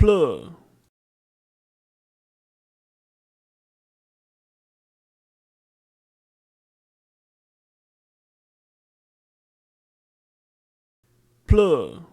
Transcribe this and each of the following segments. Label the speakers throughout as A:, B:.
A: plug, plug,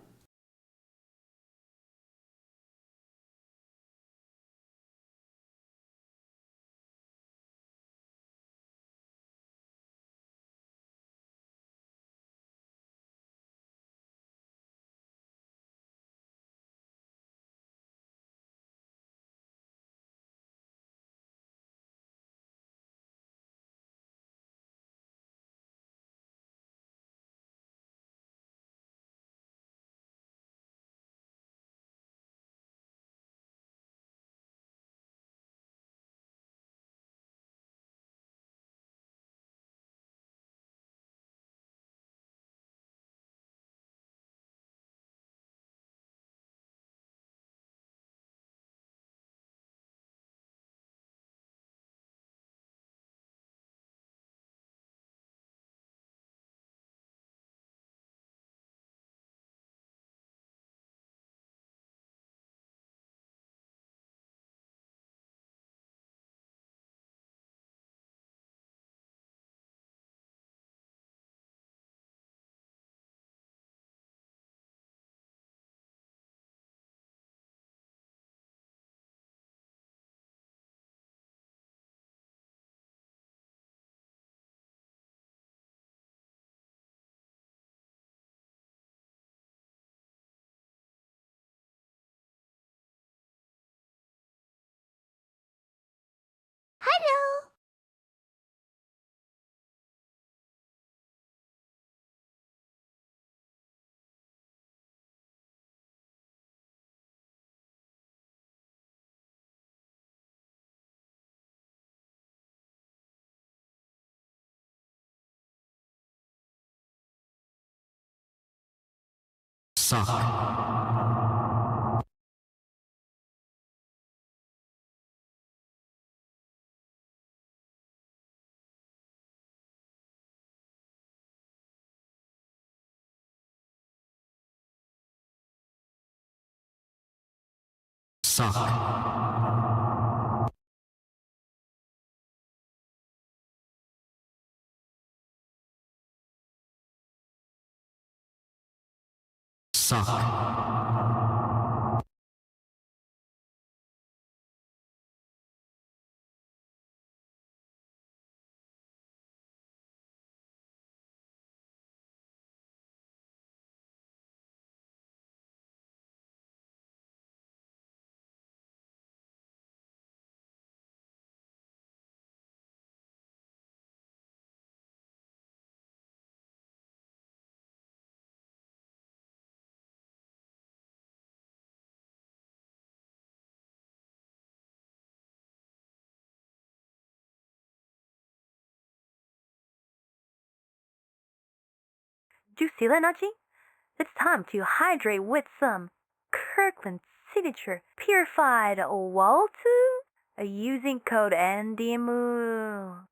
B: Do you see that, Nachi? It's time to hydrate with some Kirkland Signature Purified Water using code NDMU.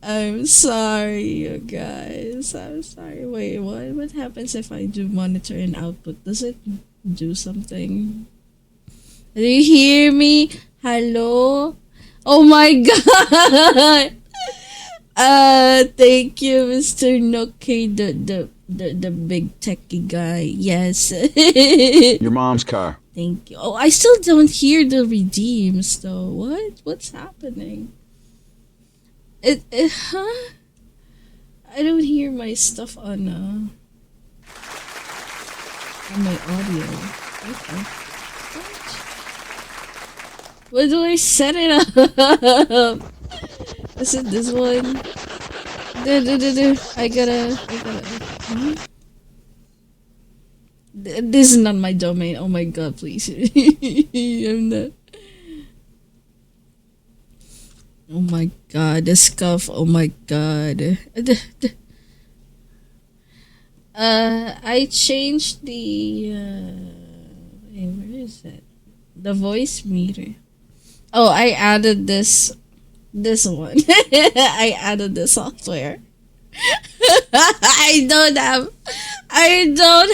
C: I'm sorry, you guys. I'm sorry. Wait, what? What happens if I do monitor and output? Does it do something? Do you hear me? Hello? Oh my god! Thank you, Mr. Noki, the big techie guy. Yes.
D: Your mom's car.
C: Thank you. Oh, I still don't hear the redeems though. What? What's happening? Huh? I don't hear my stuff on my audio. Okay. What do I set it up? Is it this one? I gotta. Huh? This is not my domain. Oh my god, please. I'm not. Oh my god, the scuff. Oh my god. I changed the. Wait, where is it? The voice meter. Oh, I added this one. I added the software. I don't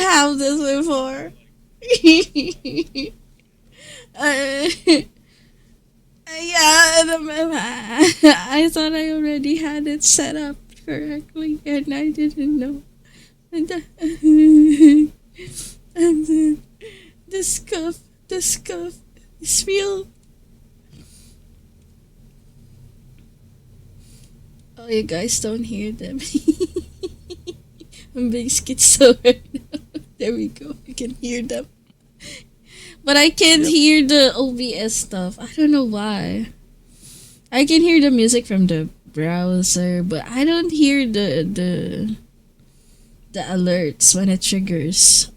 C: have this before. Yeah, I thought I already had it set up correctly and I didn't know. And then the scuff is real. Oh, you guys don't hear them. I'm being schizo right now. There we go. You can hear them. But I can't hear the OBS stuff. I don't know why. I can hear the music from the browser, but I don't hear the alerts when it triggers.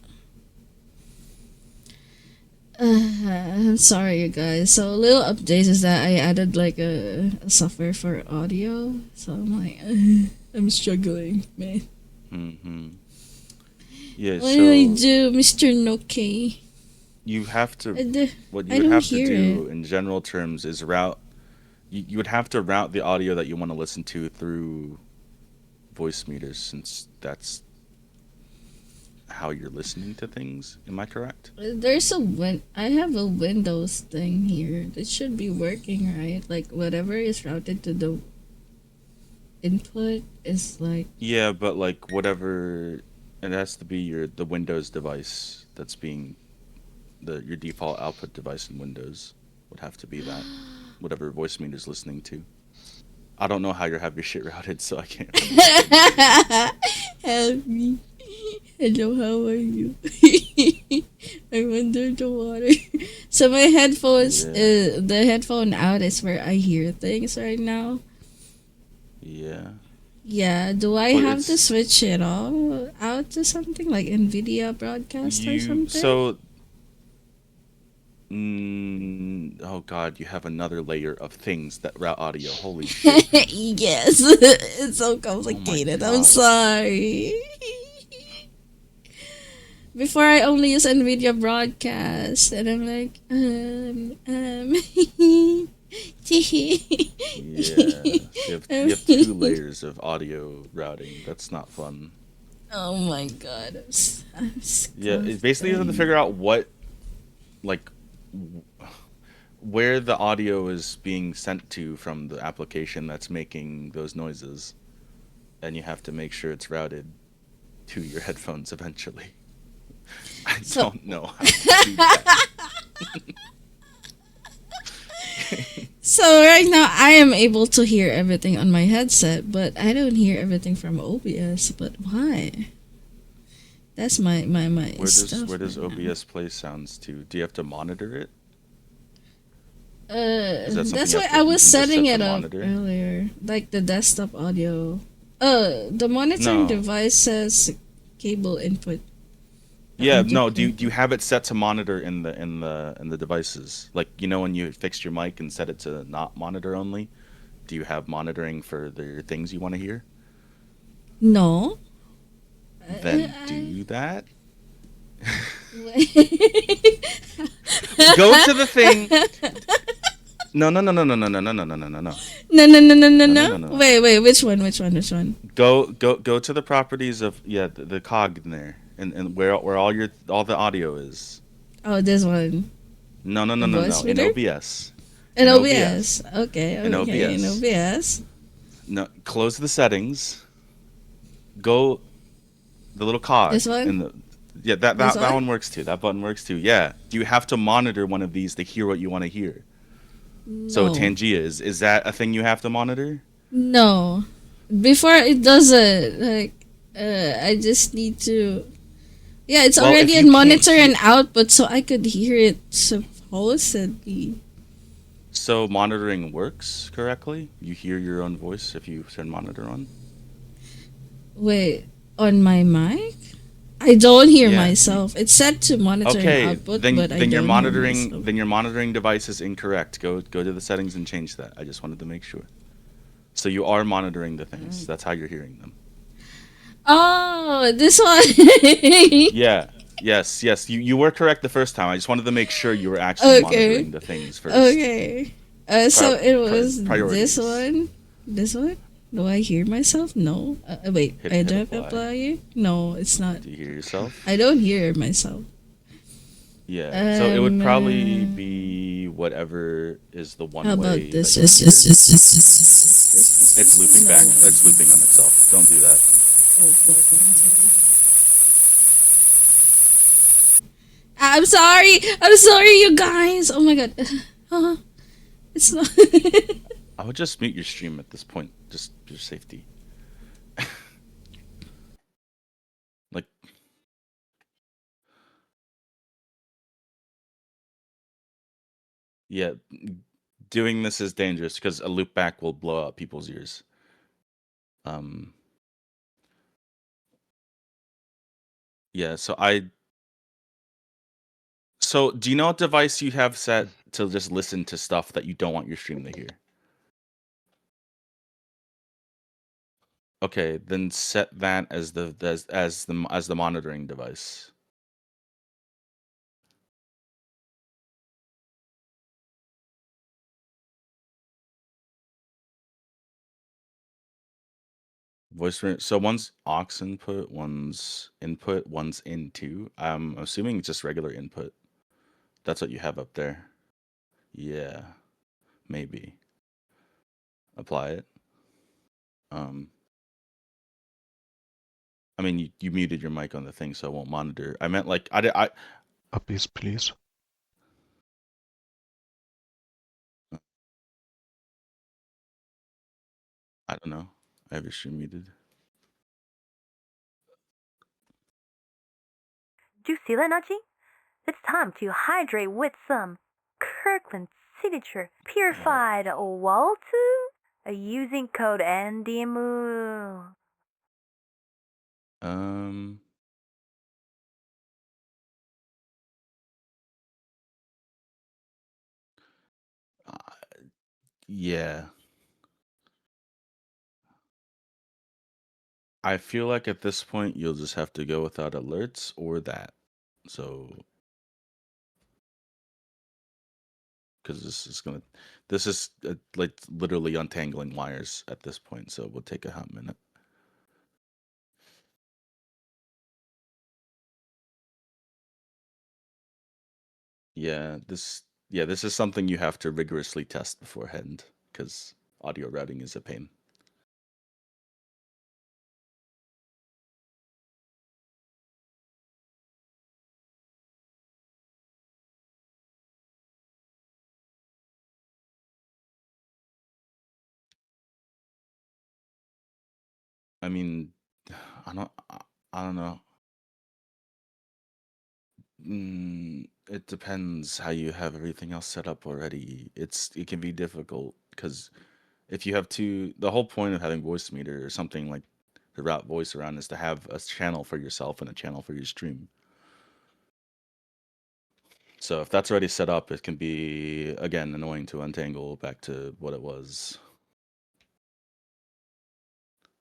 C: I'm sorry, you guys. So, little updates is that I added like a software for audio. So I'm like, I'm struggling, man.
A: Mm-hmm. Yeah.
C: What do I do, Mr. Noki?
A: You have to. What
C: I
A: you would
C: don't
A: have to
C: hear
A: do,
C: it.
A: in general terms, is route. You would have to route the audio that you want to listen to through voice meters, since that's how you're listening to things. Am I correct?
C: There's I have a Windows thing here. It should be working, right? Like whatever is routed to the input is like.
A: Yeah, but like whatever, it has to be the Windows device that's being your default output device in Windows would have to be that whatever voice meter is listening to. I don't know how you have your shit routed, so I can't.
C: Help me. Hello, how are you? I'm under the water. So my headphones, the headphone out is where I hear things right now.
A: Yeah.
C: Yeah, do I have to switch it all out to something like NVIDIA broadcast or something?
A: So, oh god, you have another layer of things that route audio. Holy shit.
C: Yes, it's so complicated. I'm sorry. Before I only use NVIDIA broadcast, and I'm like,
A: you have 2 layers of audio routing. That's not fun.
C: Oh my god, I'm
A: yeah, it basically has to figure out what, like, where the audio is being sent to from the application that's making those noises, and you have to make sure it's routed to your headphones eventually. I don't know how to do that.
C: So right now I am able to hear everything on my headset, but I don't hear everything from OBS. But why? That's my stuff.
A: Where does OBS play sounds to? Do you have to monitor it?
C: That's why I was setting it up earlier, like the desktop audio. The monitoring device says cable input.
A: Yeah, no. Do you have it set to monitor in the devices? Like, you know, when you fixed your mic and set it to not monitor only, do you have monitoring for the things you want to hear?
C: No.
A: Then do that. Go to the thing. No, no, no, no, no, no, no, no, no, no, no, no, no,
C: No, no, no, no, no,
A: no, no, no,
C: no.
A: no.
C: Wait, which one? Which one? Which one?
A: Go to the properties of the cog in there, and where all the audio is.
C: Oh, this one.
A: No, no,
C: The
A: no, no, no.
C: voice
A: In
C: reader?
A: OBS.
C: In
A: In
C: OBS.
A: OBS.
C: Okay,
A: In
C: okay, in
A: OBS.
C: OBS.
A: No, close the settings. Go the little cog
C: This one?
A: in the yeah
C: This
A: that
C: one?
A: one works too. That button works too. Yeah. Do you have to monitor one of these to hear what you want to hear? So
C: No.
A: Tangia is that a thing you have to monitor?
C: No. Before it does it, like, I just need to. Yeah, it's
A: Well,
C: already
A: if you
C: in
A: can't
C: monitor
A: hear,
C: and output, so I could hear it supposedly.
A: so monitoring works correctly. You hear your own voice if you turn monitor on.
C: Wait, on my mic? I don't hear
A: Yeah.
C: myself. It's set to monitor and
A: Okay,
C: output,
A: then
C: but I don't hear myself.
A: your monitoring device is incorrect. Go to the settings and change that. I just wanted to make sure. So you are monitoring the things. That's how you're hearing them.
C: Oh, this one.
A: Yeah. Yes, yes. You were correct the first time. I just wanted to make sure you were actually
C: Okay.
A: monitoring the things first.
C: Okay. So it was
A: Priorities.
C: this one. This one. Do I hear myself? No. Wait.
A: Hit
C: I don't
A: apply.
C: apply. No, it's not.
A: Do you hear yourself?
C: I don't hear myself.
A: Yeah. So it would probably be whatever is the one
C: How about
A: way
C: this?
A: that you hear. It's looping back.
C: No.
A: It's looping on itself. Don't do that.
C: Oh, fuck, I'm sorry. I'm sorry. I'm sorry, you guys. Oh my god. It's not.
A: I would just mute your stream at this point, just for safety. Like, yeah, doing this is dangerous because a loop back will blow out people's ears. Yeah. So do you know what device you have set to just listen to stuff that you don't want your stream to hear? Okay, then set that as the monitoring device. So one's aux input, one's input, one's into. I'm assuming it's just regular input. That's what you have up there. Yeah, maybe. Apply it. I mean, you muted your mic on the thing, so it won't monitor. I meant like I
E: Puppies, please.
A: I don't know. I have your stream muted.
B: Do you see that, Nachi? It's time to hydrate with some Kirkland Signature Purified Water using code NDMU.
A: Yeah. I feel like at this point you'll just have to go without alerts or that. So, because this is like literally untangling wires at this point, so it will take a hot minute. Yeah, this is something you have to rigorously test beforehand because audio routing is a pain. I mean, I don't know. It depends how you have everything else set up already. It can be difficult because if you have the whole point of having voice meter or something like to route voice around is to have a channel for yourself and a channel for your stream. So if that's already set up, it can be again annoying to untangle back to what it was.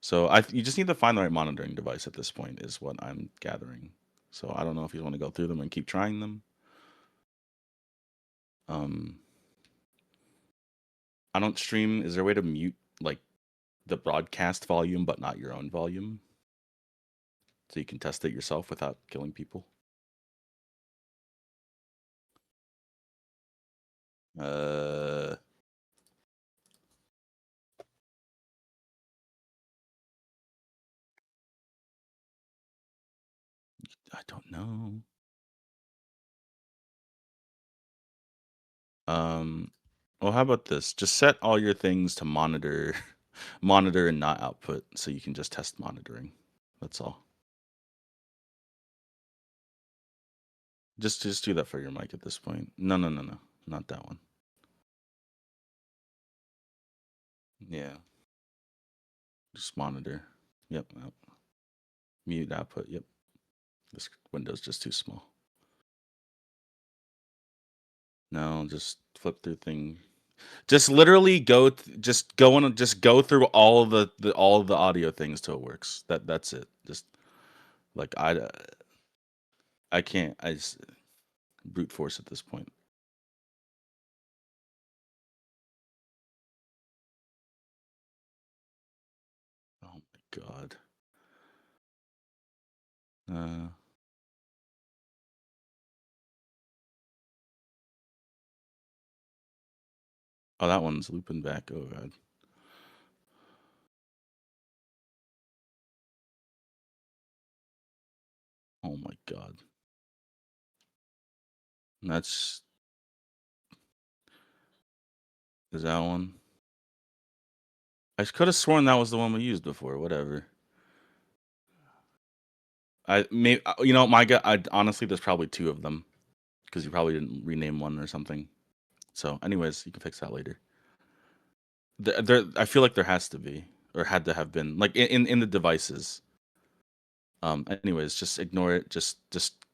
A: So you just need to find the right monitoring device at this point is what I'm gathering. So I don't know if you want to go through them and keep trying them. I don't stream. Is there a way to mute like the broadcast volume but not your own volume? So you can test it yourself without killing people? I don't know. Well, how about this? Just set all your things to monitor, monitor and not output, so you can just test monitoring. That's all. Just do that for your mic at this point. No, not that one. Yeah, just monitor. Yep. Mute output. Yep. This window's just too small. No, just flip through thing. Just literally just go through all of the audio things till it works. That's it. Just like I can't. I just brute force at this point. Oh my god. Oh, that one's looping back. Oh god. Oh my god. That's is that one? I could have sworn that was the one we used before. Whatever. I may you know my god. I honestly there's probably two of them because you probably didn't rename one or something. So, anyways, you can fix that later. I feel like there has to be or had to have been like in the devices. Anyways, just ignore it. Just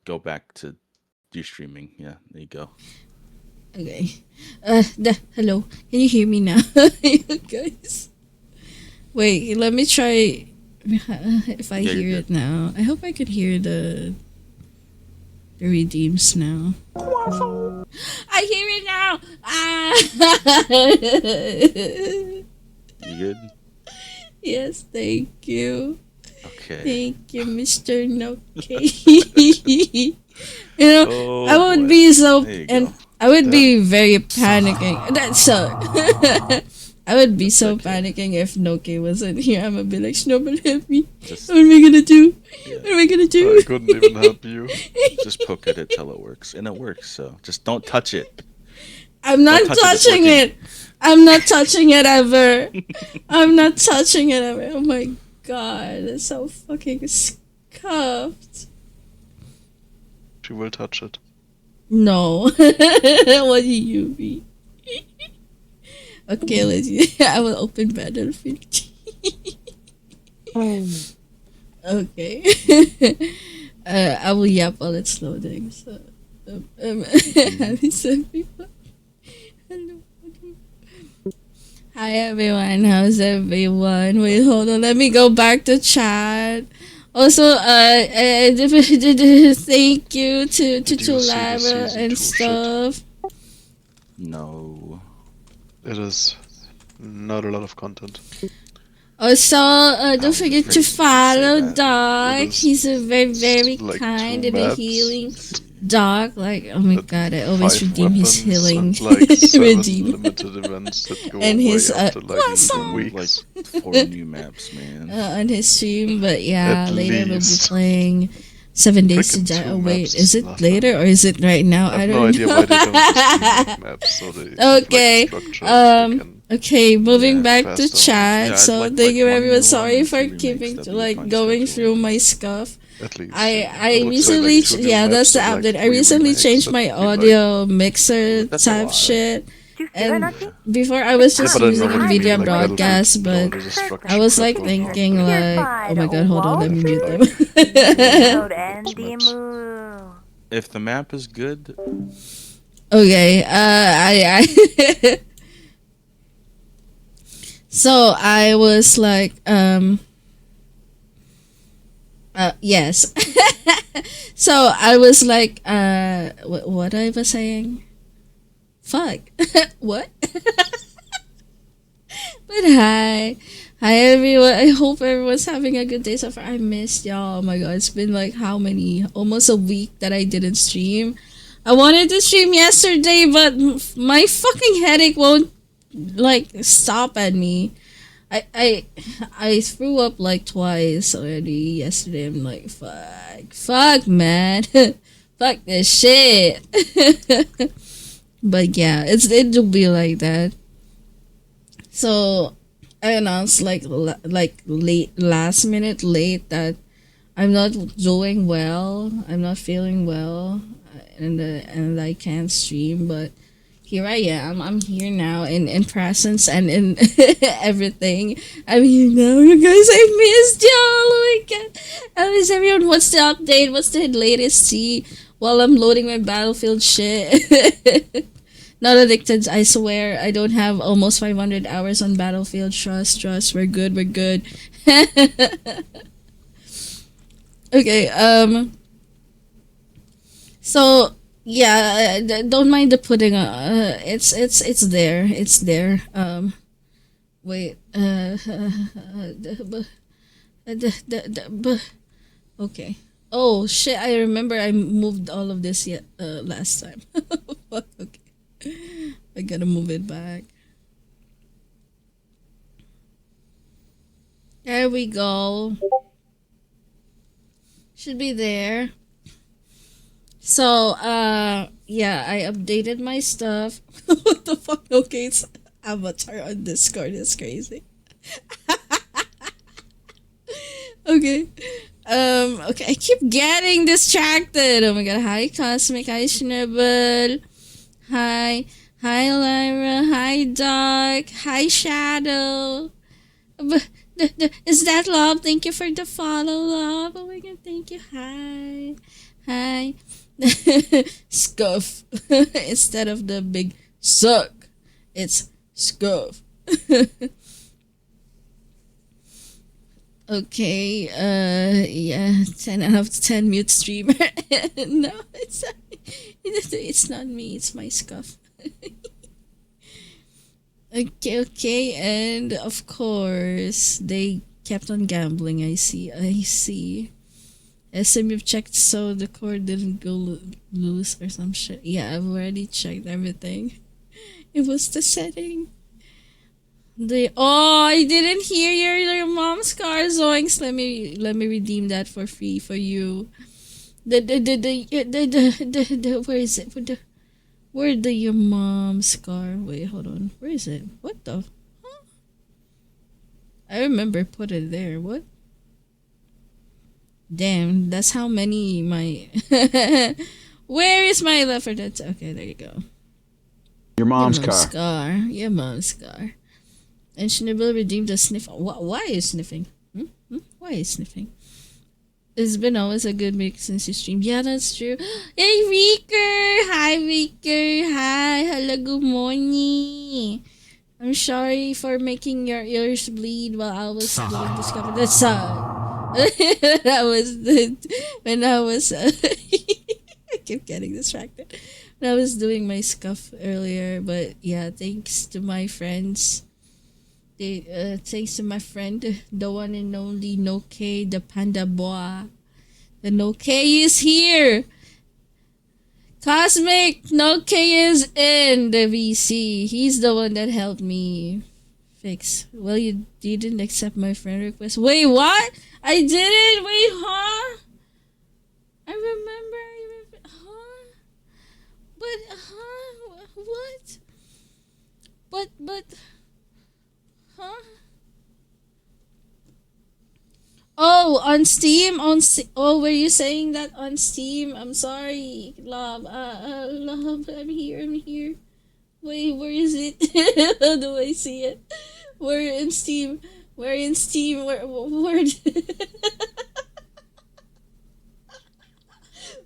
A: go back to do streaming. Yeah, there you go.
C: Okay. Hello. Can you hear me now, guys? Wait, let me try. If I
A: Yeah,
C: hear
A: you're
C: it now, I hope I could hear the redeems now. I hear it now. Ah.
A: You good?
C: Yes, thank you.
A: Okay.
C: Thank you, Mr. Noki. You know,
A: Oh,
C: I would
A: boy.
C: be so
A: There you
C: and
A: go.
C: I would be very panicking. That's so. I would be so
A: okay.
C: panicking if Noki wasn't here. I'm gonna be like, Snowball, help me.
A: Just
C: What am I gonna do?
A: yeah.
C: What am I gonna do?
E: I couldn't even help you.
A: Just poke at it till it works, and it works. So just don't touch it.
C: I'm not
A: Don't touch it, it's
C: touching
A: working.
C: it. I'm not touching it ever. I'm not touching it ever. Oh my god, it's so fucking scuffed.
E: She will touch it.
C: No. What do you mean? Okay, let's. I will open Battlefield. Okay. I will yap while it's loading. So, having some people. Hello. Hi everyone. How's everyone? Wait, hold on. Let me go back to chat. Also, thank you to
E: Did you see the
C: Lara
E: season
C: and
E: 2
C: stuff.
A: No.
E: It is not a lot of content.
C: Also, don't forget to
A: afraid to say
C: follow
A: that.
C: Doc.
E: It is
C: He's a very, very
E: like
C: kind
E: 2
C: and a
E: maps.
C: healing Doc. Like, oh my
E: That
C: god, I always
E: 5
C: redeem his
E: weapons
C: healing.
E: and like 7
C: Redeem.
E: limited events that go
C: And
E: away
C: his,
E: after like
C: croissant.
E: 2 weeks.
A: Like 4 new maps, man.
C: On his stream, but yeah,
E: At
C: later we'll be
E: least.
C: playing 7 Days to
E: Frickin'
C: Die.
E: 2
C: Oh wait,
E: maps
C: is it
E: enough,
C: later or is it right now?
E: I
C: I
E: have
C: don't
E: no idea
C: know.
E: why they don't just remake maps so they have,
C: Okay,
E: like, structure they can
C: okay, moving
A: Yeah,
C: back to
E: faster.
C: chat.
A: Yeah, I'd
C: so
A: like
C: thank you
A: one
C: everyone.
A: new
C: Sorry
A: one,
C: for
A: 2 remakes,
C: keeping
A: that'd be
C: like
A: fine
C: going
A: schedule.
C: through my stuff.
E: at least.
C: I
E: would say,
C: recently
E: like, 2 new
C: yeah, that's
E: maps
C: the
E: and, like,
C: update. I
E: 3
C: recently
E: remakes,
C: changed
E: that'd
C: my
E: be, like,
C: audio mixer
A: That's a
C: type
A: lot.
C: shit.
B: Do you feel it,
C: And
B: Nachi?
C: before I was
E: Yeah,
C: just
E: but I know
C: using
E: what you mean,
C: NVIDIA
E: like
C: Broadcast,
E: Battlefield
C: but
E: is a structured
C: I was like
E: platform
C: thinking
E: game.
C: like, oh my god, hold on, let me mute them.
B: Code
E: Maps.
B: Endimu.
A: If the map is good,
C: Okay, I so I was like, yes. So I was like, what I was saying? Fuck. What? But hi everyone. I hope everyone's having a good day so far. I missed y'all. Oh my god, it's been like how many? Almost a week that I didn't stream. I wanted to stream yesterday, but my fucking headache won't like stop at me. I threw up like twice already yesterday. I'm like, fuck, man, fuck this shit. But yeah, it'll be like that. So I announced like late, last minute late, that I'm not doing well. I'm not feeling well, and I can't stream. But here I am. I'm here now in presence and in everything. I'm here now, you guys. I missed y'all. Oh my god. How is everyone? What's the update? What's the latest tea? While I'm loading my Battlefield shit. Not addicted, I swear. I don't have almost 500 hours on Battlefield. Trust. We're good. Okay, so yeah, don't mind the pudding. It's there. It's there. Wait. Okay. Oh shit! I remember I moved all of this yet last time. Fuck. Okay. I gotta move it back. There we go. Should be there. So, yeah, I updated my stuff. What the fuck? Okay, it's Avatar on Discord. It's crazy. Okay. Okay, I keep getting distracted. Oh my god. Hi, Cosmic. Hi, Schnibble. Hi. Hi, Lyra. Hi, Doc. Hi, Shadow. Is that love? Thank you for the follow, love. Oh my god, thank you. Hi. Scuff. Instead of the big suck, it's scuff. Okay, yeah, 10 out of 10 mute streamer. No, it's not me, it's my scuff. Okay, and of course, they kept on gambling. I see. SMU checked so the cord didn't go loose or some shit. Yeah, I've already checked everything. It was the setting. I didn't hear your mom's car, Zoinks. Let me redeem that for free for you. Where is it? Where your mom's car? Wait, hold on. Where is it? What the? Huh? I remember put it there. What? Damn, that's how many my. Where is my left for that? Okay, there you go.
D: Your mom's car.
C: Your mom's car. And Schnibble redeemed a sniff. Why are you sniffing? Why are you sniffing? It's been always a good mix since you streamed. Yeah, that's true. Hey, Reeker! Hi, Reeker! Hi! Hello, good morning! I'm sorry for making your ears bleed while I was doing this cover. That's that was when I was I keep getting distracted. When I was doing my scuff earlier, but yeah, thanks to my friends. Thanks to my friend, the one and only Noke, the panda boy. The Noke is here. Cosmic Noke is in the VC. He's the one that helped me fix. Well, you didn't accept my friend request. Wait, what? I didn't. Wait, huh? I remember. Huh? But what? But. Huh? Oh, on Steam? Oh, were you saying that on Steam? I'm sorry, love. Love, I'm here. Wait, where is it? How do I see it? Where in Steam? Where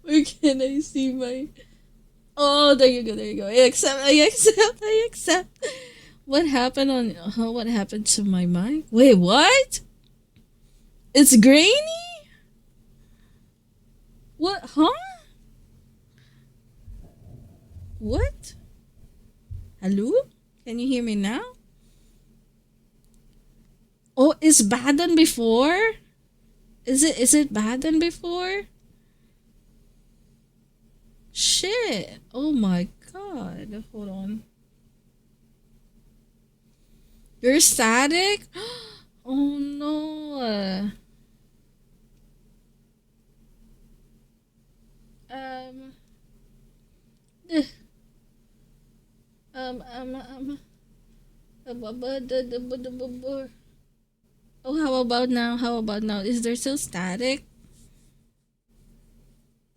C: where can I see my... Oh, there you go. I accept. What happened to my mic? Wait, what? It's grainy? What? Huh? What? Hello? Can you hear me now? it's bad than before? Is it bad than before? Shit. Oh my god. Hold on. You're static? Oh no. Um uh, um um um Oh, how about now? How about now? Is there still static?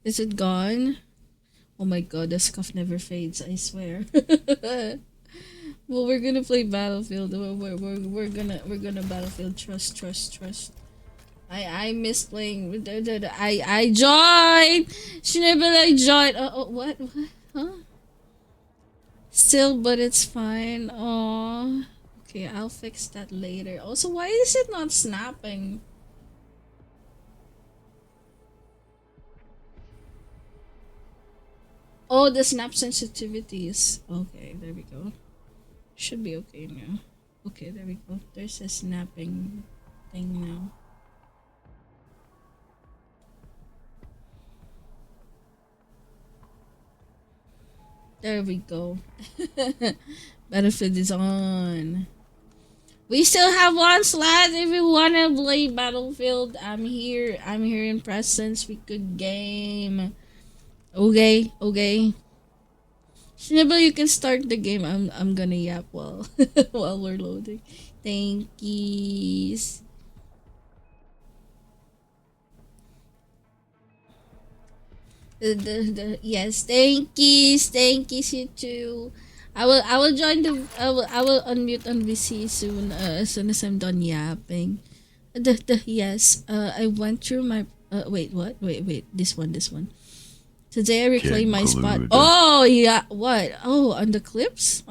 C: Is it gone? Oh my god, the scuff never fades, I swear. Well, we're gonna play Battlefield. We're gonna Battlefield. Trust. I miss playing. I joined. Schnibble, I joined. Oh, what? Huh? Still, but it's fine. Oh, okay. I'll fix that later. Also, why is it not snapping? Oh, the snap sensitivities. Okay, there we go. Should be okay now. Okay, there we go. There's a snapping thing now. There we go. Battlefield is on. We still have one slot if you wanna play Battlefield. I'm here. I'm here in presence. We could game. Okay. Snibble, you can start the game. I'm gonna yap while while we're loading. Thank yous. Yes, thank yous you too. I will join I will unmute on VC soon as soon as I'm done yapping. Yes, I went through my wait, what? Wait, this one. Today I reclaim my spot. Oh yeah, what? Oh, on the clips?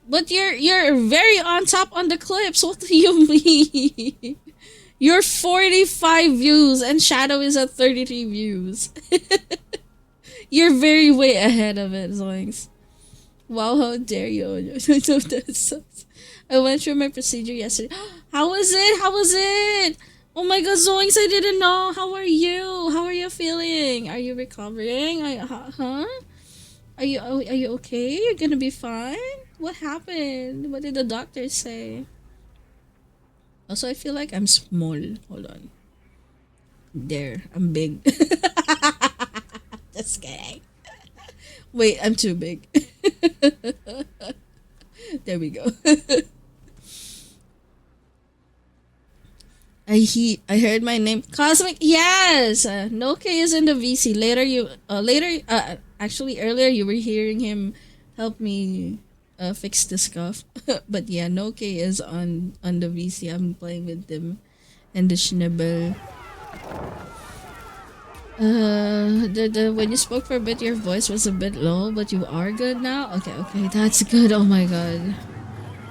C: But you're very on top on the clips. What do you mean? You're 45 views and Shadow is at 33 views. You're very way ahead of it, Zoinks. Wow, how dare you? I went through my procedure yesterday. How was it? Oh my god, Zoinks, I didn't know. How are you? How are you feeling? Are you recovering? Huh? Are you okay? You're gonna be fine? What happened? What did the doctor say? Also, I feel like I'm small. Hold on. There, I'm big. Just kidding. Wait, I'm too big. There we go. I heard my name. Cosmic, yes. Noke is in the VC. Actually earlier you were hearing him help me fix the scuff. But yeah, Noke is on the VC. I'm playing with them and the Schnibble. When you spoke for a bit, your voice was a bit low, but you are good now. Okay, that's good. Oh my god.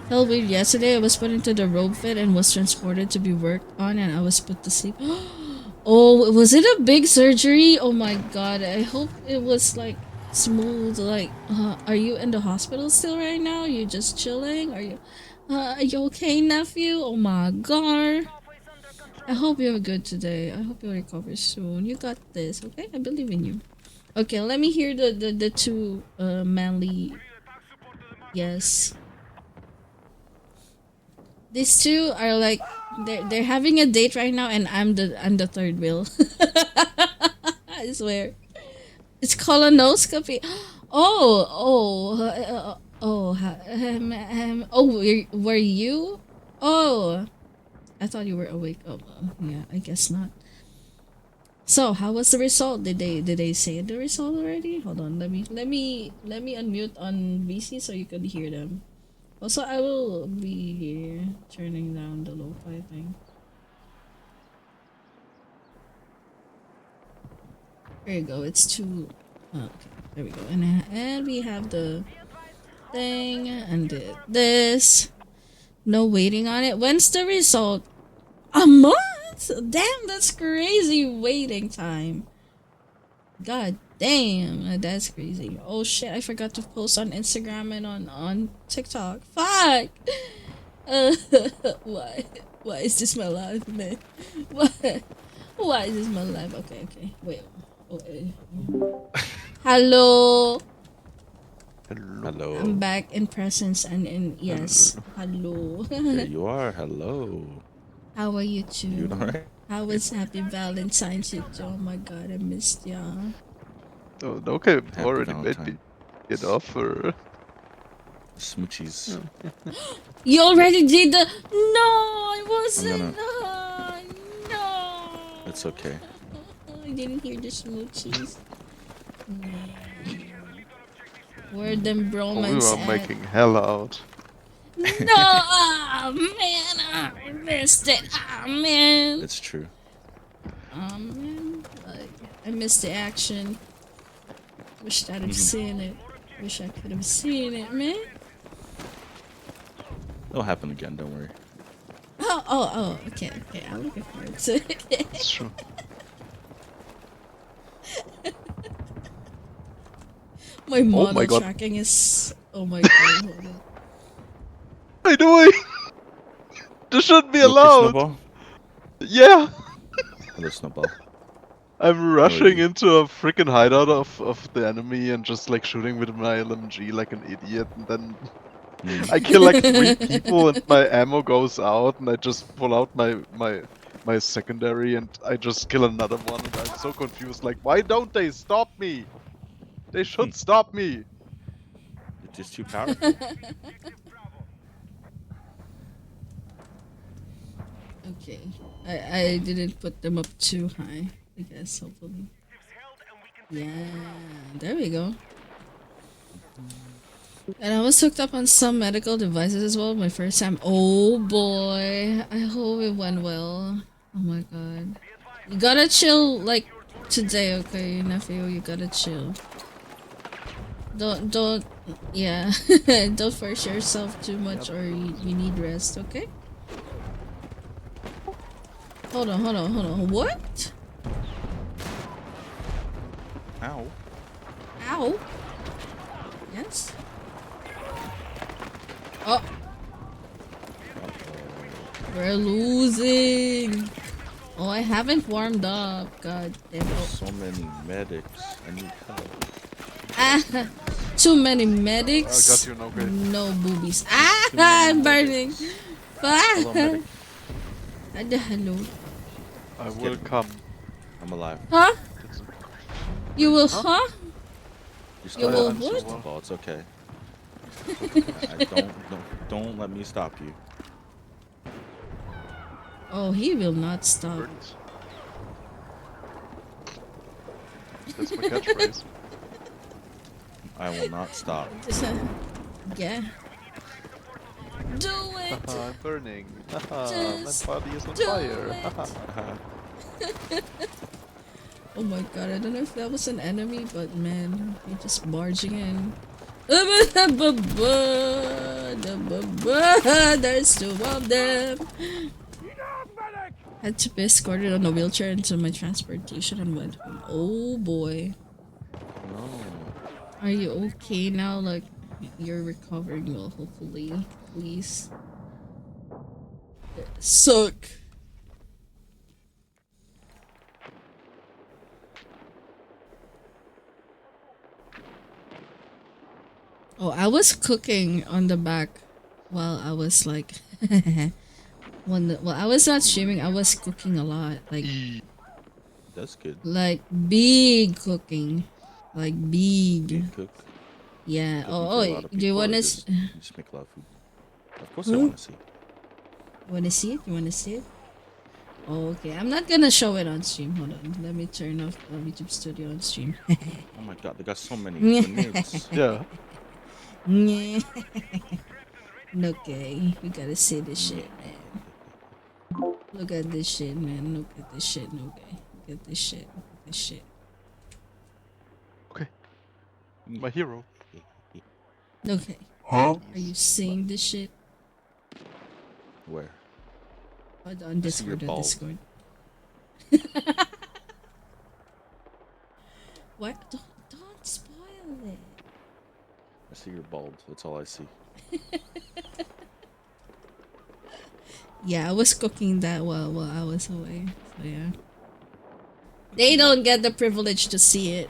C: Felt weird yesterday. I was put into the robe fit and was transported to be worked on, and I was put to sleep. Oh, was it a big surgery? Oh my god. I hope it was like smooth. Like, are you in the hospital still right now? You just chilling? Are you okay, nephew? Oh my god. I hope you're good today. I hope you recover soon. You got this, okay? I believe in you. Okay, let me hear the two manly. Yes. These two are like they're having a date right now, and I'm the third wheel. I swear. It's colonoscopy. Were you? Oh, I thought you were awake. Oh, yeah, I guess not. So, how was the result? Did they say the result already? Hold on, let me unmute on VC so you can hear them. Also, I will be here turning down the lo-fi thing. There you go. It's too. Oh, okay, there we go. And we have the thing and this. No waiting on it. When's the result? A month? Damn, that's crazy waiting time. God damn, that's crazy. Oh shit, I forgot to post on Instagram and on TikTok. Fuck! Uh, why? Why is this my life, man? Why? Why is this my life? Okay, okay. Wait. Wait. Hello.
E: Hello.
C: I'm
A: Hello.
C: back in presence and in yes. Hello.
A: There you are. Hello.
C: How are you
A: You doing
C: two?
A: alright?
C: How was Happy Valentine's you two? Oh my god, I missed y'all.
E: Oh, okay,
A: Happy
E: already made me
A: Valentine.
E: get offer.
A: Smoochies.
C: You already did the no, I
A: I'm gonna.
C: wasn't no.
A: It's okay.
C: I didn't hear the smoochies. No. Where them
E: Oh, we
C: bromance
E: were
C: at?
E: making hell out.
C: No, oh man, I missed it. Oh man.
A: It's true.
C: Oh man, like I missed the action. Wish I'd have seen it. Wish I could have seen it, man.
A: It'll happen again. Don't worry.
C: Oh, okay, okay. I'm looking forward to it.
E: It's true.
C: My
E: Oh
C: model
E: my god.
C: tracking is. Oh my god, hold on.
E: What are you doing? This shouldn't be
A: You okay,
E: allowed.
A: Snowball?
E: Yeah.
A: Hello, Snowball.
E: I'm
A: How are
E: rushing
A: you?
E: into a freaking hideout of the enemy and just like shooting with my LMG like an idiot, and then I kill like 3 people and my ammo goes out, and I just pull out my secondary and I just kill another one, and I'm so confused. Like, why don't they stop me? They should stop me.
A: You're just too powerful.
C: Okay. I didn't put them up too high. I guess, hopefully. Yeah, there we go. And I was hooked up on some medical devices as well my first time. Oh boy. I hope it went well. Oh my god. You gotta chill like today, okay, nephew? You gotta chill. Don't, yeah. Don't force yourself too much or you need rest, okay? Hold on. What?
A: Ow.
C: Ow. Yes? Oh, we're losing. Oh, I haven't warmed up. God damn it.
A: There's so many medics. I need help.
C: Ah, too many
E: I
C: medics.
E: got you, okay.
C: No boobies. Ah,
A: Too many
C: I'm burning.
A: medics.
C: Ah,
A: Hello, medic.
C: hello.
E: I
A: Just
E: will
A: kidding.
E: come.
A: I'm alive.
C: Huh?
E: It's,
C: You will,
E: Huh?
C: huh?
A: Just
C: You
A: go
C: will
A: ahead,
C: what?
A: Snowball. It's okay. Don't let me stop you.
C: Oh, he will not stop.
E: burns. That's my catchphrase.
A: I will not stop.
C: Yeah. Do it.
E: Haha, I'm burning. Haha, my
C: Just
E: body is on
C: do
E: fire.
C: it.
E: Haha.
C: Oh my god, I don't know if that was an enemy, but man, he just barging in. There's 2 of them. Had to be escorted on a wheelchair into my transportation and went home. Oh boy.
A: No.
C: Are you okay now? Like, you're recovering well, hopefully. Please. Suck. Oh, I was cooking on the back while I was like I was not streaming, I was cooking a lot.
A: That's good.
C: Like big cooking. Like big.
A: Big cook.
C: Yeah.
A: Cooking for a lot of
C: Do you
A: people, or
C: wanna
A: you just make a lot of food. Of course, I want to see.
C: wanna see it? You wanna see it? Oh, okay. I'm not gonna show it on stream. Hold on. Let me turn off YouTube Studio on stream.
A: Oh my god, they got so many grenades.
E: Yeah.
C: Okay, we gotta see this shit, man. Look at this shit, man. Look at this shit, okay. Look at this shit. Look at this shit.
E: Okay. My hero.
C: Okay.
D: Huh?
C: Are you seeing this shit?
A: Where?
C: On
A: I see your
C: Discord, on
A: bulb.
C: Discord. What? Don't spoil it.
A: I see your bulb. That's all I see.
C: Yeah, I was cooking that while I was away. So yeah. They don't get the privilege to see it.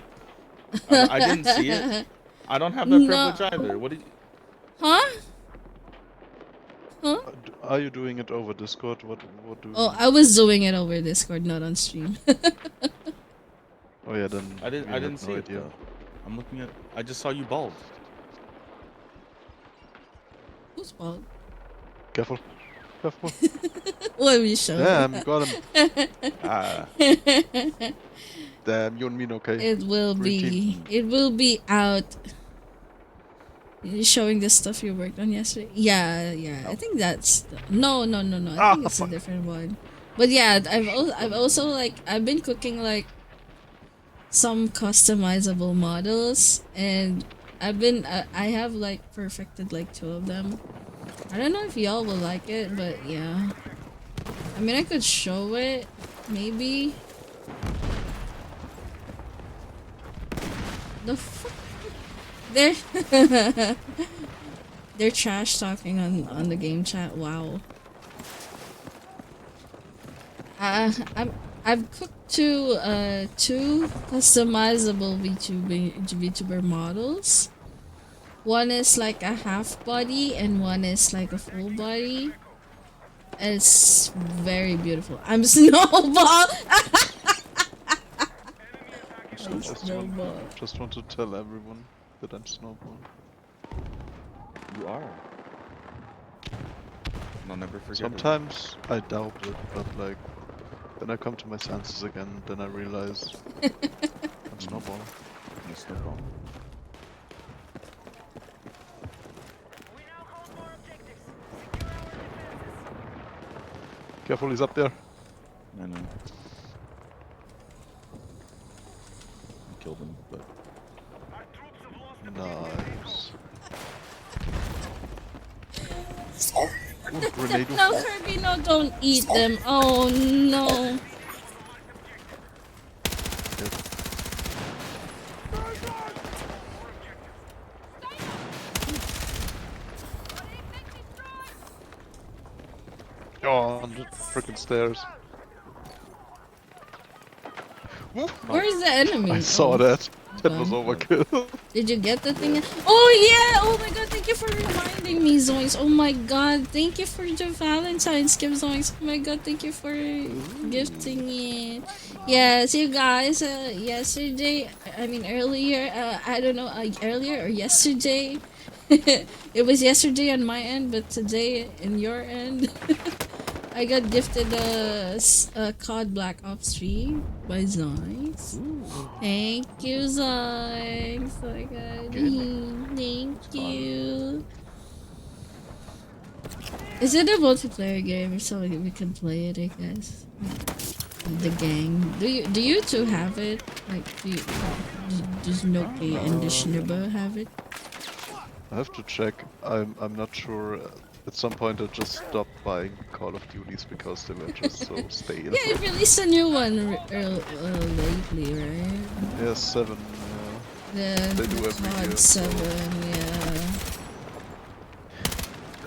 A: I didn't see it. I don't have that
C: No.
A: privilege either. What did you...
C: Huh? Huh?
E: Are you doing it over Discord? What do you
C: Oh,
E: mean?
C: I was doing it over Discord, not on stream.
E: Oh yeah, then
A: I
E: we
A: didn't
E: had
A: see
E: no
A: it
E: idea.
A: though. I'm looking at... I just saw you bald.
C: Who's bald?
E: Careful. Careful.
C: Let me show
E: Damn, you got him.
A: Ah.
E: Damn, you and me okay.
C: It will
E: Green team.
C: be. It will be out. You're showing the stuff you worked on yesterday. Yeah, yeah. I think that's no. I think it's a
E: fuck.
C: different one. But yeah, I've also like I've been cooking like some customizable models, and I have like perfected like 2 of them. I don't know if y'all will like it, but yeah. I mean, I could show it, maybe. The fuck? They're trash talking on the game chat. Wow. I've cooked two customizable VTuber models. One is like a half body and one is like a full body. And it's very beautiful. I'm Snowball.
E: Just want to tell everyone that I'm Snowball.
A: You are. And I'll never forget
E: Sometimes I doubt it, but like, then I come to my senses again, then I realize I'm Snowball.
A: it. Snowball.
E: Careful, he's up there.
A: I know. I killed him, but...
E: Nice. Ooh, grenade.
C: No, Kirby, no, don't eat them. Oh no.
E: Oh, on the freaking stairs.
C: Where's the enemy?
E: I saw
C: Oh,
E: that. That was
C: okay.
E: overkill.
C: Did you get the thing? Oh yeah! Oh my god, thank you for reminding me, Zoinks. Oh my god, thank you for the Valentine's gift, Zoinks. Oh my god, thank you for gifting it. Yes, you guys, yesterday, I mean earlier, I don't know, earlier or yesterday. It was yesterday on my end, but today in your end. I got gifted a COD Black Ops 3 by Zoinks. Thank you, Zoinks. Oh my god. Thank you. Is it a multiplayer game so we can play it, I guess? The gang. Do you two have it? Like, does Noki and the Schnibber have it?
E: I have to check. I'm not sure. At some point I just stopped buying Call of Duties because they were just so stale.
C: Yeah, it released a new one lately, right?
E: Yeah, 7.
C: The
E: They do every
C: COD
E: year,
C: 7, yeah.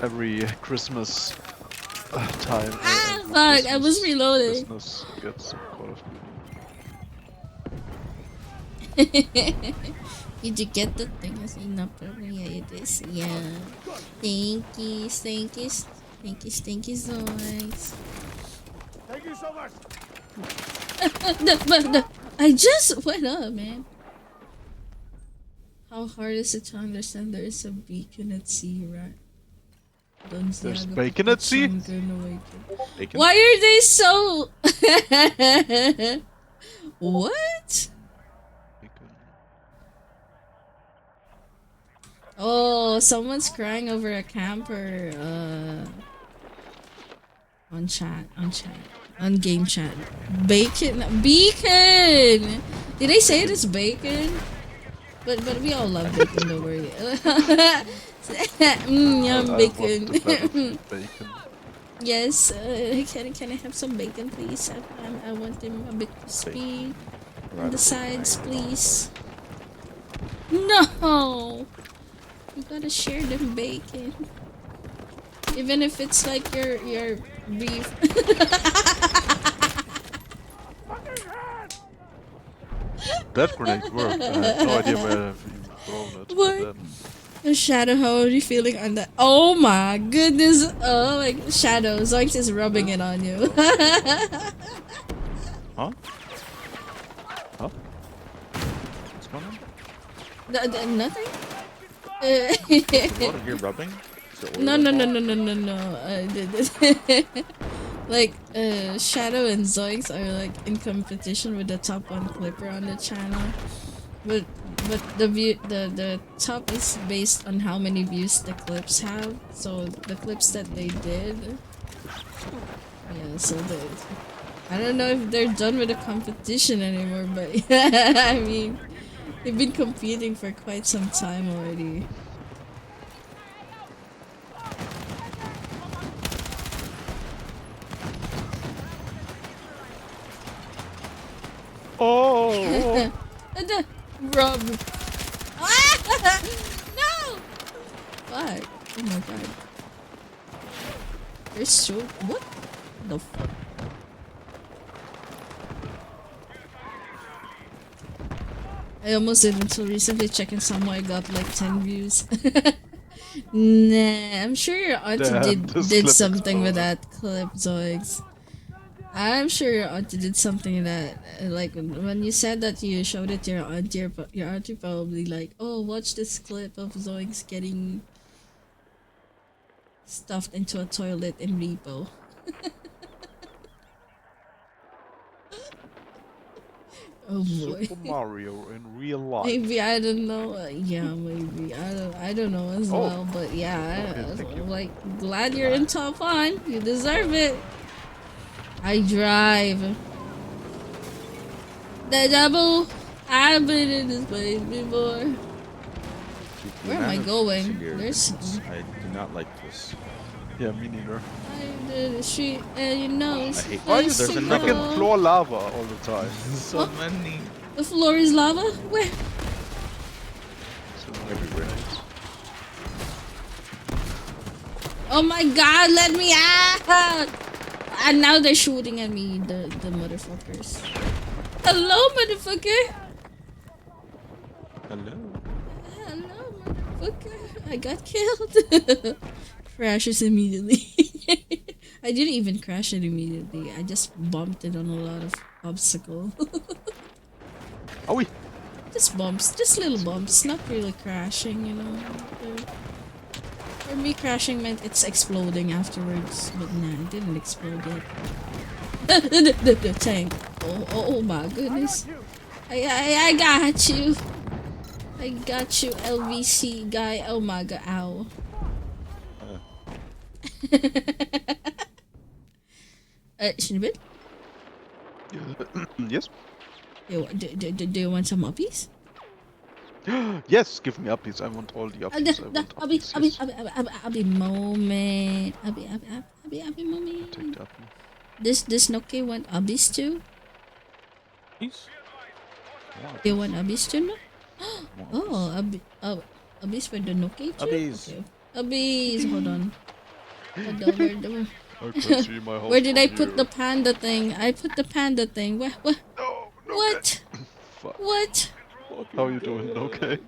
E: Every Christmas time.
C: Ah, fuck! I was reloading.
E: Christmas gets Call of Duty.
C: Did you get the thing? I see no problem. Yeah, it is. Yeah. Thank you, Zoinks.
F: Thank you so much.
C: I just went up, man. How hard is it to understand there is a beacon at sea, right?
E: There's bacon at sea?
A: Bacon?
C: Why are they so... What? Oh, someone's crying over a camper. On game chat. Bacon, beacon. Did they say it is bacon? But we all love bacon, don't worry. Yum, bacon.
E: Bacon.
C: Yes. Can I have some bacon, please? I want them a bit crispy on the sides, please. No. You gotta share them bacon. Even if it's like your beef.
E: That grenade worked. I had no idea where I've even thrown it.
C: What?
E: But,
C: Shadow, how are you feeling on that? Oh my goodness! Oh my Shadow, Zoinks is rubbing it on you.
A: Huh? Huh? What's going on?
C: Nothing.
A: What are you rubbing? Is it oil
C: No.
A: involved?
C: Like, Shadow and Zoinks are like in competition with the top one clipper on the channel, but the top is based on how many views the clips have. So the clips that they did, yeah. So I don't know if they're done with the competition anymore, but I mean, they've been competing for quite some time already.
E: oh!
C: Rob. No! Fuck. Oh my god. You're so. What the fuck? I almost did until recently checking somewhere I got like 10 views. Nah, I'm sure your auntie
E: Damn, this
C: did
E: clip
C: something with
E: exploded.
C: that clip, Zoids. I'm sure your auntie did something that, like, when you said that you showed it to your auntie probably like, oh, watch this clip of Zoinks getting stuffed into a toilet in Repo. Oh boy.
E: Super Mario in real life.
C: Maybe, I don't know. Yeah, maybe. I don't know as
E: Oh.
C: well. But yeah,
E: Okay, thank you.
C: like, glad you're in top one. You deserve it. I drive. The double. I've been in this place before.
A: The
C: Where am I
A: amount of
C: going?
A: severe
C: There's-
A: emissions, I do not like this.
E: Yeah, me neither.
C: I did the street and you know it's
A: I hate
E: Why
A: this.
E: is
A: There's
E: the
A: another
E: freaking
A: one.
E: floor lava all the time?
A: So many.
C: the floor is lava? Where?
A: Everywhere.
C: Oh my god, let me out! And now they're shooting at me, the motherfuckers. Hello, motherfucker!
A: Hello.
C: Hello, motherfucker. I got killed. Crashes immediately. I didn't even crash it immediately. I just bumped it on a lot of obstacles.
E: Are we?
C: Just bumps, just little bumps, not really crashing, you know. For me, crashing meant it's exploding afterwards, but nah, it didn't explode yet. The tank. Oh my goodness. I got you. I got you, LVC guy. Oh my god, ow. Shinbit?
E: Yes.
C: Do you want some uppies?
E: Yes, give me uppies. I want all the uppies. I want uppies. Yes.
C: Abby moment. Abby moment.
E: Take the uppie.
C: This Noki want abis too?
A: Peace.
C: You want abis too? No?
A: Oh,
C: Oh, abis for the Noki too?
A: Abis.
C: Okay. Abis, hold on.
E: I can see my house
C: Where did I
E: from
C: put
E: here.
C: the panda thing? I put the panda thing. What?
E: No, no,
C: What?
E: Fuck.
C: What?
E: How you doing? Okay.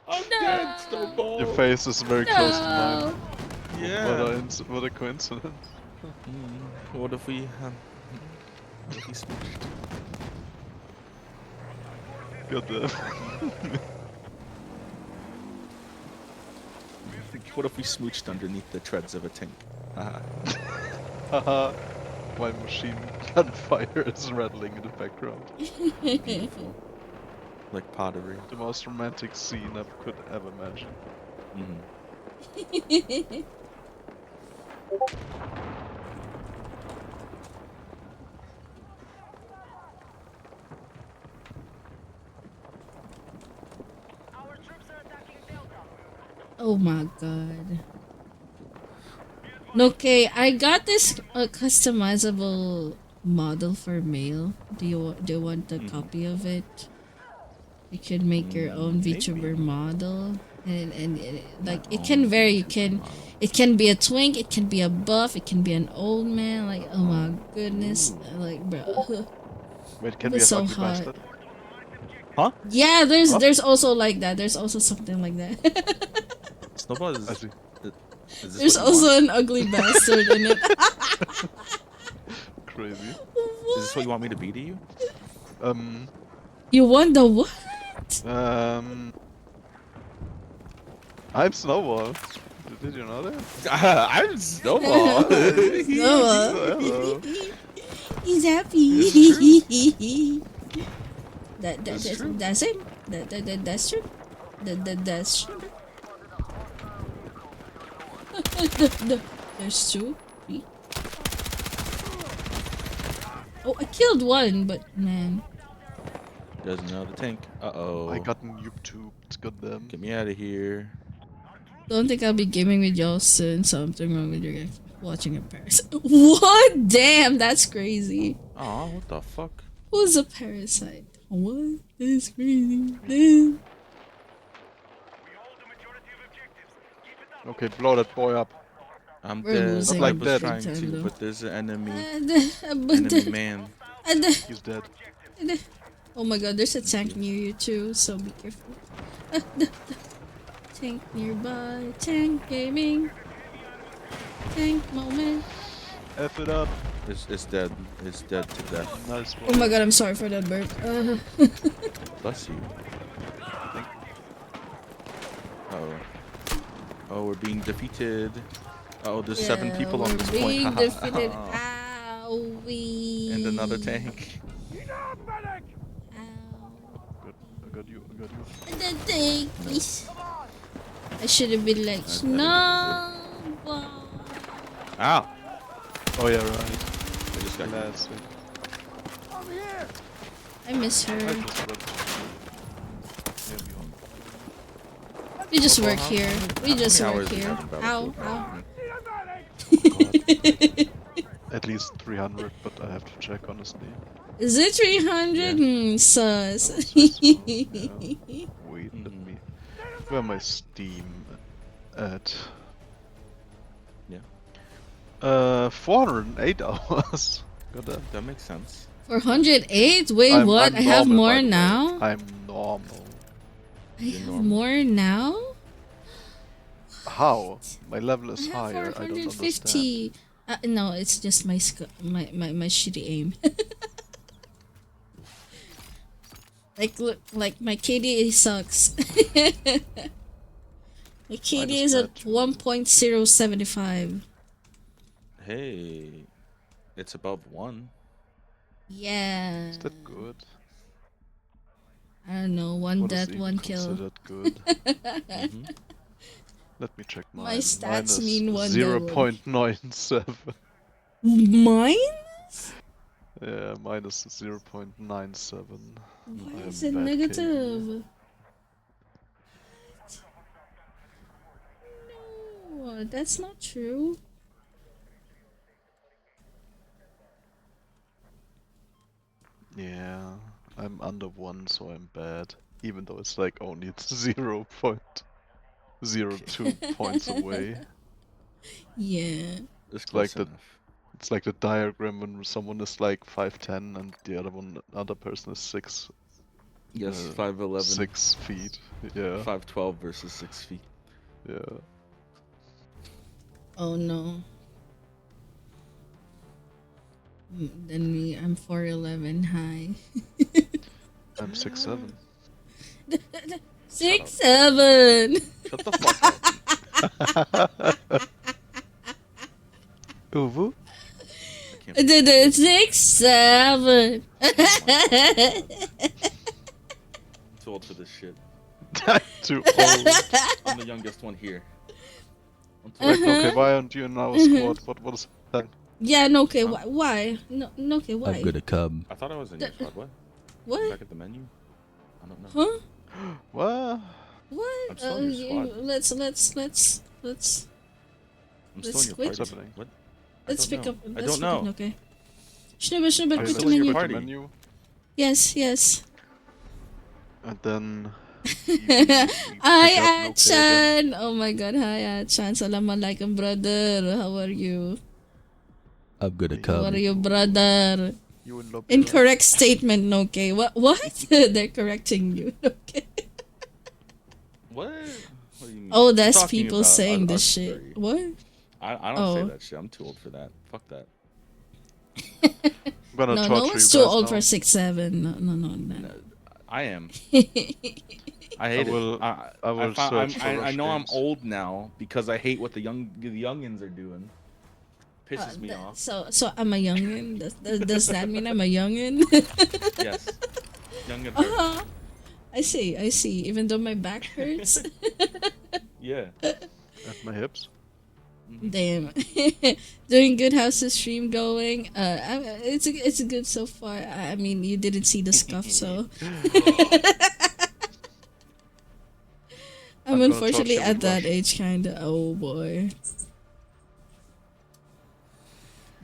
A: I'm
C: No.
A: dead, Snowball.
E: Your face is very close to mine.
C: No.
A: Yeah.
E: What a coincidence.
A: What if we smashed?
E: Goddamn.
A: What if we smooched underneath the treads of a tank? Haha.
E: Haha. My machine gun fire is rattling in the background.
A: Beautiful. Like pottery.
E: The most romantic scene I could ever imagine.
C: Oh my god. Okay, I got this customizable model for mail. Do you want a copy of it? You can make your own VTuber model, and like it can vary. It can be a twink, it can be a buff, it can be an old man. Like, oh my goodness, like, bro,
E: Wait, can
C: it
E: we
C: was
E: have
C: so
E: ugly
C: hot.
E: bastard?
A: Huh?
C: Yeah,
E: Huh?
C: there's also like that. There's also something like that.
A: Snowball is.
E: I see.
A: Is this
C: There's
A: what you
C: also
A: want?
C: an ugly bastard in it.
E: Crazy.
A: Is this what you want me to be to you?
C: You want the what?
E: I'm Snowball. Did you know that?
A: I'm Snowball.
E: Hello.
C: He's happy.
A: It's true.
C: That's him. That's true. That's true. There's two. Three. Oh, I killed one, but man.
A: Doesn't know the tank. Uh-oh.
E: I got noob tube. It's goddamn.
A: Get me out of here.
C: Don't think I'll be gaming with y'all soon. Something wrong with your game. Watching a parasite. What? Damn, that's crazy.
A: Aw, what the fuck?
C: Who's a parasite? What? That's crazy. Damn.
E: Okay, blow that boy up.
A: I'm
C: We're
A: dead.
C: losing
E: like
A: I was
E: that.
A: trying
C: big
A: to,
C: time, though.
A: but there's an enemy.
C: But
A: Enemy man.
E: He's dead.
C: Oh my god, there's a tank near you too, so be careful. Tank nearby, tank gaming, tank moment.
E: F it up.
A: It's dead. It's dead to death.
E: Nice one.
C: Oh my god, I'm sorry for that bird.
A: Bless you. Uh-oh. Oh, we're being defeated. Oh, there's 7 people on this point.
C: Being defeated. Owie.
A: And another tank.
E: I got you.
C: The tank. I should have been like, no.
A: Ow!
E: Oh yeah, right.
A: I just got
E: Last week.
C: I miss
E: I
C: her.
E: just got. Yeah,
C: We just work here. We just
A: many
C: work
A: hours do you
C: here.
A: have in
C: Ow,
A: Battlefield?
C: ow.
E: At least 300, but I have to check honestly.
C: Is it 300? Sus.
E: Wait, let me. Where my Steam at?
A: Yeah.
E: 408 hours. Goddamn.
A: That makes sense.
C: 408? Wait,
E: I'm
C: what? I have
E: normal,
C: more
E: by the way.
C: now?
E: I'm normal.
C: I have more now?
E: How? My level
C: I
E: is
C: have
E: higher. I don't understand.
C: 450. No, it's just my my shitty aim. Like, look, like my KD sucks. My KD is at 1.075.
A: Hey, it's above 1.
C: Yeah.
E: Is that good?
C: I don't know, one
E: What is
C: death,
E: even
C: one kill.
E: considered good? Let me check mine.
C: My stats
E: Mine is
C: mean one
E: 0.97.
C: Mine?
E: Yeah, mine is 0.97.
C: Why
E: I
C: is
E: am
C: it
E: bad
C: negative? No, that's not true.
E: Yeah, I'm under 1, so I'm bad. Even though it's like only 0.02 points away.
C: Yeah.
A: It's
E: like
A: close
E: the-
A: enough.
E: It's like the diagram when someone is like 5'10 and the other person is 6.
A: Yes, 5'11".
E: 6 feet. Yeah.
A: 5'12" versus 6 feet.
E: Yeah.
C: Oh no. Then me, I'm 4'11 high.
E: I'm 6'7.
C: 6'7".
A: Shut the fuck up.
E: Uwu?
A: I can't.
C: 6'7".
A: Too old for this shit.
E: I'm too old.
A: I'm the youngest one here. I'm too
E: Wait,
A: old.
E: okay, why aren't you in our squad? What is that?
C: Yeah, no, okay, why? No, okay, why?
D: to come.
A: I thought I was in your squad. What?
C: What?
A: Back at the menu? I don't know.
C: Huh?
E: What?
C: What?
A: I'm still in your squad.
C: Let's
A: I'm still
C: let's
A: in your
C: quit.
A: party.
E: happening?
A: What?
C: let's
A: don't
C: pick
A: know.
C: up.
A: I
C: Let's
A: don't
C: pick
A: know.
C: up, okay. Schnubber,
E: Are you
C: quit the
A: still in your
C: menu.
A: party?
E: menu?
C: Yes.
E: And then
C: Hi,
E: pick up no
C: Achan! Oh my god, hi, Achan. Assalamualaikum, brother. How are you?
A: I'm gonna
C: How are
A: come.
C: you, brother?
E: You in lobby,
C: Incorrect statement, okay. What? They're correcting you. Okay.
A: What? What do you mean?
C: Oh,
A: I'm
C: that's
A: talking
C: people
A: about
C: saying this
A: us
C: shit.
A: three.
C: What?
A: I don't say
C: Oh.
A: that shit. I'm too old for that. Fuck that.
E: I'm gonna
C: No, no
E: torture you
C: one's too
E: guys
C: old
E: now.
C: for 6'7". No, no, no, no.
A: No, I am. I
E: I
A: hate
E: will.
A: it.
E: I will search for
A: I
E: Rush
A: know I'm
E: games.
A: old now because I hate what the youngins are doing. Pisses me off.
C: So I'm a youngin. Does that mean I'm a youngin?
A: Yes, young and hurt.
C: I see. I see. Even though my back hurts.
A: Yeah.
E: At my hips.
C: Damn. Doing good. How's the stream going? It's good so far. I mean, you didn't see the scuff, so I'm
E: I'm gonna
C: unfortunately
E: torture
C: at
E: with
C: that
E: Rush.
C: age, kinda. Oh boy.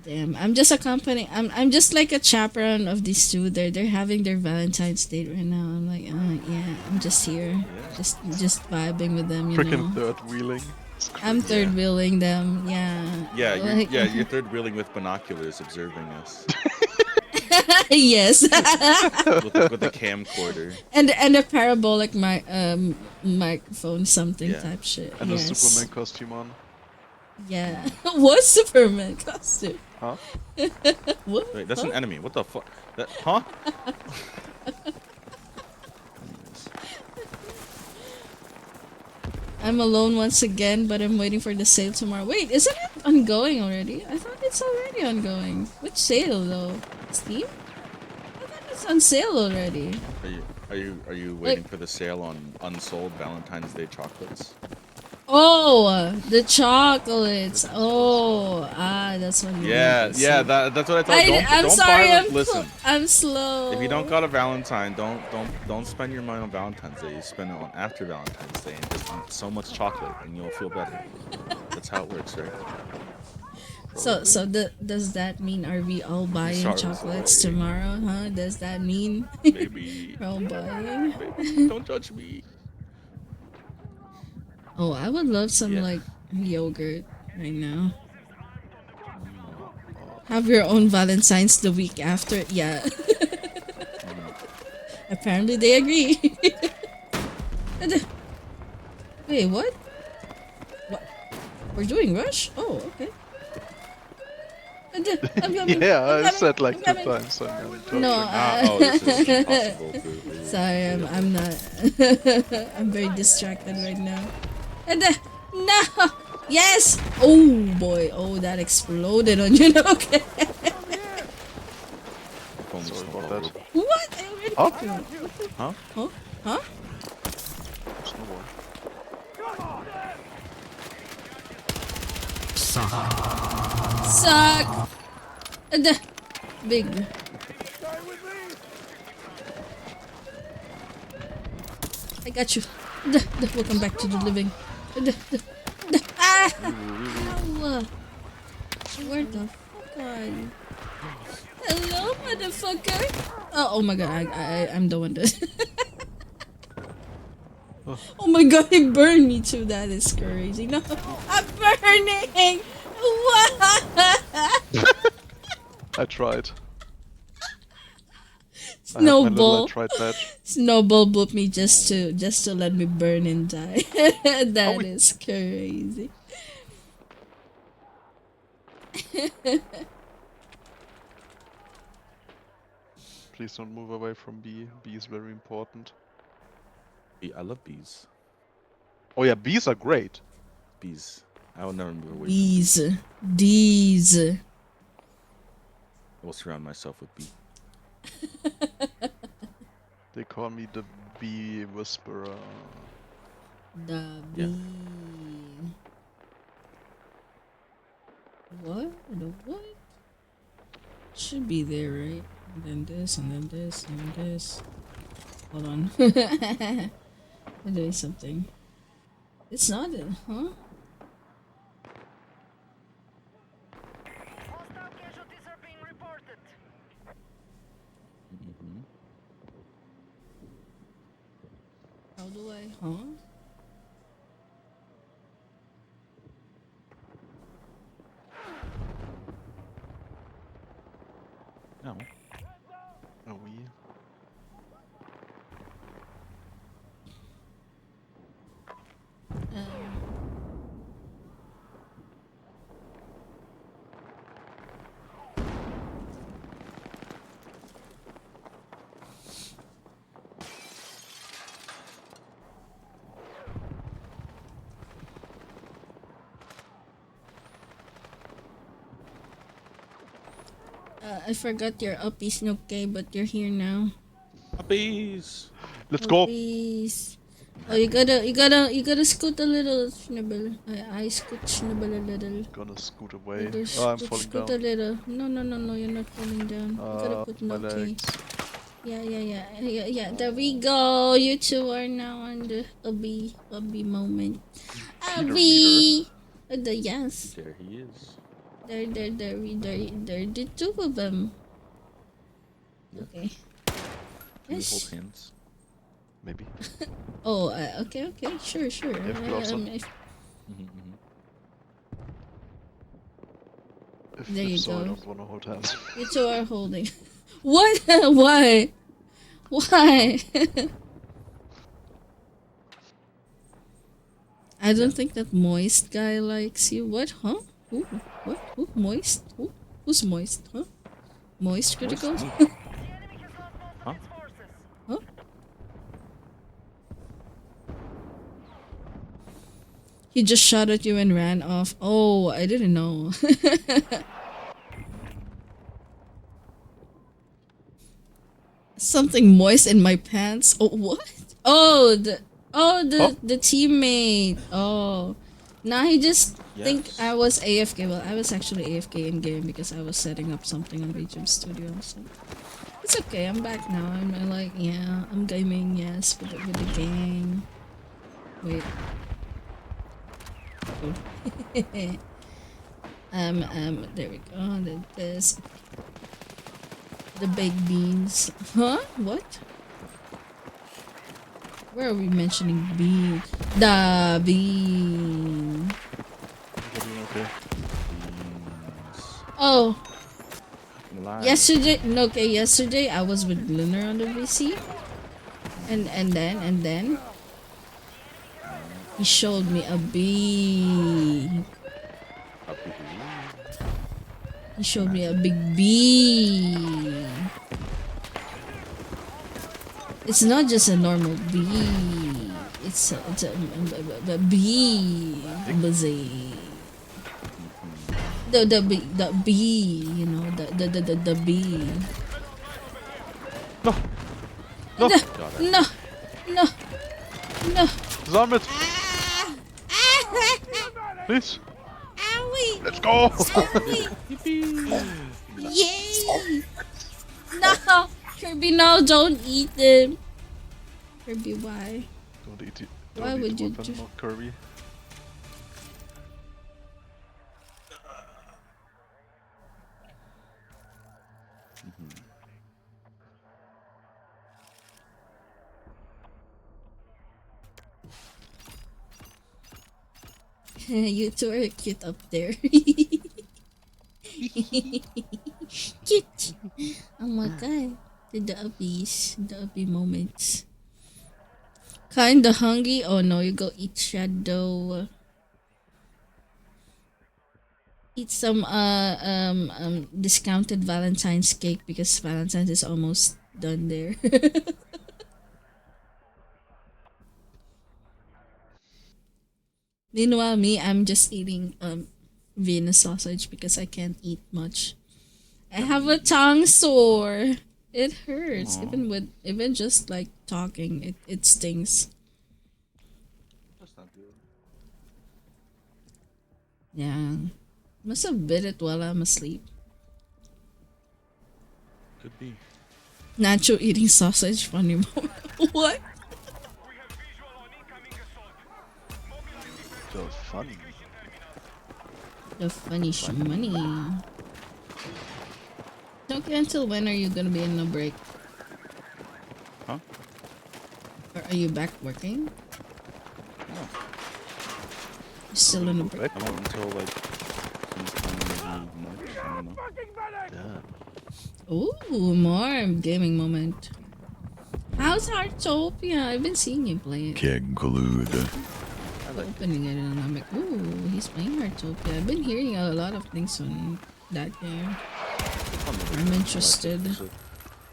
C: Damn, I'm just accompanying. I'm just like a chaperone of these two. They're having their Valentine's date right now. I'm like, yeah, I'm just here, just vibing with them, you
E: Freaking
C: know.
E: third wheeling.
C: I'm third wheeling them. Yeah.
A: Yeah,
C: Like,
A: you're third wheeling with binoculars, observing us
C: yes.
A: with a camcorder.
C: and a parabolic microphone something
A: Yeah.
C: type shit.
E: And a
C: Yes.
E: Superman costume on.
C: Yeah. What Superman costume?
E: Huh?
C: What?
A: Wait, that's
C: Huh?
A: an enemy. What the fuck? That huh?
C: I'm alone once again, but I'm waiting for the sale tomorrow. Wait, isn't it ongoing already? I thought it's already ongoing. Which sale though? Steam? I thought it's on sale already.
A: Are you waiting for the sale on unsold Valentine's Day chocolates?
C: Oh, the chocolates. Oh, that's what you
A: Yeah,
C: mean.
A: yeah. That's what I told.
C: I'm
A: Don't
C: sorry.
A: buy. Listen,
C: I'm slow.
A: if you don't got a Valentine, don't spend your money on Valentine's Day. You spend it on after Valentine's Day and just eat so much chocolate, and you'll feel better. That's how it works, right?
C: Does that mean are we all buying
A: Sorry,
C: chocolates
A: sorry.
C: tomorrow? Huh? Does that mean
A: Maybe.
C: we're all buying?
A: Maybe. Don't judge me.
C: Oh, I would love some
A: Yeah.
C: like yogurt right now. Have your own Valentine's the week after. Yeah. Apparently they agree. Wait, what? What? We're doing Rush? Oh, okay.
E: Yeah, I said like 2 times. I'm torturing.
C: No,
A: This is impossible to.
C: sorry, I'm not. I'm very distracted right now. No! Yes! Oh boy, oh that exploded on you. Okay.
E: Sorry about that.
C: What? I already
E: Huh?
A: Huh?
C: Huh? Huh?
E: There's no one.
C: Suck! Big. I got you. Welcome back to the living. Ah! Ow. Where the fuck are you? Hello, motherfucker. Oh my god, I'm the one that. Oh my god, he burned me too. That is crazy. No, I'm burning. What?
E: I tried.
C: Snowball.
E: I tried badge.
C: Snowball booped me just to let me burn and die. That is crazy.
E: Please don't move away from B. B is very important.
A: I love bees.
E: Oh yeah, bees are great.
A: Bees. I will never move away.
C: These.
A: I will surround myself with bees.
E: They call me the bee whisperer.
C: The
A: Yeah.
C: bee. What? The what? Should be there, right? And then this, and then this, and then this. Hold on. I'm doing something. It's not it, huh?
F: Hostile casualties are being reported.
C: How do I? Huh?
A: No.
E: Are we?
C: I forgot your uppies, okay, but you're here now.
A: Puppies.
E: Let's go.
C: Uppies. Oh, you gotta scoot a little, Schnibble. I scoot Schnibble a little.
E: Gonna scoot away.
C: You gotta
E: Oh, I'm falling
C: scoot a
E: down.
C: little. No, you're not falling down. You gotta put
E: My
C: okay.
E: legs.
C: Yeah. There we go. You two are now on the ubby moment. Ubby. Yes.
A: There he is.
C: There, the two of them. Okay.
A: Can we
C: Yes.
A: hold hands?
E: Maybe.
C: Oh, okay, sure.
E: If gloves on.
C: If,
A: Mm-hmm.
C: There you
E: so, I
C: go.
E: don't wanna hold hands.
C: you two are holding. What? Why? I don't think that moist guy likes you. What? Huh? Who? What? Who? Moist? Who? Who's moist? Huh? Moist critical?
A: Moist?
F: The enemy has lost most
A: Huh?
F: of its forces.
C: Huh? He just shot at you and ran off. Oh, I didn't know. Something moist in my pants. Oh, what? The teammate. Oh. Nah, he just think
A: Yes.
C: I was AFK. Well, I was actually AFK in game because I was setting up something on VGM Studio. So it's okay. I'm back now. I'm like, yeah, I'm gaming. Yes, with the gang. Wait. There we go. There's the baked beans. Huh? What? Where are we mentioning bean? The bean.
E: Okay.
C: Oh,
A: Live.
C: yesterday I was with Lunar on the VC. And then he showed me a bee.
A: Puppy.
C: He showed me a big bee. It's not just a normal bee. It's a bee. Buzzy. The bee, you know, the bee.
E: No! No!
A: Got it.
C: No.
E: Summit! Please!
C: Owie!
E: Let's go!
C: Yay! No! Kirby, no, don't eat them. Kirby, why?
E: Don't eat it.
C: Why
E: Don't
C: would
E: eat the
C: you
E: weapon,
C: do-
E: not Kirby.
C: You two are cute up there. Cute. Oh my god. The uppy moments. Kinda hungry? Oh no, you go eat shadow. Eat some discounted Valentine's cake because Valentine's is almost done there. Meanwhile, me, I'm just eating Venus sausage because I can't eat much. I have a tongue sore. It hurts. Even just like talking, it stings.
A: That's not good.
C: Yeah. Must have bit it while I'm asleep.
A: Could be.
C: Nacho eating sausage, funny moment. What?
E: So funny.
C: The funny shmoney. Okay, until when are you gonna be in a break?
A: Huh?
C: Or are Are you back working?
A: No,
C: You still in a break?
A: I won't until like sometime in March. I don't know.
E: Yeah.
C: Ooh, more gaming moment. How's Heartopia? I've been seeing you play it.
D: Keg collude.
C: Opening it and I'm like, ooh, he's playing Heartopia. I've been hearing a lot of things on that game. I'm interested.
A: There's a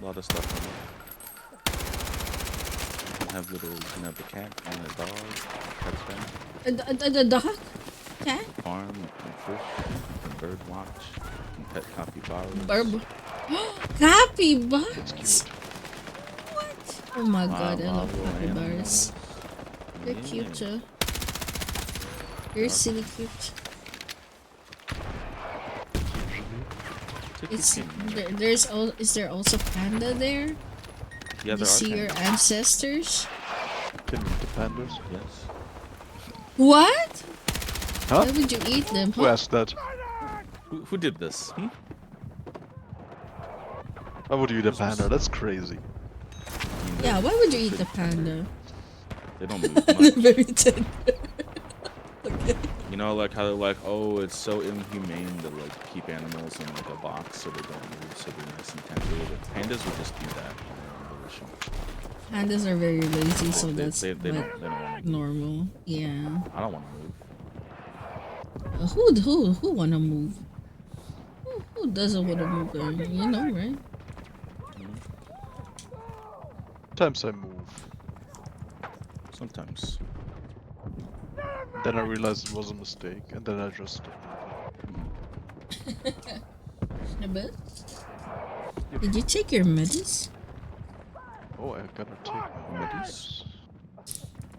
A: lot of stuff on it. You can have the cat and the dog, pet friend,
C: The dog? Cat?
A: farm, you can fish, you can bird watch, you can pet capybaras.
C: Burb. Capybaras? What? Oh my god, I love
A: Wild
C: capybaras.
A: animals.
C: They're
A: Yeah.
C: cute too. They're silly cute. It's is there also panda there?
A: Yeah,
C: You
A: there
C: see
A: are
C: your
A: pandas.
C: ancestors?
E: Can eat the pandas.
A: Yes.
C: What?
E: Huh?
C: Why would you eat them?
E: Who asked that?
A: Who did this?
E: Why would you eat a panda? That's crazy.
C: Yeah, why would you eat the panda?
A: They don't move
C: They're
A: much.
C: very tender. Okay.
A: You know, like how they're like, oh, it's so inhumane to like keep animals in like a box so they don't move, so they're nice and tender. But pandas would just do that.
C: Pandas are very lazy, so
A: They
C: that's
A: don't want to move.
C: normal. Yeah.
A: I don't want to move.
C: Who wanna move? Who doesn't wanna move there? You know, right?
E: Sometimes I move.
A: Sometimes.
E: Then I realized it was a mistake, and then I just stopped moving.
C: A bit. Did you take your medis?
E: Oh, I gotta take my
A: Medis?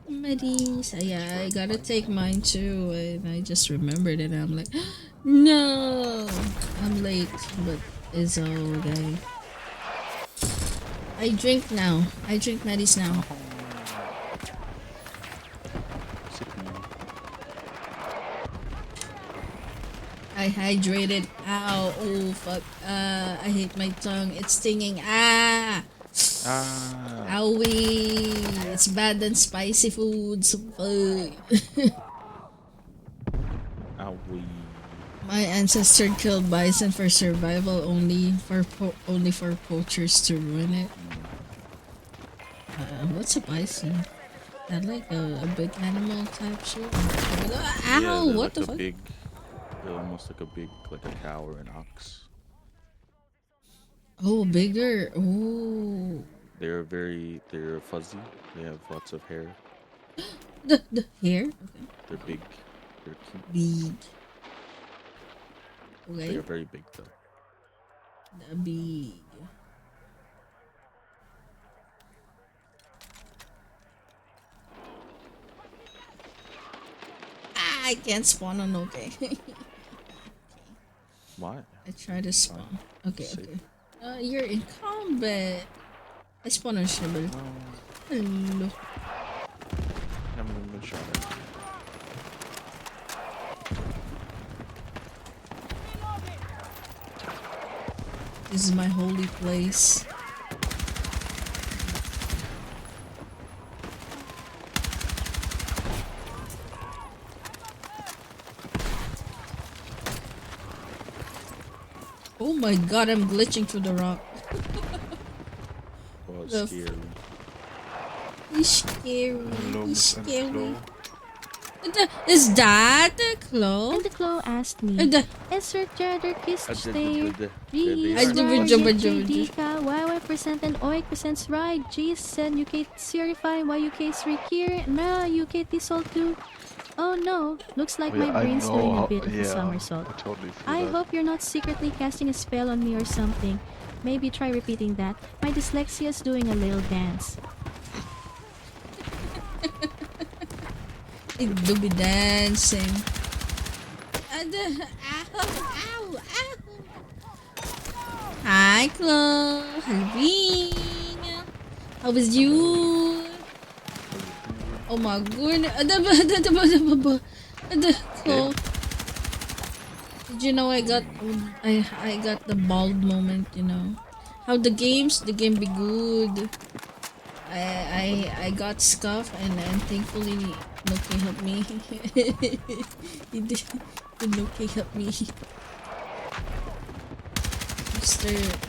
C: Medis. Yeah, I gotta take mine too, and I just remembered it. I'm like, no, I'm late, but it's okay. I drink now. I drink medis now. I hydrated. Ow. Oh, fuck. I hate my tongue. It's stinging. Ah.
A: Ah.
C: Owie. It's bad than spicy foods. Fuck.
A: Owie.
C: My ancestor killed bison for survival, only for poachers to ruin it. What's a bison? That like a big animal type shit? Ow!
A: Yeah,
C: What
A: like
C: the fuck?
A: They're almost like like a cow or an ox.
C: Oh, bigger. Oh,
A: They're fuzzy. They have lots of hair.
C: the hair. Okay.
A: They're big. They're cute.
C: Big.
A: They
C: Okay.
A: are very big though.
C: The big. Ah, I can't spawn on okay.
A: Why?
C: I try to spawn. Okay,
A: Safe.
C: okay. You're in combat. I spawn on Shibble. Hello.
A: Haven't even been shot at.
C: This is my holy place. Oh my god, I'm glitching through the rock.
A: Oh,
C: The
A: it's scary.
C: He's scary.
E: Hello,
C: He's
E: Miss
C: scary.
E: Flo.
C: Is that the claw?
G: And the claw asked me,
C: And the
G: is Sir Jedder kissed stay?
C: I do it,
G: Dika, YY% and OIC% right. G said UK certified, YUK 3 here, na UK T-Sol 2. Oh no, looks like
E: Oh, yeah,
G: my
E: I
G: brain's
E: know
G: doing a
E: how-
G: bit of a
E: yeah,
G: somersault.
E: I totally feel
G: I
E: that.
G: hope you're not secretly casting a spell on me or something. Maybe try repeating that. My dyslexia's doing a little dance.
C: it do be dancing. And ow, ow, ow. Hi, Claw. Halloween. How was you? Oh my goodness. Claw. Did you know I got the bald moment, you know? How the game be good. I got scuffed and thankfully Noki helped me. He did. Noki helped me.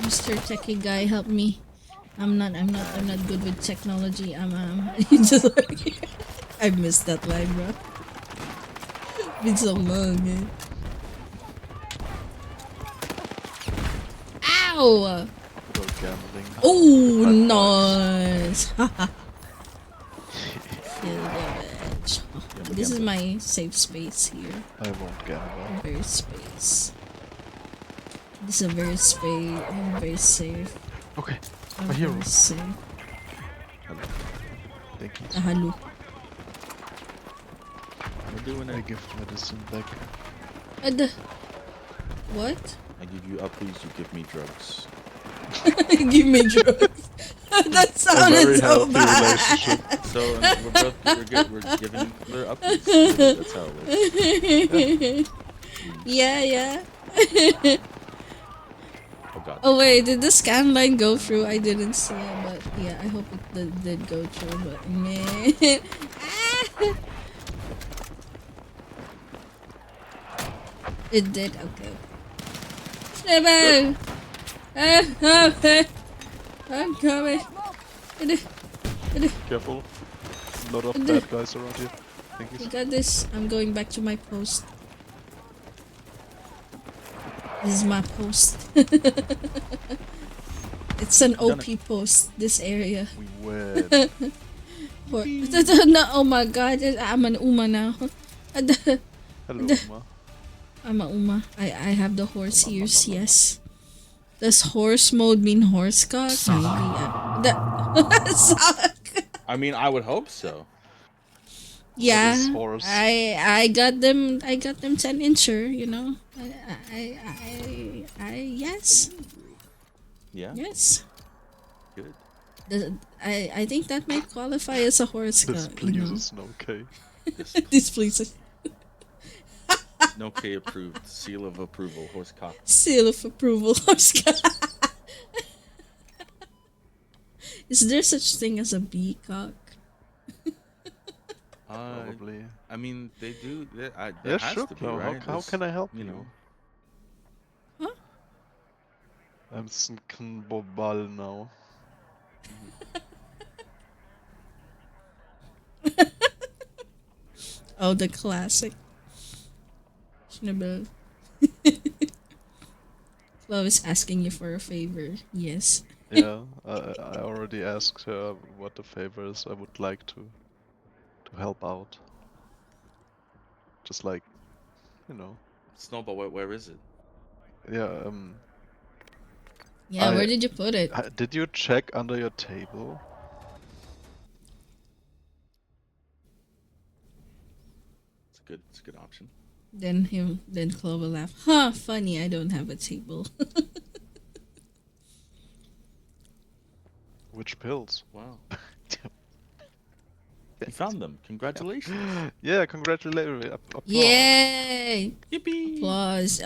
C: Mr. Techie guy helped me. I'm not good with technology. Just like, I missed that line, bro. Been so long, man. Ow!
E: Go gambling.
C: Oh,
E: Bad
C: nice! Kill damage. This is my safe space here.
E: I won't gamble.
C: Very space. This is a very very safe.
E: Okay,
C: I'm
E: my hero.
C: very safe.
E: Thank you.
C: Hello.
A: We're doing
E: I
A: it.
E: give medicine back.
C: What?
A: I give you uppies, you give me drugs.
C: Give me drugs. That
E: A
C: sounded
E: very
C: so
E: healthy
C: bad.
E: relationship.
A: So we're giving each other uppies. That's how it is.
C: Yeah.
A: Oh god.
C: Oh wait, did the scan line go through? I didn't see it, but yeah, I hope it did go through, but man. It did, okay. Never! I'm coming.
E: Careful. A lot of bad guys around here. Thank
C: You
E: you.
C: got this. I'm going back to my post. This is my post. It's an OP post, this area.
E: We win.
C: No, oh my god, I'm an Uma now.
E: Hello, Uma.
C: I'm a Uma. I have the horse ears, yes. Does horse mode mean horse cock? Maybe. Suck.
A: I mean, I would hope so.
C: Yeah,
E: is horse?
C: I got them 10-incher, you know. Yes.
A: Yeah.
C: Yes.
A: Good.
C: I think that might qualify as a horse
E: This
C: cock, you know.
E: pleases no K.
C: This pleases.
A: No K approved. Seal of approval. Horse cock.
C: Seal of approval, horse cock. Is there such thing as a bee cock?
E: Probably.
A: I mean, they do. There
E: Yeah,
A: has
E: sure.
A: to be,
E: No,
A: right?
E: how
A: There's,
E: can I help
A: you
E: you?
A: know.
C: Huh?
E: I'm sinking bobal now.
C: Oh, the classic. Schnibble. Flo is asking you for a favor. Yes.
E: Yeah, I already asked her what the favor is I would like to help out. Just like, you know.
A: Snowball, where is it?
E: Yeah,
C: Yeah,
E: I-
C: where did you put it?
E: did you check under your table?
A: It's a good option.
C: Then Clover laughed. Huh, funny, I don't have a table.
E: Which pills?
A: Wow. You found them. Congratulations.
E: Yeah, congratulations. Applause.
C: Yay!
A: Yippee.
C: Applause.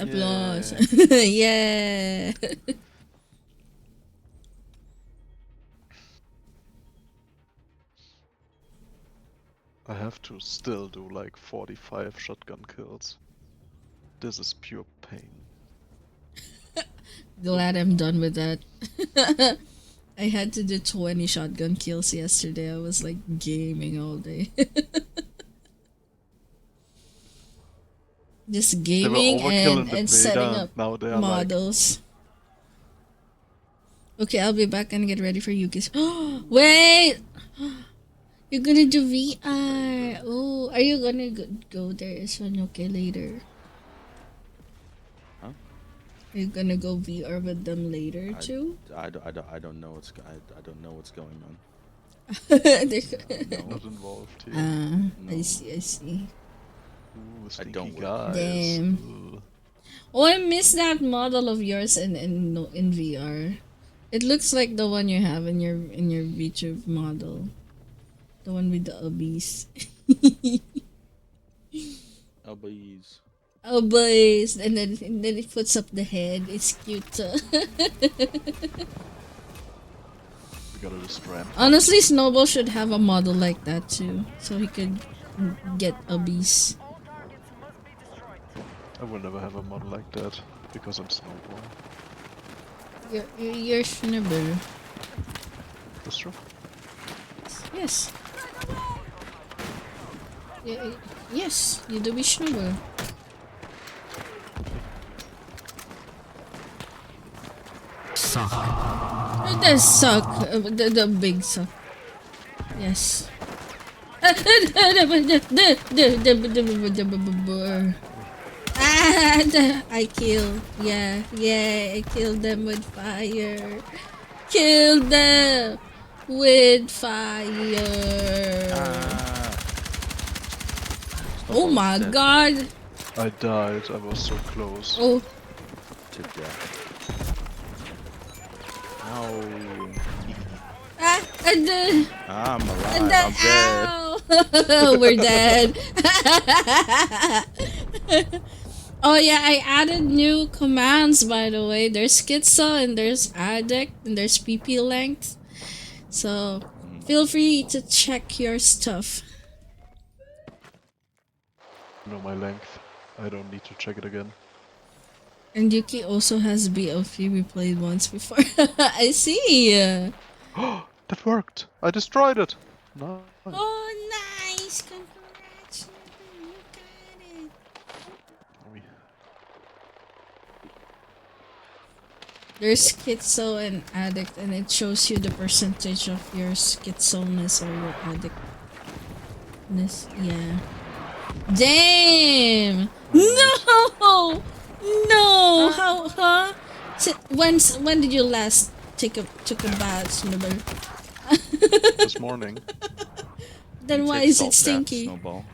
C: Yeah.
E: I have to still do like 45 shotgun kills. This is pure pain.
C: Glad I'm done with that. I had to do 20 shotgun kills yesterday. I was like gaming all day. Just gaming
E: overkill in the
C: and setting
E: beta,
C: up
E: now they are
C: models. Okay, I'll be back and get ready for Yuki's. Wait! You're gonna do VR. Oh, are you gonna go there, Iswanoke, later?
A: Huh?
C: Are you gonna go VR with them later too?
A: I don't know what's I don't know what's going on.
E: Not involved here.
C: I
A: No.
C: see.
E: Ooh,
A: I don't
E: stinky
A: work.
E: guys.
C: Damn.
E: Ooh.
C: Oh, I miss that model of yours in VR. It looks like the one you have in your VTube model. The one with the obese.
A: Elbows.
C: Oh boys, and then it puts up the head. It's cute.
E: We gotta destroy him.
C: Honestly, Snowball should have a model like that too, so he could get a beast.
E: I will never have a model like that because I'm Snowball.
C: You're Schnibber.
E: That's true.
C: Yes. Yeah, yes, you do be Schnibber.
D: Suck.
C: The suck, the big suck. Yes. I kill. Yeah, I killed them with fire. Kill them with fire. Oh my god.
E: I died. I was so close.
C: Oh.
A: Tip death. No. I'm alive. I'm dead.
C: Ow. We're dead. Oh yeah, I added new commands by the way. There's schizo and there's addict and there's PP length. So feel free to check your stuff.
E: Know my length. I don't need to check it again.
C: And Yuki also has BF3 we played once before. I see.
E: That worked. I destroyed it. No.
C: Oh nice, congrats. You got it. There's schizo and addict, and it shows you the percentage of your schizoness or your addictness. Yeah. Damn! No! No! How? Huh? When did you last took a bath, Snubber?
E: This morning.
C: Then
A: You
C: why
A: take
C: is
A: salt
C: it stinky?
A: bath, Snowball.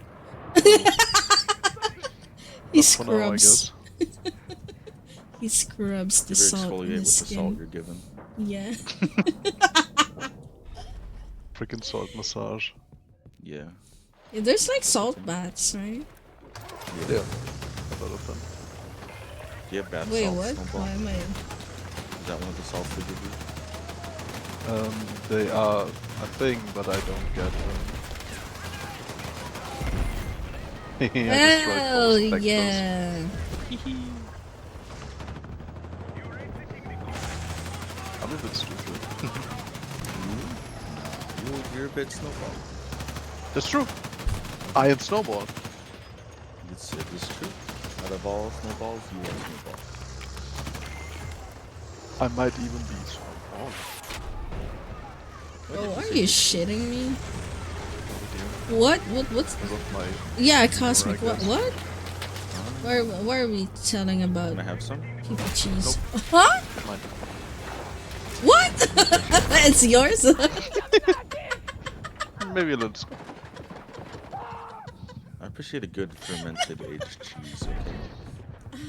C: He
E: Not for now, I
C: scrubs.
E: guess.
C: He scrubs the
A: Give her
C: salt in
A: exfoliate
C: his
A: with the salt
C: skin.
A: you're given.
C: Yeah.
E: Freaking salt massage.
A: Yeah.
C: Yeah, there's like salt baths, right?
E: Yeah. A lot of them.
A: Do you have bath
C: Wait,
A: salt,
C: what?
A: Snowball?
C: Why am I?
A: Is that one of the salts they give you?
E: They are a thing, but I don't get them. I destroyed
C: Well,
E: both vectors.
C: yeah.
E: I'm a bit stupid.
A: You're a bit Snowball.
E: That's true. I am Snowball.
A: It is true. Out of all Snowballs, you are Snowball.
E: I might even be Snowball.
C: Oh, are you shitting me?
E: Oh
C: What's?
E: dear. I love my...
C: Yeah, cosmic.
E: I guess.
C: What? Why are we telling about
A: Can I have some?
C: people cheese? Huh?
E: Mine.
C: What? It's yours.
E: Maybe a little scoop.
A: I appreciate a good fermented aged cheese.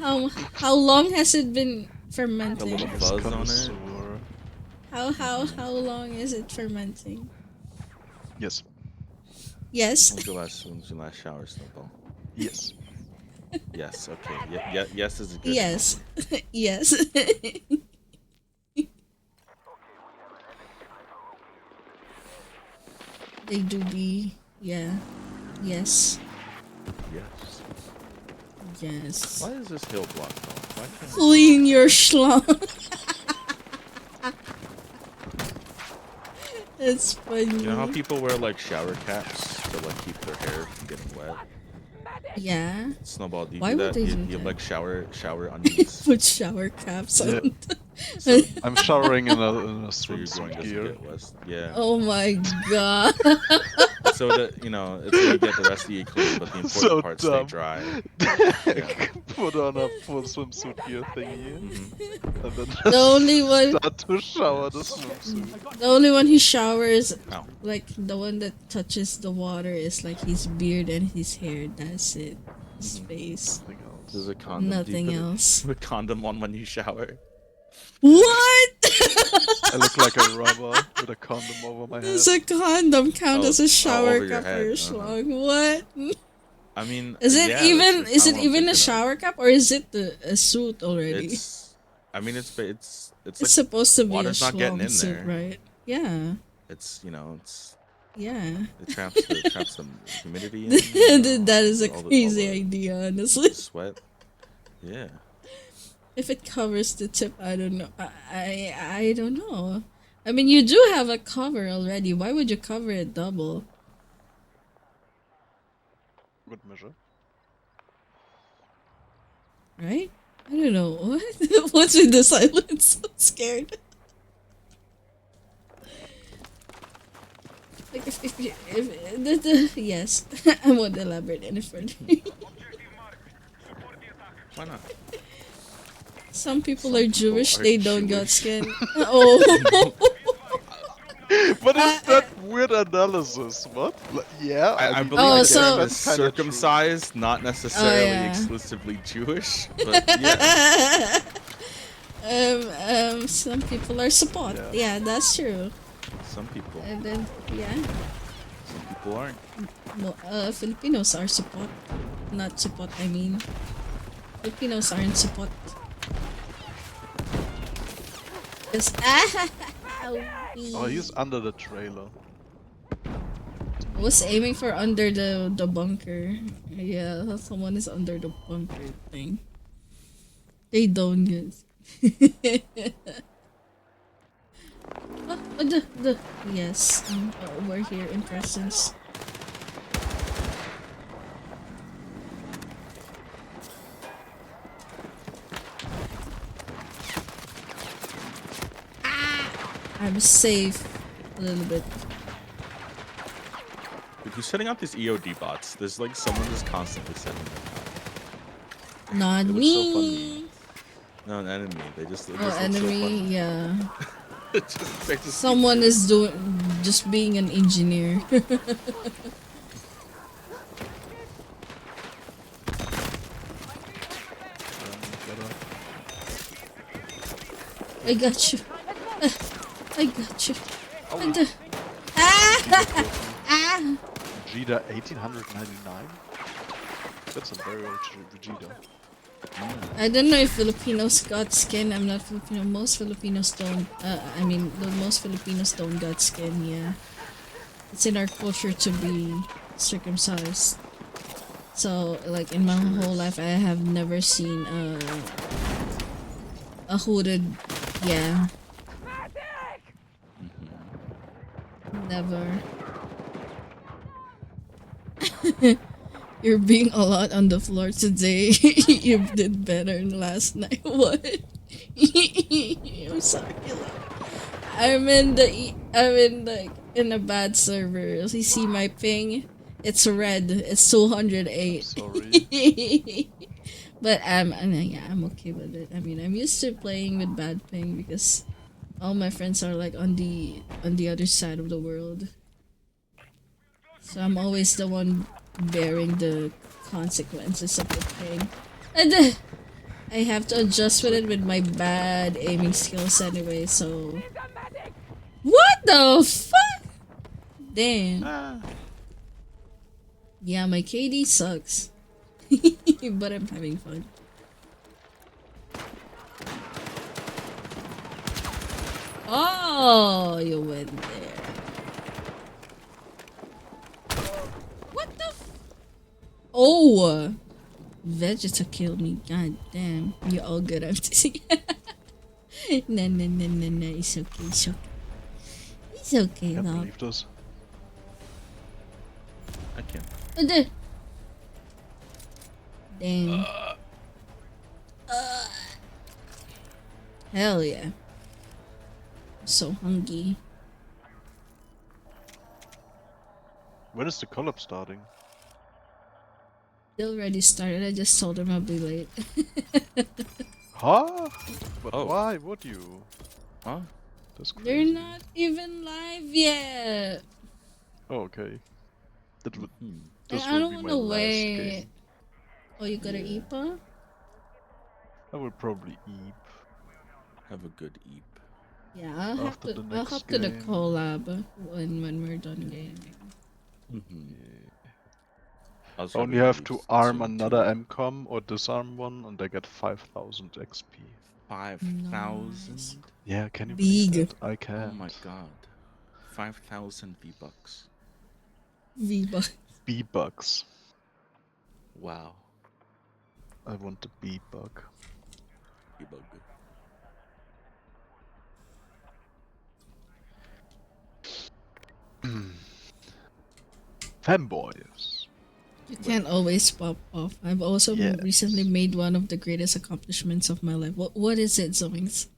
A: Okay.
C: How long has it been
A: A
C: fermenting?
A: little
E: It's
A: fuzz
E: kind
A: on
E: of
A: it.
E: sour.
C: How long is it fermenting?
E: Yes.
C: Yes.
A: When's your last shower, Snowball?
E: Yes.
A: Yes. Okay. Yes is a good.
C: Yes. Yes. They do be. Yeah. Yes.
A: Yes.
C: Yes.
A: Why is this hill blocked off? Why can't
C: Clean your schlong. It's funny.
A: you know how people wear like shower caps to like keep their hair from getting wet?
C: Yeah.
A: Snowball, do you
C: Why
A: do
C: would
A: that?
C: they
A: You
C: do
A: have
C: that?
A: like shower undies,
C: Put shower caps
E: Yeah.
C: on.
E: So I'm showering in a
A: so your groin
E: swimsuit
A: doesn't
E: gear.
A: get wet. Yeah.
C: Oh my god.
A: So that it's when you get the rest of you clean, but the important
E: So
A: parts
E: dumb.
A: stay dry.
E: Put on a full swimsuit gear thingy,
A: Mhm.
E: and then
C: The only one
E: start to shower the swimsuit.
C: the only one who showers
A: Ow.
C: like the one that touches the water is like his beard and his hair. That's it. His face.
E: Nothing else.
A: There's a condom.
C: Nothing
A: Do you
C: else.
A: put a condom on when you shower?
C: What?
E: I look like a rubber with a condom over my head.
C: Does a condom count
A: Oh,
C: as a shower
A: over your
C: cup or
A: head,
C: a schlong? What?
A: I mean,
C: Is it
A: yeah,
C: even
A: that's
C: is
A: how
C: it
A: I'm
C: even a
A: thinking of.
C: shower cup or is it a suit already?
A: I mean, it's
C: It's supposed to be a
A: water's not getting
C: schlong
A: in
C: suit,
A: there.
C: right? Yeah.
A: It's it's
C: Yeah.
A: it traps the humidity in.
C: That is a
A: all
C: crazy
A: the
C: idea, honestly.
A: sweat. Yeah.
C: If it covers the tip, I don't know. I don't know. I mean, you do have a cover already. Why would you cover it double?
E: Good measure.
C: Right? I don't know. What? What's with the silence? I'm scared. Like yes, I won't elaborate any further.
A: Why not?
C: Some people
A: Some
C: are
A: people
C: Jewish.
A: are
C: They don't got
A: Jewish.
C: skin. Oh.
E: What is that weird analysis? What? Yeah,
A: I
E: mean,
A: believe
C: Oh,
A: the
E: guess
C: so-
A: term is
E: that's kinda true.
A: circumcised, not necessarily
C: yeah.
A: exclusively Jewish, but yeah.
C: Some people are support.
E: Yeah.
C: Yeah, that's true.
A: Some people.
C: And then, yeah,
A: Some people aren't.
C: Filipinos are support. Not support, I mean. Filipinos aren't support. Yes.
E: Oh, he's under the trailer.
C: I was aiming for under the bunker. Yeah, someone is under the bunker thing. They don't get. The yes, we're here in presence. I'm safe a little bit.
A: If you're setting up these EOD bots, there's like someone just constantly setting them up.
C: Not
A: It looks so
C: me.
A: funny. No, an enemy. They just it
C: Oh,
A: just looks so
C: enemy,
A: funny.
C: yeah.
A: They just
C: Someone is doing just being an engineer. I got you. I got you.
E: Vegeta 1899? That's a very old Vegeta.
C: I don't know if Filipinos got skin. I'm not Filipino. Most Filipinos don't. Most Filipinos don't got skin. Yeah, it's in our culture to be circumcised. So, like in my whole life, I have never seen a hooded. Yeah. Never. You're being a lot on the floor today. You did better than last night. What? I'm sorry. I'm in a bad server. You see my ping? It's red. It's 208.
E: Sorry.
C: But I'm okay with it. I mean, I'm used to playing with bad ping because all my friends are like on the other side of the world. So I'm always the one bearing the consequences of the ping. And I have to adjust with it with my bad aiming skills anyway, so what the fuck? Damn. Yeah, my KD sucks. But I'm having fun. Oh, you went there. What the Oh! Vegeta killed me. God damn. You're all good. I'm teasing. No. It's okay. It's okay. It's okay,
E: Can't
C: love.
E: believe this.
A: I can't.
C: Damn. Hell yeah. I'm so hungry.
E: When is the collab starting?
C: They already started. I just told them I'll be late.
E: Huh? But
A: Oh.
E: why would you?
A: Huh?
E: That's
C: They're
E: crazy.
C: not even live yet.
E: Oh, okay. That would.
A: Hmm.
E: This
C: I
E: will
C: don't
E: be
C: want
E: my
C: to
E: last
C: wait.
E: game.
C: Oh, you got an
E: Yeah.
C: IPA?
E: I will probably eat.
A: Have a good eep.
C: Yeah, I'll have
E: After
C: to.
E: the
C: I'll
E: next
C: hop to the
E: game.
C: collab when we're done gaming.
E: Only have to arm another MCOM or disarm one, and I get 5,000 XP.
A: 5,000.
C: Nice.
E: Yeah, can you
C: Big.
E: believe that? I
A: Oh
E: can't.
A: my god. 5,000 V-Bucks.
C: V-Buck.
E: B-Bucks.
A: Wow.
E: I want the B-Bug.
A: V-Bug.
E: Fanboys.
C: You can't always pop off. I've also
E: Yes.
C: recently made one of the greatest accomplishments of my life. What is it, Zoinks?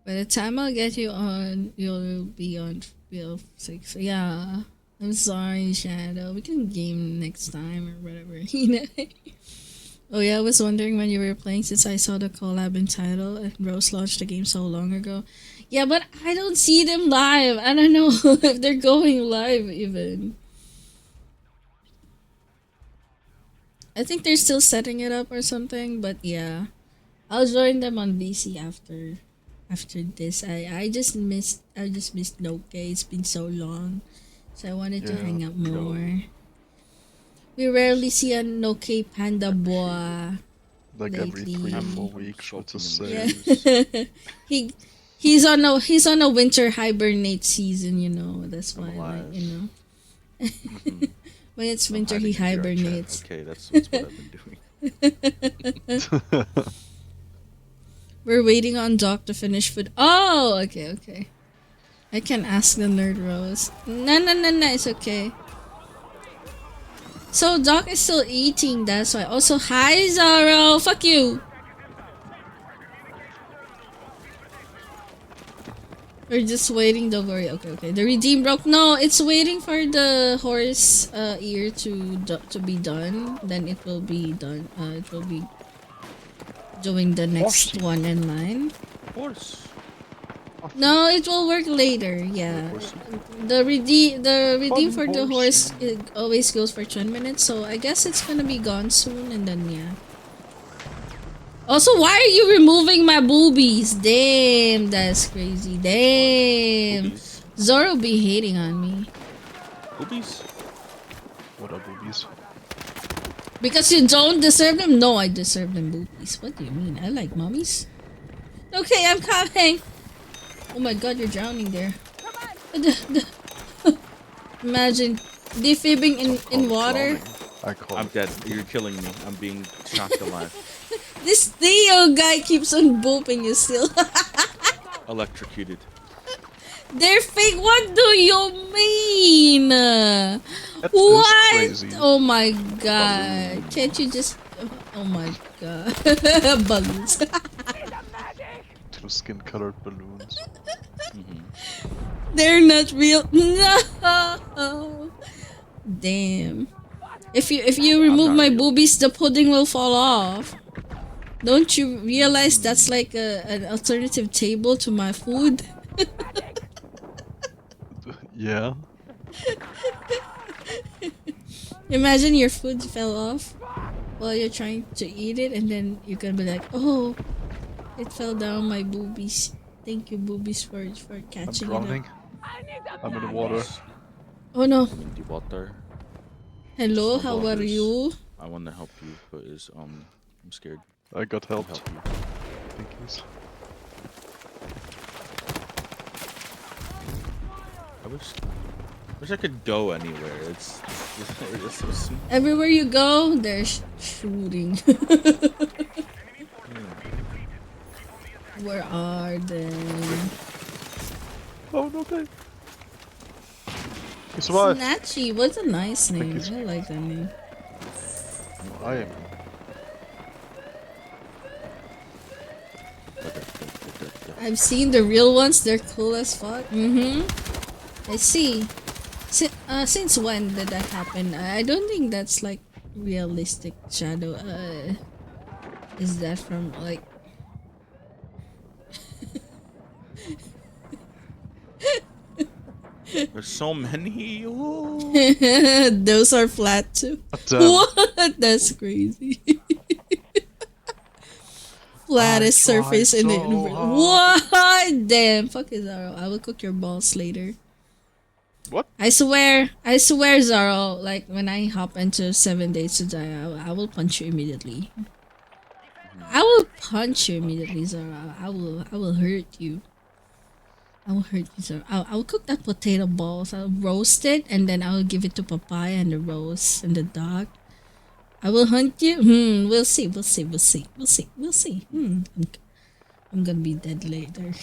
C: By the time I'll get you on, you'll be on BF6. Yeah. I'm sorry, Shadow. We can game next time or whatever. You know? Oh yeah, I was wondering when you were playing since I saw the collab in title and Rose launched the game so long ago. Yeah, but I don't see them live. I don't know if they're going live even. I think they're still setting it up or something, but yeah. I'll join them on VC after this. I just missed Noke. It's been so long. So I wanted to
E: Yeah,
C: hang out
E: no.
C: more. We rarely see a Noke Panda boy.
E: Like every
C: Lately.
E: 3 or
A: I'm
E: 4 weeks, which is
A: sulking
E: say.
C: Yeah. he's on a winter hibernate season, you know. That's
A: I'm
C: why, like,
A: alive.
C: you know.
A: Mhm.
C: When it's
A: I'm
C: winter, he
A: hiding in VR chat.
C: hibernates.
A: Okay, that's what I've been doing.
C: We're waiting on Doc to finish food. Oh, okay. I can ask the nerd Rose. No, it's okay. So Doc is still eating, that's why. Also, hi Zaro, fuck you. We're just waiting, don't worry. Okay. The redeem broke. No, it's waiting for the horse ear to be done. Then it will be done. It will be doing the next
A: Horsey.
C: one in line.
A: Horse.
C: No, it will work later. Yeah,
A: Horsey.
C: the redeem for the horse
E: Horsey.
C: it always goes for 10 minutes. So I guess it's gonna be gone soon, and then yeah. Also, why are you removing my boobies? Damn, that's crazy. Damn.
A: Boobies.
C: Zoro be hating on me.
A: Boobies?
E: What are boobies?
C: Because you don't deserve them? No, I deserve them boobies. What do you mean? I like mummies. Okay, I'm coming. Oh my god, you're drowning there. Imagine defibbing in water.
E: I call
A: I'm
E: it.
A: dead. You're killing me. I'm being shocked alive.
C: This Theo guy keeps on booping you still.
A: Electrocuted.
C: They're fake. What do you mean?
E: That is
C: What?
E: crazy.
C: Oh my god. Can't you just... Oh my god. Balloons.
E: Two skin-colored balloons.
C: They're not real. No. Damn. If you remove
A: not
C: my
A: real.
C: boobies, the pudding will fall off. Don't you realize that's like an alternative table to my food?
E: Yeah.
C: Imagine your food fell off while you're trying to eat it, and then you can be like, "Oh, it fell down my boobies. Thank you, boobies, for
E: I'm
C: catching it
E: drowning.
C: up."
E: I'm in the water.
C: Oh no.
A: I'm in the water.
C: Hello,
A: Some
C: how are
A: waters.
C: you?
A: I want to help you, but I'm scared
E: I got
A: to
E: helped.
A: help you.
E: Thank you.
A: I wish I could go anywhere. It's so small.
C: Everywhere you go, there's shooting. Where are they?
E: Oh no, babe. You survived.
C: Snatchy, what's a nice name?
E: you.
C: I like that name.
E: I am.
C: I've seen the real ones, they're cool as fuck. I see. Since when did that happen? I don't think that's like realistic, Shadow. Is that from like...
A: There's so many. Ooh.
C: Those are flat too.
E: Damn.
C: What? That's crazy. Flattest
E: I tried
C: surface in the
E: so
C: universe.
E: hard.
C: What? Damn, fuck is Zaro. I will cook your balls later.
E: What?
C: I swear, Zaro. Like when I hop into 7 Days to Die, I will punch you immediately. I will punch you immediately, Zaro. I will hurt you. I will hurt you, sir. I'll cook that potato balls. I'll roast it and then I'll give it to Papaya and the Rose and the dog. I will hunt you. We'll see. We'll see. We'll see. We'll see. We'll see. I'm gonna be dead later.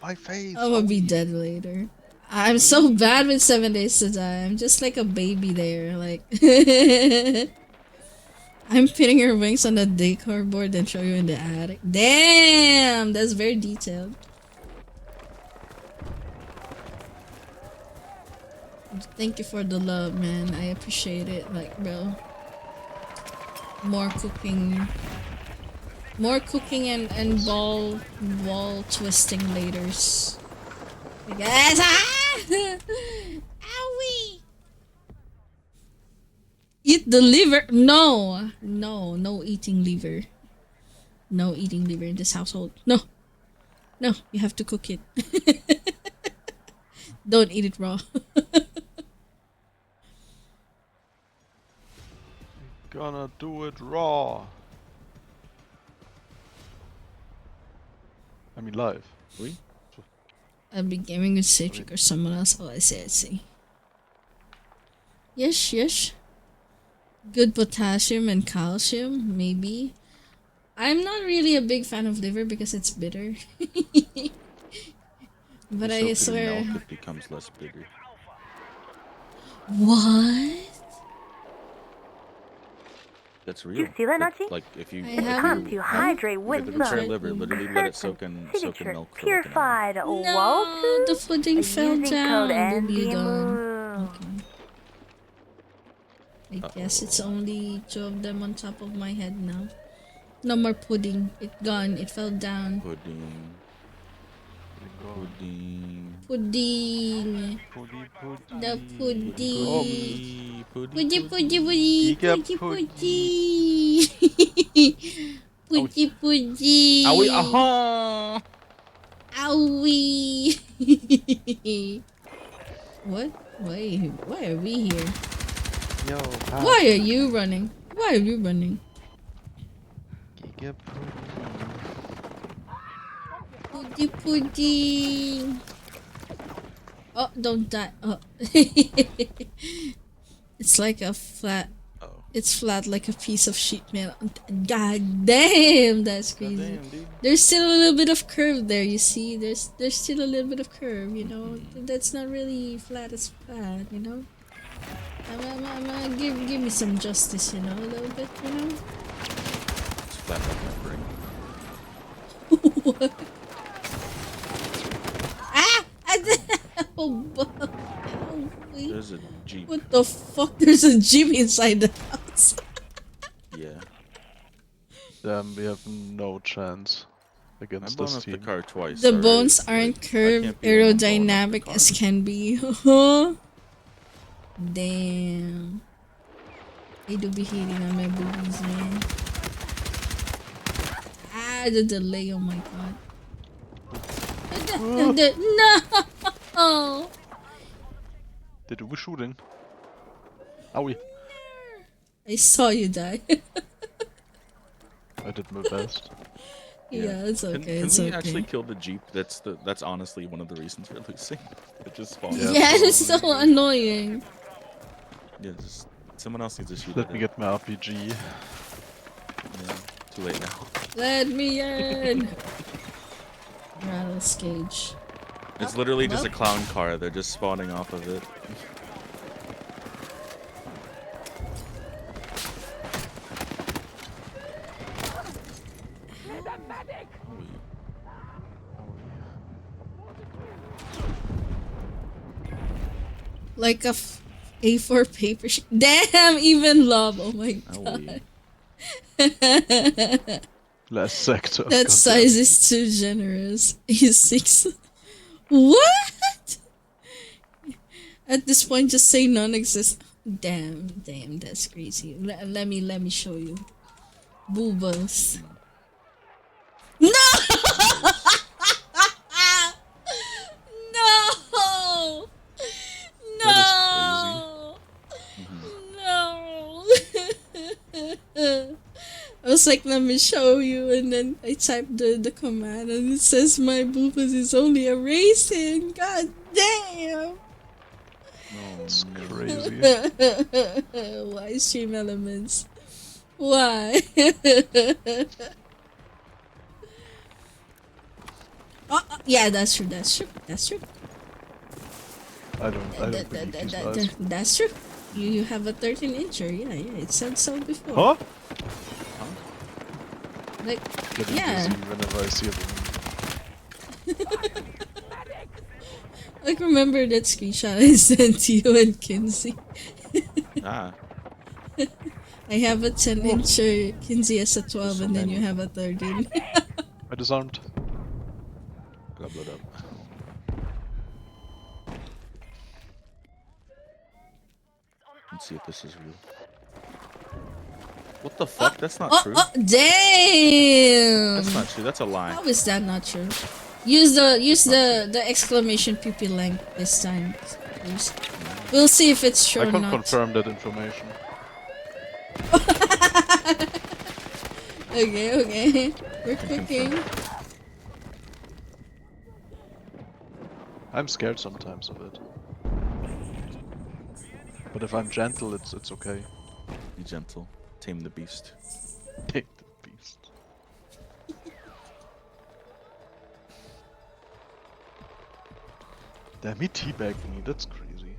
E: My face.
C: I'm gonna be
E: Owie.
C: dead later. I'm so bad with 7 Days to Die. I'm just like a baby there. Like I'm pinning your wings on the decor board and show you in the attic. Damn, that's very detailed. Thank you for the love, man. I appreciate it. Like, bro. More cooking and ball twisting laters. Guys, owie! Eat the liver? No, no eating liver. No eating liver in this household. No, you have to cook it. Don't eat it raw.
E: Gonna do it raw. I mean live.
A: Oui?
C: I'll be gaming with Citric or someone else. Oh, I see. Yes. Good potassium and calcium, maybe. I'm not really a big fan of liver because it's bitter. But I
A: Soak it in
C: swear.
A: milk, it becomes less bitter.
C: What?
A: That's real.
B: You see that,
A: That-
B: Nachi?
A: Like if you
C: I
A: if
C: have-
B: Time
A: you
B: to hydrate
A: if
B: with
A: you prepare
B: some
A: liver, literally let it soak in
B: signature
A: milk for like an hour.
B: purified
C: No,
B: Waltz
C: the pudding fell
B: using code
C: down. Booby gone.
B: NDMU.
C: Okay. I guess it's only 2 of them on top of my head now. No more pudding. It gone. It fell down.
A: Pudding.
C: Pudding. The pudding. Pudgy.
E: Giga
C: Pudgy.
A: Owie, aha!
C: Owie. What? Why are we here?
E: Yo,
C: Why are you running?
E: Giga
C: Pudgy. Oh, don't die. Oh. It's like a flat.
A: Oh.
C: It's flat like a piece of sheet metal. God damn, that's crazy.
A: Goddamn, dude.
C: There's still a little bit of curve there, you see? There's still a little bit of curve, you know? That's not really flat as flat, you know? Give me some justice, you know, a little bit, you know?
A: It's flat like my brain.
C: What? Ah! Oh, wait.
A: There's a Jeep.
C: What the fuck? There's a Jeep inside the house.
A: Yeah.
E: Damn, we have no chance
A: I've
E: against
A: blown
E: this
A: up the
E: team.
A: car twice.
C: The
A: already.
C: bones
A: Like,
C: aren't
A: I
C: curved,
A: can't be the one blowing up the
C: aerodynamic
A: car.
C: as can be. Huh? Damn. I do be hating on my boobies, man. Ah, the delay, oh my god. No!
E: They do shooting. Owie.
C: I saw you die.
E: I did my best.
C: Yeah, it's okay.
A: Can
C: It's
A: we
C: okay.
A: actually kill the Jeep? That's honestly one of the reasons we're losing. It just spawns.
E: Yeah.
C: Yeah, it's so annoying.
A: Yeah, just someone else needs to shoot
E: Let
A: at
E: me
A: it.
E: get my RPG.
A: Yeah, too late now.
C: Let me in. Rattles cage.
A: It's literally just a
C: well.
A: clown car. They're just spawning off of it.
C: Like a A4 paper sheet. Damn, even love. Oh my
A: Owie.
C: god.
E: Last sector.
C: That
E: goddamn.
C: size is too generous. A6. What? At this point, just say non-existent. Damn, that's crazy. Let me show you. Boobas. No! No!
E: That
C: No! No! I was was like, let me show you, and then I typed the command, and it says my boofers is only erasing. God damn!
A: Oh,
E: It's
A: no.
E: crazy.
C: Why stream elements? Why? Yeah, that's true. That's true. That's true.
E: I don't believe these guys.
C: That's true. You have a 13-incher. Yeah, yeah. It said so before.
E: Huh?
C: Like,
E: Getting
C: yeah.
E: dizzy whenever I see a woman.
C: Like, remember that screenshot I sent to you and Kinsey?
A: Ah,
C: I have a 10-incher, Kinsey has a 12,
A: so
C: and then you
A: many.
C: have a 13.
E: I disarmed.
A: I got blown up. Let's see if this is real. What the fuck? That's not true.
C: Damn!
A: That's not true. That's a lie.
C: How is that not true? Use the exclamation PP length this time. Please. We'll see if it's true
E: I
C: or
E: can
C: not.
E: confirm that information.
C: Okay. We're cooking.
E: I'm scared sometimes of it. But if I'm gentle, it's okay.
A: Be gentle. Tame the beast.
E: Take the beast. Damn, he teabagged me. That's crazy.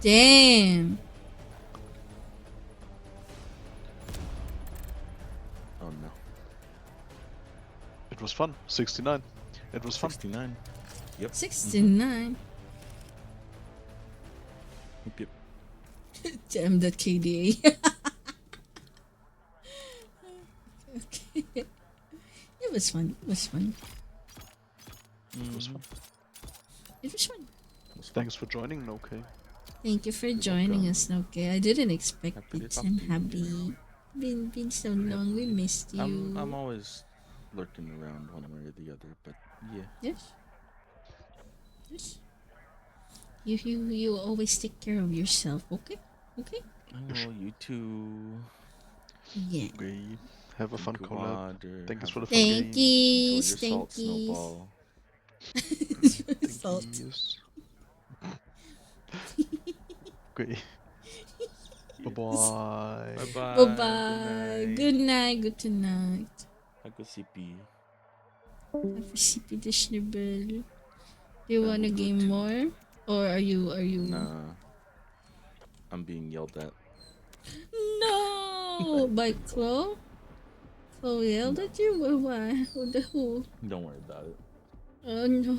C: Damn.
A: Oh no.
E: It was fun. 69. It was fun.
A: 69. Yep.
C: 69.
A: Yep, yep.
C: Damn that KDA. Okay. It was fun. It was fun.
E: It was fun.
C: It was fun.
E: Thanks for joining, okay.
C: Thank you for joining us, okay? I didn't expect
A: Happy to
C: it.
A: talk
C: I'm
A: to you.
C: happy. Been so long. We missed you.
A: I'm always lurking around one way or the other, but yeah.
C: Yes. Yes. You always take care of yourself, okay? Okay?
A: I know you too.
C: Yeah.
E: Okay. Have a fun
A: Drink
E: collab.
A: water,
E: Thank you
A: have
E: for the
A: a-
E: fun
C: Thank
E: games.
A: Enjoy
C: you.
A: your
C: Thank
A: salt
C: you.
A: snowball.
C: Salt.
E: Yes. Okay. Bye-bye.
A: Bye-bye.
C: Bye bye. Good night. Good night.
A: Agasipi.
C: Have a sippy the schnibble. Do you want to
A: Good
C: game
A: too.
C: more? Or are you
A: Nah. I'm being yelled at.
C: No by Chloe? Chloe yelled at you? Or why? Who?
A: Don't worry about it.
C: Oh no.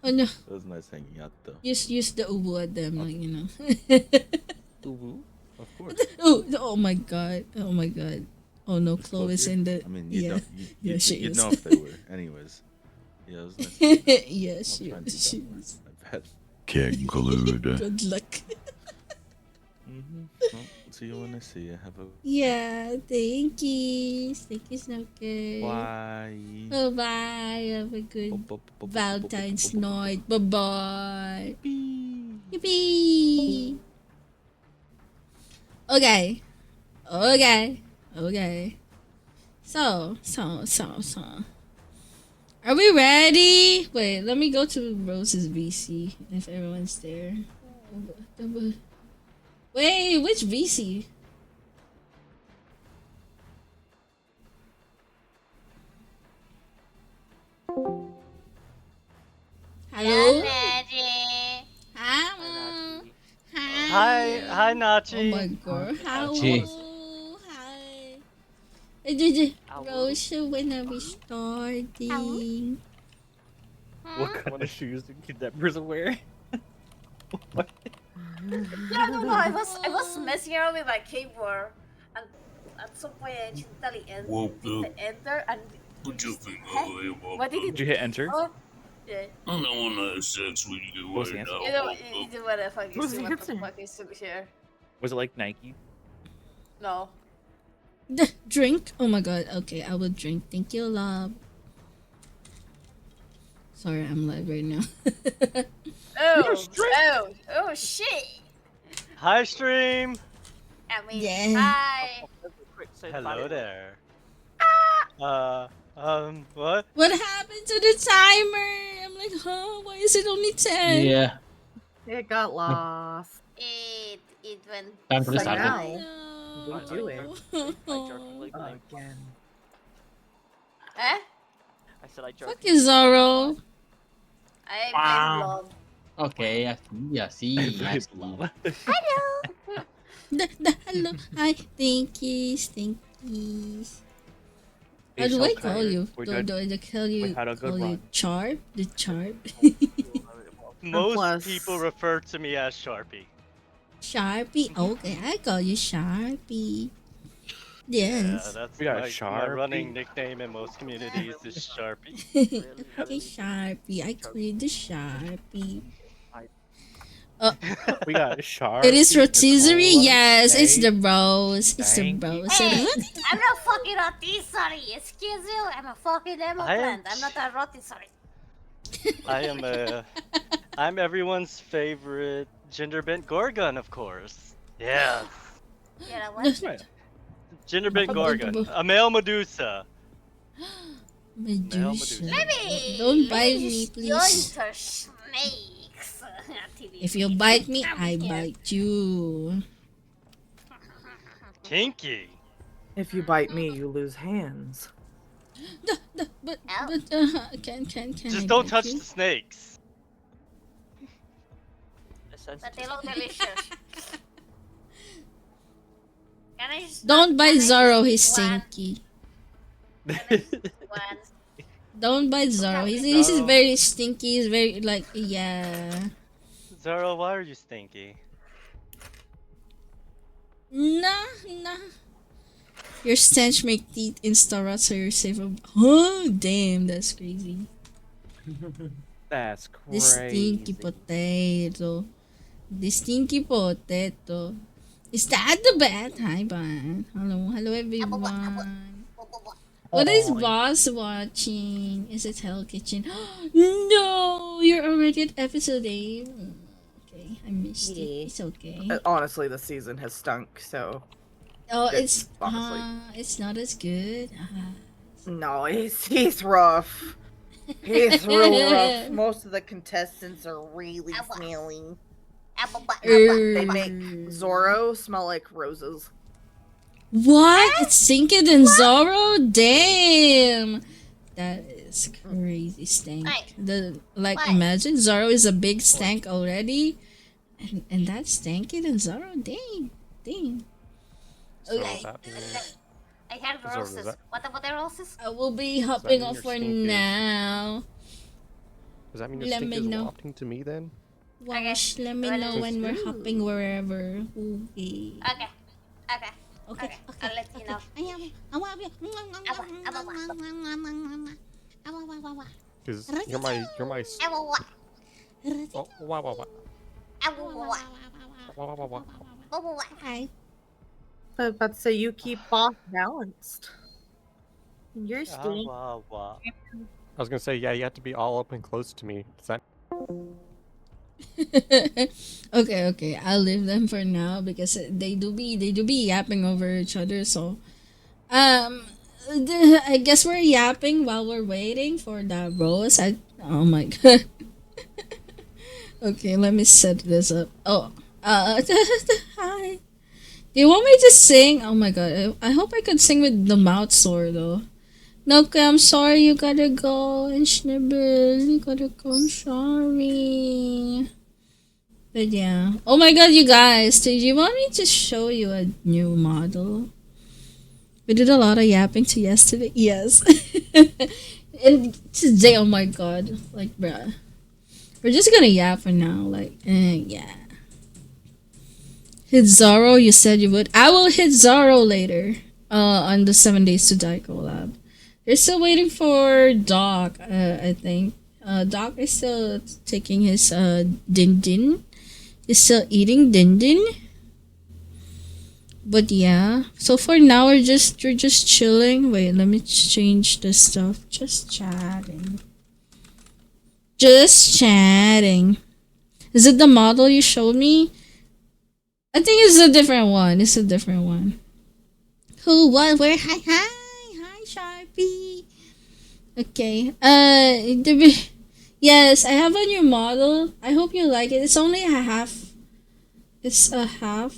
C: Oh no.
A: It was nice hanging out though.
C: Use the ubu at them, like, you know.
A: Uwu? Of course.
C: Oh my god. Oh my god. Oh no,
A: Is
C: Chloe is
A: here?
C: in the.
A: I mean, you
C: Yeah.
A: don't,
C: Yeah, she
A: you'd
C: is.
A: know if they were. Anyways. Yeah, it was nice.
C: Yeah,
A: I'll
C: she
A: try and do
C: is. She
A: that more.
C: is.
A: I bet.
D: Conclude.
C: Good luck.
A: Well, see you when I see you. Have a
C: Yeah, thank you. Thank you, Snooker.
A: bye.
C: Bye bye. Have a good Valentine's night. Bye bye. Yippee. Okay. So. Are we ready? Wait, let me go to Rose's VC if everyone's there. Wait, which VC? Hello? Hello?
H: Hi, Nachi.
C: Oh my god. Hello?
D: Nachi.
C: Hi. Rose, when are we starting?
H: What kind of shoes do kidnappers wear?
F: Yeah, no, I was messing around with my keyboard, and at some point I accidentally hit the enter, and what did
H: Did
F: it?
H: you hit enter?
F: Oh, yeah.
D: I'm the one that said sweetie
H: What was the answer?
F: You know what the fuck
I: What's
F: is
I: the
F: what
I: answer?
F: the fuck is here?
H: Was it like Nike?
F: No.
C: Drink? Oh my god. Okay, I will drink. Thank you, love. Sorry, I'm live right now.
F: Oh, shit!
H: Hi, stream.
F: I mean,
C: Yeah.
F: hi.
H: Hello there. What?
C: What happened to the timer? I'm like, huh? Why is it only 10?
I: Yeah.
J: It got lost.
F: It went.
I: Time for the
J: So
I: start.
J: now
C: No.
J: we do it
H: I
J: again.
F: Eh?
H: said I
C: Fuck you, Zoro.
F: I'm blonde.
I: Okay, I see. That's love.
F: Hello.
C: Hello. Hi. Thankies. Thankies. How do I call you? Do I call you,
H: had a good
C: call you
H: run.
C: Charp? The Charp?
H: Most
J: Plus-
H: people refer to me as Sharpie.
C: Sharpie? Okay, I call you Sharpie. Yes.
H: That's
K: We got
H: my
K: Sharpie.
H: running nickname in most communities is Sharpie.
C: Okay, Sharpie. I call you the Sharpie.
K: We got Sharp.
C: It is rotisserie? Yes, it's the bros. It's the
K: Thank
C: bros.
F: Hey, I'm not fucking rotisserie. Excuse you. I'm a fucking demo
H: I am-
F: plant. I'm not a rotisserie.
H: I'm everyone's favorite gender bent Gorgon, of course. Yes.
F: You know what?
H: Gender bent Gorgon. A male Medusa.
C: Medusa.
F: Maybe.
C: Don't bite me, please.
F: Yointer snakes.
C: If you bite me, I bite you.
H: Kinky.
J: If you bite me, you lose hands.
C: But
F: Ow.
C: can
H: Just
C: I
H: don't
C: bite
H: touch
C: you?
H: the snakes.
F: But they look delicious. Can I just
C: Don't bite Zoro,
F: one-
C: he's stinky.
F: one?
C: Don't bite Zoro. He's
H: No.
C: very stinky. He's very like yeah.
H: Zoro, why are you stinky?
C: Nah. Your stench make teeth insta rot, so you're safe. Oh damn, that's crazy.
K: That's
C: This
K: crazy.
C: stinky potato. This stinky potato. Is that the bad? Hi, Ban. Hello everyone. What is boss watching? Is it Hell Kitchen? No, you're already at episode 8. Okay, I missed it.
J: Yeah.
C: It's okay.
J: Honestly, the season has stunk, so
C: Oh,
J: it's
C: it's
J: honestly-
C: it's not as good.
J: no, he's rough. He's real rough. Most of the contestants are really smelly. They make Zoro smell like roses.
C: What? It's stinker than Zoro? Damn. That is crazy stank.
F: Why?
C: Imagine Zoro is a big stank already, and that's stanky than Zoro. Dang.
K: So
C: Okay.
K: that means-
F: I have
K: Zoro,
F: roses.
K: is that-
F: What about the roses?
C: I will be hopping
K: mean
C: off
K: your
C: for
K: stink is-
C: now.
K: Does that mean your
C: Let
K: stink
C: me
K: is
C: know.
K: wafting to me then?
C: Wash, let me know when we're hopping wherever. Okay.
F: Okay.
C: Okay.
F: I'll let you know.
K: Because you're my. Oh, wow, wow, wow. Wow, wow, wow, wow.
C: Hi.
J: But so you keep off balanced. You're
H: Ah,
J: stink.
H: wah, wah.
K: I was gonna say, yeah, you have to be all up and close to me. Does that?
C: Okay. I'll leave them for now because they do be yapping over each other. So, I guess we're yapping while we're waiting for the rose. Oh my god. Okay, let me set this up. Oh, hi. Do you want me to sing? Oh my god, I hope I could sing with the mouth sore though. No, okay, I'm sorry. You gotta go and Schnibble. You gotta go. I'm sorry. But yeah. Oh my god, you guys. Did you want me to show you a new model? We did a lot of yapping to yesterday. Yes. And today, oh my god. Like, bruh. We're just gonna yap for now. Like, yeah. Hit Zoro, you said you would. I will hit Zoro later. On the 7 Days to Die collab. They're still waiting for Doc, I think. Doc is still taking his din din. He's still eating din din. But yeah. So for now we're just chilling. Wait, let me change the stuff. Just chatting. Just chatting. Is it the model you showed me? I think it's a different one. Who, what, where? Hi, Sharpie. Okay. Yes, I have a new model. I hope you like it. It's only a half. It's a half.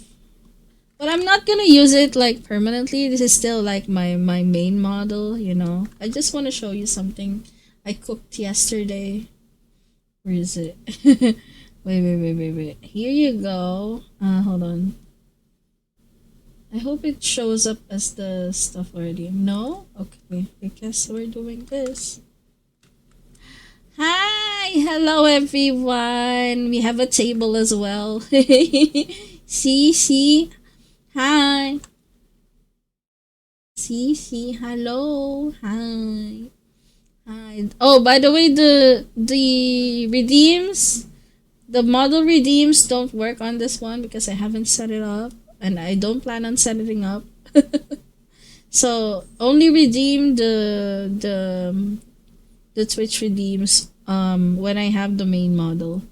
C: But I'm not gonna use it like permanently. This is still like my main model, you know. I just want to show you something I cooked yesterday. Where is it? Wait. Here you go. Hold on. I hope it shows up as the stuff already. No? Okay, I guess we're doing this. Hi! Hello everyone! We have a table as well. See? Hi! See, hello! Hi! Hi. Oh, by the way, the redeems, the model redeems don't work on this one because I haven't set it up. And I don't plan on setting up. So only redeem the Twitch redeems when I have the main model.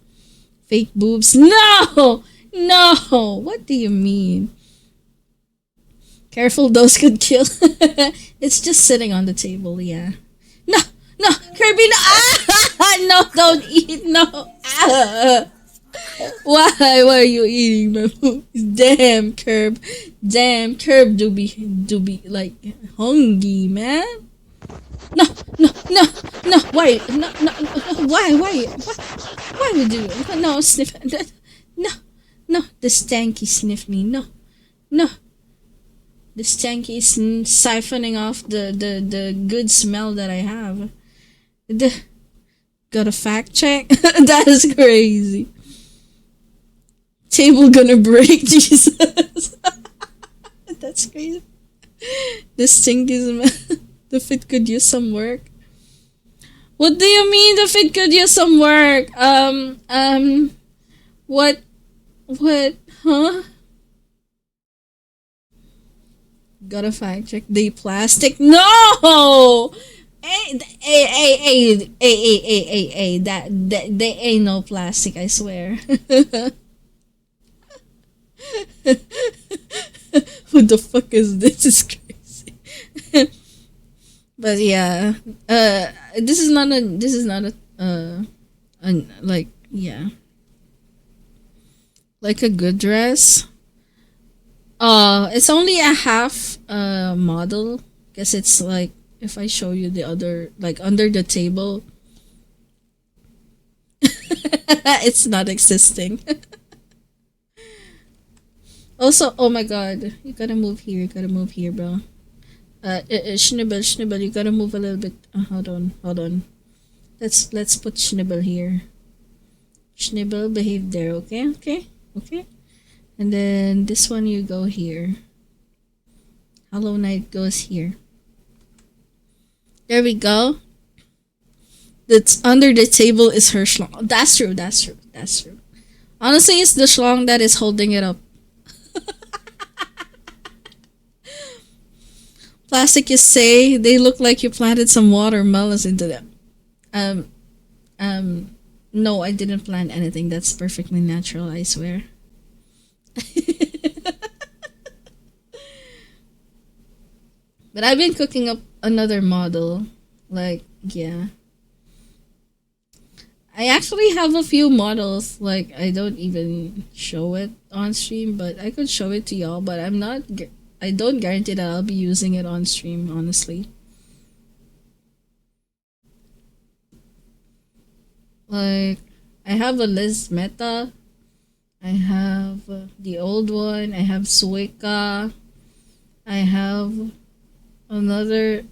C: Fake boobs. No! What do you mean? Careful, those could kill. It's just sitting on the table, yeah. No, Kirby, no! No, don't eat, no! Why are you eating my food? Damn, Curb do be like hungry, man. No, why? Why would you? No, sniff. No, the stanky sniff me. No, the stanky is siphoning off the good smell that I have. Got a fact check? That is crazy. Table gonna break, Jesus. That's crazy. The stinky smell. The fit could use some work. What do you mean the fit could use some work? What, huh? Gotta fact check the plastic. No! Hey, that they ain't no plastic, I swear. What the fuck is this? It's crazy. But yeah, this is not a like, yeah, like a good dress. It's only a half model because it's like, if I show you the other, like under the table, it's not existing. Also, oh my god, you gotta move here, bro. Schnibble, you gotta move a little bit. Hold on. Let's put Schnibble here. Schnibble, behave there, okay. And then this one, you go here. Hollow Knight goes here. There we go. That's under the table is her schlong. That's true. Honestly, it's the schlong that is holding it up. Plastic, you say? They look like you planted some watermelons into them. No, I didn't plant anything. That's perfectly natural, I swear. But I've been cooking up another model. Like, yeah. I actually have a few models. Like, I don't even show it on stream, but I could show it to y'all. But I don't guarantee that I'll be using it on stream, honestly. Like, I have a Liz Meta. I have the old one. I have Suika. I have another.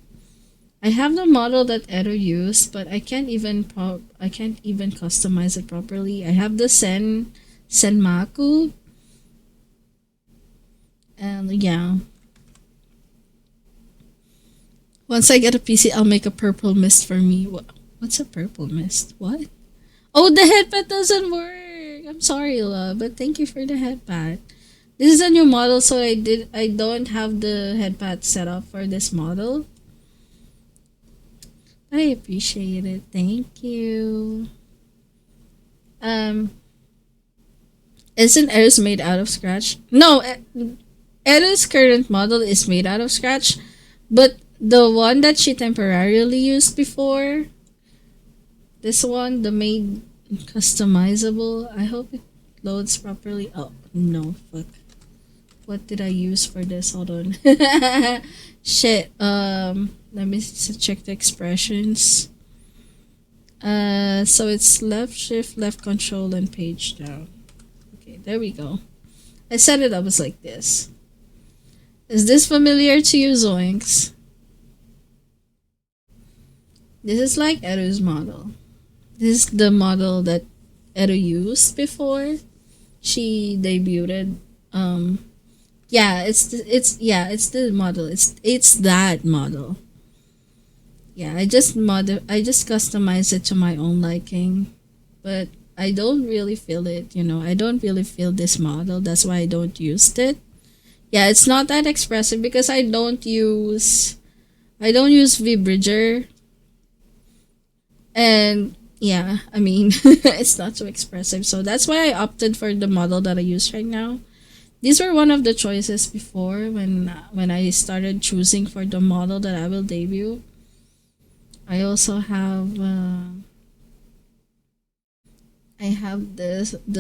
C: I have the model that Edo used, but I can't even customize it properly. I have the Senmaku. And yeah. Once I get a PC, I'll make a purple mist for me. What's a purple mist? What? Oh, the headpad doesn't work. I'm sorry, love, but thank you for the headpad. This is a new model, so I don't have the headpad set up for this model. I appreciate it. Thank you. Isn't Eris made out of scratch? No, Eris' current model is made out of scratch, but the one that she temporarily used before. This one, the made customizable. I hope it loads properly. Oh no, fuck. What did I use for this? Hold on. Shit. Let me check the expressions. So it's left shift, left control, and page down. Okay, there we go. I set it up as like this. Is this familiar to you, Zoinks? This is like Edu's model. This is the model that Edu used before she debuted. Yeah, it's the model. It's that model. Yeah, I just customized it to my own liking, but I don't really feel it. I don't really feel this model. That's why I don't use it. Yeah, it's not that expressive because I don't use VBridger, and yeah, I mean it's not too expressive. So that's why I opted for the model that I use right now. These were one of the choices before when I started choosing for the model that I will debut. I also have the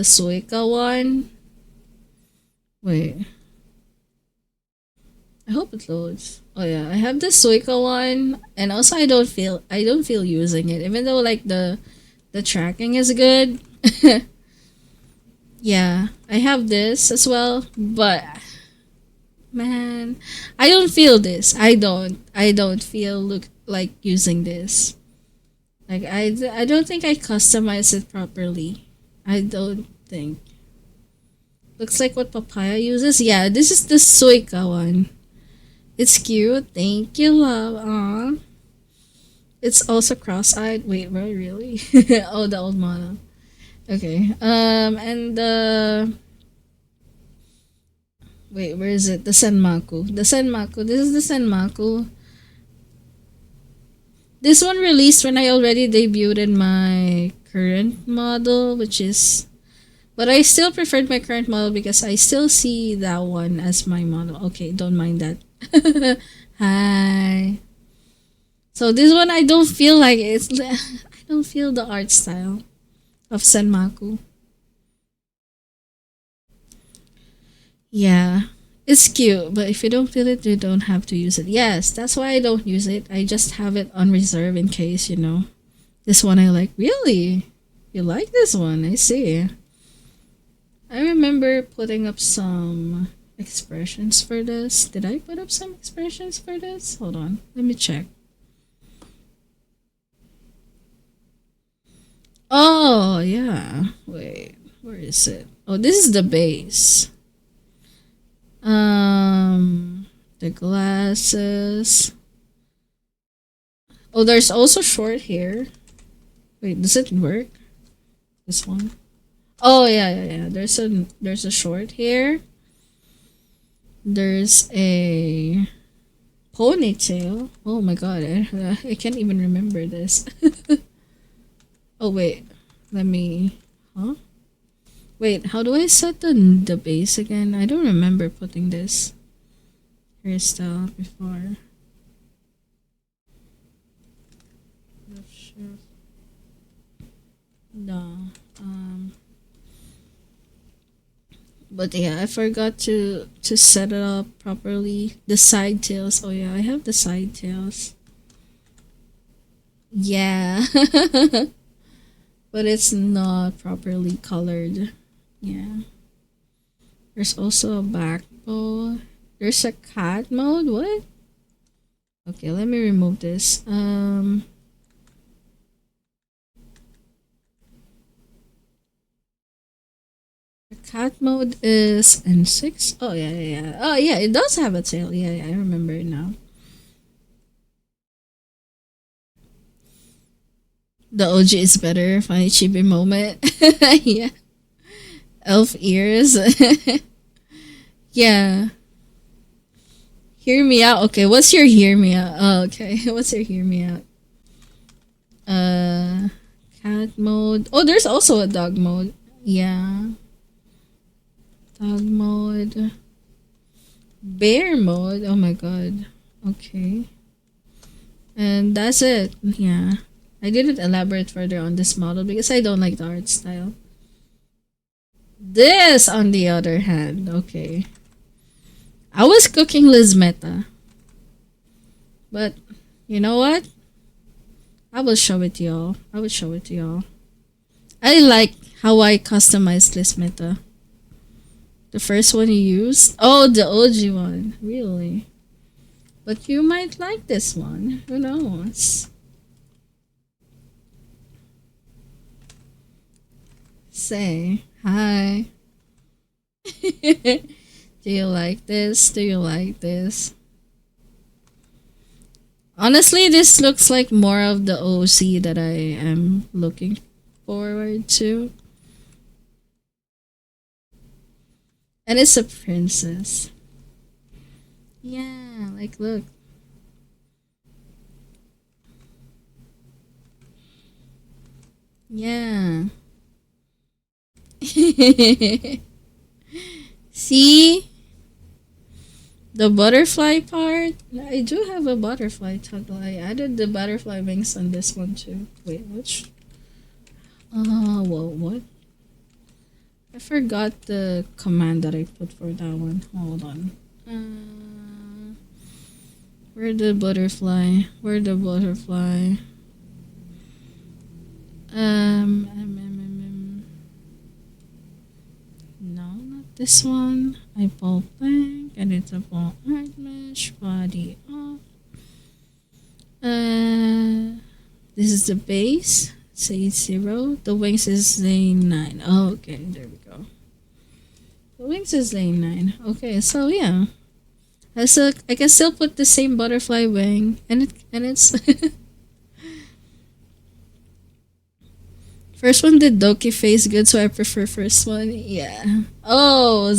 C: Suica one. Wait. I hope it loads. Oh yeah, I have the Suica one, and also I don't feel using it, even though like the tracking is good. Yeah, I have this as well, but man, I don't feel this. I don't feel like using this. Like I don't think I customized it properly. I don't think. Looks like what Papaya uses. Yeah, this is the Suica one. It's cute. Thank you, love. Aww. It's also cross-eyed. Wait, where really? Oh, the old model. Okay. And wait, where is it? The Senmaku. This is the Senmaku. This one released when I already debuted in my current model, but I still preferred my current model because I still see that one as my model. Okay, don't mind that. Hi. So this one I don't feel like I don't feel the art style of Senmaku. Yeah. It's cute, but if you don't feel it, you don't have to use it. Yes, that's why I don't use it. I just have it on reserve in case, This one I like. Really? You like this one? I see. I remember putting up some expressions for this. Did I put up some expressions for this? Hold on. Let me check. Oh, yeah. Wait. Where is it? Oh, this is the base. The glasses. Oh, there's also short hair. Wait, does it work? This one? Oh yeah. There's a short hair. There's a ponytail. Oh my god, I can't even remember this. Oh wait, huh? Wait, how do I set the base again? I don't remember putting this hairstyle before. No. But yeah, I forgot to set it up properly. The side tails. Oh yeah, I have the side tails. Yeah. But it's not properly colored. Yeah. There's also a back bow. There's a cat mode. What? Okay, let me remove this. The cat mode is N6. Oh yeah. Oh yeah, it does have a tail. Yeah, I remember it now. The OG is better. Funny chibi moment. Yeah. Elf ears. Yeah. Hear me out. Okay, what's your hear me out? Oh, okay. What's your hear me out? Cat mode. Oh, there's also a dog mode. Yeah. Dog mode. Bear mode. Oh my god. Okay. And that's it. Yeah. I didn't elaborate further on this model because I don't like the art style. This, on the other hand, okay. I was cooking Lizmeta. But, you know what? I will show it to y'all. I will show it to y'all. I like how I customized Lizmeta. The first one you used? Oh, the OG one. Really? But you might like this one. Who knows? Say hi. Do you like this? Do you like this? Honestly, this looks like more of the OC that I am looking forward to. And it's a princess. Yeah, like look. Yeah. See? The butterfly part? I do have a butterfly toggle. I added the butterfly wings on this one too. Wait, which? Whoa, what? I forgot the command that I put for that one. Hold on. Where the butterfly? Where the butterfly? No, not this one. I pull blank, editable art mesh, body off. This is the base. Say 0. The wings is lane 9. Oh, okay, there we go. The wings is lane 9. Okay, so yeah. I can still put the same butterfly wing, and it's first one did Doki face good, so I prefer first one. Yeah. Oh,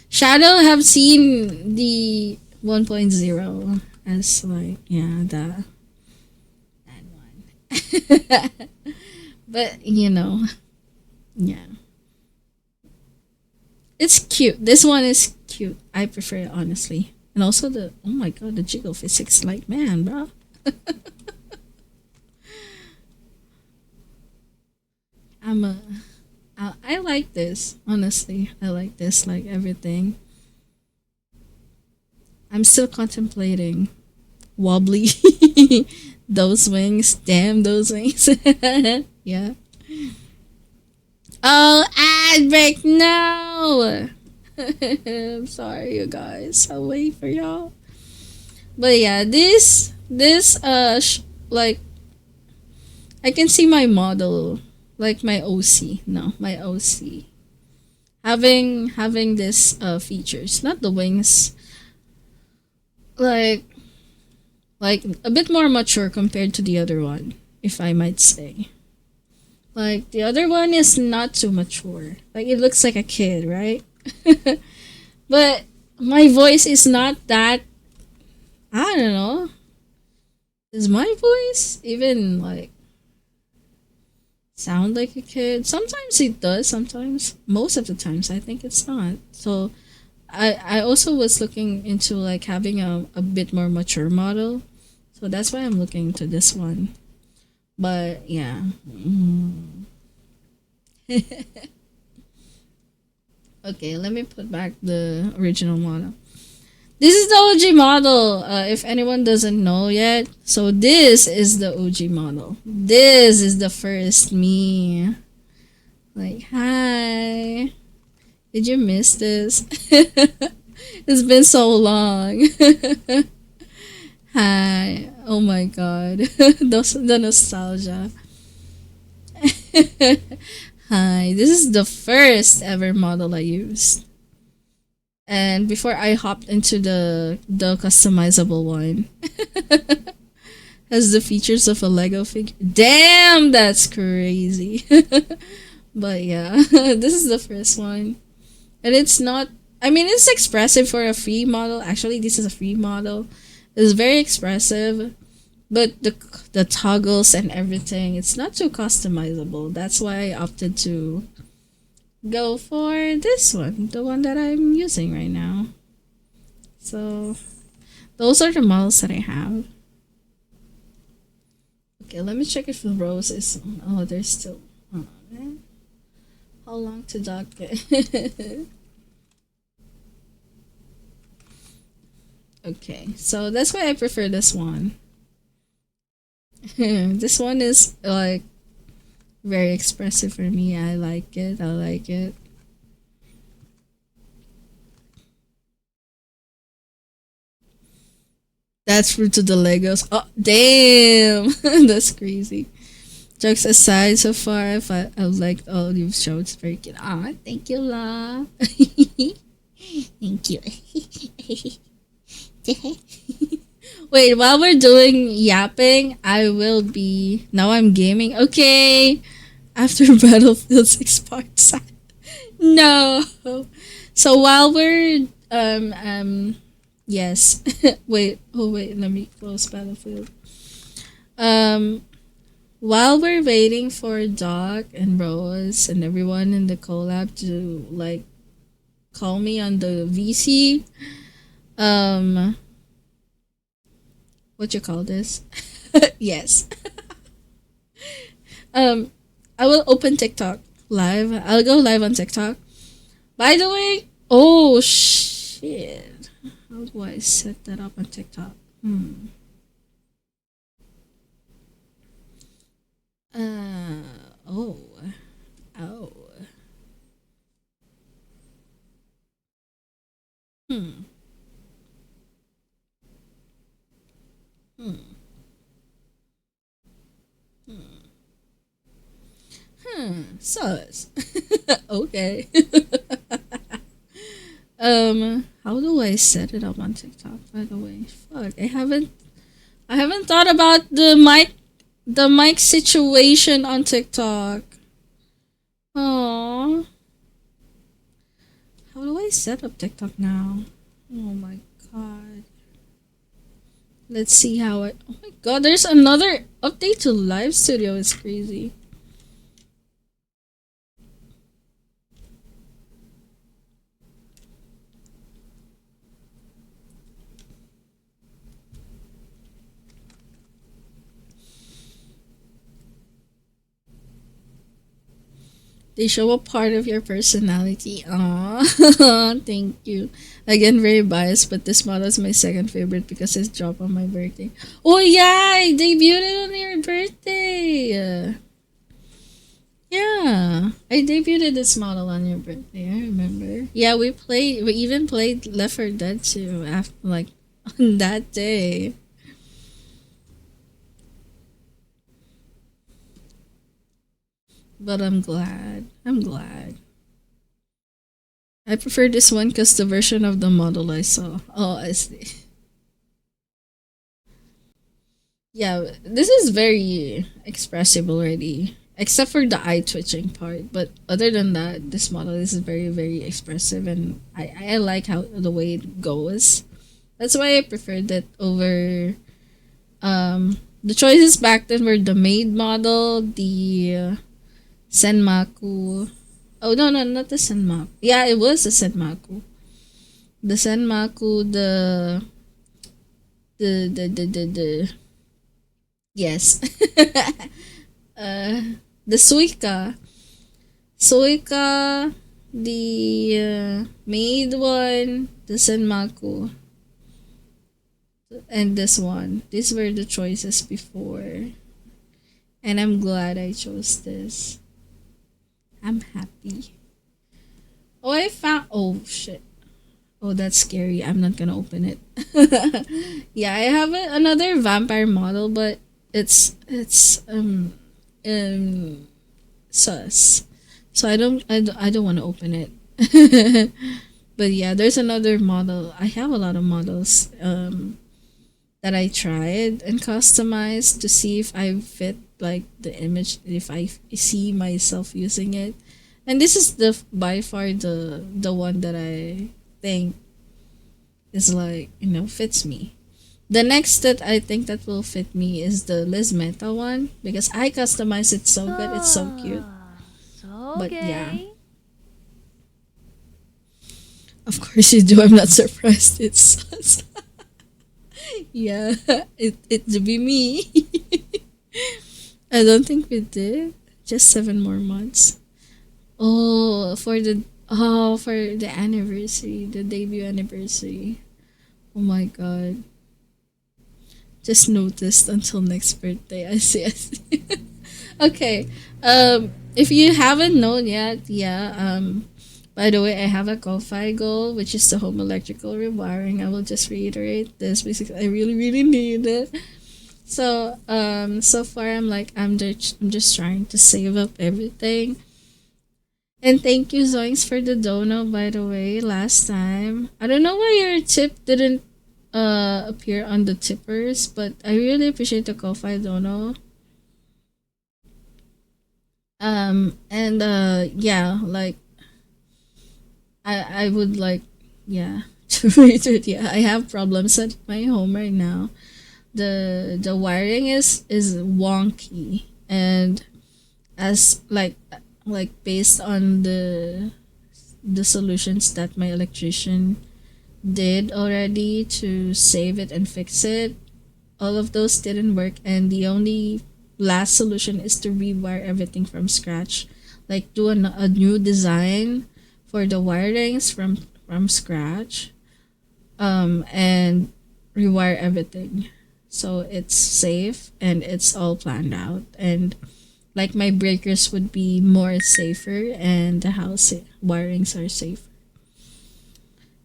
C: Shadow have seen the 1.0 as like that one. But you know, yeah. It's cute. This one is cute. I prefer it honestly. And also oh my god, the jiggle physics, like man, bro. I like this, honestly. I like this, like everything. I'm still contemplating. Wobbly. Those wings. Damn those wings. Yeah. Oh, ad break, no! I'm sorry, you guys. I'll wait for y'all. But yeah, this, like, I can see my model, like my OC. No, my OC. Having this features, not the wings. Like a bit more mature compared to the other one, if I might say. Like the other one is not too mature. Like it looks like a kid, right? But my voice is not that. I don't know. Is my voice even like sound like a kid? Sometimes it does. Sometimes, most of the times, I think it's not. So, I also was looking into like having a bit more mature model. So that's why I'm looking into this one. But yeah. Okay, let me put back the original model. This is the OG model, if anyone doesn't know yet. So this is the OG model. This is the first me. Like, hi. Did you miss this? It's been so long. Hi. Oh my god. The nostalgia. Hi. This is the first ever model I used. And before I hopped into the customizable one. Has the features of a Lego figure. Damn, that's crazy. But yeah, this is the first one. And it's not, I mean, it's expressive for a free model. Actually, this is a free model. It's very expressive. But the toggles and everything, it's not too customizable. That's why I opted to go for this one, the one that I'm using right now. So those are the models that I have. Okay, let me check if the rose is on. Oh, there's still. Oh, man. How long to dock it? Okay, so that's why I prefer this one. This one is like very expressive for me. I like it. I like it. That's true to the Legos. Oh, damn! That's crazy. Jokes aside, so far, I've liked all you've shown. It's very cute. Ah, thank you, La. Thank you. Wait, while we're doing yapping, I will be. Now I'm gaming. Okay. After Battlefield 6 parts. No. So while we're yes. Wait. Oh wait. Let me close Battlefield. While we're waiting for Doc and Rose and everyone in the collab to like call me on the VC, what you call this? Yes. I will open TikTok live. I'll go live on TikTok. By the way, oh shit. How do I set that up on TikTok? Oh. Oh. Hmm. Hmm. Sus. Okay. How do I set it up on TikTok, by the way? Fuck, I haven't thought about the mic situation on TikTok. Aww. How do I set up TikTok now? Oh my god. Let's see how it. Oh my god, there's another update to Live Studio. It's crazy. They show a part of your personality. Aww. Thank you. Again, very biased, but this model is my second favorite because it's dropped on my birthday. Oh yeah, I debuted on your birthday. Yeah, I debuted this model on your birthday. I remember. Yeah, we even played Left 4 Dead 2 after like on that day. But I'm glad. I prefer this one because the version of the model I saw. Oh, I see. Yeah, this is very expressive already. Except for the eye twitching part. But other than that, this model is very, very expressive and I like how the way it goes. That's why I preferred it over the choices back then were the maid model, the Senmaku. Oh no, not the Senmaku. Yeah, it was the Senmaku. The Senmaku, the yes. The Suika. Suika, the maid one, the Senmaku. And this one. These were the choices before. And I'm glad I chose this. I'm happy. Oh, I found. Oh, shit. Oh, that's scary. I'm not gonna open it. Yeah, I have another vampire model, but it's sus. So I don't want to open it. But yeah, there's another model. I have a lot of models that I tried and customized to see if I fit like the image, if I see myself using it. And this is the by far the one that I think is like, fits me. The next that I think that will fit me is the Liz Meta one because I customized it so good. It's so cute.
G: So
C: but
G: gay.
C: yeah. Of course you do. I'm not surprised. It's sus. Yeah, it to be me. I don't think we did. Just 7 more months. For the anniversary, the debut anniversary. Oh my god. Just noticed until next birthday. I see. I see. Okay. If you haven't known yet, yeah. By the way, I have a Ko-Fi goal, which is the home electrical rewiring. I will just reiterate this because I really, really need it. So far I'm just trying to save up everything. And thank you, Zoinks, for the dono, by the way, last time. I don't know why your tip didn't appear on the tippers, but I really appreciate the Ko-Fi dono. And yeah, like I would like, yeah, to reiterate, yeah, I have problems at my home right now. The wiring is wonky, and as like based on the solutions that my electrician did already to save it and fix it, all of those didn't work, and the only last solution is to rewire everything from scratch, like do a new design for the wirings from scratch, and rewire everything so it's safe and it's all planned out, and like my breakers would be more safer and the house wirings are safer.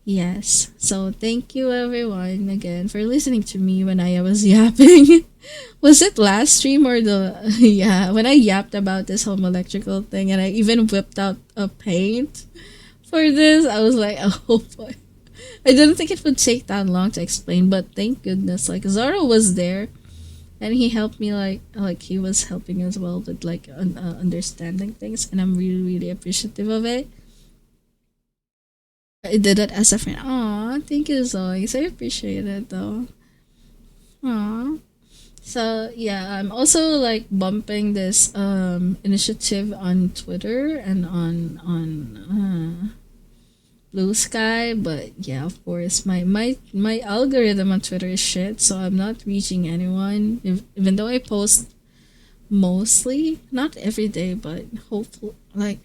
C: Yes. So thank you everyone again for listening to me when I was yapping. Was it last stream or the yeah, when I yapped about this home electrical thing and I even whipped out a paint for this, I was like, oh boy. I didn't think it would take that long to explain, but thank goodness like Zara was there and he helped me like he was helping as well with like understanding things, and I'm really really appreciative of it. I did it as a friend. Aw, thank you, Zoe. I appreciate it though. Aw. So yeah, I'm also like bumping this initiative on Twitter and on Blue Sky, but yeah, of course, my algorithm on Twitter is shit, so I'm not reaching anyone. Even though I post mostly, not every day, but hopefully, like,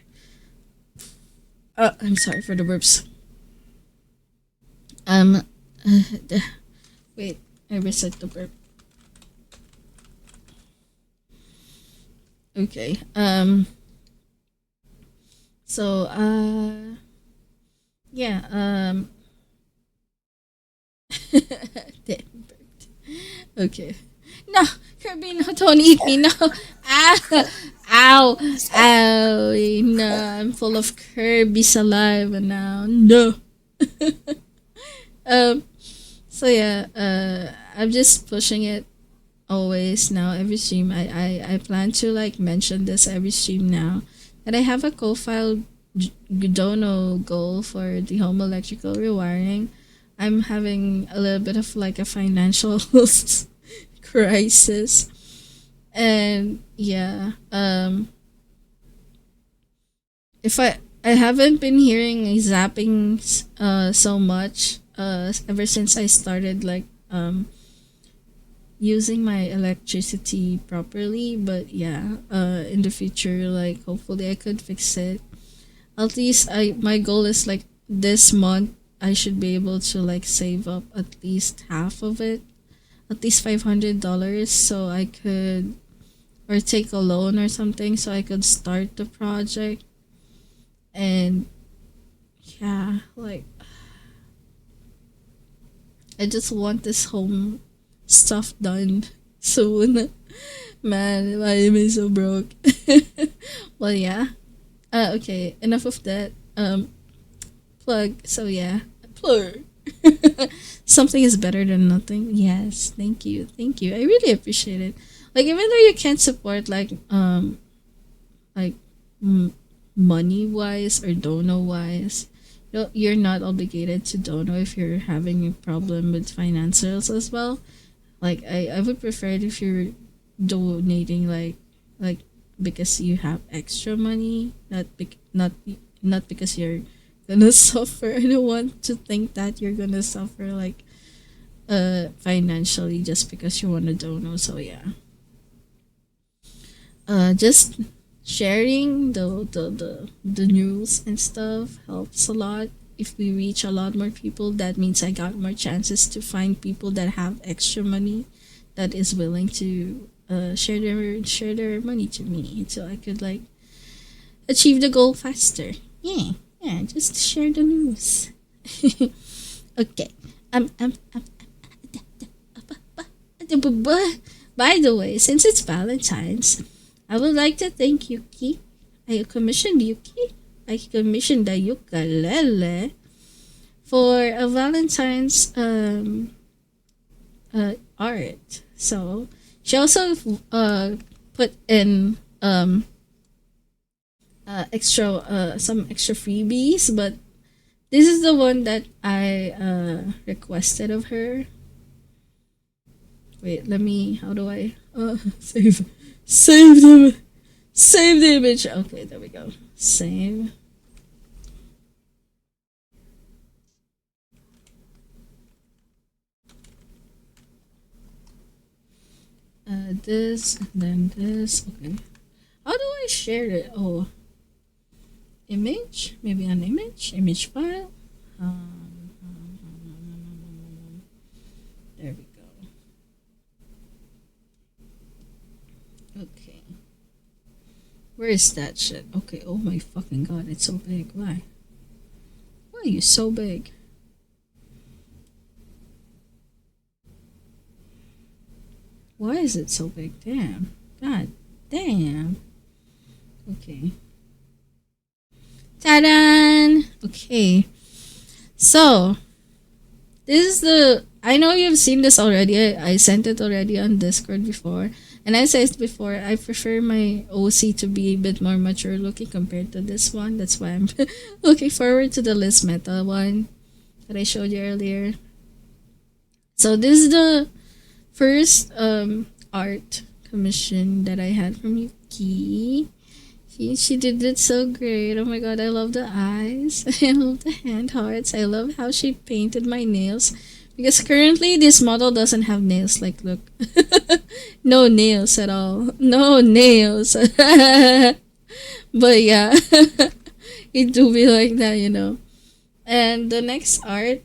C: I'm sorry for the burps. Um, wait, I reset the burp. Okay. So yeah. Damn burped. Okay. No, Kirby, no, don't eat me, no. Ah, ow, ow, no, I'm full of Kirby saliva now. No. um. So yeah. I'm just pushing it always now every stream. I plan to like mention this every stream now that I have a co-file dono goal for the home electrical rewiring. I'm having a little bit of like a financial crisis, and yeah, if I haven't been hearing zapping so much ever since I started like using my electricity properly, but yeah, in the future, like hopefully I could fix it. At least my goal is like this month I should be able to like save up at least half of it, at least $500, so I could, or take a loan or something so I could start the project. And yeah, like I just want this home stuff done soon. Man, why am I so broke? Well, yeah. Okay, enough of that. Plug. So yeah, plug. Something is better than nothing. Yes, thank you, thank you. I really appreciate it. Like even though you can't support like money wise or dono wise, you're not obligated to dono if you're having a problem with financials as well. Like I would prefer it if you're donating like because you have extra money, not because you're gonna suffer. I don't want to think that you're gonna suffer like financially just because you want to dono. So yeah. just sharing the news and stuff helps a lot. If we reach a lot more people, that means I got more chances to find people that have extra money that is willing to share their money to me, so I could like achieve the goal faster. Yeah, just share the news. Okay. By the way, since it's Valentine's, I would like to thank Yuki. I commissioned Yuki. I commissioned the ukulele for a Valentine's art. So she also put in extra some extra freebies, but this is the one that I requested of her. Wait, let me. How do I save the image? Okay, there we go. Save. This and then this. Okay. How do I share it? Oh, image. Maybe an image file. There we go. Okay. Where is that shit? Okay. Oh my fucking god! It's so big. Why? Why are you so big? Why is it so big? Damn. God damn. Okay. Ta-da! Okay. So, this is the... I know you've seen this already. I sent it already on Discord before. And I said before, I prefer my OC to be a bit more mature looking compared to this one. That's why I'm looking forward to the Liz Meta one that I showed you earlier. So, this is the first art commission that I had from Yuki. She did it so great. Oh my god, I love the eyes. I love the hand hearts. I love how she painted my nails. Because currently this model doesn't have nails. Like, look. No nails at all. No nails. But yeah. It do be like that, you know. And the next art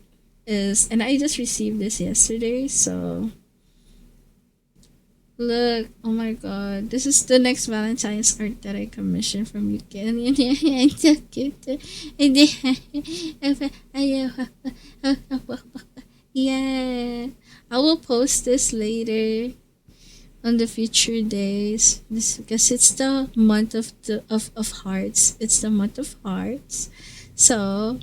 C: is... And I just received this yesterday, so... Look, oh my god, this is the next Valentine's art that I commissioned from UK. It's so cute. Yeah, I will post this later on the future days. This because it's the month of hearts. It's the month of hearts, so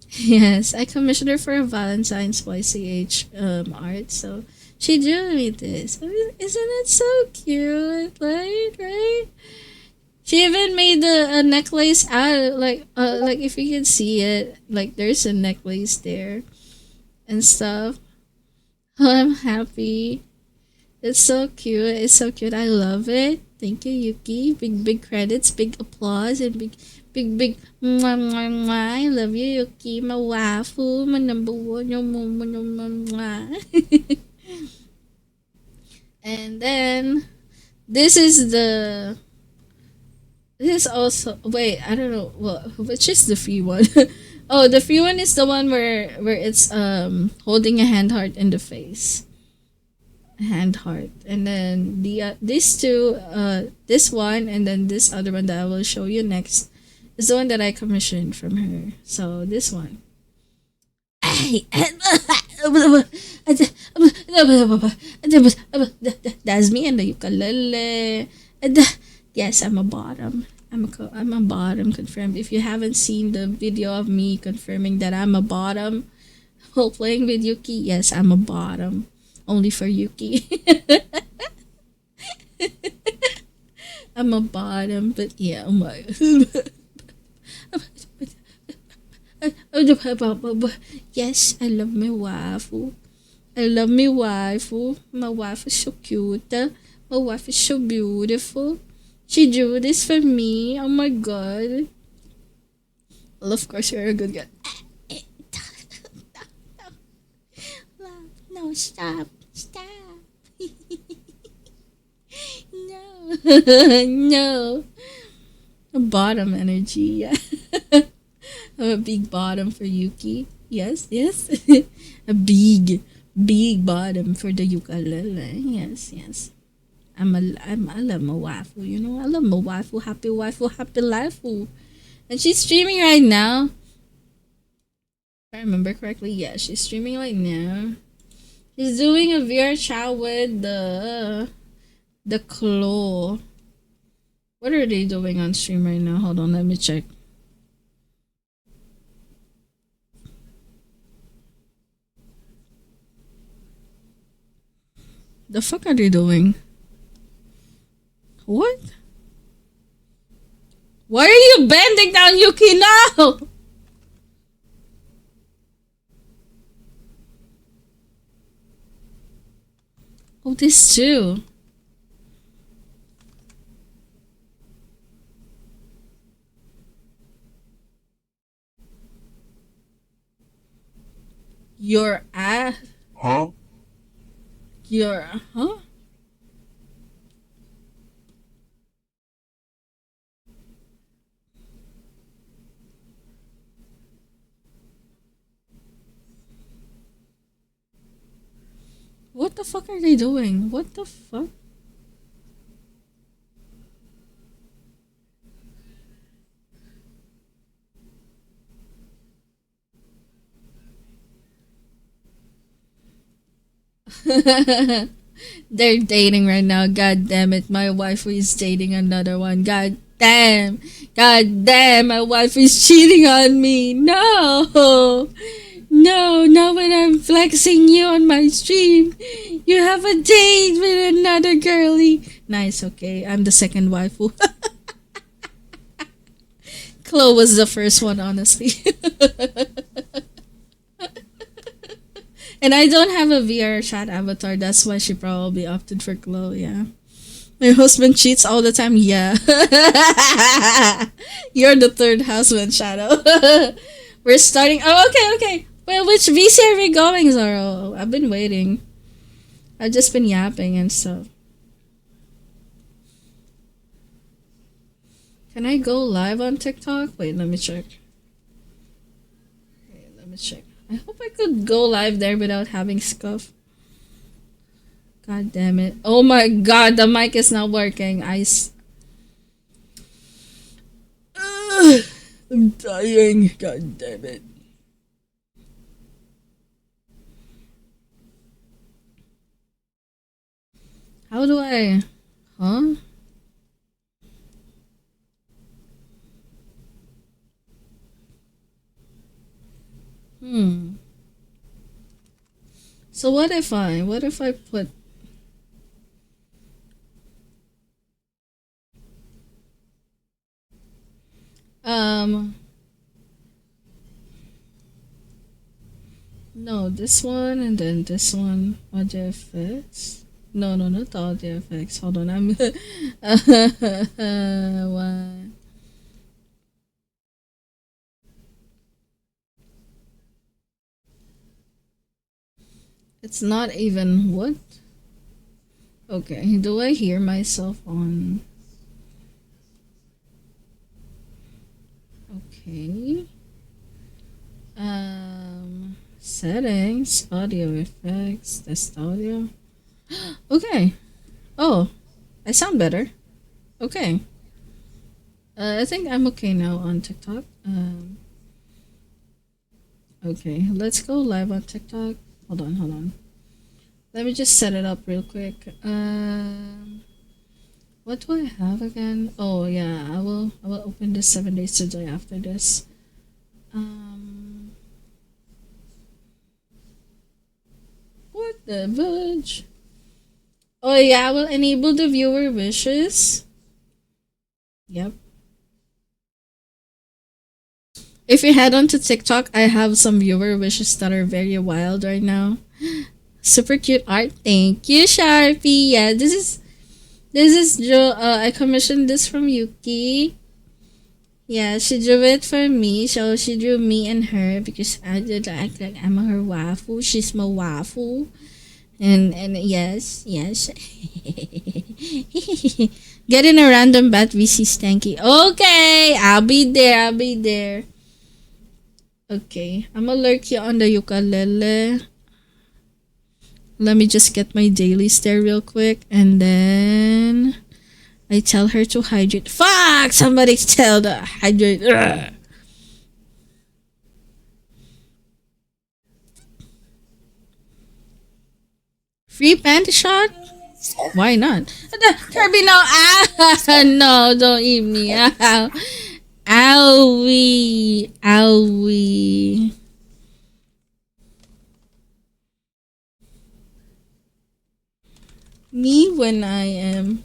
C: yes, I commissioned her for a Valentine's YCH art. So. She drew me this. I mean, isn't it so cute? Like, right? She even made a necklace out. Like if you can see it, like there's a necklace there, and stuff. Oh, I'm happy. It's so cute. It's so cute. I love it. Thank you, Yuki. Big credits, big applause, and big mwah, mwah, mwah. I love you, Yuki. My waifu, my number one. Mwah. And then this is also wait, I don't know which is the free one. Oh, the free one is the one where it's holding a hand heart in the face. Hand heart. And then the these two this one and then this other one that I will show you next is the one that I commissioned from her. So this one. That's me and the ukulele. Yes, I'm a bottom. I'm a bottom confirmed. If you haven't seen the video of me confirming that I'm a bottom while playing with Yuki, yes, I'm a bottom. Only for Yuki. I'm a bottom, but yeah, oh my. Yes, I love my waifu. I love my waifu. My wife is so cute. My wife is so beautiful. She drew this for me. Oh my god. Well, of course, you're a good girl. No, stop. Stop. No. No. A bottom energy, yeah. I'm a big bottom for Yuki. Yes, yes. A big, big bottom for the ukulele. Yes, yes. I love my waifu, you know. I love my waifu, happy life. And she's streaming right now. If I remember correctly, yeah, she's streaming right now. She's doing a VR chat with the claw. What are they doing on stream right now? Hold on, let me check. The fuck are they doing? What? Why are you bending down, Yuki? No! Oh, this too. Your ass.
D: Huh?
C: Your huh? What the fuck are they doing? What the fuck? They're dating right now. God damn it. My wife is dating another one. God damn. God damn. My wife is cheating on me. No. No, not when I'm flexing you on my stream. You have a date with another girlie. Nice, okay. I'm the second waifu. Chloe was the first one, honestly. And I don't have a VR chat avatar. That's why she probably opted for Chloe, yeah. My husband cheats all the time. Yeah. You're the third husband, Shadow. We're starting. Oh, okay. Well, which VC are we going, Zoro? I've been waiting. I've just been yapping and stuff. Can I go live on TikTok? Wait, let me check. I hope I could go live there without having scuff. God damn it. Oh my god, the mic is not working. I'm dying. God damn it. How do I... Huh? So what if I put... No, this one and then this one. Audio effects. No, not audio effects. Hold on, I'm... One. It's not even... What? Okay, do I hear myself on... Okay. Settings, audio effects, test audio. Okay. Oh, I sound better. Okay. I think I'm okay now on TikTok. Okay, let's go live on TikTok. Hold on. Let me just set it up real quick. What do I have again? Oh yeah, I will open this 7 days to die after this. What the fudge? Oh yeah, I will enable the viewer wishes. Yep. If you head on to TikTok, I have some viewer wishes that are very wild right now. Super cute art. Thank you, Sharpie. Yeah, this is Joe. I commissioned this from Yuki. Yeah, she drew it for me. So she drew me and her because I did act like I'm her waifu. She's my waifu. And yes. Get in a random bat VC stanky. Okay, I'll be there. I'll be there. Okay, I'm gonna lurk you on the ukulele. Let me just get my daily stare real quick, and then I tell her to hydrate. Fuck! Somebody tell the hydrate. Ugh. Free panty shot? Why not? Kirby, no! Ah, no, don't eat me. Ow. Owie. Owie. Me when I am...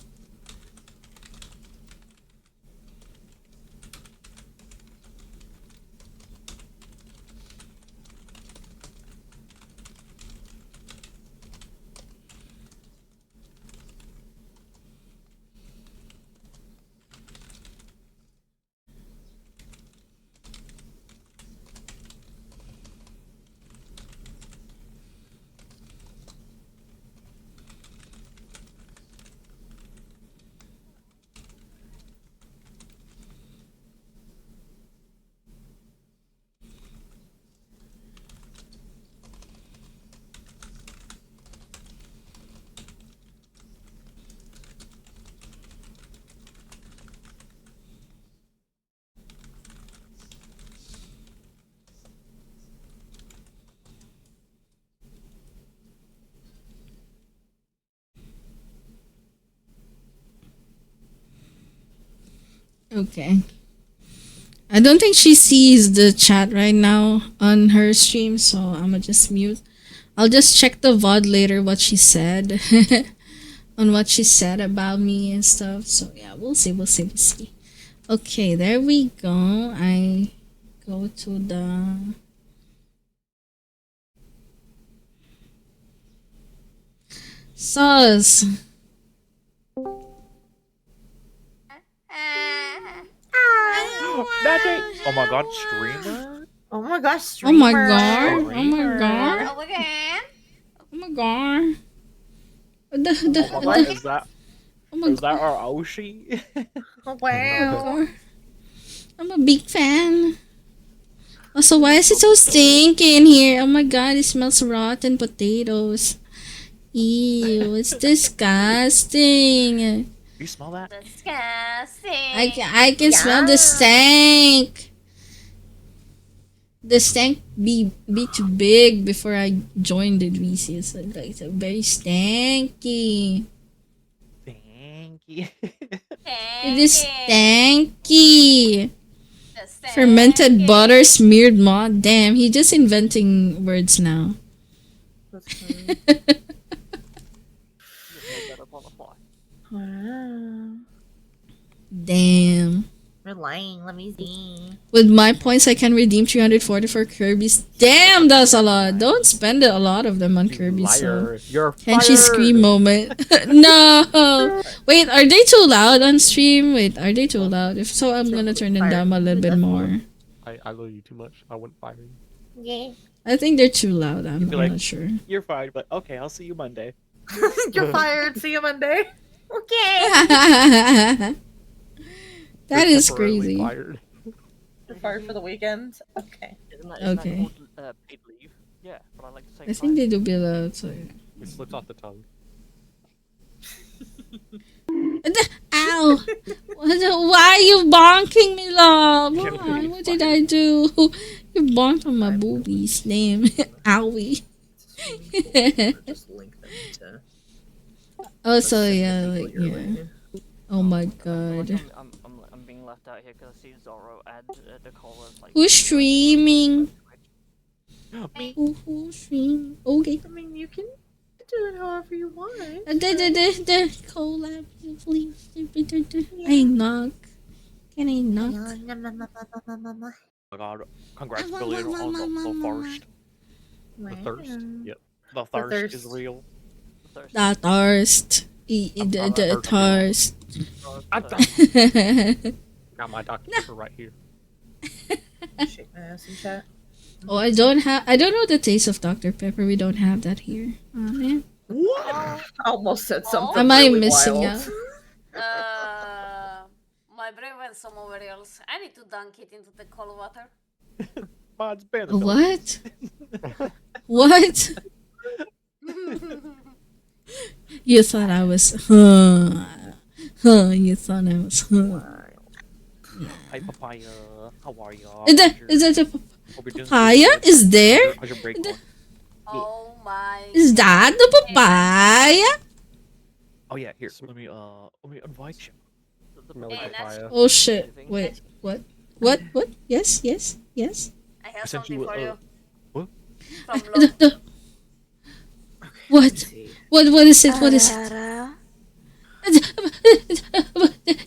C: Okay. I don't think she sees the chat right now on her stream, so I'm gonna just mute. I'll just check the VOD later what she said on what she said about me and stuff. So yeah, we'll see. Okay, there we go. I go to the sauce.
K: Magic! Oh my god, streamer?
J: Oh my gosh,
C: Oh
J: streamer.
C: my god. Oh my god.
F: Oh my god.
C: Oh my god.
K: Oh my god, is that our Oshi?
J: Oh, wow.
C: I'm a big fan. Also, why is it so stinky in here? Oh my god, it smells rotten potatoes. Ew, it's disgusting.
K: You smell that?
F: Disgusting.
C: I can smell the stank. The stank be too big before I joined the VC. So it's a very stanky.
K: Stanky.
C: It is stanky. Fermented butter smeared mod. Damn, he just inventing words now.
J: Wow.
C: Damn.
J: We're lying. Let me see.
C: With my points, I can redeem 340 for Kirby's. Damn, that's a lot. Don't spend a lot of them on Kirby. So.
K: You're
C: Can she scream moment? No. Wait, are they too loud on stream? Wait, are they too loud? If so, I'm gonna turn them down a little bit more.
K: I love you too much. I wouldn't fire you.
J: Yeah.
C: I think they're too loud. I'm
K: You'd be
C: not sure.
K: You're fired, but okay, I'll see you Monday.
J: You're fired. See you Monday. Okay.
C: That is crazy.
K: Fired.
J: You're fired for the weekend. Okay.
L: Isn't
C: Okay.
L: that called paid leave? Yeah, but I like to say
C: I think they do be loud. So.
K: It slips off the tongue.
C: Ow! Why are you bonking me, love? Why? What did I do? You bonked on my boobies. Damn. Owie.
M: Just link them to.
C: Oh, so yeah, like, yeah. Oh my god.
L: I'm being left out here because I see Zorro add the collab. Like,
C: Who's streaming?
K: Me.
C: Who's streaming? Okay.
J: I mean, you can do it however you want.
C: The collab, please. I knock. Can I knock?
K: Oh my god, congrats, Billion, on the first. The thirst. Yep. The thirst is real.
C: The thirst. The thirst.
K: Got my Dr. Pepper right here.
J: Shake my ass in chat.
C: Oh, I don't know the taste of Dr. Pepper. We don't have that here. Oh man.
J: What? I almost said something.
C: Am I
J: really
C: missing
J: wild.
C: out?
F: breath went somewhere else. I need to dunk it into the cold water.
K: Mods ban.
C: What? What? You thought I was you thought I was
K: Hi papaya, how are you?
C: Is that a papaya? Is there?
K: How's your break going?
F: Oh my.
C: Is that the papaya?
K: Oh yeah, here. Let me invite you.
L: Smelly papaya.
C: Oh shit. Wait, what? What? Yes.
F: I have
K: sent
F: something
K: you
F: for you.
K: What?
F: From Lord.
C: What? What is it? What is it?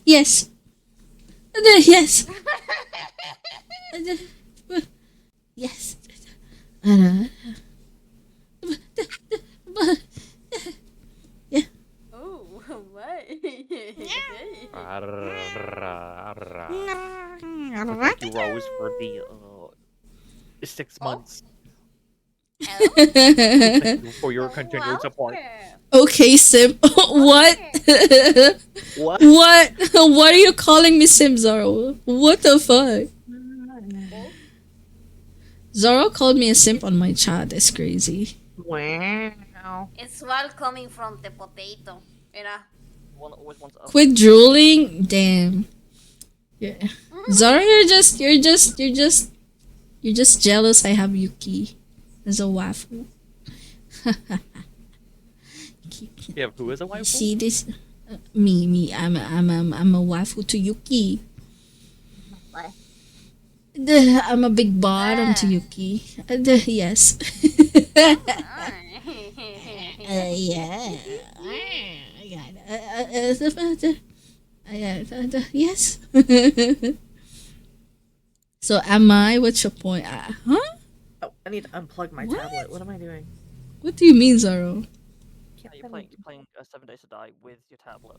C: Yes. Yes. Yes. Yeah.
F: Oh, what?
K: Thank you, Rose, for the 6 months. Thank you for your continued support.
C: Okay, Sim. What?
K: What?
C: What are you calling me Sim, Zoro? What the fuck? Zoro called me a simp on my chat. It's crazy.
J: Wow.
F: It's while coming from the potato. Mira.
L: One always wants us.
C: Quit drooling. Damn. Yeah. Zoro, you're just jealous I have Yuki as a waffle.
K: Yeah, who is a wife?
C: See this? Me. I'm a waffle to Yuki. I'm a big bottom to Yuki. Yes. Yeah. Yes. So am I? What's your point? Huh?
J: Oh, I need to unplug my tablet. What am I doing?
C: What do you mean, Zoro?
L: You're playing 7 Days to Die with your tablet.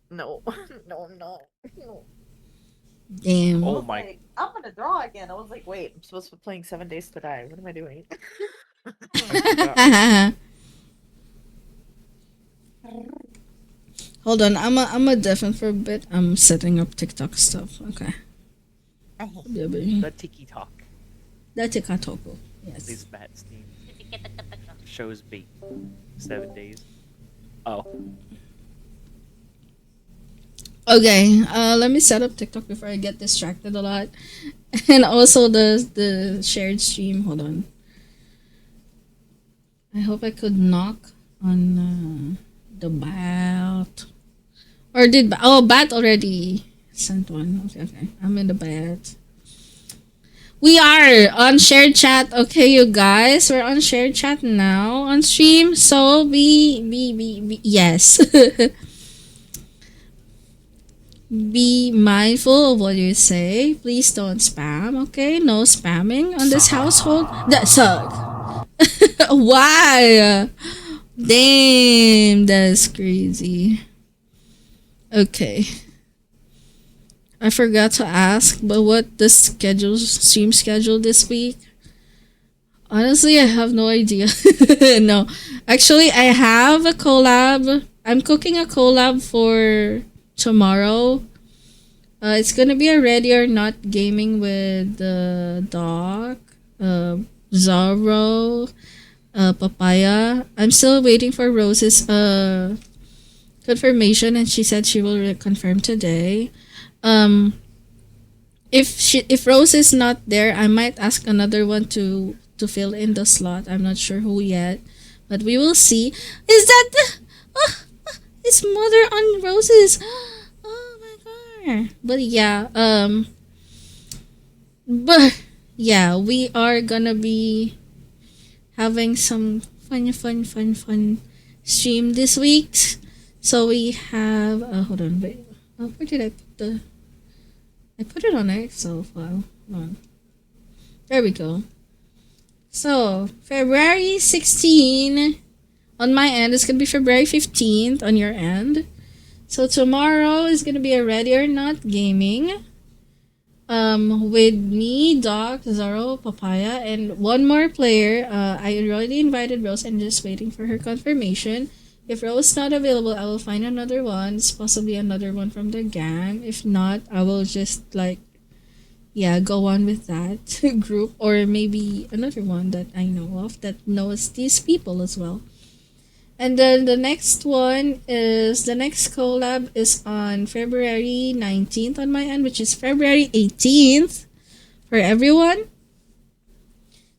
J: No. No, I'm not. No.
C: Damn.
K: Oh my.
J: Like, I'm gonna draw again. I was like, wait, I'm supposed to be playing 7 Days to Die. What am I doing?
C: Hold on, I'm a deafen for a bit. I'm setting up TikTok stuff. Okay. Yeah, baby.
K: The tiki talk.
C: The TikTok. Yes.
K: These bats team. Shows bait. 7 days. Oh.
C: Okay, let me set up TikTok before I get distracted a lot. And also the shared stream. Hold on. I hope I could knock on the bat. Or did bat already sent one. Okay. I'm in the bat. We are on shared chat. Okay, you guys, we're on shared chat now on stream. So be yes. Be mindful of what you say. Please don't spam, okay? No spamming on this household. That suck. Why? Damn, that's crazy. Okay. I forgot to ask, but what the stream schedule this week? Honestly, I have no idea. No. Actually, I have a collab. I'm cooking a collab for tomorrow. It's gonna be a ready or not gaming with the Doc, Zorro, Papaya. I'm still waiting for Rose's confirmation, and she said she will confirm today. If Rose is not there, I might ask another one to fill in the slot. I'm not sure who yet, but we will see. Is that it's Mother on Roses? Oh my god! But yeah, we are gonna be having some fun stream this week. So we have hold on, wait. Where did I put I put it on an Excel file. Hold on. There we go. So February 16 on my end. It's gonna be February 15th on your end. So tomorrow is gonna be a ready or not gaming. With me, Doc, Zoro, Papaya, and one more player. I already invited Rose and just waiting for her confirmation. If Rose not available, I will find another one. It's possibly another one from the gang. If not, I will just like, yeah, go on with that group, or maybe another one that I know of that knows these people as well. And then the next one is the next collab is on February 19th on my end, which is February 18th for everyone.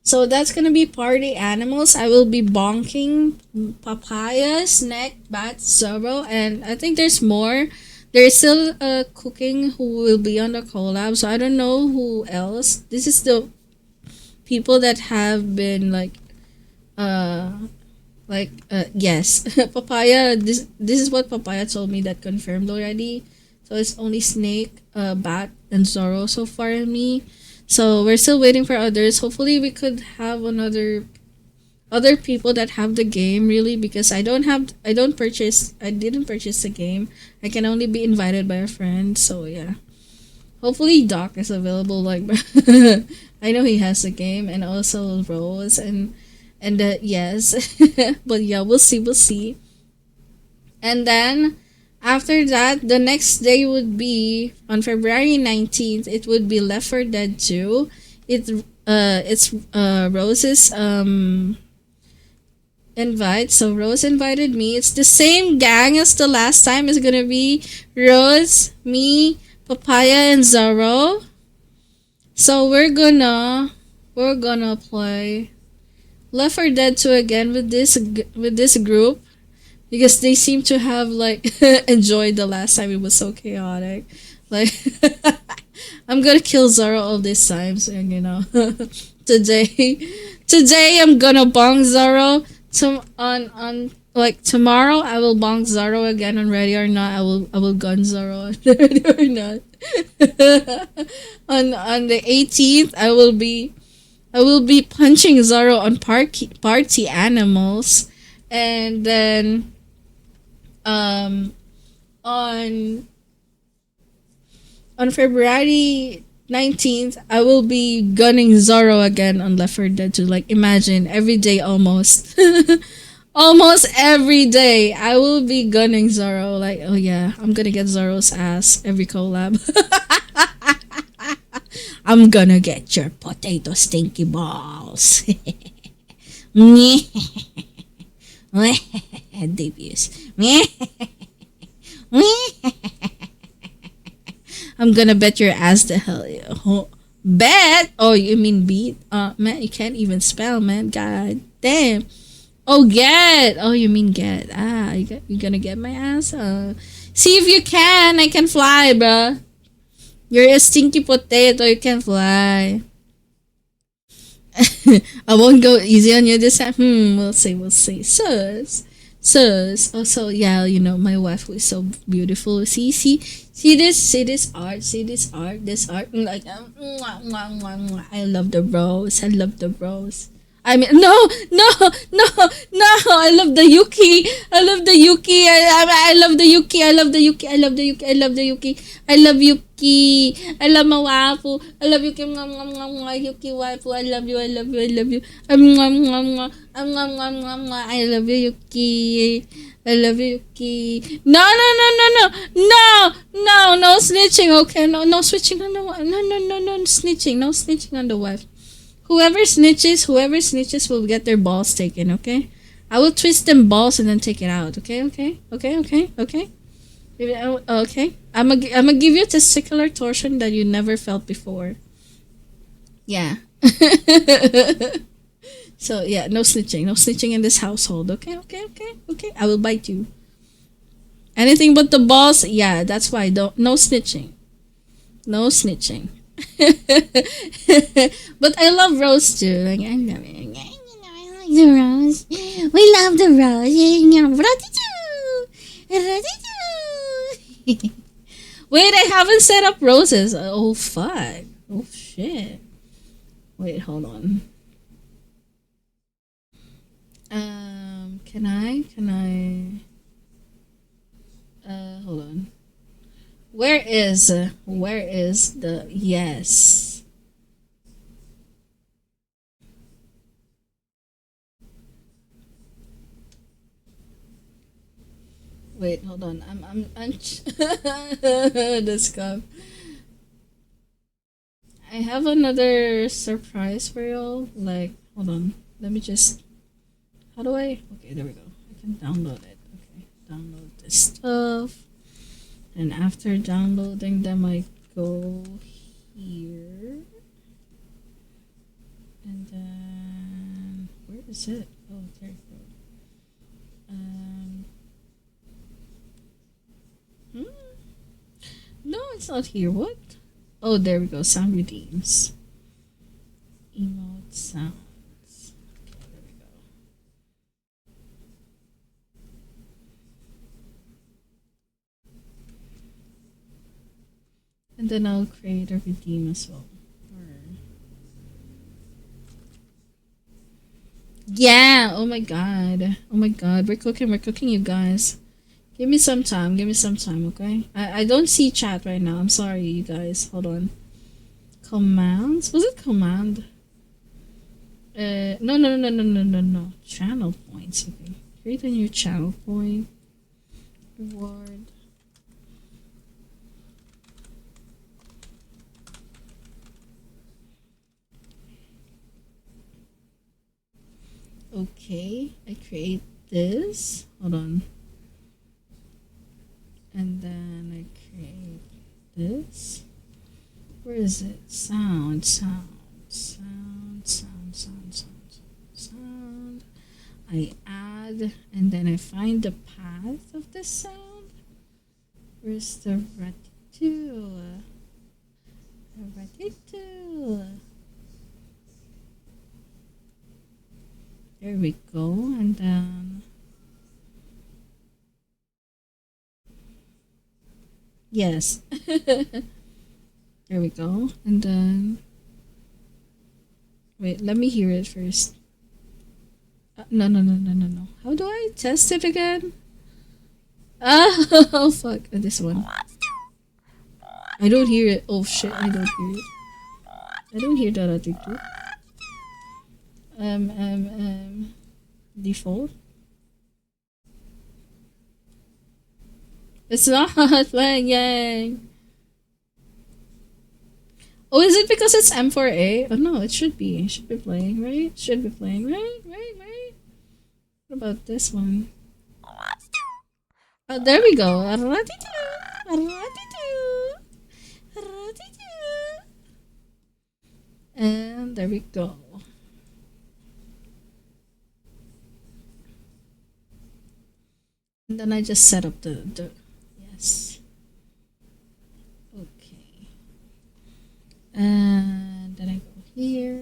C: So that's gonna be party animals. I will be bonking Papaya, Snack, Bat, Zoro, and I think there's more. There's still cooking who will be on the collab, so I don't know who else. This is the people that have been yes. Papaya, this is what Papaya told me that confirmed already. So it's only Snake, Bat, and Zoro so far in me. So we're still waiting for others. Hopefully we could have other people that have the game really, because I didn't purchase the game. I can only be invited by a friend. So yeah. Hopefully Doc is available, like I know he has the game, and also Rose and yes. But yeah, we'll see. And then after that, the next day would be on February 19th. It would be Left 4 Dead 2. It's Rose's invite. So Rose invited me. It's the same gang as the last time. It's gonna be Rose, me, Papaya, and Zoro. So we're gonna play Left 4 Dead 2 again with this group, because they seem to have like enjoyed the last time. It was so chaotic. Like I'm gonna kill Zoro all these times, and today I'm gonna bong Zoro. On like tomorrow I will bong Zoro again on Ready or Not. I will gun Zoro on Ready or Not. On the 18th I will be punching Zoro on party animals, and then on February 19th I will be gunning Zoro again on Left 4 Dead 2. Like imagine every day almost. Almost every day I will be gunning Zoro. Like, oh yeah, I'm gonna get Zoro's ass every collab. I'm gonna get your potato stinky balls. Debuts. I'm gonna bet your ass the hell. Bet? Oh, you mean beat? Man, you can't even spell, man. God damn. Oh, get. Oh, you mean get. You gonna get my ass? See if you can. I can fly, bruh. You're a stinky potato. You can fly. I won't go easy on you this time. We'll see. Sus. Oh, so yeah, my wife was so beautiful. See this art. This art. Like, mwah, mwah, mwah, mwah. I love the rose. I mean, no. I love the Yuki. I love the Yuki. I love the Yuki. I love Yuki. I love Mawafu. I love Yuki. Yuki waifu. I love you. I love you. I love you, Yuki. I love you, Yuki. No, snitching. Okay, no switching on the wife. No snitching. No snitching on the wife. Whoever snitches will get their balls taken, okay? I will twist them balls and then take it out, okay? Okay. I'm gonna give you testicular torsion that you never felt before. Yeah. So yeah, no snitching in this household, okay? I will bite you. Anything but the balls, yeah, that's why no snitching. But I love Rose too. Like I love it. I like the Rose. We love the Rose. Wait, I haven't set up Roses. Oh fuck. Oh shit. Wait, hold on. Can I? Hold on. Where is the yes? Wait, hold on. I'm this cup. I have another surprise for y'all. Like, hold on. Let me just. How do I? Okay, there we go. I can download it. Okay, download this stuff. And after downloading them, I go here. And then. Where is it? Oh, there you go. No, it's not here. What? Oh, there we go. Sound redeems. Emote sounds. Okay, there we go. And then I'll create a redeem as well. Yeah! Oh my god. Oh my god. We're cooking, you guys. Give me some time, okay? I don't see chat right now. I'm sorry, you guys. Hold on. Commands? Was it command? No. Channel points. Okay. Create a new channel point. Reward. Okay, I create this. Hold on. And then I create this. Where is it? Sound. I add, and then I find the path of the sound. Where's the ratatouille? There we go, and then yes. There we go, and then wait, let me hear it first. No. How do I test it again? Oh fuck, this one. I don't hear it. Oh shit, I don't hear it. I don't hear that attitude. Default. It's not playing, yay! Oh, is it because it's M4A? Oh no, it should be. It should be playing, right? Should be playing, right? What about this one? Oh, there we go. And there we go. And then I just set up the yes. Okay. And then I go here.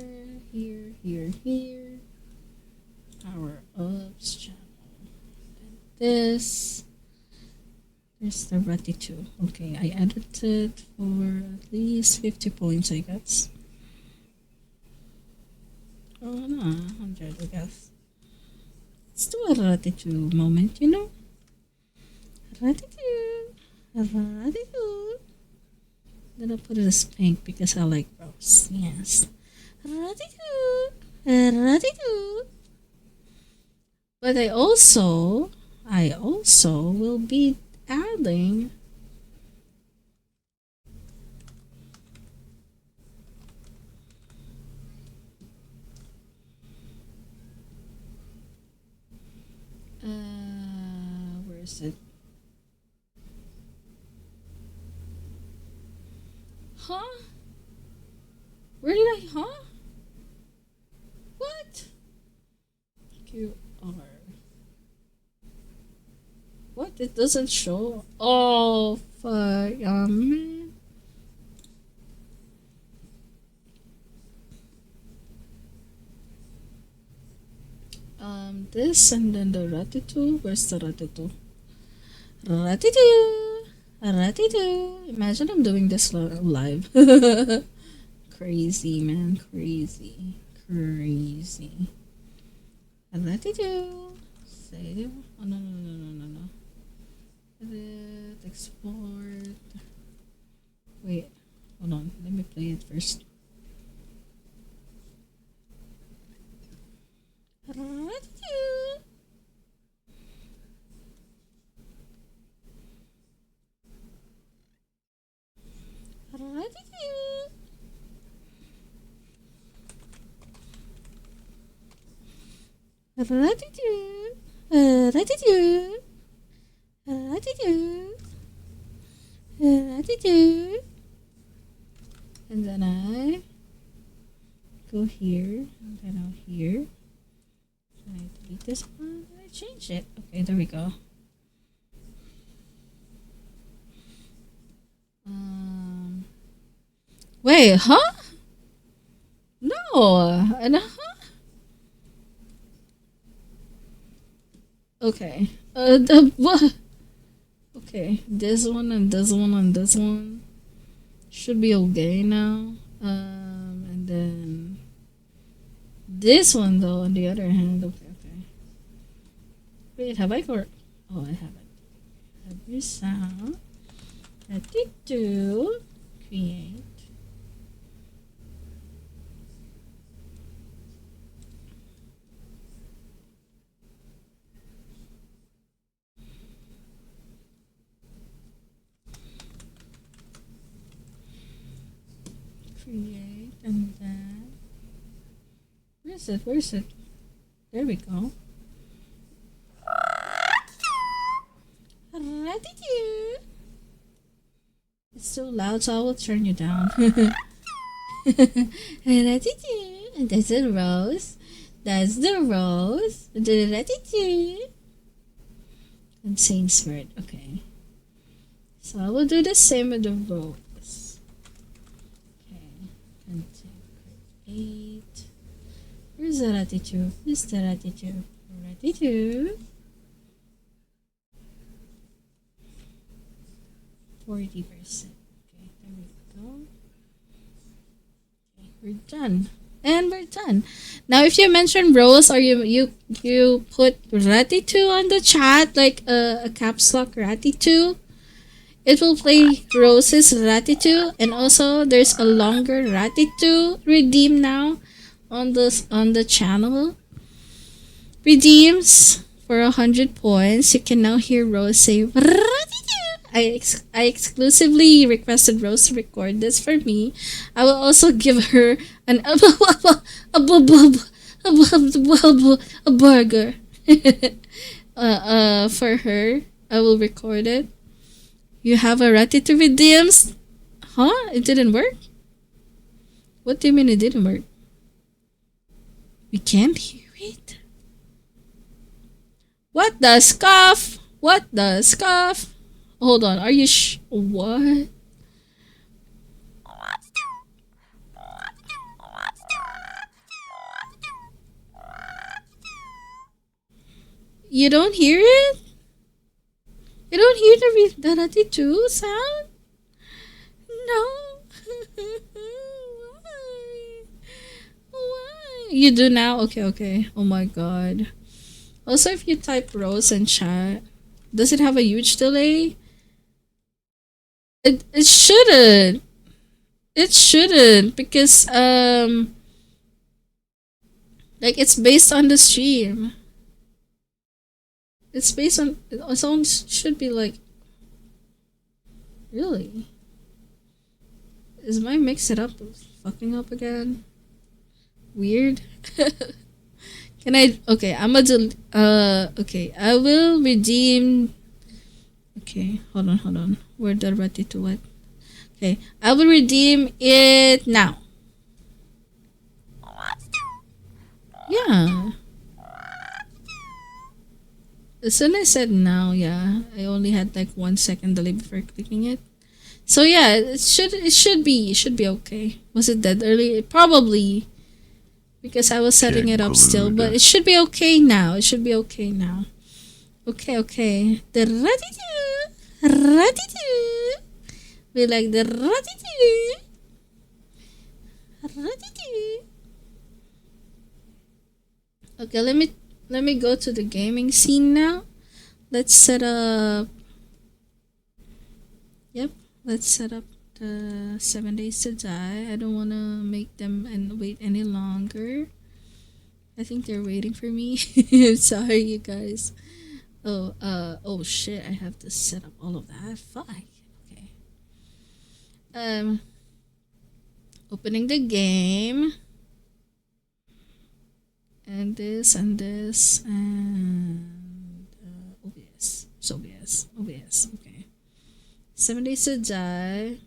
C: Power ups channel. And this. There's the ratatouille. Okay, I edited for at least 50 points, I guess. Oh no, 100, I guess. Let's do a ratatouille moment, you know? Ratatouille. Then I'll put it as pink because I like rose. Yes. Ratatouille. But I also will be adding where is it? Huh? Where did I, huh? What? QR. What? It doesn't show? Oh, fuck. Oh, man. This and then the ratatouille. Where's the ratatouille? Ratatouille. Imagine I'm doing this live. Crazy, man. Crazy. Ratatouille. Save. Oh, no. Edit. Export. Wait. Hold on. Let me play it first. Ra-ti-doo. Ra-ti-doo. Ra-ti-doo. Ra-ti-doo. And then I go here, and then out here. And I delete this one, and I change it. Okay, there we go. Wait, huh? No, and okay. What? Okay, this one and this one and this one should be okay now. And then this one though, on the other hand, okay. Wait, have I got? Oh, I haven't. Every sound. 32. Create. Create, and then where's it? There we go. It's so loud, so I will turn you down. And that's the rose. That's the rose. I'm saying smart. Okay. So I will do the same with the rose. Okay. Create. Where's that attitude? Where's that attitude? Attitude. 40%. Okay, there we go. Okay, we're done. And we're done. Now if you mention rose or you put Ratitu on the chat, like a caps lock Ratitu, it will play Rose's Ratitu, and also there's a longer Ratitu redeem now on the channel. Redeems for 100 points. You can now hear Rose say Ratitu. I exclusively requested Rose to record this for me. I will also give her a burger for her. I will record it. You have a Ratty redeems? Huh? It didn't work? What do you mean it didn't work? We can't hear it. What the scuff? What the scuff? Hold on, are you what? You don't hear it? You don't hear the Ratty 2 sound? No. Why? You do now? Okay. Oh my god. Also, if you type Rose in chat, does it have a huge delay? It shouldn't. It shouldn't, because like it's based on the stream. It's based on someone should be like, really? Is my mix setup fucking up again? Weird. Can I? Okay, I'm gonna okay, I will redeem. Okay, hold on. Where the Ratty to what? Okay, I will redeem it now. Yeah. As soon as I said now, yeah, I only had like 1 second delay before clicking it. So yeah, it should be okay. Was it dead early? Probably, because I was setting it up still, but it should be okay now. It should be okay now. Okay. The Ratty. We like the Ratty. Okay, let me go to the gaming scene now. Let's set up. Yep, let's set up the 7 Days to Die. I don't want to make them and wait any longer. I think they're waiting for me. I'm sorry, you guys. Oh shit! I have to set up all of that. Fuck. Okay. Opening the game. and this and this and OBS. It's OBS. OBS. Okay. 7 days to die.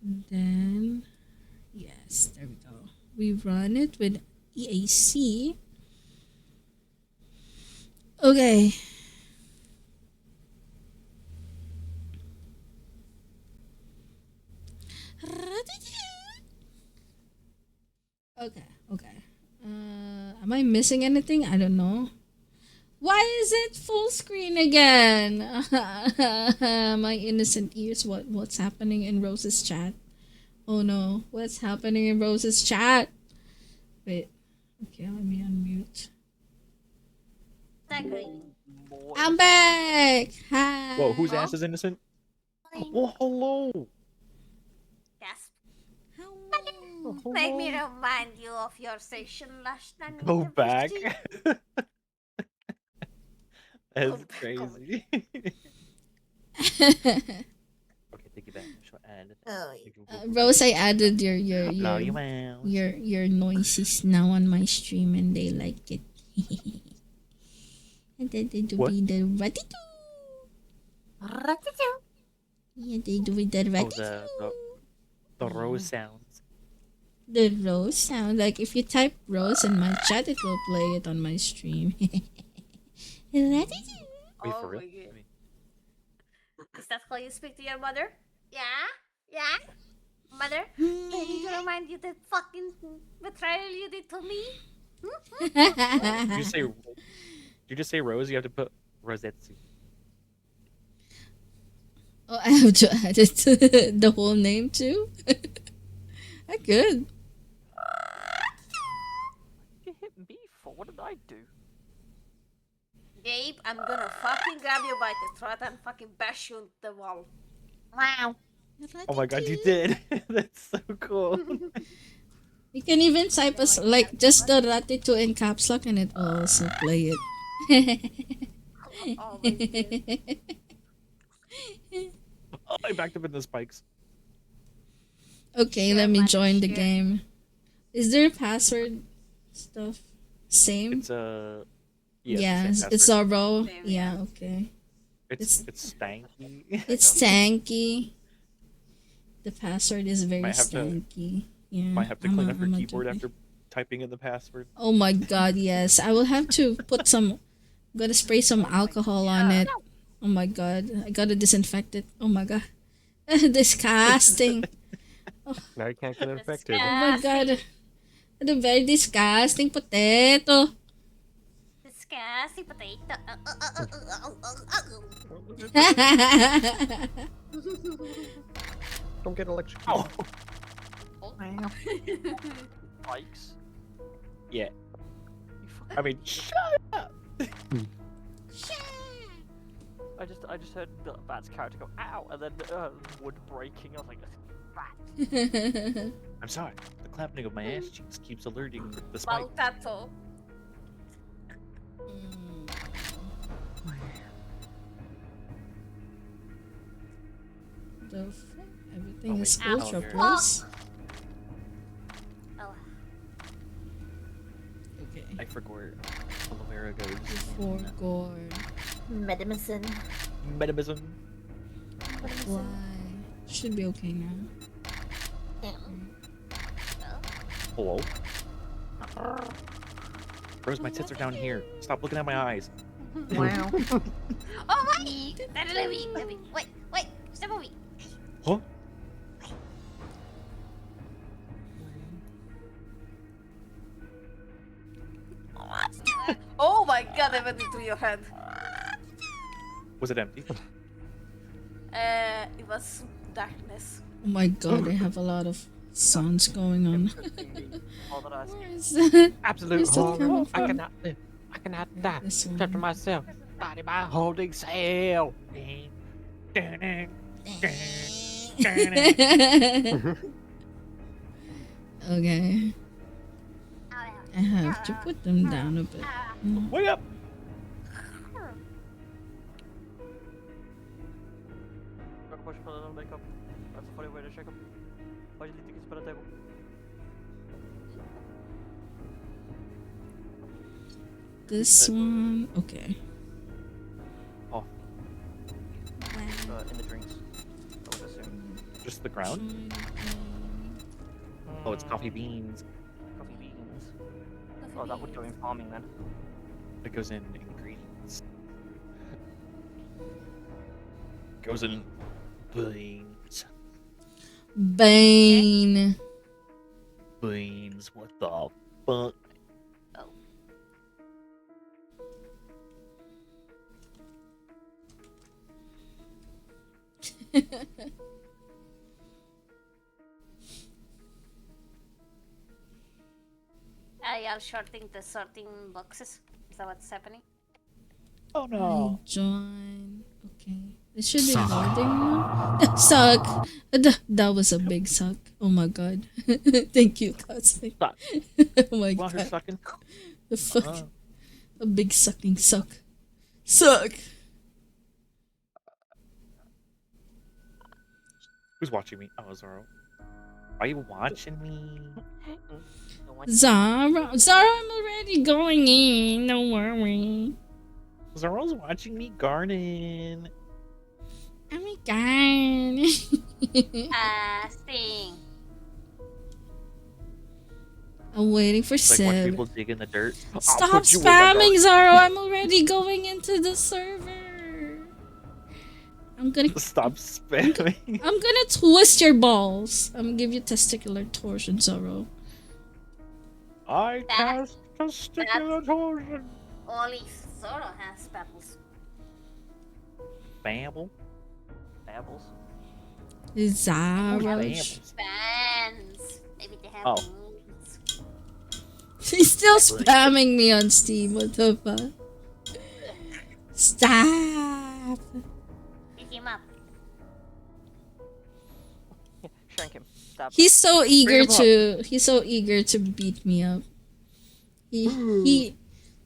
C: And then yes, there we go. We run it with EAC. Okay. Okay. Am I missing anything? I don't know. Why is it full screen again? My innocent ears. What's happening in Rose's chat? Oh no, what's happening in Rose's chat? Wait. Okay, let me unmute. I'm back. Hi.
K: Whoa, whose ass is innocent? Oh, hello.
F: Yes.
K: Oh,
F: Make me
K: hello.
F: remind you of your session last night.
K: Go
F: with the
K: back.
F: VC.
K: That's crazy. Okay, take it back.
C: Rose, I added your
K: Blow your mouth.
C: your noises now on my stream, and they like it. And then they do
K: What?
C: the ratitoo. Yeah, they do the
K: Oh,
C: ratitoo.
K: the rose sounds.
C: The rose sound, like if you type rose in my chat, it will play it on my stream. Ratitoo.
K: Wait, for real?
F: my God. Is that how you speak to your mother? Yeah? Yeah? Mother, I need to remind you the fucking betrayal you did to me.
K: Did you just say rose? You have to put rosetsu.
C: Oh, I have to add it to the whole name too. I could.
L: You hit me for? What did I do?
F: Gabe, I'm gonna fucking grab you by the throat and fucking bash you into the wall. Wow.
K: Oh my god, you did! That's so cool.
C: You can even type us like just the ratitoo in caps lock, and it will also play it.
F: Oh my God.
K: Oh, I backed up in the spikes.
C: Okay, let me join the game. Is there a password stuff? Same?
K: It's a
C: Yeah,
K: same
C: it's
K: password.
C: Zorro. Yeah, okay.
K: It's stanky.
C: It's stanky. The password is very
K: Might have to-
C: stanky. Yeah.
K: Might have to
C: I'm
K: clean
C: a-
K: up your
C: I'm a
K: keyboard
C: doopey.
K: after typing in the password.
C: Oh my god, yes. I will have to put some. I'm gonna spray some alcohol on it. Oh my god. I gotta disinfect it. Oh my god. Disgusting.
N: Now you can't get infected.
C: Oh my god. The very disgusting potato.
F: Disgusting potato.
N: Don't get electrocuted.
L: Spikes.
K: Yeah. I mean, shut up!
L: I just heard the bat's character go ow, and then wood breaking. I was like, bat.
K: I'm sorry. The clapping of my ass cheeks keeps alerting the spike.
F: Maltato.
C: The fuck? Everything
K: Oh,
C: is
K: wait.
C: ultra
K: Ow.
C: plus.
F: Oh.
C: Okay.
K: I forgot where aloe vera goes.
C: Forgore.
F: Medicine.
K: Medicine.
C: Why? Should be okay now.
K: Hello? Rose, my tits are down here. Stop looking at my eyes.
J: Wow.
F: Oh wait! Let me. Wait! Step on me.
K: Huh?
F: Oh my god! I went into your head.
K: Was it empty?
F: It was darkness.
C: Oh my god, I have a lot of sounds going on.
L: All that I ask
C: Where
L: you.
C: is that?
N: Absolute
C: Where's that
N: horror.
C: coming
N: I
C: from?
N: cannot live. I cannot die.
C: This one.
N: Trapped in myself. Body by holding cell.
C: Okay. I have to put them down a bit.
K: Wake up!
L: Gotta push for a little makeup. That's a funny way to shake 'em. Why do you think it's been a table?
C: This one. Okay.
K: Oh,
L: In the drinks. I would assume.
K: just the ground? Oh, it's coffee beans.
L: Coffee beans. Oh, that would go in farming then.
K: It goes in ingredients. Goes in beans.
C: Bane.
K: Beans. What the fuck?
F: Y'all sorting the sorting boxes. Is that what's happening?
K: Oh no.
C: Join. Okay. It should be loading now. Suck. That was a big suck. Oh my god. Thank you, Cosmic.
K: Suck.
C: Oh my
K: While you're
C: god.
K: sucking.
C: The fuck. A big sucking suck. Suck.
K: Who's watching me? Oh, Zoro. Are you watching me?
C: Zara, I'm already going in. Don't worry.
K: Zoro's watching me garden.
C: Oh my god.
F: Sting.
C: I'm waiting for
K: It's like watch
C: Seb.
K: people dig in the dirt. I'll
C: Stop
K: put you in the
C: spamming,
K: dirt.
C: Zaro. I'm already going into the server. I'm gonna
K: Stop spamming.
C: I'm gonna twist your balls. I'm gonna give you testicular torsion, Zoro.
K: I cast testicular torsion.
F: Only Zoro has pebbles.
K: Babble.
L: Babbles.
C: Zaro.
K: Babbles.
F: Fans. Maybe they have
K: Oh.
F: moves.
C: He's still spamming me on Steam. What the fuck? Stop.
F: Pick him up.
L: Shank him. Stab.
C: He's so eager
K: him up.
C: He's so eager to beat me up. He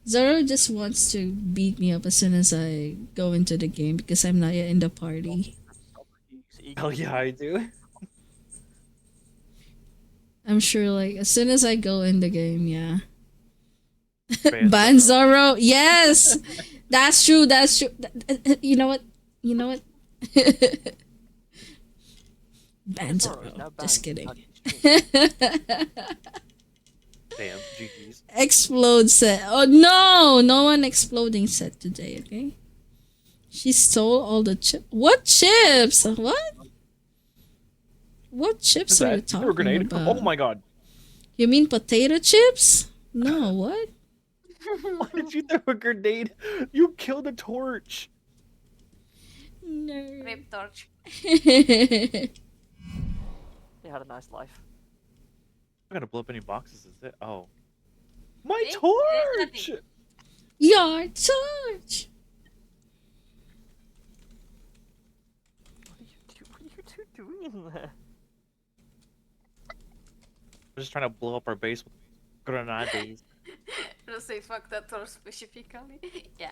C: Zoro just wants to beat me up as soon as I go into the game because I'm not yet in the party.
K: Hell yeah, I do.
C: I'm sure like as soon as I go in the game, yeah.
K: Ban
C: Ban Zoro, yes, that's true. That's true. You know what? You know what? Ban
L: Zoro,
C: Zoro.
L: now
C: Just
L: ban.
C: kidding.
K: Damn, GG's.
C: Explode set. Oh no! No one exploding set today. Okay. She stole all the chips. What chips? What? What chips are you
K: Threw a
C: talking
K: grenade.
C: about?
K: Oh my god.
C: You mean potato chips? No, what?
K: Why did you throw a grenade? You killed a torch.
C: No.
F: Rip torch.
L: They had a nice life.
K: I'm gonna blow up any boxes, is it? Oh. My
F: Eh?
K: torch!
C: Your torch.
L: What are you two doing there?
K: We're just trying to blow up our base with grenades.
F: Don't say fuck that torch specifically. Yeah.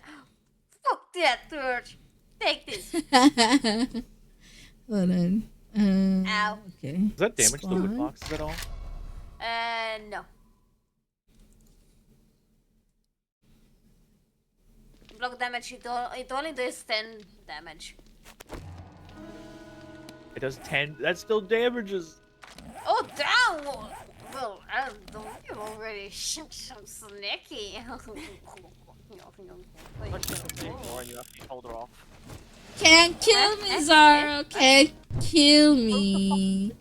F: Fuck that torch. Take this.
C: Hold on.
F: Ow.
C: Okay.
K: Does that damage the wood
C: Spawn.
K: boxes at all?
F: No. Block damage, it only does 10 damage.
K: It does 10. That still damages.
F: Oh, damn! Well, I don't know, you're already some snacky.
L: Or you actually hold her off.
C: Can't kill me, Zaro. Can't kill me.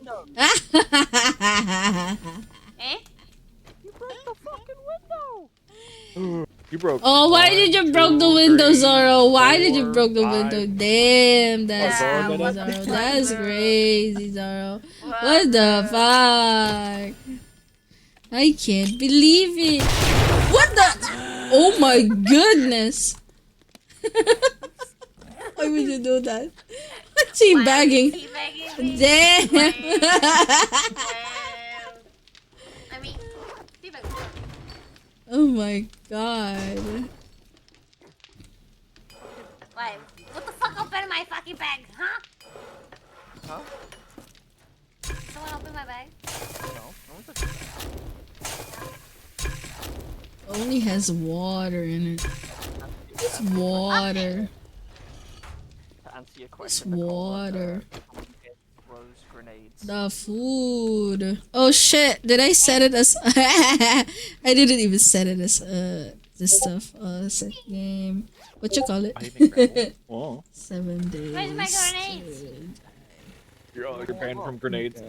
F: Eh?
L: You broke the fucking window!
K: You broke.
C: Oh, why did you broke the window, Zoro? Why did you broke the window? Damn, that's
F: Yeah,
C: crazy,
F: what
C: Zoro.
F: the
C: That's
F: fuck?
C: crazy, Zoro. What the fuck? I can't believe it. What the? Oh my goodness. Why would you do that? Teabagging.
F: Teabagging me?
C: Damn.
F: I mean, teabag.
C: Oh my god.
F: Why? What the fuck open my fucking bag, huh?
L: Huh?
F: Someone open my bag?
L: No, no one's a-
C: Only has water in it. It's water.
L: To answer your
C: It's
L: question, Nicole,
C: water.
L: rose grenades.
C: The food. Oh shit! Did I set it as? I didn't even set it as this stuff. Set game. What you call it?
K: Oh.
C: 7 days.
F: Where's my grenades?
K: You're banned from grenades.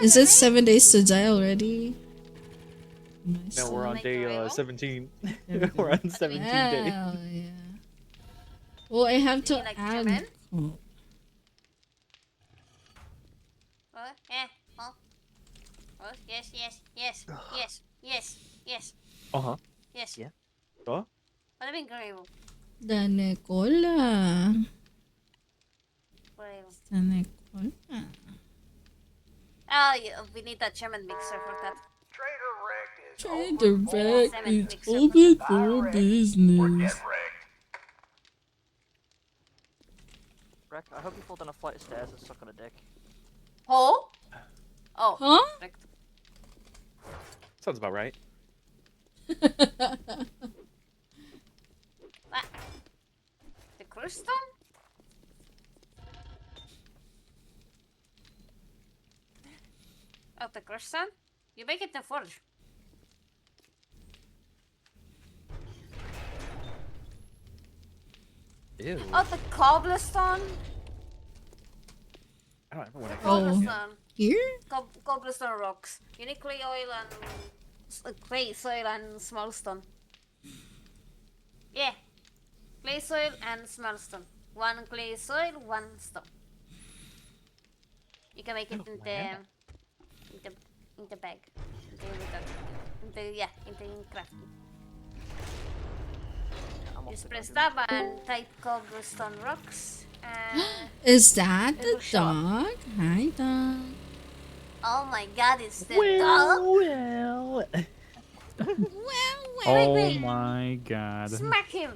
C: Is it 7 days to die already? Nice.
K: No, we're on day 17.
C: There we go.
K: We're on 17 days.
C: Hell yeah. Well, I have to
F: like
C: add.
F: German?
C: Oh.
F: Yeah. Oh, yes, yes, yes, yes, yes, yes.
K: Uh-huh.
F: Yes.
K: Yeah. Oh?
F: What do you mean, Grable?
C: Dane cola.
F: Grable.
C: Dane cola.
F: Oh, yeah, we need that German mixer for that.
C: Trader Rack is open for business.
L: Rek, I hope you fall down a flight of stairs and suck on a dick.
F: Oh? Oh.
C: Huh?
F: Correct.
K: Sounds about right.
F: What? The cruise stone? Oh, the cruise stone? You make it the forge.
K: Ew.
F: Oh, the cobblestone?
K: I don't ever want to
F: Cobblestone.
C: Here?
F: Cobblestone rocks. You need clay oil and clay soil and small stone. Yeah. Clay soil and small stone. One clay soil, one stone. You can make it in the bag. In crafting. Just press tab and type cobblestone rocks.
C: Is that the
F: It'll show up.
C: dog? Hi, dog.
F: Oh my god, it's the dog.
O: Oh my god.
F: Smack him!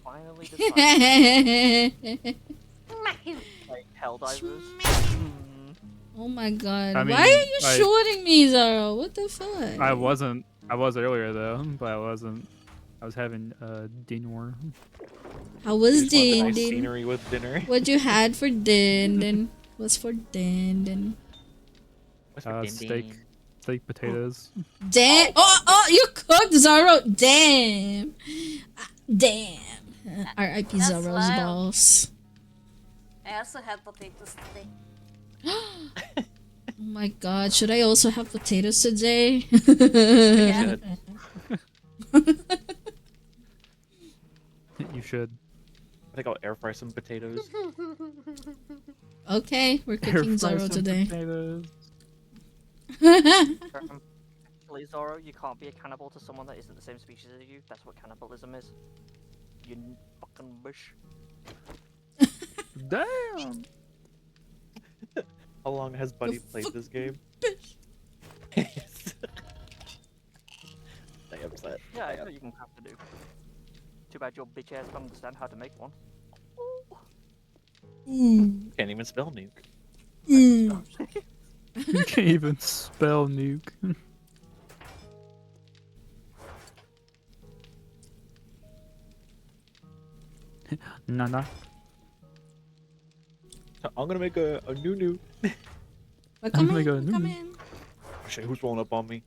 L: Finally
F: Smack him!
L: like Helldivers.
C: Oh my god.
O: I mean,
C: Why are you shooting me, Zara? What the fuck?
O: I wasn't. I was earlier though, but I wasn't. I was having dinner.
C: How was
K: Just want the nice
C: din?
K: scenery with dinner.
C: What you had for din? What's for din?
O: Steak potatoes.
C: Damn! Oh, you cooked Zaro. Damn. Damn. R.I.P.
F: That's
C: Zaro's
F: wild.
C: balls.
F: I also had potatoes today.
C: Oh my god, should I also have potatoes today?
F: Yeah.
O: You should.
K: I think I'll air fry some potatoes.
C: Okay, we're
O: Air
C: cooking
O: fry
C: Zaro
O: some
C: today.
O: potatoes.
L: Actually, Zoro, you can't be a cannibal to someone that isn't the same species as you. That's what cannibalism is. You fucking bush.
O: Damn.
K: How long has Buddy played this game? I upset.
L: Yeah, I know you can have to do. Too bad your bitch ass can't understand how to make one.
K: Can't even spell nuke.
O: You can't even spell nuke. Nana.
K: I'm gonna make a new nuke.
C: Come
O: gonna go
C: in,
O: new.
C: come in.
K: Shit, who's rolling up on me?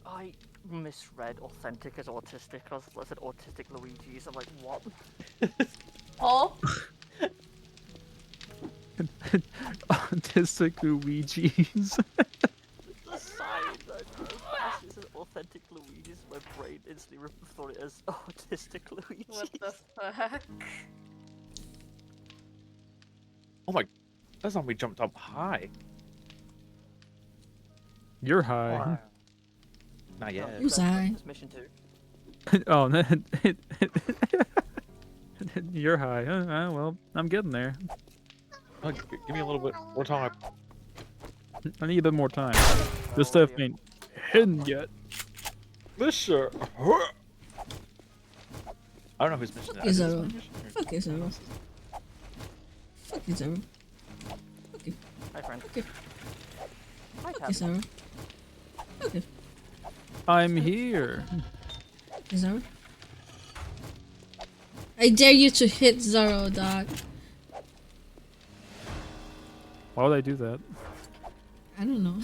L: I misread authentic as autistic. I said autistic Luigi's. I'm like, what?
F: Oh?
O: Autistic Luigi's.
L: The sign that it says authentic Luigi's. My brain instantly thought it as autistic Luigi.
F: What the fuck?
K: Oh my, that zombie jumped up high.
O: You're high.
K: Wow. Not yet.
C: Who's high?
L: This mission too.
O: Oh, you're high. Well, I'm getting there.
K: Oh, give me a little bit more time.
O: I need a bit more time. This stuff ain't hidden yet.
K: This shirt. I don't know whose mission that
C: Fuck you,
K: is.
C: Zaro. Fuck you, Zaro. Fuck you, Zaro.
L: Hi, friend.
C: Okay.
L: Hi,
C: Okay,
L: Tab.
C: Zoro. Okay.
O: I'm here.
C: Zoro. I dare you to hit Zoro, dog.
O: Why would I do that?
C: I don't know.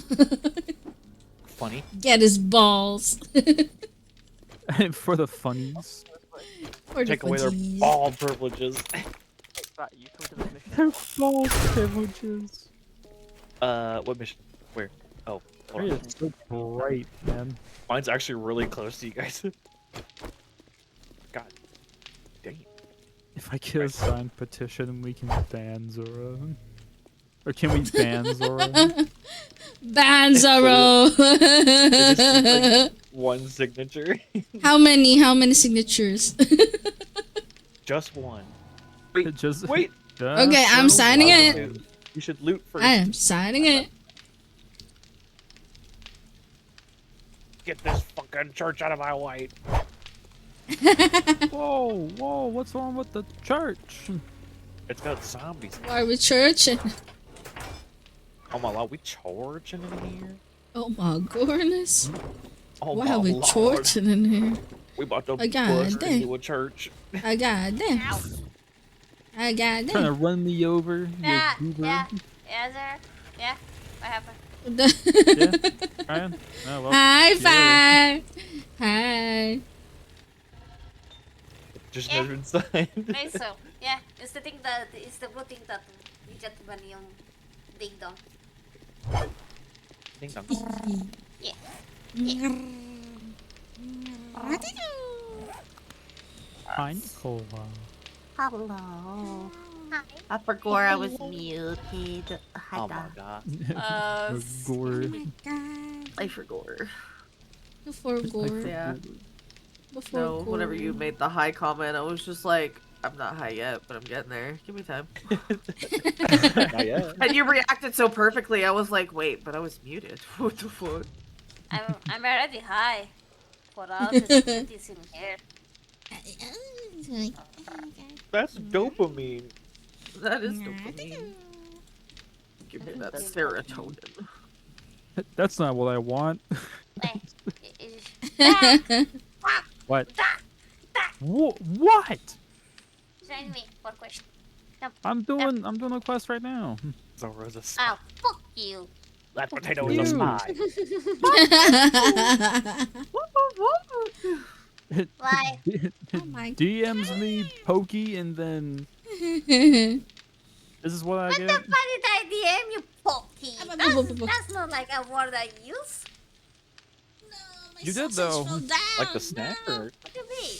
K: Funny.
C: Get his balls.
O: For the funnies.
C: Or the
K: Take away their
C: funsies.
K: ball privileges.
L: That you come to this mission.
O: Their ball privileges.
K: What mission? Where? Oh, hold
O: It
K: on.
O: is so bright, man.
K: Mine's actually really close to you guys. God. Dang.
O: If I get a signed petition, we can ban Zora. Or can we ban Zora?
C: Ban Zoro!
K: It just takes, like, one signature.
C: How many? How many signatures?
K: Just one. Wait,
O: Just
K: wait.
C: Okay, I'm signing it.
K: You should loot first.
C: I am signing it.
K: Get this fucking church out of my way.
O: Whoa, whoa, what's wrong with the church?
K: It's got zombies.
C: Why we churching?
K: Oh my lord, we charging in here?
C: Oh my goodness.
K: Oh
C: Why
K: my
C: are we
K: lord.
C: churching in here?
K: We about to
C: I got
K: bust
C: that.
K: into a church.
C: I got that. I got
O: Trying to
C: that.
O: run me over,
F: Yeah,
O: you goober.
F: yeah, sir. Yeah, what happened?
O: Yeah, Ryan? Oh, well,
C: High
O: see you later.
C: five. Hi.
K: Just
F: Yeah.
K: measure inside.
F: Okay, so, yeah, it's the thing that, it's the blue thing that you just when yung ding dong.
K: Ding dong.
F: Yeah.
O: Fine, cool.
J: Hello. I forgot I was muted. Hi,
K: Oh my
J: God.
K: god.
O: Gore.
J: I forgot.
C: Before gore.
J: Yeah.
C: Before
J: No,
C: gore.
J: whenever you made the high comment, I was just like, I'm not high yet, but I'm getting there. Give me time.
K: Not yet.
J: And you reacted so perfectly, I was like, wait, but I was muted. What the fuck?
F: I'm already high. For all the cities in here.
K: That's dopamine.
J: That is dopamine. Give me that serotonin.
O: That's not what I want. What? What?
F: Join me for question.
O: I'm doing a quest right now.
K: Zora's a
F: Oh, fuck you.
K: That potato is a spy.
F: Why?
O: DMs me Pokey and then this is what I
F: What
O: get.
F: the fuck did I DM you, pokey? That's not like a word I use.
O: You did though.
K: Like the snack or?
F: What do you mean?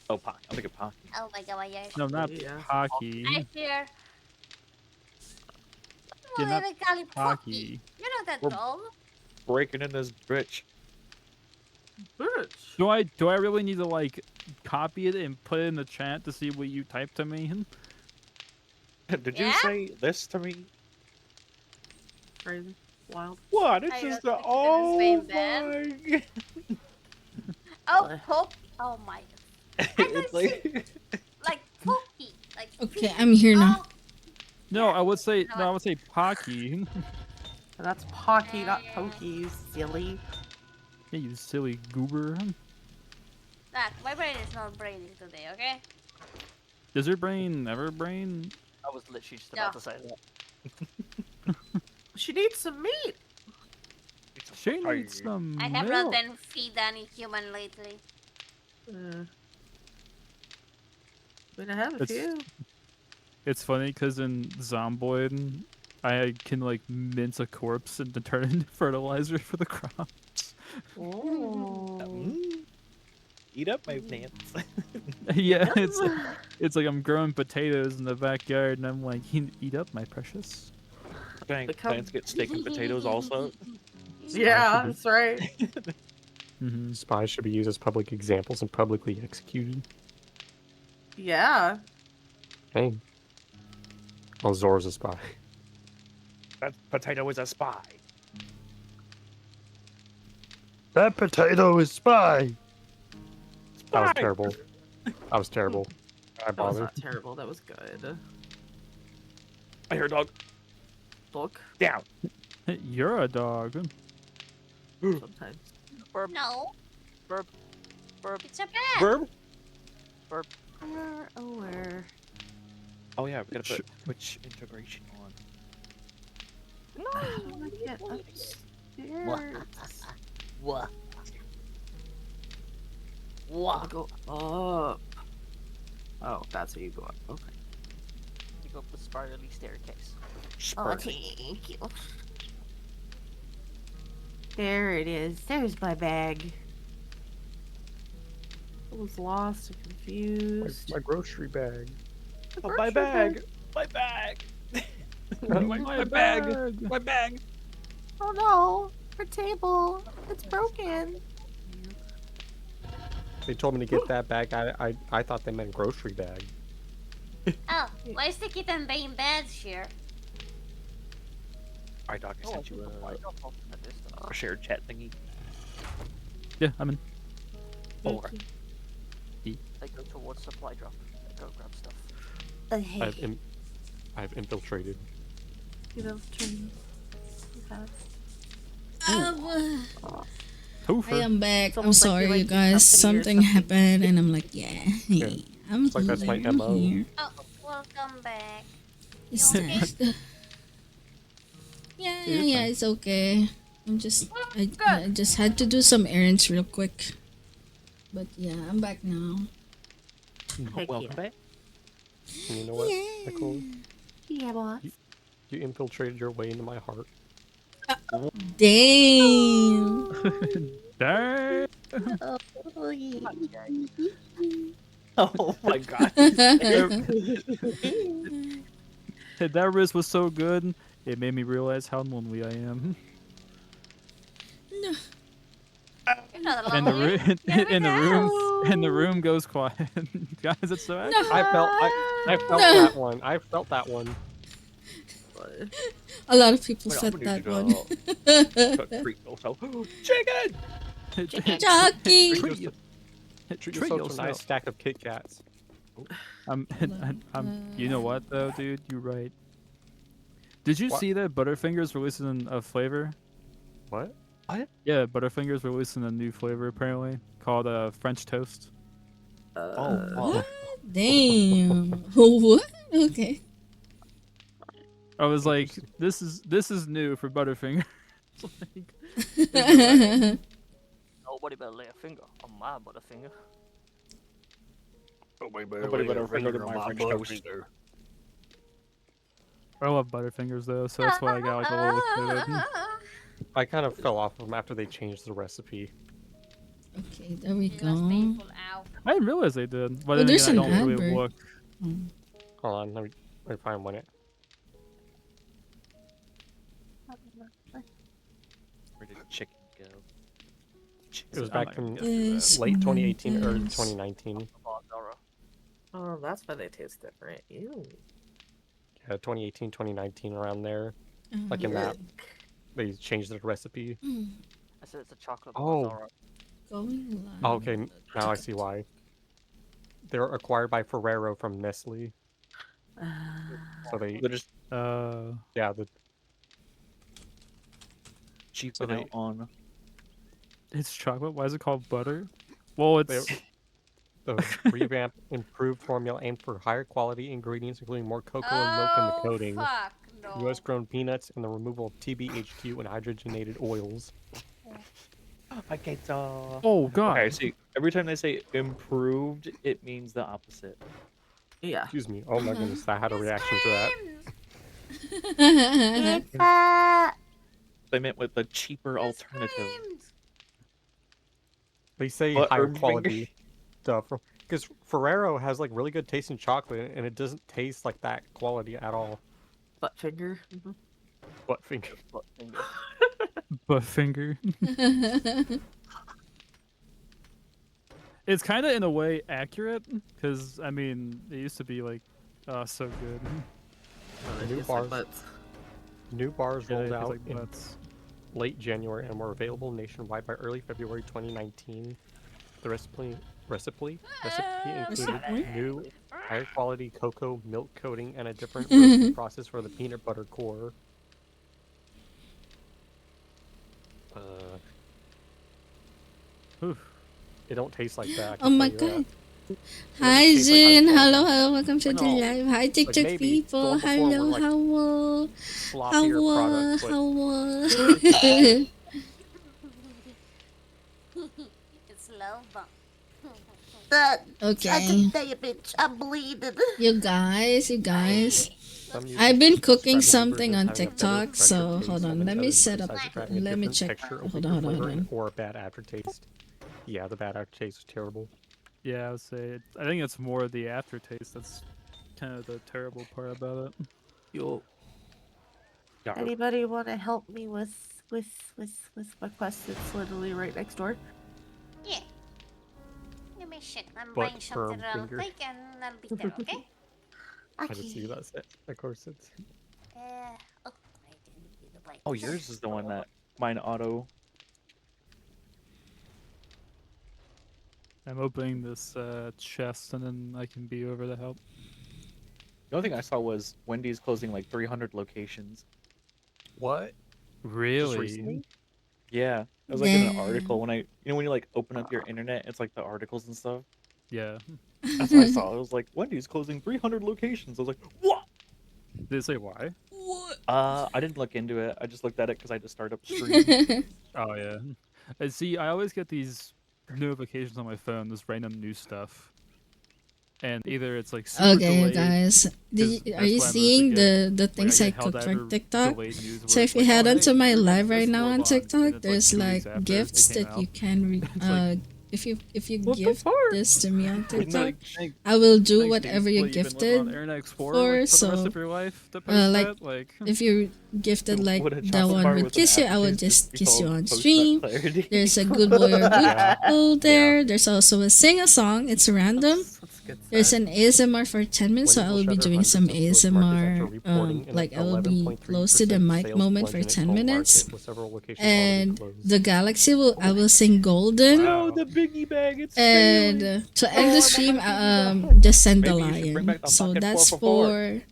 K: Oh, Pocky. I'm thinking Pocky.
F: Oh my god, yeah.
O: No, not Pocky.
F: I fear.
O: Yeah, not
F: Well, call it
O: Pocky.
F: Pocky. You're not that
K: We're-
F: tall.
K: Breaking in this bitch.
O: Do I really need to like copy it and put it in the chat to see what you typed to me?
K: Did you
F: Yeah?
K: say this to me?
J: Crazy. Wild.
K: What? It's
F: I
K: just
F: don't
K: the
F: think it's
K: oh
F: been
K: my.
F: Oh, Poke. Oh my.
K: It's like
F: Like Pokey. Like
C: Okay, I'm here now.
O: No, I would say Pocky.
J: That's Pocky, not Pokey, you silly.
O: Yeah, you silly goober.
F: Nah, my brain is not brainy today, okay?
O: Does your brain ever brain?
L: I was literally just about to say that.
J: She needs some meat.
O: She needs some
F: I have
O: milk.
F: not been feed any human lately.
J: I mean, I have a
O: It's-
J: few.
O: It's funny because in Zomboid, I can like mince a corpse and to turn it into fertilizer for the crops.
K: eat up my plants.
O: Yeah, it's like I'm growing potatoes in the backyard and I'm like, eat up my precious.
K: Dang, plants get steak and potatoes also.
J: Yeah, that's right.
N: Spies should be used as public examples and publicly executed.
J: Yeah.
N: Hey. Well, Zora's a spy.
K: That potato is a spy.
N: That potato is spy! That was
K: Spy!
N: terrible. That was terrible. I
J: That was
N: bothered.
J: not terrible. That was good.
K: I hear a dog.
L: dog.
K: Down.
O: You're a dog.
L: Sometimes. Burp.
F: No.
L: Burp. Burp.
F: It's a bat.
K: Verb?
L: Burp.
J: Where?
K: Oh yeah, we gotta put Twitch integration on.
J: I wanna get upstairs.
K: What?
J: What? Go up. Oh, that's how you go up. Okay.
L: You go up the spirally staircase.
J: Oh, thank you. There it is. There's my bag. I was lost and confused.
N: My grocery bag.
K: Oh, my bag! My bag! my bag! My bag!
J: Oh no! Her table! It's broken!
N: They told me to get that bag. I thought they meant grocery bag.
F: Oh, why is the kitten being bad here?
K: Alright, Doc, I sent you a shared chat thingy.
O: Yeah, I'm in.
K: Oh,
L: I go towards supply drop. I go grab stuff.
N: I've infiltrated.
C: I am back. I'm
J: Someone's like,
C: sorry,
J: you like
C: you
J: the
C: guys.
J: company or
C: Something happened, and I'm like, yeah, hey, I'm
N: It's like that's my
C: here, I'm
N: MO.
C: here.
F: Oh, welcome back.
C: It's
F: You okay?
C: Yeah, it's okay. I just had to do some errands real quick. But yeah, I'm back now.
K: Welcome back.
N: And you know what, Nicole?
J: Yeah, boss.
N: You infiltrated your way into my heart.
C: Damn.
O: Dang.
K: Oh my god.
O: That risk was so good, it made me realize how lonely I am.
C: No.
F: You're not
O: And the
F: lonely.
O: room,
F: You're
O: and the
F: with
O: room,
F: us.
O: and the room goes quiet. Guys, it's so accurate.
N: I felt
C: No.
N: that one. I felt that one.
C: A lot of people
K: Wait,
C: said
K: I'm
C: that
K: gonna
C: one.
K: treat also. Chicken!
C: Jockey!
N: Treat yourself to a nice stack of Kit Kats.
O: You know what though, dude? You're right. Did you
N: What?
O: see that Butterfingers releasing a flavor?
N: What?
K: What?
O: Yeah, Butterfingers releasing a new flavor apparently called French toast.
C: What? Damn. What? Okay.
O: I was like, this is new for Butterfingers.
L: Nobody better lay a finger on my butterfinger.
N: Nobody better finger than my French toast.
O: I love Butterfingers though, so that's why I got like a little excited.
N: I kind of fell off of them after they changed the recipe.
C: Okay, there we go.
O: I didn't realize they did, but
C: Oh,
O: then
C: there's
O: again, I
C: an
O: don't really
C: ad
O: look.
N: Hold on, let me find one.
K: Where did chicken go?
N: It was back in
C: This
N: late 2018 or
C: this.
N: 2019.
J: Oh, that's why they taste different. Ew.
N: Yeah, 2018, 2019, around there. Like in that, they changed the recipe.
L: I said it's a chocolate
N: Oh.
L: Zara.
C: Going live.
N: Oh, okay, now I see why. They're acquired by Ferrero from Nestle. So they
K: just
N: yeah, the
K: cheaping
N: they-
K: out on.
O: It's chocolate. Why is it called butter? Well,
N: they-
O: it's
N: the revamped, improved formula aimed for higher quality ingredients, including more cocoa and milk in the coating,
F: Fuck, no.
N: U.S. grown peanuts, and the removal of TBHQ and hydrogenated oils.
K: I can't.
O: Oh god.
K: Okay, see, every time they say improved, it means the opposite.
J: Yeah.
N: Excuse me. Oh my goodness, I had a reaction to
F: It's
K: They meant with the cheaper alternative.
N: They say
K: Butter
N: higher
K: finger.
N: quality stuff because Ferrero has like really good tasting chocolate, and it doesn't taste like that quality at all.
J: Butt finger.
N: Butt finger.
O: Butterfinger. It's kind of in a way accurate because I mean it used to be like so good.
N: New bars
O: Yeah,
N: rolled
O: it tastes
N: out
O: like
N: in
O: butts.
N: late January and were available nationwide by early February 2019. The recipe included new, higher quality cocoa milk coating and a different roasting process for the peanut butter core. Oof. It don't taste like that. I
C: Oh
N: can
C: my
N: tell you
C: god.
N: that.
C: Hi
N: taste like
C: Jin,
N: ice
C: hello,
N: cream.
C: hello, welcome to the
N: No,
C: live. Hi
N: like
C: TikTok
N: maybe the
C: people,
N: one before
C: hello,
N: were like
C: hello,
N: sloppier product, but
C: hello.
F: It's love.
C: Okay.
F: Bitch, I'm bleeding.
C: You guys.
N: some use
C: I've
N: it
C: been
N: to
C: cooking
N: describe the
C: something
N: flavor as
C: on
N: having a better,
C: TikTok,
N: fresher
C: so
N: taste,
C: hold
N: while
C: on,
N: many
C: let me
N: others
C: set up,
N: criticize it for having a
C: let me
N: different
C: check.
N: texture, a
C: Hold
N: weaker
C: on.
N: flavoring, or a bad aftertaste. Yeah, the bad aftertaste is terrible.
O: Yeah, I would say. I think it's more the aftertaste that's kind of the terrible part about it.
K: Yo.
P: Anybody want to help me with my quest? It's literally right next door.
F: Yeah. Give me a shit. I'm
N: But
F: buying something real
N: finger.
F: quick and I'll be there, okay?
N: I just see that set. Of course it's.
F: Oh, I didn't do the bike.
K: Oh, yours is the one that mine auto.
O: I'm opening this chest and then I can be over to help.
K: The only thing I saw was Wendy's closing like 300 locations.
N: What?
K: Just
O: Really?
K: recently? Yeah, it was like in an
C: Damn.
K: article when when you like open up your internet, it's like the articles and stuff.
O: Yeah.
K: That's what I saw. It was like Wendy's closing 300 locations. I was like, what?
O: Did it say why?
C: What?
K: I didn't look into it. I just looked at it because I just started up stream.
O: Oh yeah. And see, I always get these notifications on my phone, this random new stuff. And either it's like super
C: Okay, you
O: delayed,
C: guys.
O: 'cause
C: Are you
O: that's what I mostly
C: seeing
O: get.
C: the things I
O: get held
C: cooked
O: out
C: for
O: or
C: TikTok?
O: delayed news
C: So
O: where
C: if
O: it's
C: you
O: like,
C: head
O: "Oh,
C: onto
O: hey,
C: my
O: you're
C: live
O: this
C: right now
O: log
C: on
O: on,"
C: TikTok,
O: and it's,
C: there's
O: 2 weeks
C: like
O: after it
C: gifts
O: came
C: that you
O: out.
C: can
O: It's like,
C: if you
O: what the
C: gift
O: fuck?
C: this to me on
K: Wait,
C: TikTok,
O: Like,
C: I will do
O: thanks, dude.
C: whatever you
O: What, you've been living on
C: gifted
O: Internet Explorer
C: for.
O: like, for the rest
C: So
O: of your life to post
C: like
O: that? Like,
C: if you gifted like
K: Would a
C: the
K: chocolate
C: one
K: bar
C: would
K: with an
C: kiss you, I would
K: aftertaste
C: just kiss you
K: called
C: on
K: Post Nut
C: stream.
K: Clarity?
C: There's a good boy or good
N: Yeah.
C: girl there. There's also a sing a song. It's random.
P: That's good
C: There's
P: stuff.
C: an ASMR for 10 minutes, so I
N: Wendy's
C: will be
N: shutter
C: doing some
N: hundreds of gross markets after
C: ASMR.
N: reporting an
C: Like I will be
N: 11.3%
C: close to the mic
N: sales
C: moment
N: plunge
C: for
N: in its
C: 10
N: home
C: minutes.
N: market, with several locations already
C: And
N: closed.
C: the Galaxy I will sing Golden.
K: No, the biggie bag, it's
C: And
K: failing.
C: to
K: No,
C: end
K: I
C: the
K: want
C: stream,
K: my piggy bank.
C: just send the
K: Maybe you should bring
C: lion.
K: back the
C: So
K: bucket
C: that's
K: 444.
C: for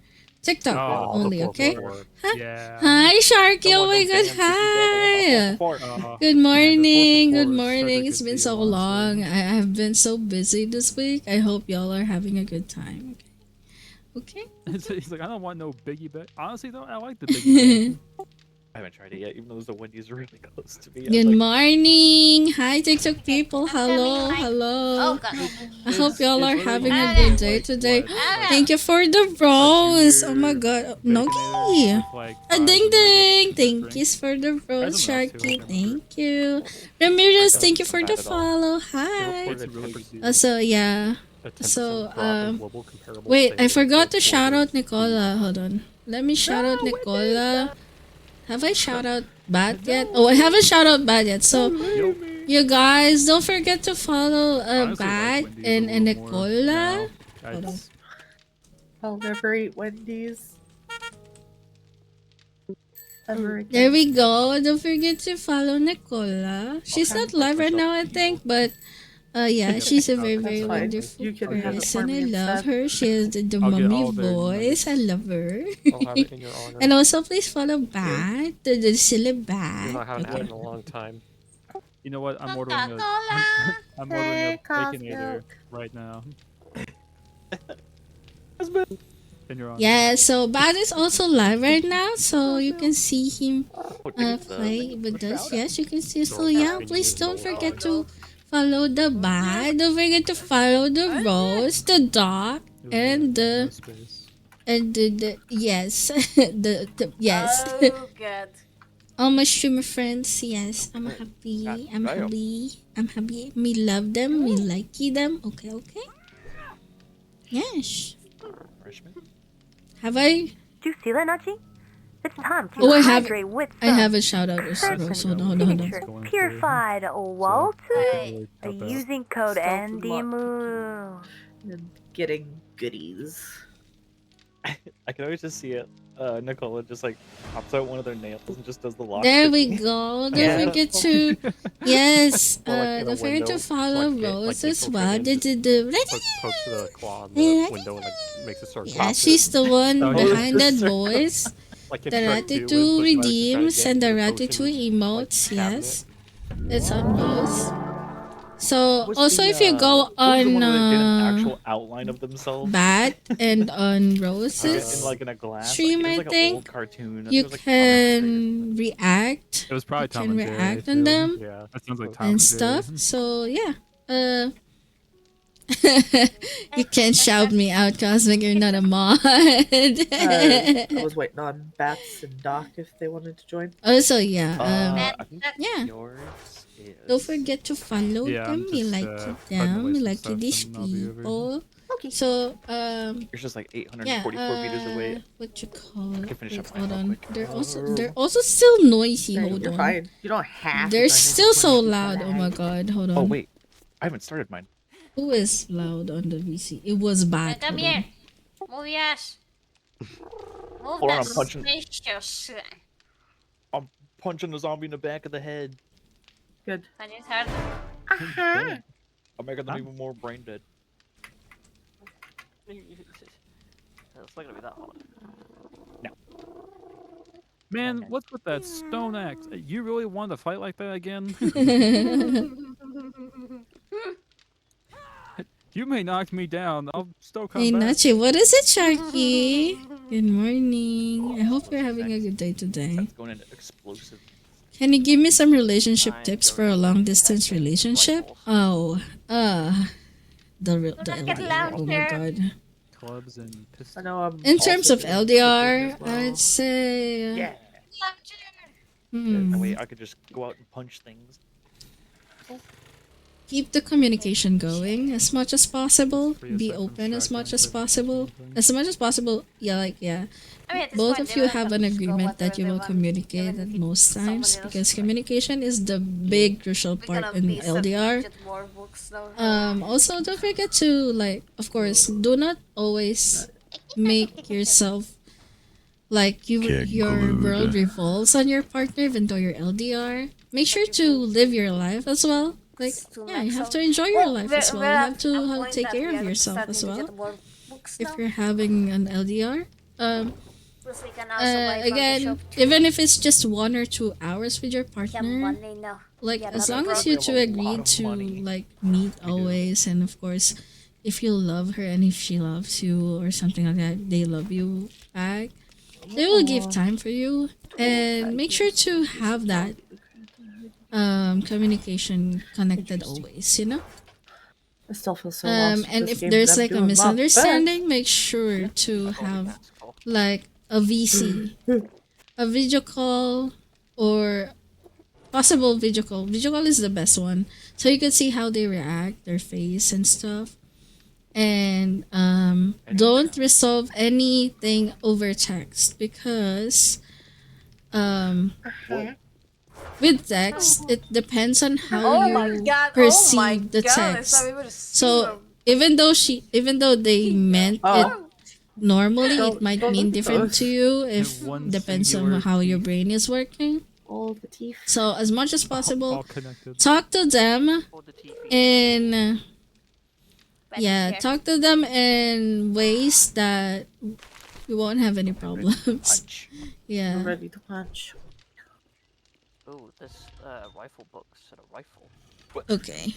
C: TikTok
O: oh,
C: only,
N: the
C: okay?
N: 444.
C: Huh?
O: yeah.
C: Hi, Sharky.
K: Don't
C: Oh
K: want
C: my
K: no
C: god,
K: damn piggy bag. I want my
C: hi.
K: 444.
C: Good
O: Man, the
C: morning.
O: 444
C: Good
O: is such a
C: morning.
O: good
C: It's been
O: deal,
C: so
O: honestly.
C: long. I have been so busy this week. I hope y'all are having a good time. Okay.
O: He's like, I don't want no biggie bag. Honestly, though, I like the biggie bag.
K: I haven't tried it yet, even though there's a Wendy's really close to me. I was
C: Good
K: like,
C: morning. Hi, TikTok people. Hello,
F: Oh
C: hello.
F: god.
C: I hope y'all are
O: it's
C: having
O: literally
C: a good
O: like,
C: day today.
O: what,
C: Thank you for the rose. Oh my god. Nogi.
O: with like
C: A
O: fries
C: ding
O: and
C: ding.
O: nuggets
C: Thank
O: and
C: you for the rose,
O: Fries and nuts, too,
C: Sharky.
O: okay.
C: Thank you. Ramirez, thank you
K: not
C: for
K: bad
C: the
K: at all.
C: follow.
N: They
C: Hi.
N: reported
O: It's a really good deal.
C: So yeah.
N: a 10%
C: So
N: drop in global comparable
C: wait, I
N: sales
C: forgot
N: for
C: to shout out
N: quarters.
C: Nicola. Hold on. Let me shout out Nicola. Have I shout out Bat yet? Oh, I haven't shout out Bat yet. So you guys don't forget to follow
O: Honestly,
C: Bat
O: Wendy's a
C: and
O: little more
C: Nicola.
O: now.
C: Hold on.
O: It's-
P: I'll never eat Wendy's. Ever again.
C: There we go. Don't forget to follow Nicola. She's not live right now, I think, but yeah, she's a very, very
P: That's fine.
C: wonderful
P: You can have it for
C: person.
P: me
C: I love
P: instead.
C: her. She has the
O: I'll get
C: mummy
O: all their
C: voice. I love her.
N: I'll have it in your honor.
C: And also, please follow Bat, the silly
N: Even though I
C: Bat.
N: haven't had it
C: Okay.
N: in a long time.
O: You know what? I'm ordering a.
F: Coca-Cola.
O: I'm ordering a
P: Coffee
O: Baconator
P: milk.
O: right now. And you're on.
C: Yeah, so Bat is also live right now, so you can see him
K: thanks,
C: play with
K: for the
C: us.
K: shout-out.
C: Yes, you can see. So
N: Sorry,
C: yeah,
N: opinion
C: please
N: is
C: don't
N: no
C: forget
N: knowledge.
C: to follow the Bat. Don't forget to follow the Rose, the Doc, and
N: No
C: the
N: space.
C: yes, the yes.
F: Oh god.
C: All my streamer friends, yes, I'm happy. I'm
K: Damn.
C: happy. I'm happy. Me love them. Me like them. Okay, okay. Yes.
K: Freshman?
C: Have I?
B: Do you see that, Nachi? It's time to
C: Oh, I have.
B: hydrate with
C: I
B: some
C: have a shout out.
B: Kirkland
C: Hold on, hold on, hold on.
B: signature purified water
F: Hey.
B: using code
P: Stealth and
B: NDMU.
P: And getting goodies.
K: I can always just see it. Nicola just like pops out one of their nails and just does the lock.
C: There we
K: technique.
C: go. Don't
K: Yeah.
C: forget to yes.
N: Or like in a
C: Don't forget
N: window,
C: to follow
N: like
C: Rose
N: like
C: as
N: infiltrate
C: well.
N: and just pokes the claw on the window and like makes it start
C: Yeah,
N: popping.
C: she's the one
K: Oh,
C: behind that
K: sister.
C: voice.
N: Like in
C: The
N: Shrek 2, when
C: Ratatouille
N: Puss Boots is trying
C: redeem,
N: to get
C: send the
N: into the
C: Ratatouille
N: potion,
C: emotes,
N: cabinet.
C: yes. It's on both. So
K: Was
C: also
K: the,
C: if you go
K: what was the
C: on
K: one where they did an actual outline of themselves?
C: Bat and on
K: Like,
C: Roses
K: in like in a glass.
C: stream,
K: Like, it was
C: I
K: like an
C: think
K: old cartoon. I think
C: you
K: it was like Tom and
C: can react.
O: It was probably
C: You
O: Tom
C: can
O: and Jerry
C: react
O: too.
C: on them
O: Yeah, that sounds like Tom
C: and
O: and Jerry.
C: stuff. So yeah. You can't shout me out, Cosmic. You're not a mod.
M: I was waiting on Bats and Doc if they wanted to join.
C: Also, yeah.
K: I think
C: Yeah.
K: yours is...
C: Don't forget to follow
O: Yeah, I'm
C: them. We
O: just,
C: like
O: putting away
C: them. We
O: some
C: like
O: stuff
C: these
O: and I'll be over.
C: people.
J: Okay.
C: So,
K: Yours is like
C: yeah.
K: 844 meters away.
C: What you call?
K: I can finish
C: Wait,
K: up mine
C: hold
K: real
C: on.
K: quick.
C: They're also still noisy.
J: No,
C: Hold
J: you're
C: on.
J: fine. You don't have
C: They're
J: to join
C: still
J: us if you
C: so
J: wanna keep
C: loud. Oh my
J: quiet.
C: god. Hold on.
K: Oh wait, I haven't started mine.
C: Who is loud on the VC? It was bad.
F: Come
C: Hold on.
F: here. Move your ass. Move
K: Hold on,
F: that
K: I'm punching.
F: spacious.
K: I'm punching the zombie in the back of the head.
J: Good.
F: And his head.
J: Uh-huh.
K: I'm making them even more brain dead.
L: It's not gonna be that hard.
O: Man, what's with that stone axe? You really want to fight like that again? You may knock me down. I'll still come
C: Hey
O: back.
C: Nachi, what is it, Sharky? Good morning. I hope you're having a good day today.
K: That's going into explosive.
C: Can you give me some relationship tips for a long distance relationship? Oh, the LDR. Oh my god.
O: Clubs and pistols.
M: I know
C: In terms of LDR, I'd say.
K: Yeah.
C: Hmm.
K: That way I could just go out and punch things.
C: Keep the communication going as much as possible. Be open as much as possible. As much as possible, yeah.
F: I mean, at this
C: Both
F: point,
C: of
F: they
C: you
F: don't
C: have
F: to
C: an
F: just go
C: agreement that
F: whatever
C: you
F: they
C: will
F: want,
C: communicate
F: even
C: at
F: if
C: most
F: someone
C: times
F: else
C: because
F: is
C: communication is the big crucial
F: We're
C: part
F: gonna
C: in
F: be
C: LDR.
F: subjected more books now.
C: Also, don't forget to, like, of course, do not always make yourself like your world revolves on your partner, even though you're LDR. Make sure to live your life as well. Like, yeah, you have to enjoy your life as well. You have to take care of yourself as well. If you're having an LDR,
F: Plus we can also buy from the
C: again,
F: shop
C: even if it's just 1 or 2 hours with your
F: some
C: partner,
F: money now.
C: like
F: Yeah,
C: as
F: not
C: long
F: a
C: as you
F: problem.
C: two agree to like meet always, and of course if you love her and if she loves you or something like that, they love you back, they will give time for you. And make sure to have that communication connected always, you know.
M: I still feel so lost.
C: And
M: with this
C: if
M: game,
C: there's
M: but I'm
C: like a
M: doing my
C: misunderstanding, make sure to have like a VC, a video call, or possible video call. Video call is the best one, so you can see how they react, their face and stuff. And don't resolve anything over text because with text it depends on how you perceive the text. So even though they meant it normally, it might mean different to you if depends on how your brain is working.
M: All the teeth.
C: So as much as possible,
O: All connected.
C: talk to them in talk to them in ways that you won't have any problems. Yeah.
M: I'm ready to punch.
L: Oh, this rifle book's a rifle.
C: Okay.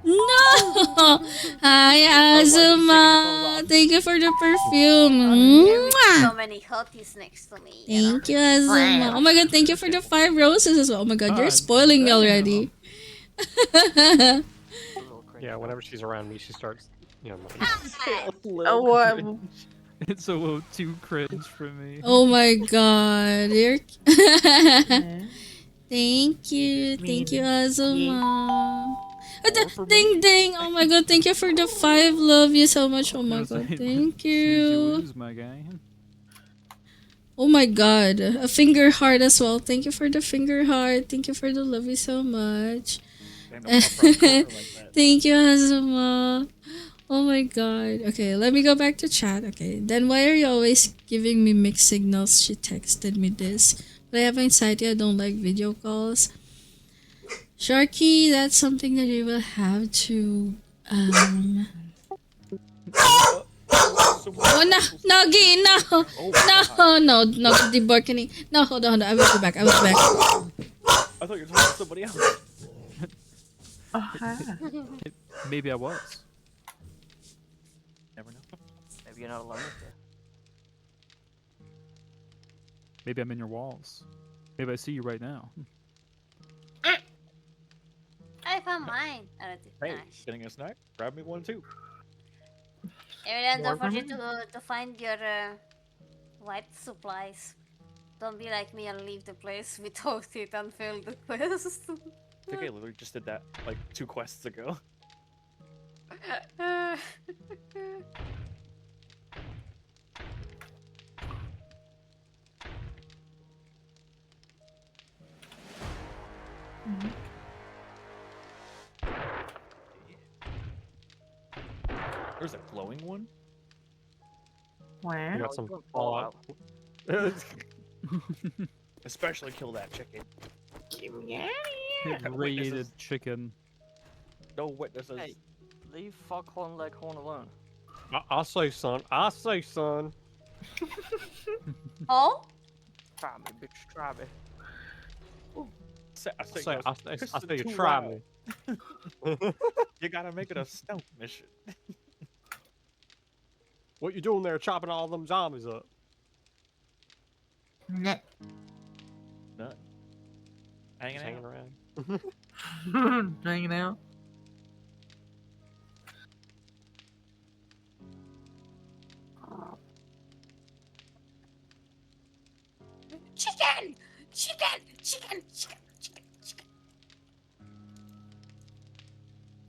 C: No! Hi, Azuma! Thank you for the perfume.
F: So
C: Mwah!
F: many hotties next to me.
C: Thank you, Azuma. Oh my god, thank you for the 5 roses as well. Oh my god, you're spoiling me already.
N: Yeah, whenever she's around me, she starts,
J: Oh, what?
O: It's a little too cringe for me.
C: Oh my god, you're... Thank you, Azuma. Ding ding! Oh my god, thank you for the 5. Love you so much. Oh my god, thank you.
O: Lose, my guy.
C: Oh my god, a finger heart as well. Thank you for the finger heart. Thank you for the love you so much. Thank you, Azuma. Oh my god. Okay, let me go back to chat. Okay, then why are you always giving me mixed signals? She texted me this. But I have anxiety. I don't like video calls. Sharky, that's something that you will have to Oh no, no, Gee, no, no, the barking. No, hold on, I will be back.
K: I thought you were talking to somebody else.
O: Maybe I was.
K: Never know.
L: Maybe you're not alone with you.
O: Maybe I'm in your walls. Maybe I see you right now.
F: I found mine. Oh,
K: Hey,
F: nice.
K: getting a snack? Grab me one too.
F: And
K: More
F: don't forget
K: for
F: to find your white supplies. Don't be like me and leave the place without it and fail the quest.
K: I think I literally just did that like 2 quests ago. There's a glowing one.
M: Where?
N: You got some
K: fallout. Especially kill that chicken.
O: Radiated chicken.
K: No witnesses.
L: Hey, leave Foghorn Leghorn alone.
N: I say, son. I say, son.
F: Oh?
L: Try me, bitch, try me.
N: I say, you try me.
K: You gotta make it a stealth mission.
N: What you doing there, chopping all them zombies up?
M: Nut.
K: Nut. Hanging
N: around.
M: Hanging out.
F: Chicken! Chicken! Chicken! Chicken! Chicken! Chicken!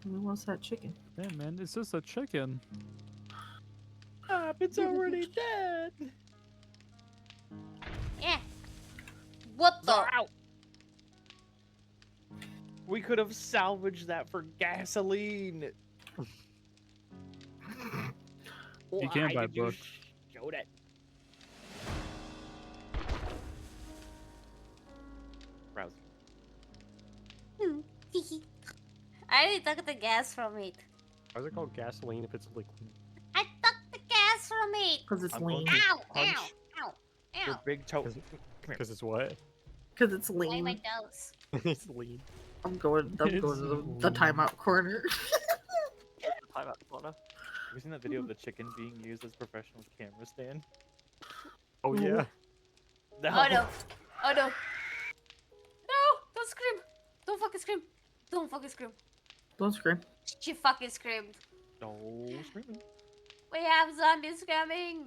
M: Who wants that chicken?
O: Yeah, man, it's just a chicken.
K: It's already dead.
F: Yeah. What the?
K: We could have salvaged that for gasoline.
O: You can't buy
K: Why did you
O: book.
K: show that? Browse.
F: I already took the gas from it.
N: Why is it called gasoline if it's liquid?
F: I took the gas from it.
M: Because it's
K: I'm
M: lean.
K: going to
F: Ow!
K: punch
F: Ow! Ow!
K: Your
F: Ow!
K: big toe.
N: Because it's what?
M: Because it's
F: Why my
M: lean.
F: toes?
N: It's lean.
M: I'm going to the timeout corner.
L: Timeout corner.
K: Have you seen that video of the chicken being used as professional camera stand?
N: Oh yeah.
K: No.
F: Oh no! Oh no! No! Don't scream! Don't fucking scream! Don't fucking scream!
M: Don't scream.
F: She fucking screamed.
K: No screaming.
F: We have zombies coming!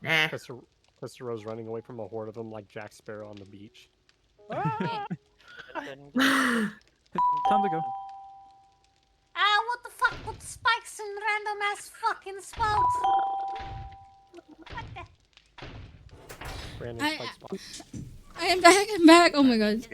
M: Nah.
N: Mr. Rose running away from a horde of them like Jack Sparrow on the beach.
F: Ah,
O: Time to go.
F: what the fuck? Put spikes in random ass fucking spots! What the?
N: Random
C: I-
N: spike spot.
C: I'm back. I'm back. Oh my god.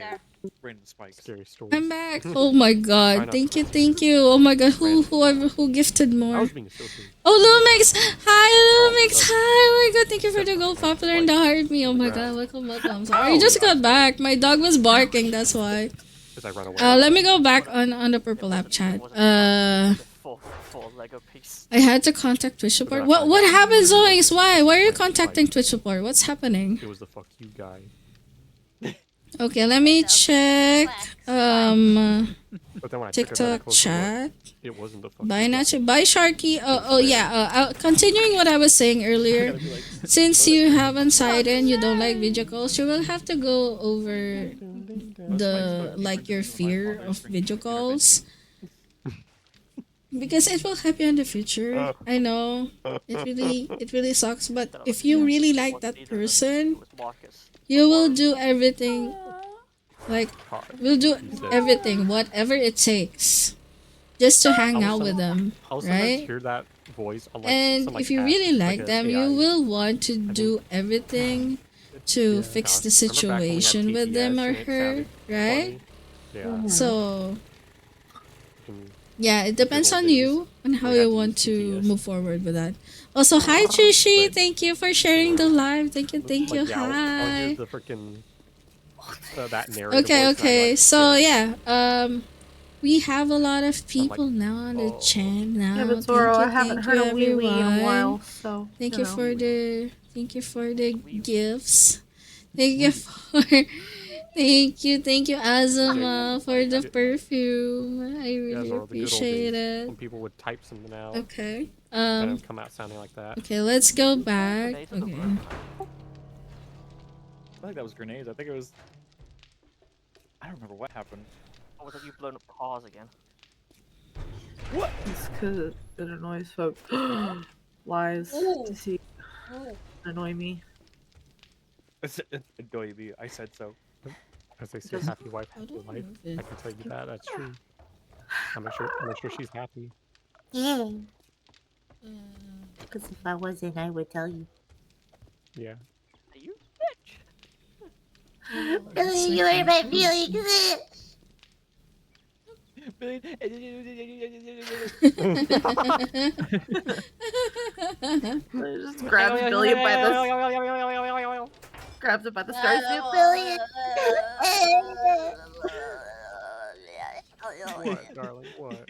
K: Random spikes.
N: Scary stories.
C: I'm back. Oh my god. Thank you. Thank you. Oh my god. Who gifted
N: I
C: more?
N: was being associated.
C: Oh, Lumix! Hi, Lumix! Hi! Oh my god, thank you for the gold popular and the heart me. Oh my god, welcome. Sorry, I just got back. My dog was barking, that's why.
N: Because I ran away.
C: Let me go back on the purple app chat.
L: Four Lego piece.
C: I had to contact Twitch support. What happened, Zoinks? Why? Why are you contacting Twitch support? What's happening?
N: It was the fuck you guy.
C: Okay, let me check.
N: But then when I took it
C: TikTok
N: close
C: chat.
N: it wasn't the fuck
C: Bye, Nacho. Bye, Sharky. Continuing what I was saying earlier, since you haven't sighted, you don't like video calls, you will have to go over your fear of video calls. Because it will help you in the future. I know it really sucks, but if you really like that person, you will do everything. We'll do everything, whatever it takes, just to hang out with them, right?
N: Hear that voice on,
C: And if you really like them, you will want to do everything to fix the situation with them or her, right?
N: Yeah.
C: So, yeah, it depends on you and how you want to move forward with that. Also, hi Trishi, thank you for sharing the live. Thank you.
N: I'll
C: Hi.
N: use the freaking that narrative.
C: Okay. So yeah, We have a lot of
N: I'm like,
C: people now on the
N: oh.
C: chat now.
P: Yeah, but
C: Thank
P: Zoro,
C: you,
P: I haven't
C: thank
P: heard
C: you,
P: a wee wee in a
C: everyone.
P: while, so
C: Thank
P: you
C: you
P: know.
C: for the gifts. Thank you for thank you Azuma for the perfume. I
N: Yeah,
C: really
N: Zoro, the good old
C: appreciate
N: days
C: it.
N: when people would type something out.
C: Okay.
N: And it come out sounding like that.
C: Okay, let's go back. Okay.
K: I think that was grenades. I think it was. I don't remember what happened.
L: Or was it you blown up cars again?
K: What?
P: It's because it annoys folks. Lies
F: Ooh.
P: to see
F: Ooh.
P: annoy me.
K: Annoy me. I said so.
N: As they say, happy wife, happy life. I can tell you that. That's true. I'm sure she's happy.
F: Yeah. Because if I wasn't, I would tell you.
N: Yeah.
L: Are you bitch?
F: Billy, you hurt my feelings.
K: Billy.
J: Just grabs Billy by the grabs it by the scarf. Billy.
N: What, darling? What?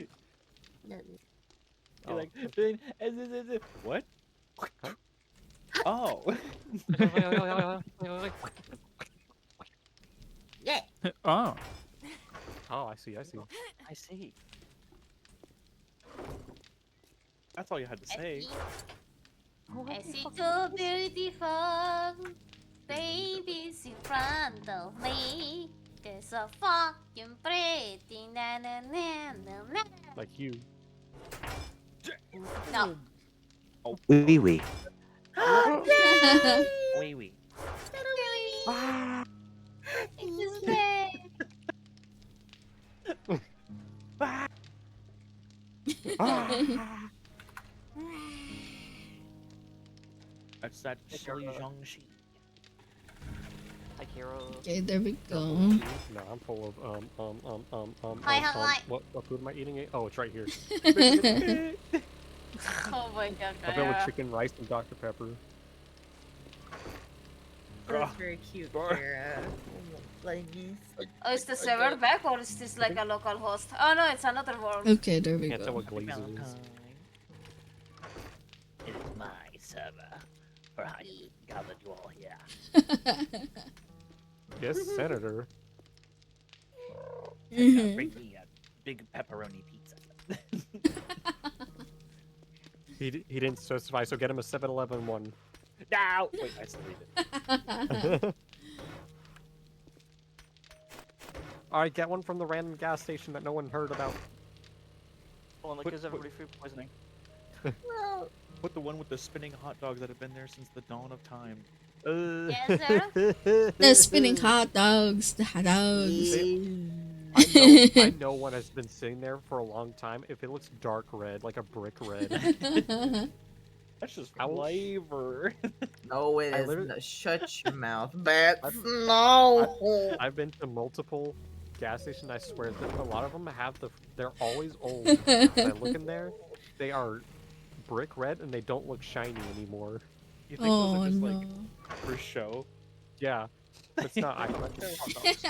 K: You're like, Billy. What?
N: Huh?
K: Oh.
F: Yeah.
O: Oh.
N: Oh, I see. I see.
L: I see.
K: That's all you had to say.
F: I see two beautiful babies in front of me. They're so fucking pretty. Na, na, na, na, na.
N: Like you.
F: No.
K: Oh.
Q: Wee wee.
K: Wee wee.
F: It's bad.
K: That's that silly Zhangxi.
L: Hi, Hero.
C: Okay, there we go.
N: No, I'm full of
F: Hi.
N: What food am I eating? Oh, it's right here.
F: Oh my god.
N: A bit with chicken, rice, and Dr. Pepper.
J: That's very cute. There,
F: Oh, is the server back or is this like a local host? Oh no, it's another world.
C: Okay, there we
N: Can't tell
C: go.
N: what glaze it is.
I: It is my server. For how you gathered you all here.
N: Yes, Senator.
I: Bring me a big pepperoni pizza.
N: He didn't specify, so get him a 7-Eleven one.
K: No! Wait, I still read it.
N: Alright, get one from the random gas station that no one heard about.
L: Oh, and that gives everybody food poisoning.
K: Put the one with the spinning hot dogs that have been there since the dawn of time.
F: Yes, sir.
C: The spinning hot dogs, the hot dogs.
N: I know one has been sitting there for a long time. If it looks dark red, like a brick red.
K: That's just flavor.
J: No, it
N: I
J: is
N: literally-
J: not. Shut your mouth, Bats. No.
N: I've been to multiple gas stations. I swear that a lot of them they're always old. When I look in there, they are brick red and they don't look shiny anymore.
K: You think those
C: Oh
K: are just
C: no.
K: like for show?
N: Yeah, it's not. I like hot dogs.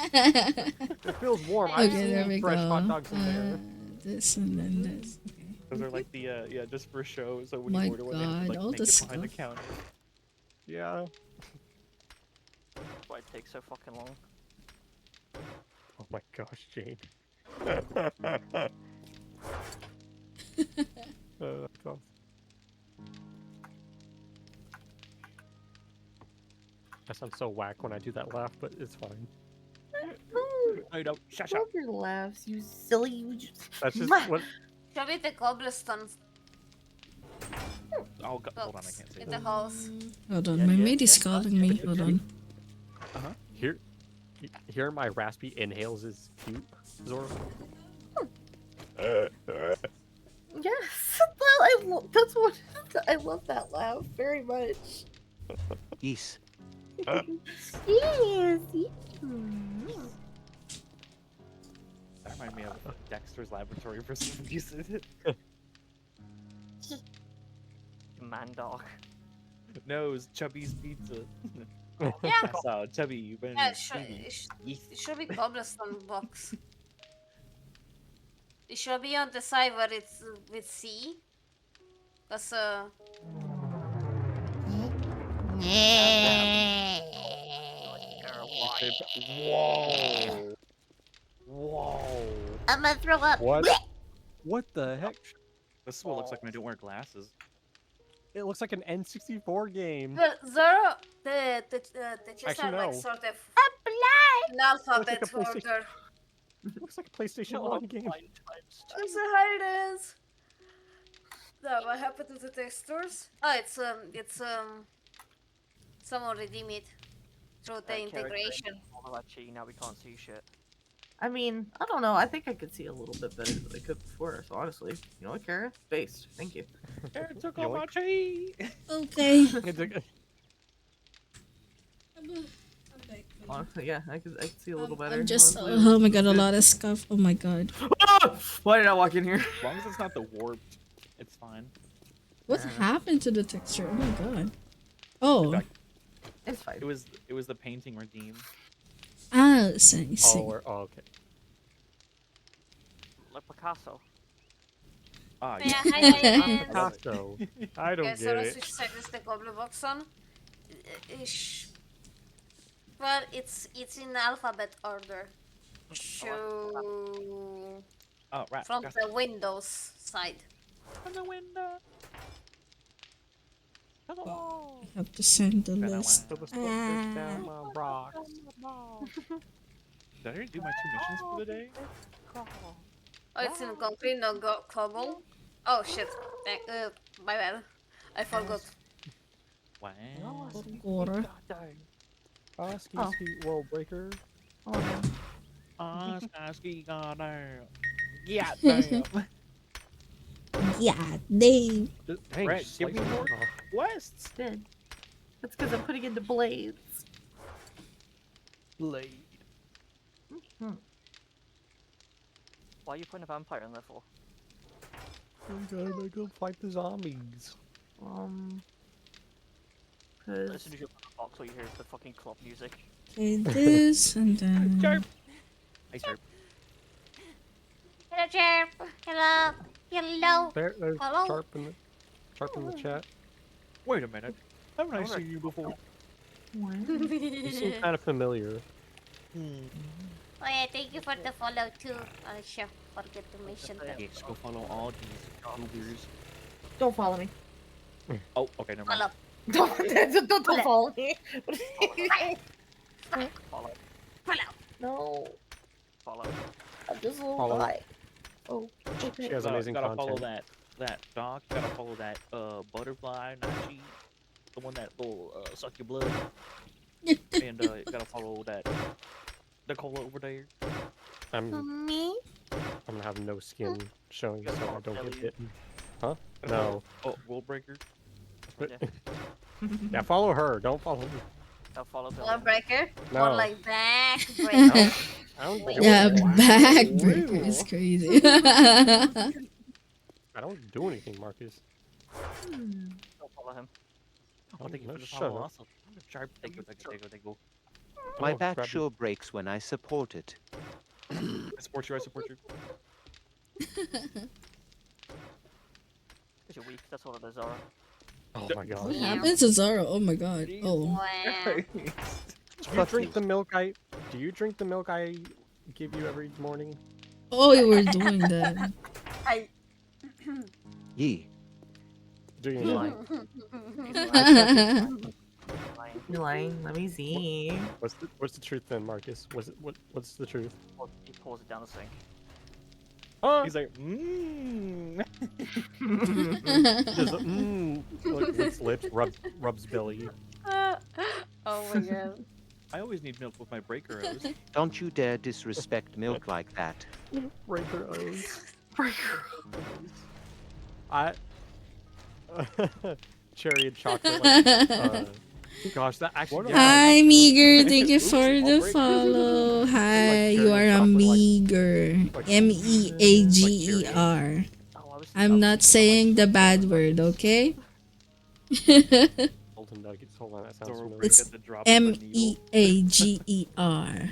N: It feels warm. I've
C: Okay, there we
N: seen fresh
C: go.
N: hot dogs in there.
C: This and then this. Okay.
K: Those are like the yeah, just for show. So when
C: My
K: you order one, they have to
C: God, all
K: like make
C: the
K: it behind the
C: stuff.
K: counter.
N: Yeah.
L: That's why it takes so fucking long.
N: Oh my gosh, Jane. God. That sounds so whack when I do that laugh, but it's fine.
K: I don't. Shut
J: Love your laughs, you silly. You just...
N: That's just what.
F: Show me the cobblestones
K: Oh, hold on, I can't say
F: in
K: that.
F: the house.
C: Hold on, my maid is calling me. Hold on.
N: Here my raspy inhales is cute, Zoro.
J: Yes, that's what I love that laugh very much.
Q: Yes.
J: Yes.
K: That reminds me of Dexter's Laboratory for some reason.
L: Man dog.
K: No, it's Chubby's Pizza.
F: Yeah.
K: That's how Chubby when
F: Yeah, it should be cobblestone box. It should be on the side where it's with C. Cause
K: Whoa. Whoa.
F: I'm gonna throw up.
N: What? What the heck?
K: This is what it looks like when I don't wear glasses.
N: It looks like an N64 game.
F: Well, Zoro, the just
N: Actually,
F: have like
N: no.
F: sort of
J: Apply.
F: an alphabet
N: Looks like a
F: order.
N: It looks like a PlayStation 1 game.
F: That's how it is. No, what happened to the textures? Oh, it's someone redeem it through the integration.
L: All that cheating, now we can't see shit.
M: I mean, I don't know. I think I could see a little bit better than I could before. So honestly, you know what, Kara? Based. Thank you.
K: It took all my cheat.
C: Okay.
M: Honestly, yeah, I could see a little better.
C: I'm just.
M: honestly.
C: Oh my god, a lot of scuff. Oh my god.
M: Why did I walk in here?
K: As long as it's not the warped, it's fine.
C: What happened to the texture? Oh my god. Oh.
M: It's fine.
K: It was the painting redeem.
C: Ah, see.
N: Okay.
L: Like Picasso.
K: Ah,
F: Yeah,
K: yeah.
F: hi,
N: Picasso. I don't
F: okay,
N: get
F: so
N: it.
F: which side is the goblin box on? Well, it's in alphabet order. So
K: Oh, right.
F: from
K: Got
F: the Windows side.
K: From the window.
C: I have to send the list.
N: Down my rocks.
K: Did I already do my 2 missions for the day?
F: Oh, it's in concrete, no cobble. Oh shit! My bad. I forgot.
K: Wow.
C: Quarter.
N: Ski
M: Oh.
N: ski world breaker.
K: Ski gone down. Yeah, damn.
C: Yeah, they.
N: Hey,
K: Right, give me more quests.
M: Good. That's because I'm putting into blades.
N: Blade.
L: Why are you putting a vampire in there for?
N: I'm gonna make them fight the zombies.
L: As
M: Cause
L: soon as you open the box, all you hear is the fucking club music.
C: Okay, this and then.
K: Chirp. Hey, Chirp.
F: Hello, Chirp. Hello. Hello.
N: There's
F: Hello.
N: Sharp in the chat.
K: Wait a minute. Haven't I seen you before?
N: You seem kind of familiar.
F: Oh yeah, thank you for the follow too. I sure forget to mention that.
K: Yes, go follow all these YouTubers.
M: don't follow me.
K: Oh, okay, never mind.
F: Follow.
M: Don't follow me.
L: Follow.
F: Follow.
M: No,
L: Follow.
M: I'm just a little
N: Follow.
M: guy. Oh,
N: She
M: okay.
N: has amazing
K: gotta
N: content.
K: follow that dog. You gotta follow that butterfly, not cheat. The one that will suck your blood. And you gotta follow that Nicola over there.
N: I'm
F: Me?
N: gonna have no skin showing so I don't get bitten. Huh?
K: Gotta
N: No.
K: follow- Oh, World Breaker.
N: Yeah, follow her. Don't follow me.
L: Now follow Billy.
F: One breaker?
N: No.
F: Or like back breaker?
N: I don't do
C: Yeah,
N: anything.
C: backbreaker is crazy.
N: I don't do anything, Marcus.
L: Don't follow him.
K: Oh, thank you
N: no,
K: for the
N: shut
K: follow.
N: up.
K: Awesome. Sharp. Thank you.
Q: My
N: Oh,
Q: back
N: grab
Q: sure breaks when I support it.
K: I support you.
L: Because you're weak, that's all it is, Zara.
N: Oh my god.
C: What happened to Zara? Oh my god. Oh.
F: Wow.
N: Do you drink the milk I give you every morning?
C: Oh, you were doing that.
Q: Ye.
N: Do you lie?
M: You're lying. Let me see.
N: What's the truth then, Marcus? What's the truth?
L: He pours it down the sink.
K: He's like,
N: Does like, licks lips, rubs belly.
F: Oh my god.
K: I always need milk with my breaker O's.
Q: Don't you dare disrespect milk like that.
N: Breaker O's.
M: Breaker.
N: I cherry and chocolate. Like, gosh, that actually.
C: Hi, Meager. Thank you for the follow. Hi, you are a Meager. Meager. I'm not saying the bad word, okay?
N: Golden nuggets. Hold on, that sounds familiar.
C: It's Meager.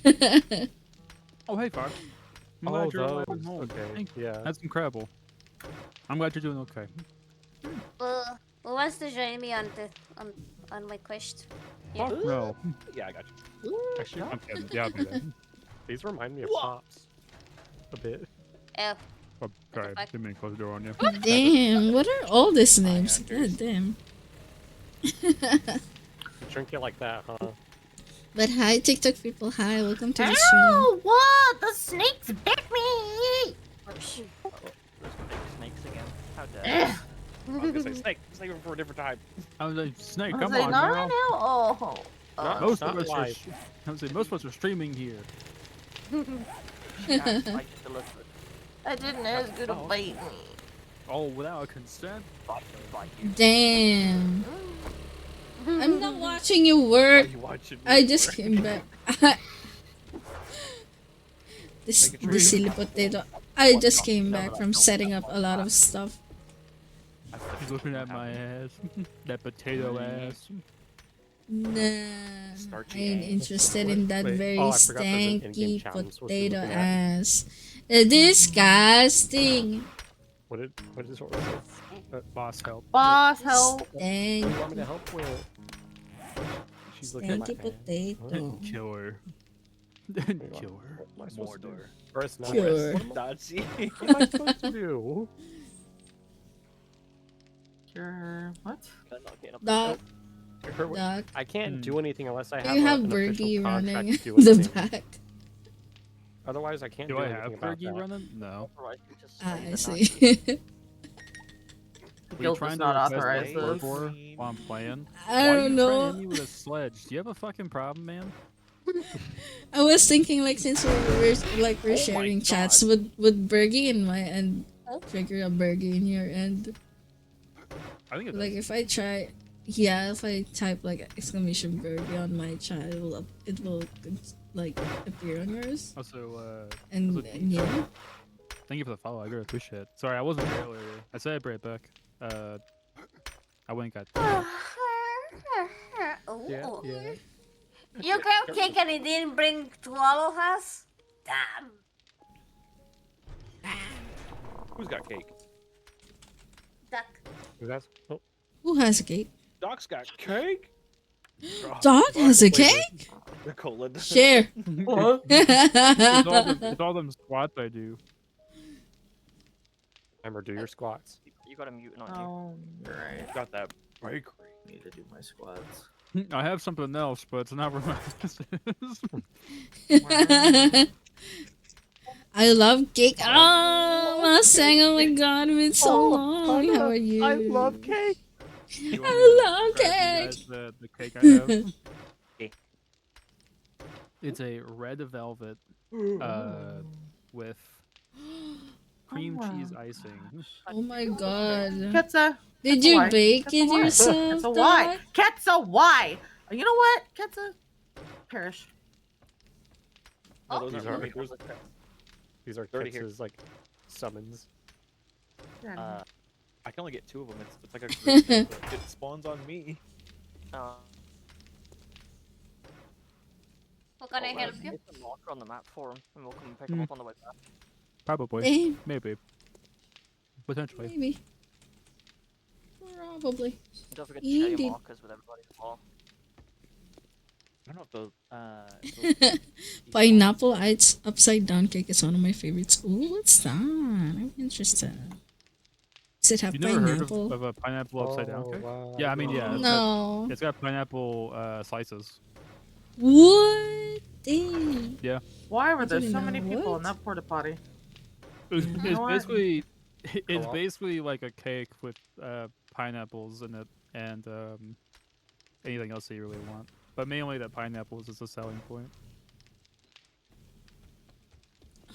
O: Oh, hey, Fox. I'm
N: Oh,
O: glad you're alive and
N: those.
O: home.
N: Okay,
O: Thank you.
N: yeah.
O: That's incredible. I'm glad you're doing okay.
F: Who wants to join me on my quest? Yeah.
O: Fuck no.
K: Yeah, I got you.
N: Actually,
O: I'm kidding. Yeah, I'll do that.
N: these remind me of Pops a bit.
F: Oh.
O: Oh, sorry, didn't mean to close the door on you.
C: Damn, what are all these names? God damn.
N: You drink it like that, huh?
C: But hi, TikTok people. Hi, welcome to the stream.
J: Ow! What? The snakes bit me!
L: Snakes again. How
J: Ugh.
L: dare
K: I was gonna say snake. Snake for a different time.
O: I was like, Snake,
J: Was
O: come
J: they
O: on
J: not
O: now.
J: right now? Oh.
O: Most of
N: not
O: us are.
N: live.
O: I was like, most of us are streaming here.
J: I didn't ask you to bite me.
O: Oh, without consent.
C: Damn. I'm not watching you work. I just came back. This silly potato. I just came back from setting up a lot of stuff.
O: She's looking at my ass. That potato ass.
C: Nah, I ain't interested in that
N: Wait,
C: very
N: I forgot there's an in-game
C: stanky
N: chat I'm supposed to be
C: potato
N: looking at.
C: ass. Disgusting.
N: What is what was it?
O: Boss help.
J: Boss help.
N: What do you want me to help with? She's looking at my
C: Stanky potato.
O: Kill her. Kill her.
N: What am I supposed to do?
K: Mordor.
N: Press now.
C: Cure.
N: What am
K: Nazi.
N: what am I supposed to do?
J: Cure what?
C: Doc.
N: Cure what?
C: Doc.
N: I can't do anything unless I have,
C: You have
N: an official
C: Bergie
N: contract
C: running
N: to do
C: in the
N: anything.
C: back.
N: Otherwise, I can't
O: Do
N: do
O: I
N: anything
O: have
N: about
O: Bergie
N: that.
O: running? No.
C: I see.
O: Were you
J: Guild
O: trying
J: does
O: to
J: not
O: request
J: authorize
O: a
J: this.
O: war while I'm playing?
C: I
O: Why are
C: don't
O: you
C: know.
O: trying to hit me with a sledge? Do you have a fucking problem, man?
C: I was thinking like since we're sharing chats, would Bergie in my end trigger a Bergie in your end?
O: I think it
C: Like
O: does.
C: if I try, yeah, if I type like exclamation Bergie on my chat, it will like appear on yours.
O: Also,
C: And
O: also,
C: yeah.
O: thank you for the follow. I really appreciate it. Sorry, I wasn't here earlier. I said I'd bring it back. I went and got.
F: Ooh.
N: Yeah.
F: You grabbed cake and it didn't bring to all of us? Damn.
K: Who's got cake?
F: Duck.
N: That's, oh,
C: Who has a cake?
K: Doc's got cake.
C: Dog has a cake?
K: Nicola does.
C: Share.
O: It's all them squats I do.
N: Remember, do your squats.
L: You got a mutant on
J: Oh, you're right.
K: Got that bakery.
J: Need to do my squats.
O: I have something else, but it's not where my
C: I love cake. Oh, Mustang, oh my god, it's been so long. How are you?
N: I love cake.
C: I love cake.
O: The cake I have. It's a red velvet with cream cheese icing.
C: Oh my god.
J: Ketsa.
C: Did
J: Ketsa,
C: you
J: why?
C: bake
J: Ketsa,
C: it
J: why?
C: yourself?
J: Ketsa, why?
C: Doc?
J: Ketsa, why? You know what? Ketsa, perish.
K: No, those
N: These
K: aren't
N: are-
K: bakers.
N: These are
K: 30 here.
N: Ketz's, like, summons.
K: I can only get 2 of them. It's like a group thing, but it spawns on me.
F: How can I help you?
L: Put a marker on the map for him, and we'll come and pick him up on the way back.
O: Probably.
C: Damn.
O: Maybe. Potentially.
C: Maybe. Probably.
L: Don't forget to share your
C: Indeed.
L: markers with everybody as well.
K: I don't know if those.
C: Pineapple upside down cake is one of my favorites. Ooh, what's that? I'm interested. Does it have
O: You never heard
C: pineapple?
O: of a pineapple upside down
N: Oh,
O: cake?
N: wow.
O: Yeah, I mean, yeah.
C: No.
O: It's got pineapple slices.
C: What? Dang.
O: Yeah.
J: Why were there
C: Didn't
J: so
C: know
J: many people
C: what?
J: in that porta potty?
O: It's
J: know what?
O: basically it's
N: Co-op?
O: basically like a cake with pineapples in it and anything else that you really want. But mainly that pineapples is the selling point.
C: Ah,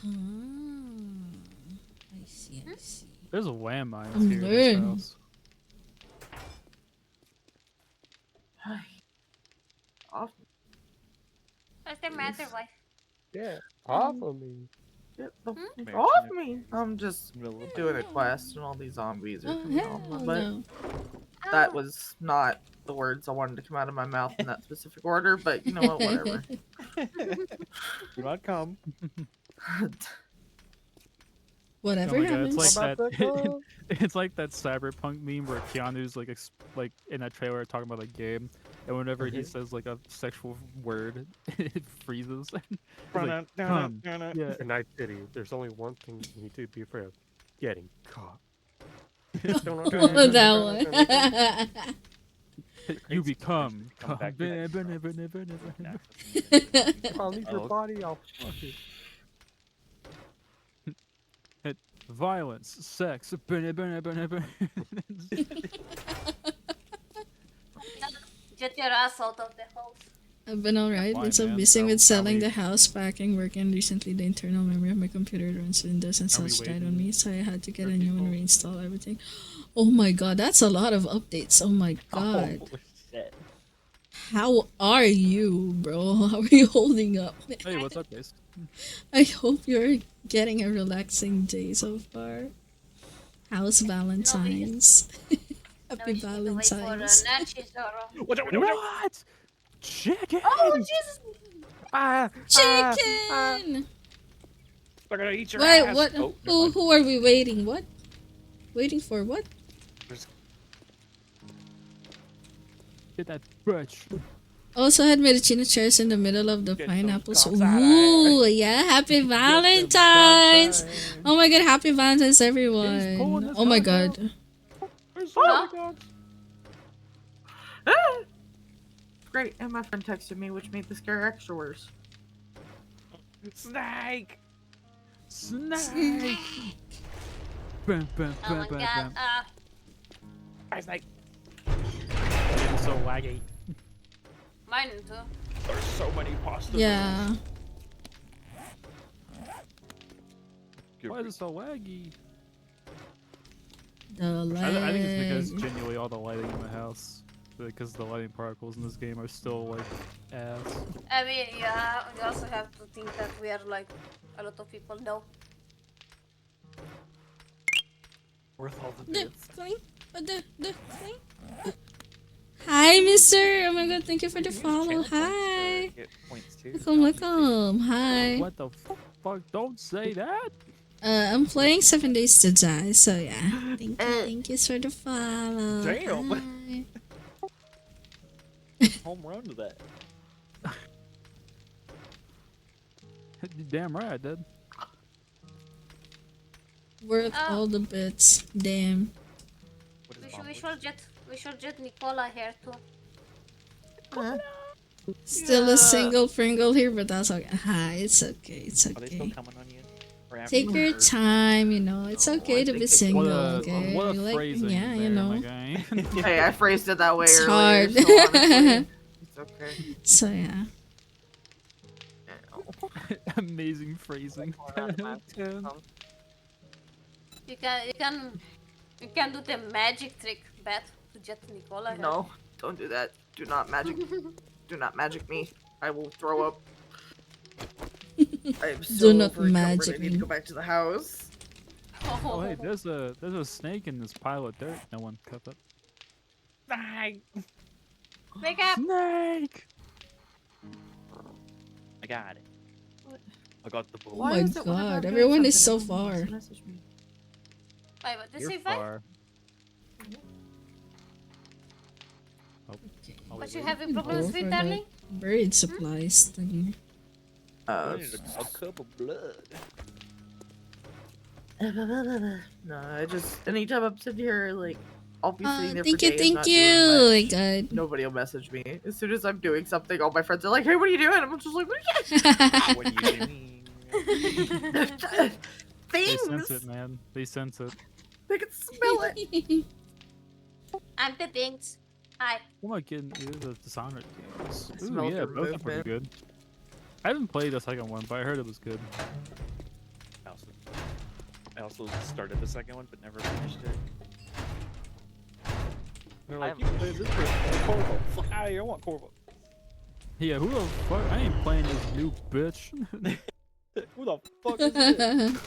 C: I see, I see.
O: There's landmines
C: I'm
O: here in this
C: learning.
O: house.
J: Off,
F: What's the matter, wife?
N: Yeah, off of me.
J: get the
F: Hmm?
J: f off me! I'm just doing a quest and all these zombies are
C: Oh,
J: coming on my
C: hell
J: butt.
C: no.
J: That was not the words I wanted to come out of my mouth in that specific order, but you know what, whatever.
K: Do not come.
C: Whatever
O: Oh my God,
C: happens.
O: it's like
K: About to
O: that.
K: go.
O: It's like that cyberpunk meme where Keanu's like like in that trailer talking about the game, and whenever he says like a sexual word, it freezes. It's like, come. Yeah.
N: In Night City, there's only one thing you need to be afraid of: getting caught.
C: Oh, that one.
O: You become.
K: Come back
N: I'll leave your
K: Oh.
N: body. I'll fuck it.
O: Violence, sex.
F: Get your ass out of the house.
C: I've been alright.
O: Why,
C: Been so
O: man?
C: busy
O: Are-
C: with
O: are
C: selling
O: we-
C: the house, packing, working. Recently, the internal memory of my computer runs Windows and
O: Are we
C: such died on
O: waiting
C: me, so I had to get
O: for
C: a new one,
O: people?
C: reinstall everything. Oh my god, that's a lot of updates. Oh my god.
K: Oh, shit.
C: How are you, bro? How are you holding up?
O: Hey, what's up, guys?
C: I hope you're getting a relaxing day so far. How's Valentine's? Happy Valentine's.
O: What? Chicken!
F: Oh, Jesus!
C: Chicken!
K: They're gonna eat your
C: Wait,
K: ass.
C: what?
K: Oh, never mind.
C: Who are we waiting? What? Waiting for what?
O: Get that bitch.
C: Also had medicina chairs in the middle of the
K: Get
C: pineapples.
K: those cocks outta
C: Ooh, yeah, happy Valentine's! Oh my god, happy Valentine's everyone.
O: pulling his
C: Oh my
O: cock out.
C: god.
K: Where's the dogs?
M: Great, and my friend texted me, which made the scare extra worse.
K: Snake!
O: Snake! Bam, bam,
F: Oh
O: bam,
F: my
O: bam,
F: god.
O: bam.
K: Hi, Snake.
O: Getting so laggy.
F: Mine too.
K: There's so many pasta.
C: Yeah.
O: Why is it so laggy?
C: The
O: I think it's because
C: leg.
O: genuinely all the lighting in the house, because the lighting particles in this game are still like ass.
F: I mean, yeah, we also have to think that we are like a lot of people know.
K: Worth all the
C: The
K: bits.
C: clink. The clink. Hi, mister. Oh my god, thank you for the follow. Hi.
K: Get points too.
C: Welcome, welcome. Hi.
O: What the fuck? Don't say that!
C: I'm playing 7 Days to Die, so yeah. Thank you for the follow.
K: Damn.
C: Hi.
K: Home run to that.
O: You damn right I did.
C: Worth all the bits. Damn.
F: We should get Nicola here too.
C: Still a single Pringle here, but that's okay. Hi, it's okay. It's
K: Are they still
C: okay.
K: coming on you? Or after
C: Take
K: you?
C: your time, you know. It's okay to be single,
O: What
C: okay?
O: a
C: You like,
O: phrasing
C: yeah, you
O: there,
C: know.
O: my guy.
M: Hey, I phrased it that way
C: It's
M: earlier,
C: hard.
M: so honestly, it's okay.
C: So yeah.
O: Amazing phrasing.
F: You can do the magic trick, bet, to get Nicola here.
M: No, don't do that. Do not magic me. I will throw up. I am so
C: Do not
M: overencumbered.
C: magic
M: I need to
C: me.
M: go back to the house.
O: Oh hey, there's a snake in this pile of dirt. No one cut that.
K: Snake!
F: Wake up!
O: Snake!
K: I got it. I got the
C: Oh
K: bull.
C: my god, everyone is so far.
F: Wait, what did you say?
O: Far.
F: What you having
C: Go
F: problems
C: for
F: with,
C: the
F: darling?
C: buried supplies thingy.
K: I need a cup of blood.
M: No, I just anytime I'm sitting here, like, I'll be sitting there
C: Thank
M: for
C: you,
M: days
C: thank
M: not
C: you.
M: doing much.
C: God.
M: Nobody will message me. As soon as I'm doing something, all my friends are like, "Hey, what are you doing?" I'm just like, "What are
K: What are you doing?
M: you?"
O: They
M: Things.
O: sense it, man. They sense it.
M: They can smell it.
F: I'm the things. Hi.
O: I'm not kidding. It is a Dishonored games. Ooh,
M: Smells
O: yeah,
M: your
O: both are pretty
M: movement.
O: good. I haven't played the second one, but I heard it was good.
K: I also started the second one, but never finished it. They're like, you played this first Corvo. Fuck out of here, I want Corvo.
O: Yeah, who the fuck? I ain't playing this new bitch.
K: Who the fuck is this?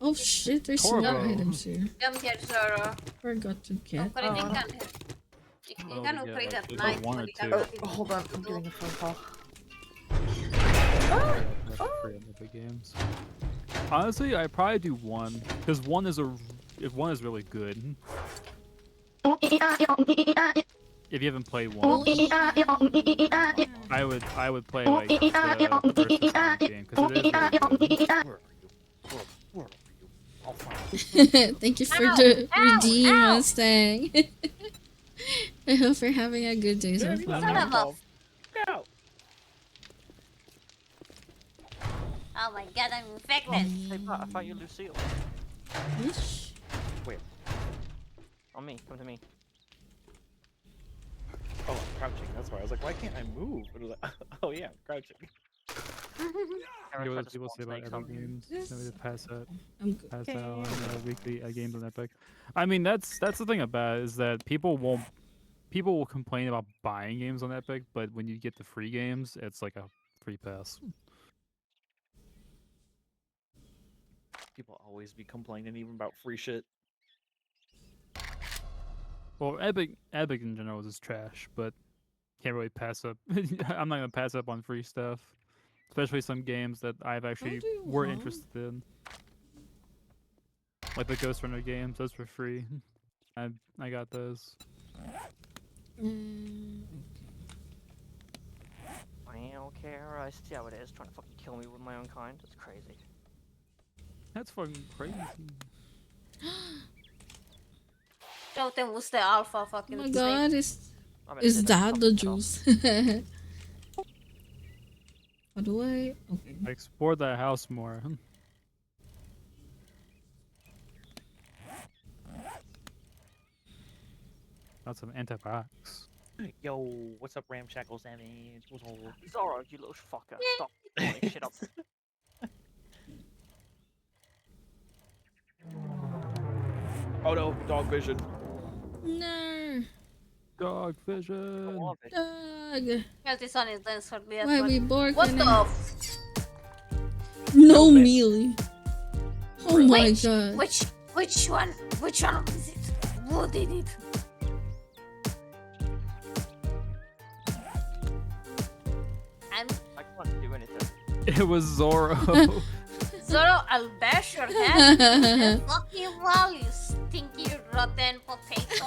C: Oh shit, there's
O: Corvo.
C: more items here.
F: Come here, Zoro.
C: Forgot to get.
F: But I think you
O: Oh,
F: can
O: yeah,
F: upgrade
O: like,
F: that
O: there's
F: knife.
O: one
F: for
O: or
F: the
O: two.
F: other thing.
M: Hold on, I'm getting a phone call.
O: free on Epic Games. Honestly, I probably do one because one is really good. If you haven't played one, I would play like the first or second game because it is really good.
C: Thank you for the redeem, Mustang. I hope you're having a good day so far.
F: Son of a... Oh my god, I'm infected.
L: Hey, Pat, I found you Lucille.
C: Which?
L: Wait. On me, come to me.
K: Oh, I'm crouching. That's why I was like, why can't I move? But I was like, oh yeah, I'm crouching.
O: You know what people say about Epic Games? Maybe to pass out on weekly games on Epic. I mean, that's the thing about it, is that people will complain about buying games on Epic, but when you get the free games, it's like a free pass.
K: People always be complaining even about free shit.
O: Well, Epic in general is just trash, but can't really pass up. I'm not gonna pass up on free stuff, especially some games that I've actually were interested in, like the Ghost Runner games. Those were free. I got those.
L: I don't care. I see how it is, trying to fucking kill me with my own kind. It's crazy.
O: That's fucking crazy.
F: Eu te gusta alpha fucking.
C: Oh my god, is that the juice? How do I? Okay.
O: I explored that house more. Got some antibiotics.
K: Yo, what's up, Ramshackle Sammy?
L: Zara, you little fucker. Stop blowing shit up.
K: Oh no, dog vision.
C: No.
O: Dog vision.
C: Dog.
F: This one is dance for me as
C: Why
F: well.
C: we barking
F: What the
C: at-
F: f...
C: No melee. Oh my god.
F: Which one is it? Who did it?
L: I can't do anything.
O: It was Zoro.
F: Zoro, I'll bash your head. And fuck you wall, you stinky rotten potato.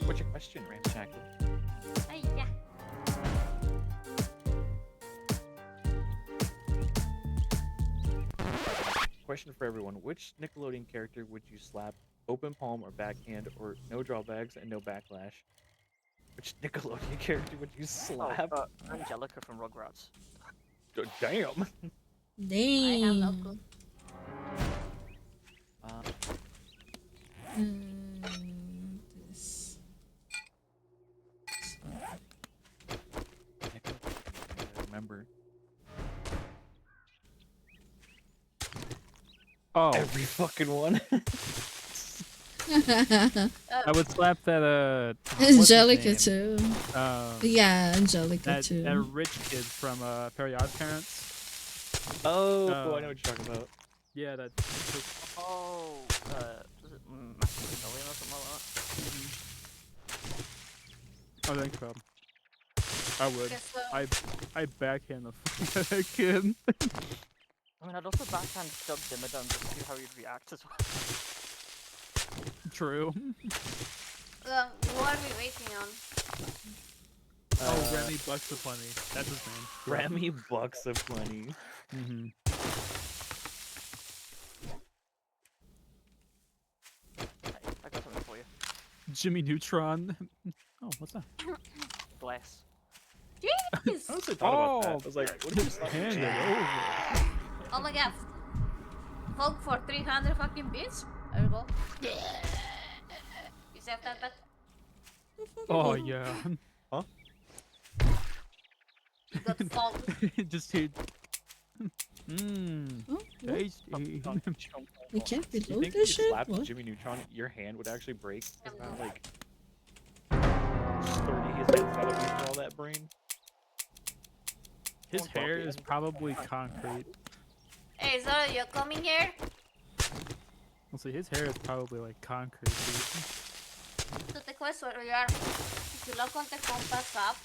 K: What's your question, Ramshackle?
F: Ay, yeah.
K: Question for everyone: which Nickelodeon character would you slap, open palm or backhand, or no drawbacks and no backlash? Which Nickelodeon character would you slap?
L: Oh, Angelica from Rugrats.
K: Damn.
C: Dang.
F: I have no clue.
C: This.
K: Remember.
O: Oh.
K: Every fucking one.
O: I would slap that what's his
C: Angelica
O: name?
C: too.
O: Um,
C: Yeah, Angelica
O: that,
C: too.
O: that rich kid from Very Odd Parents.
K: Oh, I know what you're talking about.
O: Yeah, that.
L: Oh, was it Maximilian or something like that?
O: I think so. I would.
F: Guess so.
O: I backhand the fuck out of that kid.
L: I mean, I'd also backhand Doug Dimmadome just to see how he'd react as well.
O: True.
F: What are we waiting on?
O: Oh, Remy Bucks the Plenty. That's his name.
K: Remy Bucks of Plenty.
O: Mm-hmm.
L: Hey, I got something for you.
O: Jimmy Neutron. Oh, what's that?
L: Glass.
F: Jeez!
K: I honestly thought about that. I was like, what if you slap
O: Hand
K: Jimmy?
O: it over.
F: Oh my god. Folk for 300 fucking bits? There we go. You saved that bet?
O: Oh yeah.
K: Huh?
F: You got folk.
O: Just here. Mmm.
C: Oh, what?
O: Tasty.
C: We can't
K: You
C: reload
K: think if
C: this
K: you
C: shit?
K: slapped
C: What?
K: Jimmy Neutron, your hand would actually break? It's not like sturdy his head's gotta be for all that brain.
O: His hair is probably concrete.
F: Hey Zoro, you coming here?
O: Let's see, his hair is probably like concrete. Dude.
F: Tú te puedes olvidar. Si tú lo con te compras up.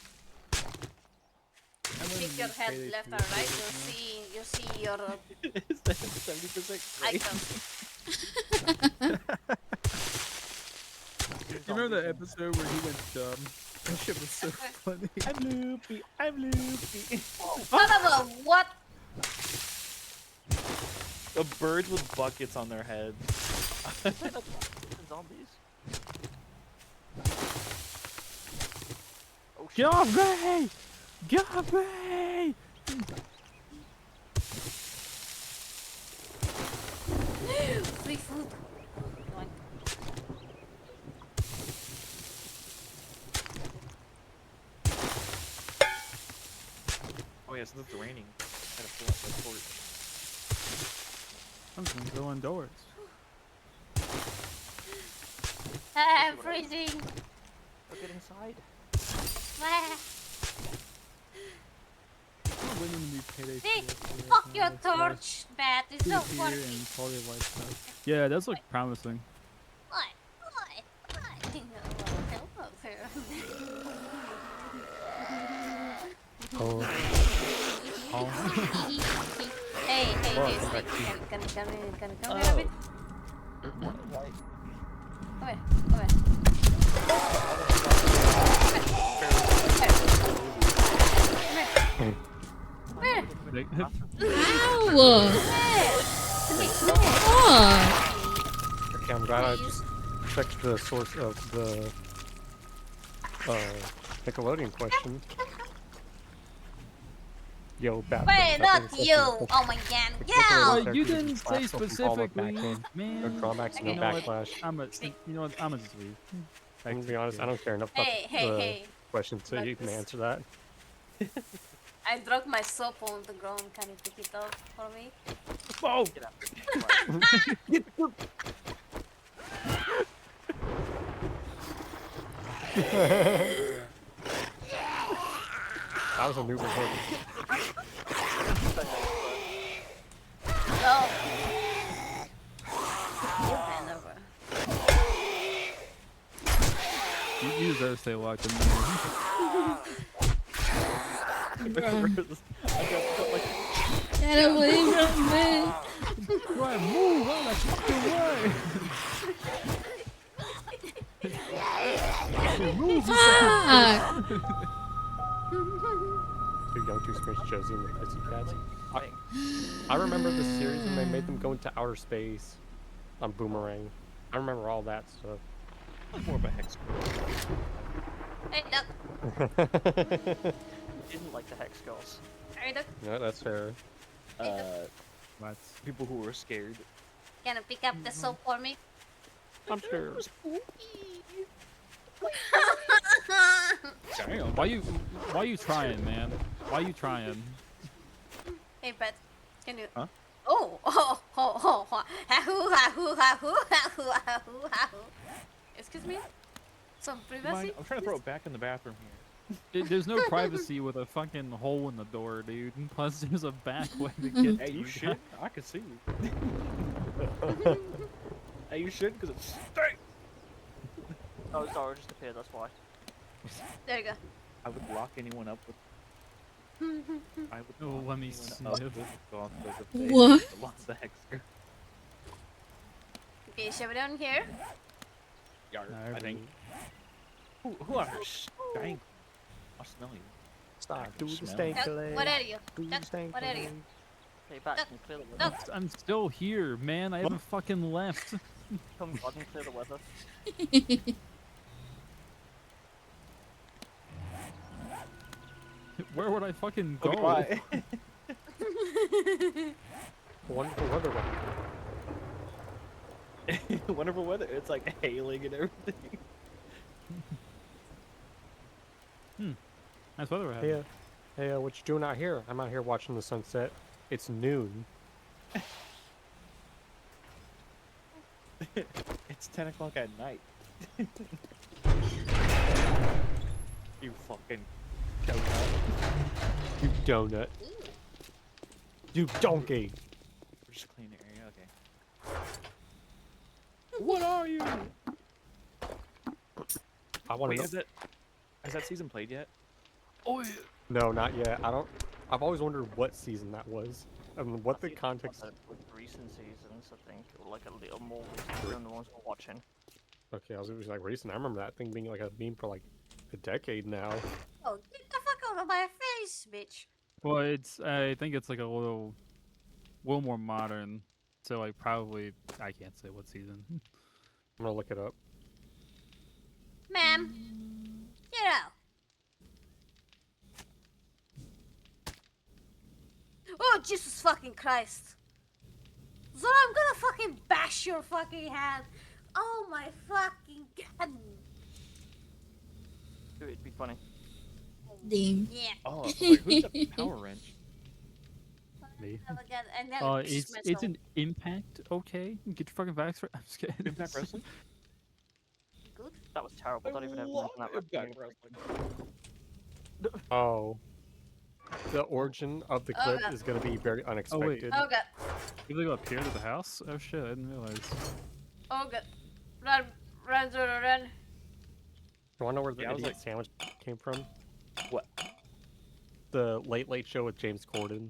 F: shift your head left or right, you see your
K: 70%
F: icon.
O: You remember the episode where he went dumb? That shit was so funny.
K: I'm loopy. I'm loopy.
F: Son of a what?
K: The birds with buckets on their heads.
L: Zombies.
O: Get off me! Get off me!
F: Free food.
K: Oh yeah, since it's raining, I gotta pull out the torch.
O: I'm just gonna go indoors.
F: I'm freezing.
L: Look at inside.
F: See, fuck your torch, Matt. It's not working.
O: Yeah, that's look promising.
F: What? Help here.
O: Oh.
F: Hey,
O: What?
F: can you come here a bit? Come here.
C: Ow!
N: Okay, I'm glad I just checked the source of the Nickelodeon question. Yo, Batman.
F: Wait, not you! Oh my god, yeah!
O: You didn't say specifically, man.
N: Drawbacks, no
O: You know what?
N: backlash.
O: You know what? I'm gonna just leave.
N: I'm gonna be honest, I don't care enough about
F: Hey.
N: the question so you can answer that.
F: I dropped my soap on the ground. Can you pick it up for me?
K: Oh!
L: Get out.
N: That was a new report.
F: No. Bend over.
O: You deserve to stay locked in there.
C: Get away from me!
O: Right, move out of fucking way!
C: Fuck!
N: Two young two space Josie and the Pussycats. I remember the series when they made them go into outer space on Boomerang. I remember all that stuff.
K: I'm more of a hex girl.
F: Hey, duck.
L: Didn't like the hex girls.
F: Hey, duck.
N: Yeah, that's fair.
K: People who were scared.
F: Can you pick up the soap for me?
N: I'm scared.
O: Damn. Why you trying, man? Why you trying?
F: Hey, Pat. Can you?
K: Huh?
F: Oh. Excuse me? Some privacy?
K: I'm trying to throw it back in the bathroom here.
O: There's no privacy with a fucking hole in the door, dude. Plus, there's a back way to get.
K: Hey, you
O: to
K: should. I can see you. Hey, you should, because it's straight.
L: Oh, Zara just appeared, that's why.
F: There you go.
K: I would lock anyone up with. I would
O: Oh,
K: lock
O: let me
K: anyone up
O: sniff.
K: with gauntlet if they
C: What?
K: lost the hexer.
F: Okay, shove it down here.
K: I think. Who are stank? I smell you.
N: Stop. Do the
K: Smell.
N: stank
F: Duck, what are you?
N: Do the
F: Duck,
N: stank
F: what are you?
L: Hey, back
F: Duck,
L: and clear the weather.
F: duck.
O: I'm still here, man. I haven't fucking left.
L: Come back and clear the weather.
O: Where would I fucking go?
K: Okay, bye.
N: Wonderful weather.
K: Wonderful weather. It's like hailing and everything.
O: Nice weather ahead.
N: Hey, what you doing out here? I'm out here watching the sunset. It's noon.
K: It's 10 o'clock at night. You fucking donut.
N: You donut. You donkey.
K: We're just cleaning the area, okay. What are you?
N: I want
K: Wait,
N: to know.
K: has that season played yet?
N: Oh yeah. No, not yet. I've always wondered what season that was, and what the context.
L: With recent seasons, I think, or like a little more recent than the ones we're watching.
N: Okay, I was like recent. I remember that thing being like a meme for like a decade now.
F: Oh, get the fuck out of my face, bitch.
O: Well, I think it's like a little more modern. So like probably I can't say what season.
N: I'm gonna look it up.
F: Ma'am, get out. Oh, Jesus fucking Christ. Zora, I'm gonna fucking bash your fucking head. Oh my fucking god.
L: It'd be funny.
C: Damn.
F: Yeah.
K: Oh, wait, who's got power wrench?
O: Me.
F: Oh my god, and then
O: It's an Impact. Okay, get your fucking vax for. I'm just kidding.
K: Impact Wrestling?
F: Good.
L: That was terrible. Don't even have
K: love
L: that
K: Impact
L: wrestling.
N: Oh. The origin of the
F: Oh,
N: clip
F: God.
N: is gonna be very unexpected.
F: Oh god.
O: You live up here to the house? Oh shit, I didn't realize.
F: Oh god. Run, run, Zora, run.
N: You wanna know where the
K: Yeah, I was
N: idiot
K: like-
N: sandwich came from?
K: What?
N: The Late Late Show with James Corden.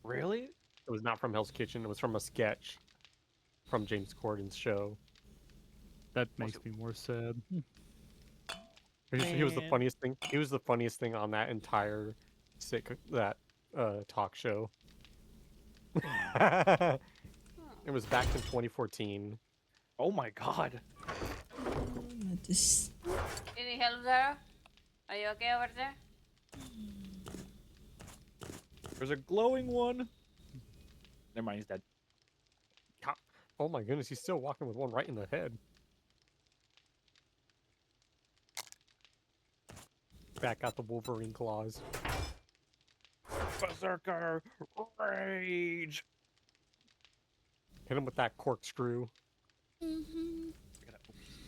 K: Really?
N: It was not from Hell's Kitchen. It was from a sketch from James Corden's show.
O: That makes me more sad.
N: He was the
K: Man.
N: funniest thing. He was the funniest thing on that entire talk show. It was back in 2014.
K: Oh my god.
C: This.
F: Any help, Zara? Are you okay over there?
K: There's a glowing one. Never mind, he's dead.
N: Oh my goodness, he's still walking with one right in the head. Back out the Wolverine claws.
K: Berserker rage.
N: Hit him with that corkscrew.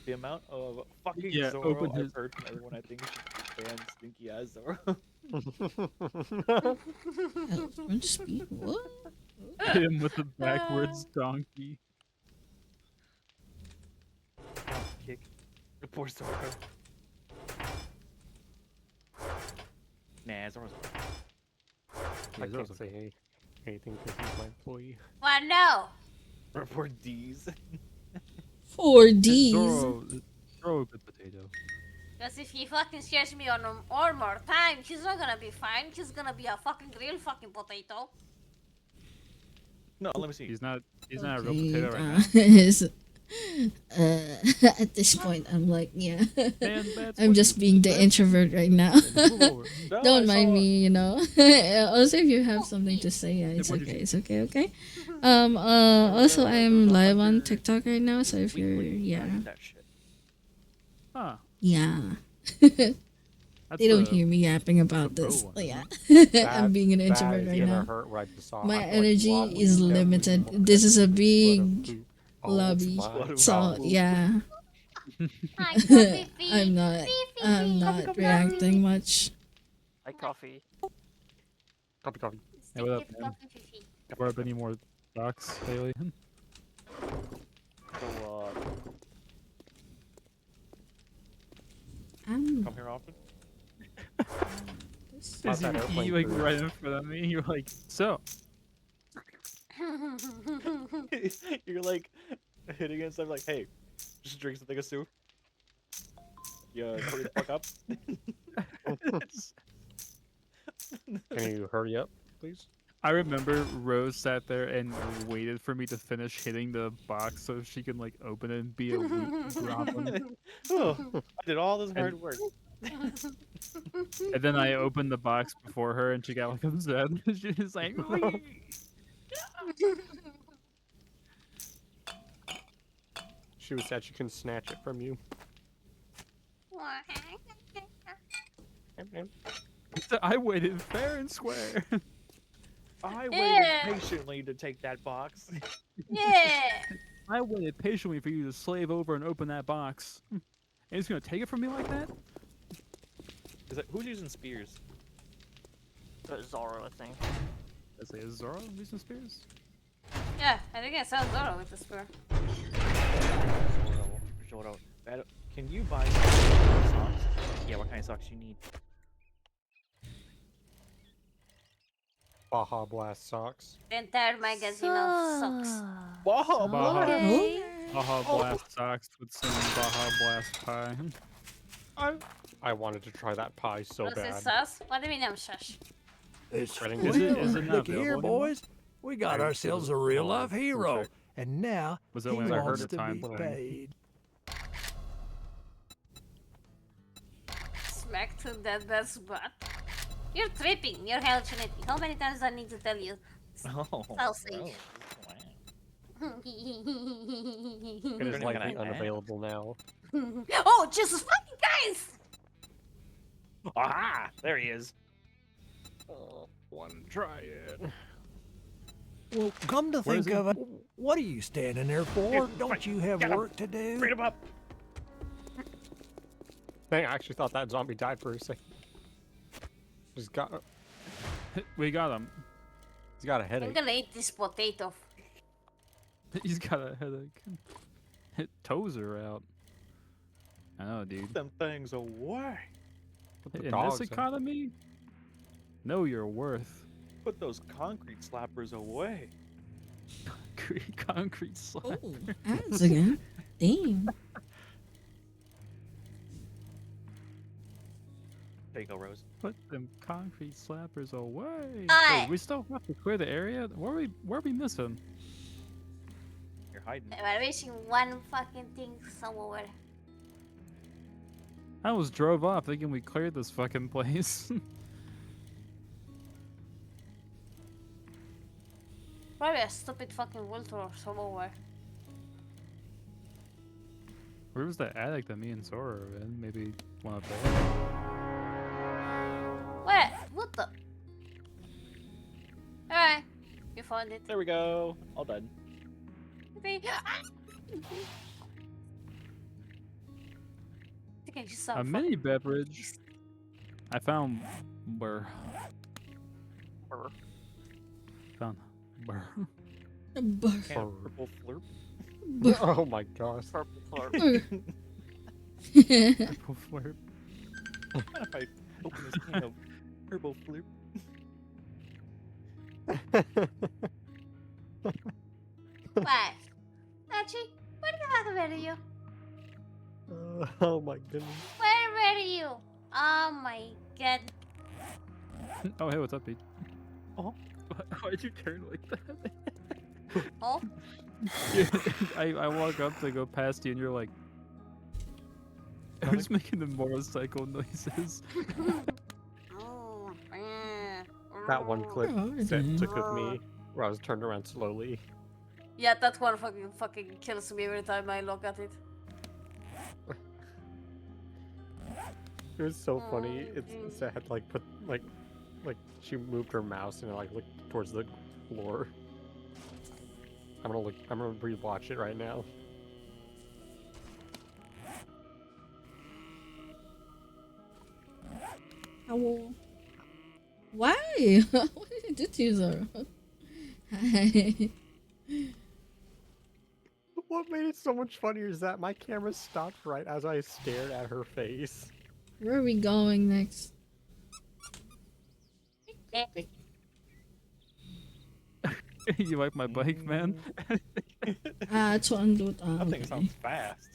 K: The amount of fucking
O: Yeah,
K: Zoro
O: open
K: I've
O: his-
K: heard from everyone, I think, should ban stinky ass Zoro.
C: What?
O: Hit him with the backwards donkey.
K: Kick. The poor Zoro. Nah, Zoro's
N: I can't say anything because he's my employee.
F: Well, no.
K: Poor D's.
C: 4Ds.
O: Throw a good potato.
F: Because if he fucking scares me on one more time, he's not gonna be fine. He's gonna be a fucking real fucking potato.
K: No, let me see.
O: He's not a real
C: Okay,
O: potato right now.
C: guys. At this point, I'm like, yeah. I'm just being the introvert right now. Don't mind me, you know. Also, if you have something to say, yeah, it's okay. It's okay, okay. Also, I'm live on TikTok right now, so if you're, yeah.
O: Huh.
C: Yeah.
O: That's
C: They don't
O: a-
C: hear me yapping about
O: pro
C: this.
O: one,
C: But yeah.
N: That-
C: I'm being an
N: that
C: introvert
N: is
C: right
N: gonna
C: now.
N: hurt right to saw.
C: My
N: I feel like
C: energy
N: Waddle
C: is
N: definitely
C: limited.
N: won't
C: This is a
N: get
C: big
N: Oh,
C: lobby.
N: my
C: So
N: God.
C: yeah.
F: Hi, coffee.
C: I'm not reacting much.
L: Hi, coffee.
N: Coffee.
O: Hey, what up, man? What up, any more docs, Haley?
K: So,
C: I'm
K: come here often?
N: How's that
O: You
N: airplane
O: like
N: food?
O: right in front of me. You're like, so.
K: You're like hitting it and stuff like, hey, just drink something of soup. Yeah, hurry the fuck up.
N: Can you hurry up, please?
O: I remember Rose sat there and waited for me to finish hitting the box so she can like open it and be a weak goblin.
K: Oh, I did all this hard
O: And-
K: work.
O: And then I opened the box before her and she got like upset. She was like,
N: She was sad she couldn't snatch it from you.
O: So I waited fair and square.
K: I waited
F: Yeah.
K: patiently to take that box.
F: Yeah.
O: I waited patiently for you to slave over and open that box. And he's gonna take it from me like that?
K: Is that who's using spears?
L: Zoro, I think.
O: I say, is Zoro using spears?
F: Yeah, I think I saw Zoro with the spear.
K: Zoro. Can you buy some socks? Yeah, what kind of socks you need?
N: Baja Blast socks.
F: The entire magazine of socks.
N: Baja
O: Baja,
N: Blast.
O: Baja Blast socks with some Baja Blast pie.
N: I wanted to try that pie so
F: What's this
N: bad.
F: sauce? What do you mean I'm shush?
R: It's
N: Reading
O: Is it- is it not
R: look here,
O: available anymore?
R: boys. We got
N: I-
R: ourselves
N: it
R: a
N: was-
R: real
N: hold on,
R: life
N: one
R: hero,
N: sec.
R: and now
O: Was
R: he
O: it when I heard
R: wants
O: the
R: to
O: time
R: be
O: thing?
R: paid.
F: Smack to that spot. You're tripping. You're hallucinating. How many times do I need to tell you?
K: Oh,
F: Sausage.
N: It is likely unavailable now.
F: Oh, Jesus fucking guys!
K: Aha! There he is.
N: Want to try it?
R: Well, come to
N: Where's
R: think
N: he?
R: of it, what are you standing there for?
K: Here,
R: Don't
K: fight.
R: you have
K: Get him.
R: work to do?
K: Beat him up.
N: Dang, I actually thought that zombie died for a second. Just got.
O: We got him.
N: He's got a
F: I'm
N: headache.
F: gonna eat this potato.
O: He's got a headache. His toes are out. I know, dude.
K: Put them things away.
N: Put the
O: In this
N: dogs out.
O: economy, know your worth.
K: Put those concrete slappers away.
O: Concrete slap.
C: Oh, ads again. Damn.
K: There you go, Rose.
O: Put them concrete slappers away.
F: Aye.
O: Wait, we still have to clear the area? Where are we missing?
K: You're hiding.
F: We're missing one fucking thing somewhere.
O: I almost drove off thinking we cleared this fucking place.
F: Probably a stupid fucking Wiltor somewhere.
O: Where was that attic that me and Sora were in? Maybe one up there.
F: Where? What the? Alright. You found it.
K: There we go. All done.
F: Yippee. I think I just saw
O: A mini beverage. I found burr. Found burr.
C: Burr.
K: Purple flurp.
N: Oh my gosh.
K: Purple flurp.
O: Purple flurp.
K: What if I open this can of purple flurp?
F: What? Actually, what the fuck were you?
N: Oh my goodness.
F: Where were you? Oh my god.
O: Oh, hey, what's up, Pete?
K: Oh.
O: Why'd you turn like that?
F: Oh?
O: I walk up to go past you and you're like, I was making the motorcycle noises.
N: That one clip
C: Oh,
N: that took of me where I was turned around slowly.
F: Yeah, that one fucking kills me every time I look at it.
N: It was so funny. It's had like put like she moved her mouse and it like looked towards the floor. I'm gonna rewatch it right now.
C: Ow. Why? What did I do to you, Zara? Hi.
N: What made it so much funnier is that my camera stopped right as I stared at her face.
C: Where are we going next?
O: You like my bike, man?
C: It's one dude.
K: That thing sounds fast.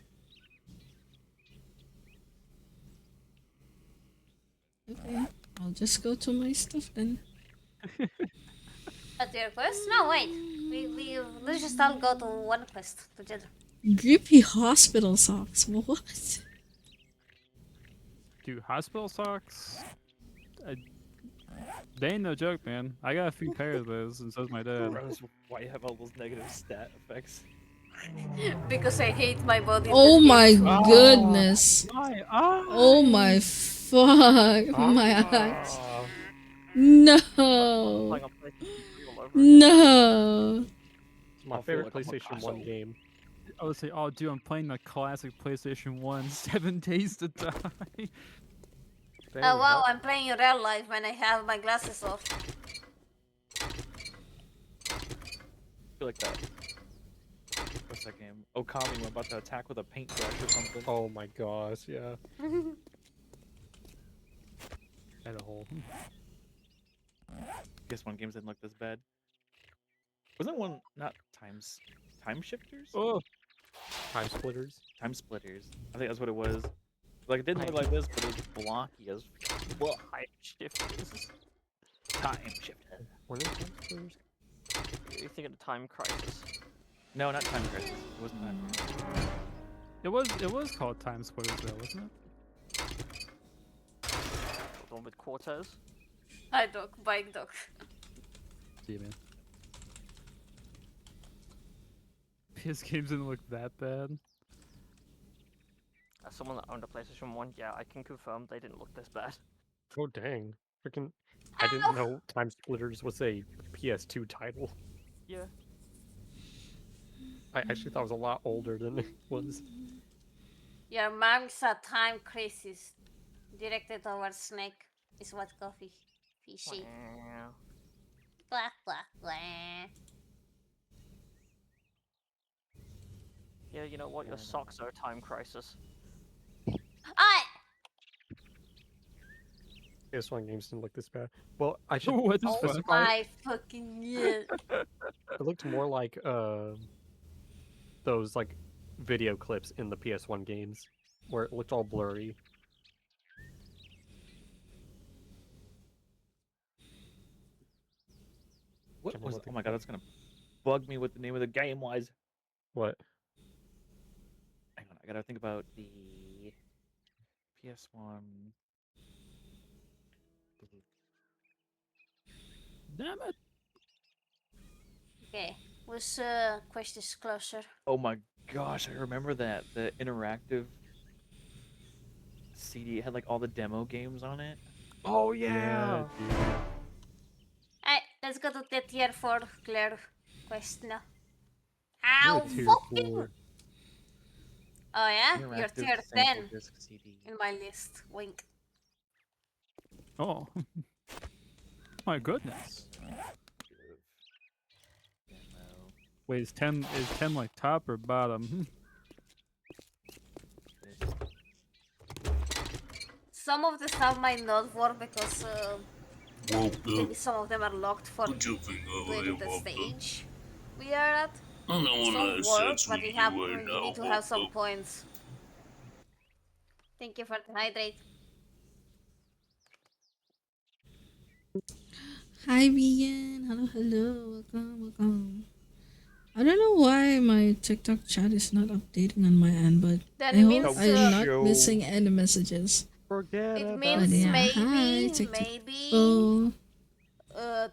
C: Okay, I'll just go to my stuff then.
F: At your quest? No, wait. Let's just all go to one quest together.
C: Grippy hospital socks. What?
O: Dude, hospital socks? They ain't no joke, man. I got a few pairs of those, and so's my dad.
K: Rose, why you have all those negative stat effects?
F: Because I hate my body.
C: Oh my
F: Ah.
C: goodness.
O: My eye.
C: Oh my fuck. My eyes. No. No.
N: It's my favorite PlayStation 1 game.
O: I would say, oh, dude, I'm playing the classic PlayStation 1, 7 Days to Die.
F: Oh wow, I'm playing in real life when I have my glasses off.
K: I feel like that. What's that game? Okami, we're about to attack with a paintbrush or something.
N: Oh my gosh, yeah. At a hole.
K: PS1 games didn't look this bad. Wasn't one not time shifters?
N: Oh, time splitters.
K: Time splitters. I think that's what it was. Like it didn't look like this, but it was blocky as well.
L: Time shifters.
K: Time shifter.
N: What is time splitters?
L: You're thinking of Time Crisis.
K: No, not Time Crisis. It wasn't Time Crisis.
O: It was called Time Splitters though, wasn't it?
L: The one with Cortez.
F: Hi, dog. Bike dog.
O: See you, man. PS games didn't look that bad.
L: As someone that owned a PlayStation 1, yeah, I can confirm they didn't look this bad.
N: Oh dang! Freaking! I didn't know Time Splitters was a PS2 title.
L: Yeah.
N: I actually thought it was a lot older than it was.
F: Your mom's a time crisis directed over Snake is what coffee fishy. Blah blah blah.
L: Yeah, you know what? Your socks are a Time Crisis.
F: I.
N: PS1 games didn't look this bad. Well, I should
O: What the
F: Oh my fucking yeah.
N: It looked more like those like video clips in the PS1 games where it looked all blurry.
K: What was? Oh my god, that's gonna bug me what the name of the game was.
N: What?
K: Hang on, I gotta think about the PS1.
O: Damn it!
F: Okay, whose quest is closer?
K: Oh my gosh, I remember that the interactive CD had like all the demo games on it.
N: Oh yeah.
F: Alright, let's go to the tier 4 Claire quest now.
N: You're
F: Ow,
N: a tier
F: fucking!
N: 4.
F: Oh yeah? You're
K: Interactive
F: tier
K: sample
F: 10
K: disc CD.
F: in my list. Wink.
O: Oh. My goodness. Wait, is 10 like top or bottom?
F: Some of the stuff might not work because maybe some of them are locked for the stage we are at.
D: I don't wanna
F: Some work,
D: search
F: but
D: with
F: you
D: you right now,
F: need to have some
D: Bobo.
F: points. Thank you for the hydrate.
C: Hi, Vian. Hello. Welcome. I don't know why my TikTok chat is not updating on my end, but
F: That
C: I
F: means,
C: hope I'm not missing any messages.
N: Forget
F: It
N: about
F: means
C: yeah,
F: maybe,
C: hi, TikTok.
F: maybe
C: Oh,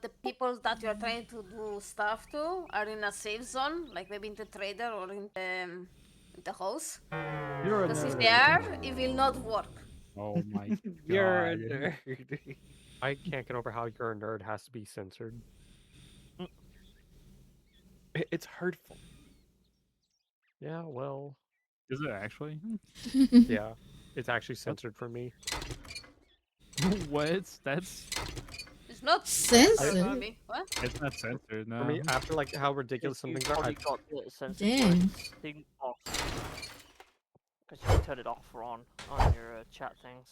F: the people that you're trying to do stuff to are in a safe zone, like maybe in the trader or in the house.
O: You're a
F: Because if
O: nerd.
F: they are, it will not work.
O: Oh my god.
K: You're a nerd.
N: I can't get over how you're a nerd has to be censored.
K: It's hurtful.
N: Yeah, well,
O: Is it actually?
N: yeah, it's actually censored for me.
O: What? That's
F: It's not
C: Censored?
F: for me. What?
O: it's not censored. No.
N: For me, after like how ridiculous some things are,
L: Probably got the censored
C: Dang.
L: words thing off. Because you can turn it off or on your chat things.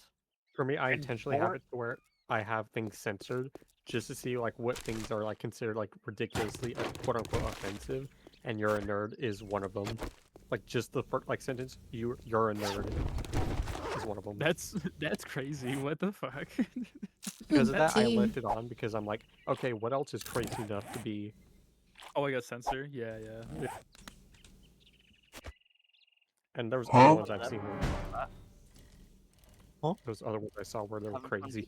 N: for me, I intentionally have it to where I have things censored just to see like what things are like considered like ridiculously quote unquote offensive, and "you're a nerd" is one of them. Like just the first like sentence, "you're a nerd" is one of them.
O: That's crazy. What the fuck?
N: Because of that, I
C: Dang.
N: left it on because I'm like, okay, what else is crazy enough to be?
O: Oh, I got censor. Yeah, yeah.
N: And there was other ones I've seen. Huh? Those other ones I saw where they were crazy.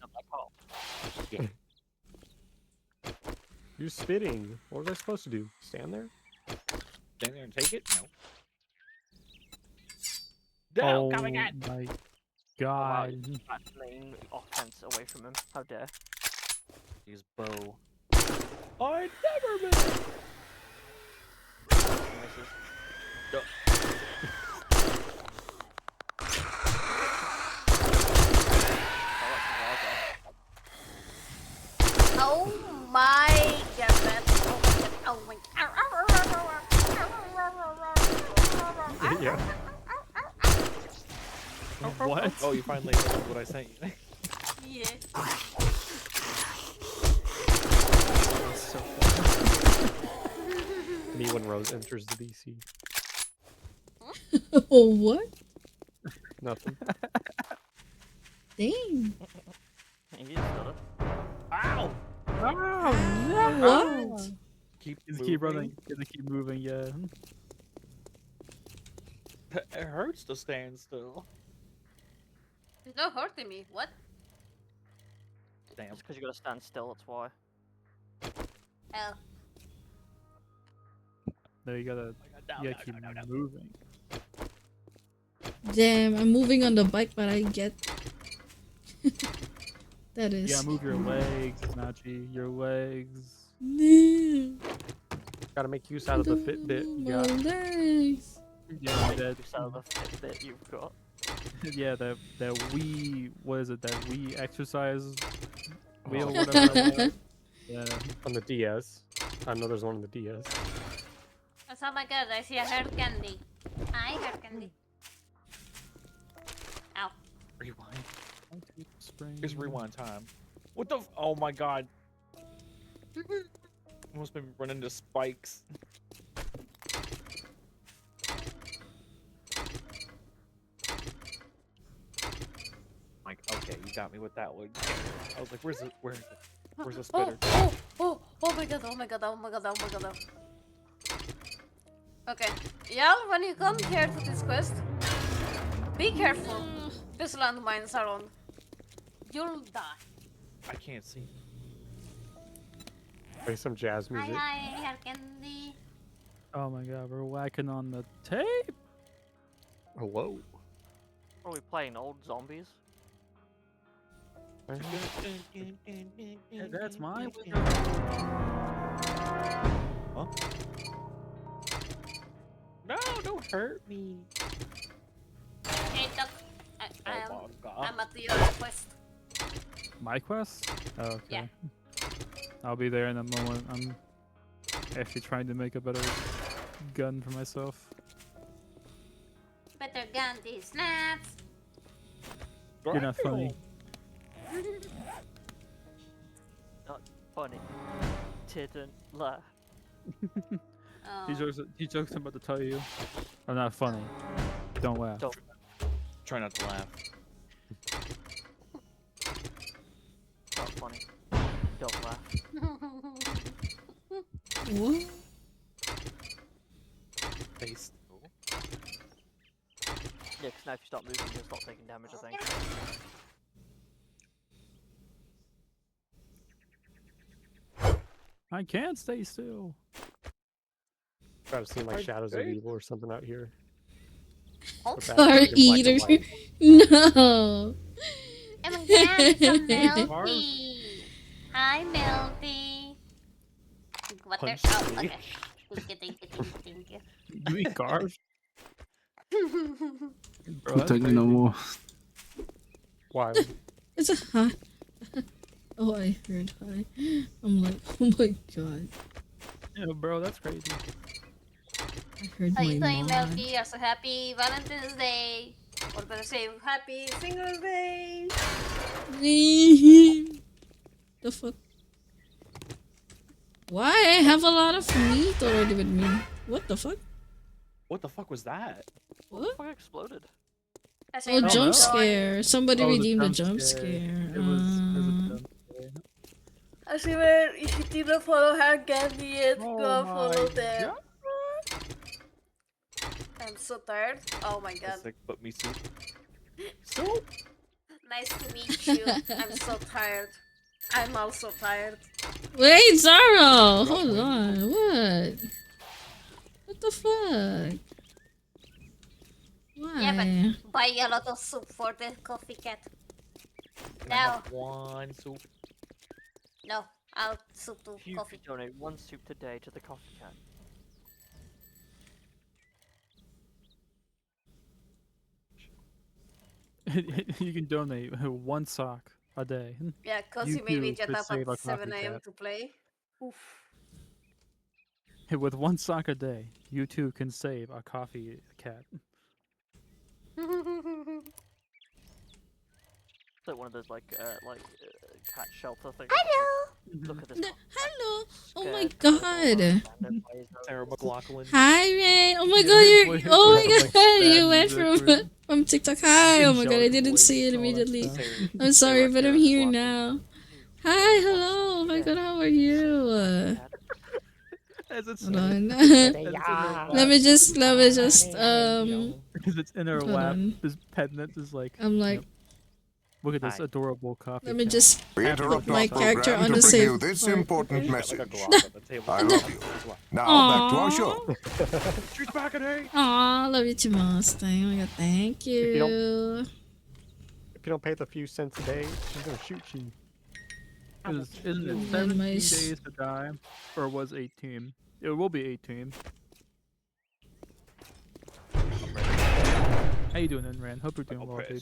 N: You're spitting. What was I supposed to do? Stand there?
K: Stand there and take it? No.
O: Oh
L: coming at.
O: my
L: Wow,
O: god.
L: that's laying offense away from him. How dare.
K: Use bow. I never miss.
L: Misses.
F: Oh my god. Oh my
N: Yeah.
O: What?
K: Oh, you finally heard what I sent you.
F: Yeah.
N: me when Rose enters the DC.
C: Oh, what?
N: Nothing.
C: Dang.
L: You just got it.
K: Ow!
C: What?
O: Keep running. Gotta keep moving. Yeah.
K: It hurts to stand still.
F: It's not hurting me. What?
K: Damn.
L: It's because you gotta stand still, that's why.
F: Oh.
O: No, you gotta keep moving.
C: Damn, I'm moving on the bike, but I get. That is.
O: Yeah, move your legs, Nachi. Your legs.
N: Gotta make use out of the Fitbit you got.
C: Legs.
O: Yeah, that.
L: Use out of the Fitbit you've got.
O: Yeah, that Wii. What is it? That Wii exercise wheel, whatever. That was. Yeah.
N: On the DS. I know there's one on the DS.
F: Oh my god, I see a hair candy. Hi, hair candy. Ow.
K: Rewind. It's rewind time. What the? Oh my god. Almost been running into spikes. Like, okay, you got me with that one. I was like, where's the spitter?
F: Oh my god, oh my god, oh my god, oh my god. Okay, y'all, when you come here to this quest, be careful. There's landmines around. You'll die.
K: I can't see.
N: Play some jazz
F: Hi,
N: music.
F: hi, hair candy.
O: Oh my god, we're whacking on the tape.
N: Hello.
L: Are we playing old zombies?
O: That's my window.
K: Huh? No, don't hurt me.
F: Hey, Doc. I'm at your quest.
O: My quest? Oh, okay.
F: Yeah.
O: I'll be there in a moment. I'm actually trying to make a better gun for myself.
F: Better gun these snaps.
O: You're not funny.
L: Not funny. Didn't laugh.
O: He jokes I'm about to tell you. I'm not funny. Don't laugh.
L: Don't.
K: Try not to laugh.
L: Not funny. Don't laugh.
C: What?
K: Face.
L: Yeah, because now if you start moving, you'll start taking damage, I think.
O: I can't stay still.
N: Try to seem like Shadows of Evil or something out here.
C: Car eater. No.
F: Oh my god, it's a Melty. Hi, Melty. What
O: Punch
F: oh,
O: me.
F: okay. Thank you.
O: You eat carbs? Bro,
S: Don't take me no more.
N: Why?
C: It's a hi. Oh, I heard hi. I'm like, oh my god.
O: Yeah, bro, that's crazy.
C: I heard
F: How you
C: my
F: doing,
C: mom.
F: Melty? Also, happy Valentine's Day. Or gonna say happy Singles Day.
C: The fuck? Why? I have a lot of meat already with me. What the fuck?
K: What the fuck was that?
C: What?
L: Fuck exploded.
C: Oh, jump scare. Somebody
O: Oh, the
C: redeemed the
O: jump
C: jump
O: scare.
C: scare.
O: It was a jump scare.
F: I see where if you didn't follow her candy yet,
O: Oh
F: go
O: my
F: follow them. I'm so tired. Oh my god.
K: It's like, put me soup. Soup?
F: Nice to meet you. I'm so tired. I'm also tired.
C: Wait, Zaro! Hold on. What? What the fuck? Why?
F: Yeah, but buy a lot of soup for the coffee cat.
K: Can I
F: No,
K: have one soup?
F: no, I'll soup to
L: You
F: coffee.
L: could donate one soup today to the coffee cat.
O: You can donate one sock a day.
F: Yeah, cause you made me
O: too
F: get
O: could
F: up
O: save a
F: at 7
O: coffee
F: a.m.
O: cat.
F: to play. Oof.
O: With one sock a day, you too can save a coffee cat.
L: It's like one of those cat shelter thing.
F: Hello.
L: Look at this.
C: Hello. Oh my
L: Scared.
C: god.
K: Sarah McLaughlin.
C: Hi, Rain. Oh my
O: Yeah,
C: god, you're.
O: play-
C: Oh
O: play
C: my
O: some, like,
C: god,
O: sad
C: you went
O: music
C: from TikTok. Hi. Oh my god, I
O: angelic
C: didn't
O: voice,
C: see it
O: all that
C: immediately.
O: stuff.
C: I'm sorry, but I'm here now. Hi, hello. Oh my god, how are you?
O: As it's
C: Hold on.
O: as it's in her
C: let me
O: lap.
C: just.
O: Because it's in her
C: Hold
O: lap.
C: on.
O: This pendant is like.
C: I'm like.
O: yep. Look at this adorable coffee.
C: Let me
O: cup.
C: just
S: We interrupt
C: my
S: our
C: character
S: program
C: on
S: to
C: the
S: bring
C: same
S: you this
C: part.
S: important
K: Like
S: message.
K: a gloss on the table.
S: I love you. Now back to our show.
O: She's back at hey.
C: Aw, love you too, Mustang. Oh my god, thank you.
N: If you don't pay the few cents a day, I'm gonna shoot you.
O: Isn't it 17 days to die? Or was 18? It will be 18. How you doing, Enran? Hope you're doing well, dude.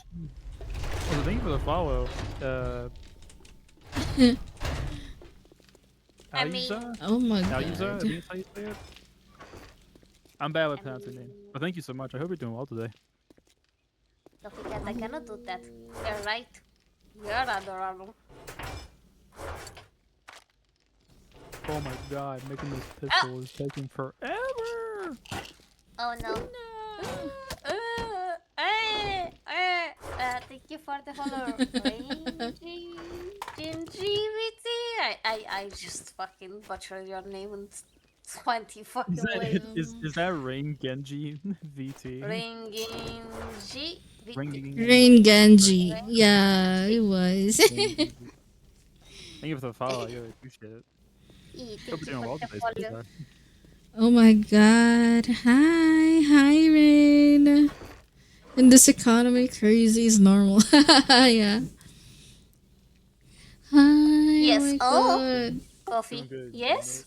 O: Oh, thank you for the follow.
F: I mean-
O: Aliza?
C: Oh my
O: Aliza?
C: god.
O: I think that's how you say it. I'm bad with pronouncing your name. But thank you so much. I hope you're doing well today.
F: Don't forget, I cannot do that. You're right. You're adorable.
O: Oh my god, making this pistol is taking forever!
F: Oh no. Thank you for the follow. I just fucking butchered your name in 20 fucking ways.
O: Is that Rain Genji VT?
F: Ringinji.
C: Rain Genji. Yeah, it was.
O: Thank you for the follow. I really appreciate it. Hope you're doing well today. Sweetheart.
C: Oh my god. Hi, Rain. In this economy, crazy is normal. Yeah. Hi.
F: Yes.
C: Oh. my
F: Oh.
C: god.
F: Coffee. Yes.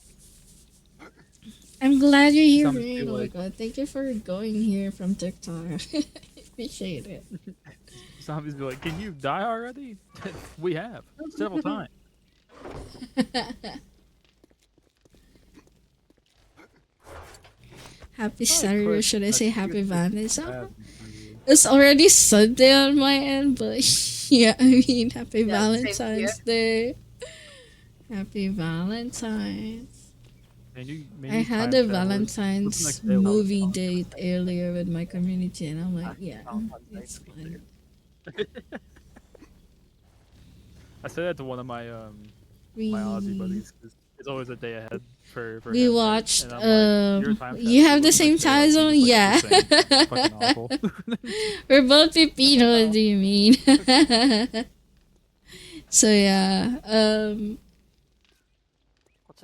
C: I'm glad you're here,
O: Sounds
C: Rain.
O: too
C: Oh my
O: like-
C: god. Thank you for going here from TikTok. Appreciate it.
O: Zombies be like, can you die already? We have. Several times.
C: Happy Saturday, or should I say happy Valentine's?
O: Bad.
C: It's already Sunday on my end, but yeah, I mean, happy
F: Yeah, same
C: Valentine's Day. Happy Valentine's. I had a Valentine's movie date earlier with my community, and I'm like, yeah, it's fun.
O: I said that to one of my my Aussie buddies. 'Cause it's always a day ahead for
C: We
O: him, right?
C: watched.
O: And I'm like, "Your time
C: You
O: zone
C: have the
O: looks
C: same
O: like
C: time
O: yours."
C: zone,
O: He's
C: yeah.
O: like, "The same." Fucking awful.
C: We're both Filipino. What do you mean? So yeah,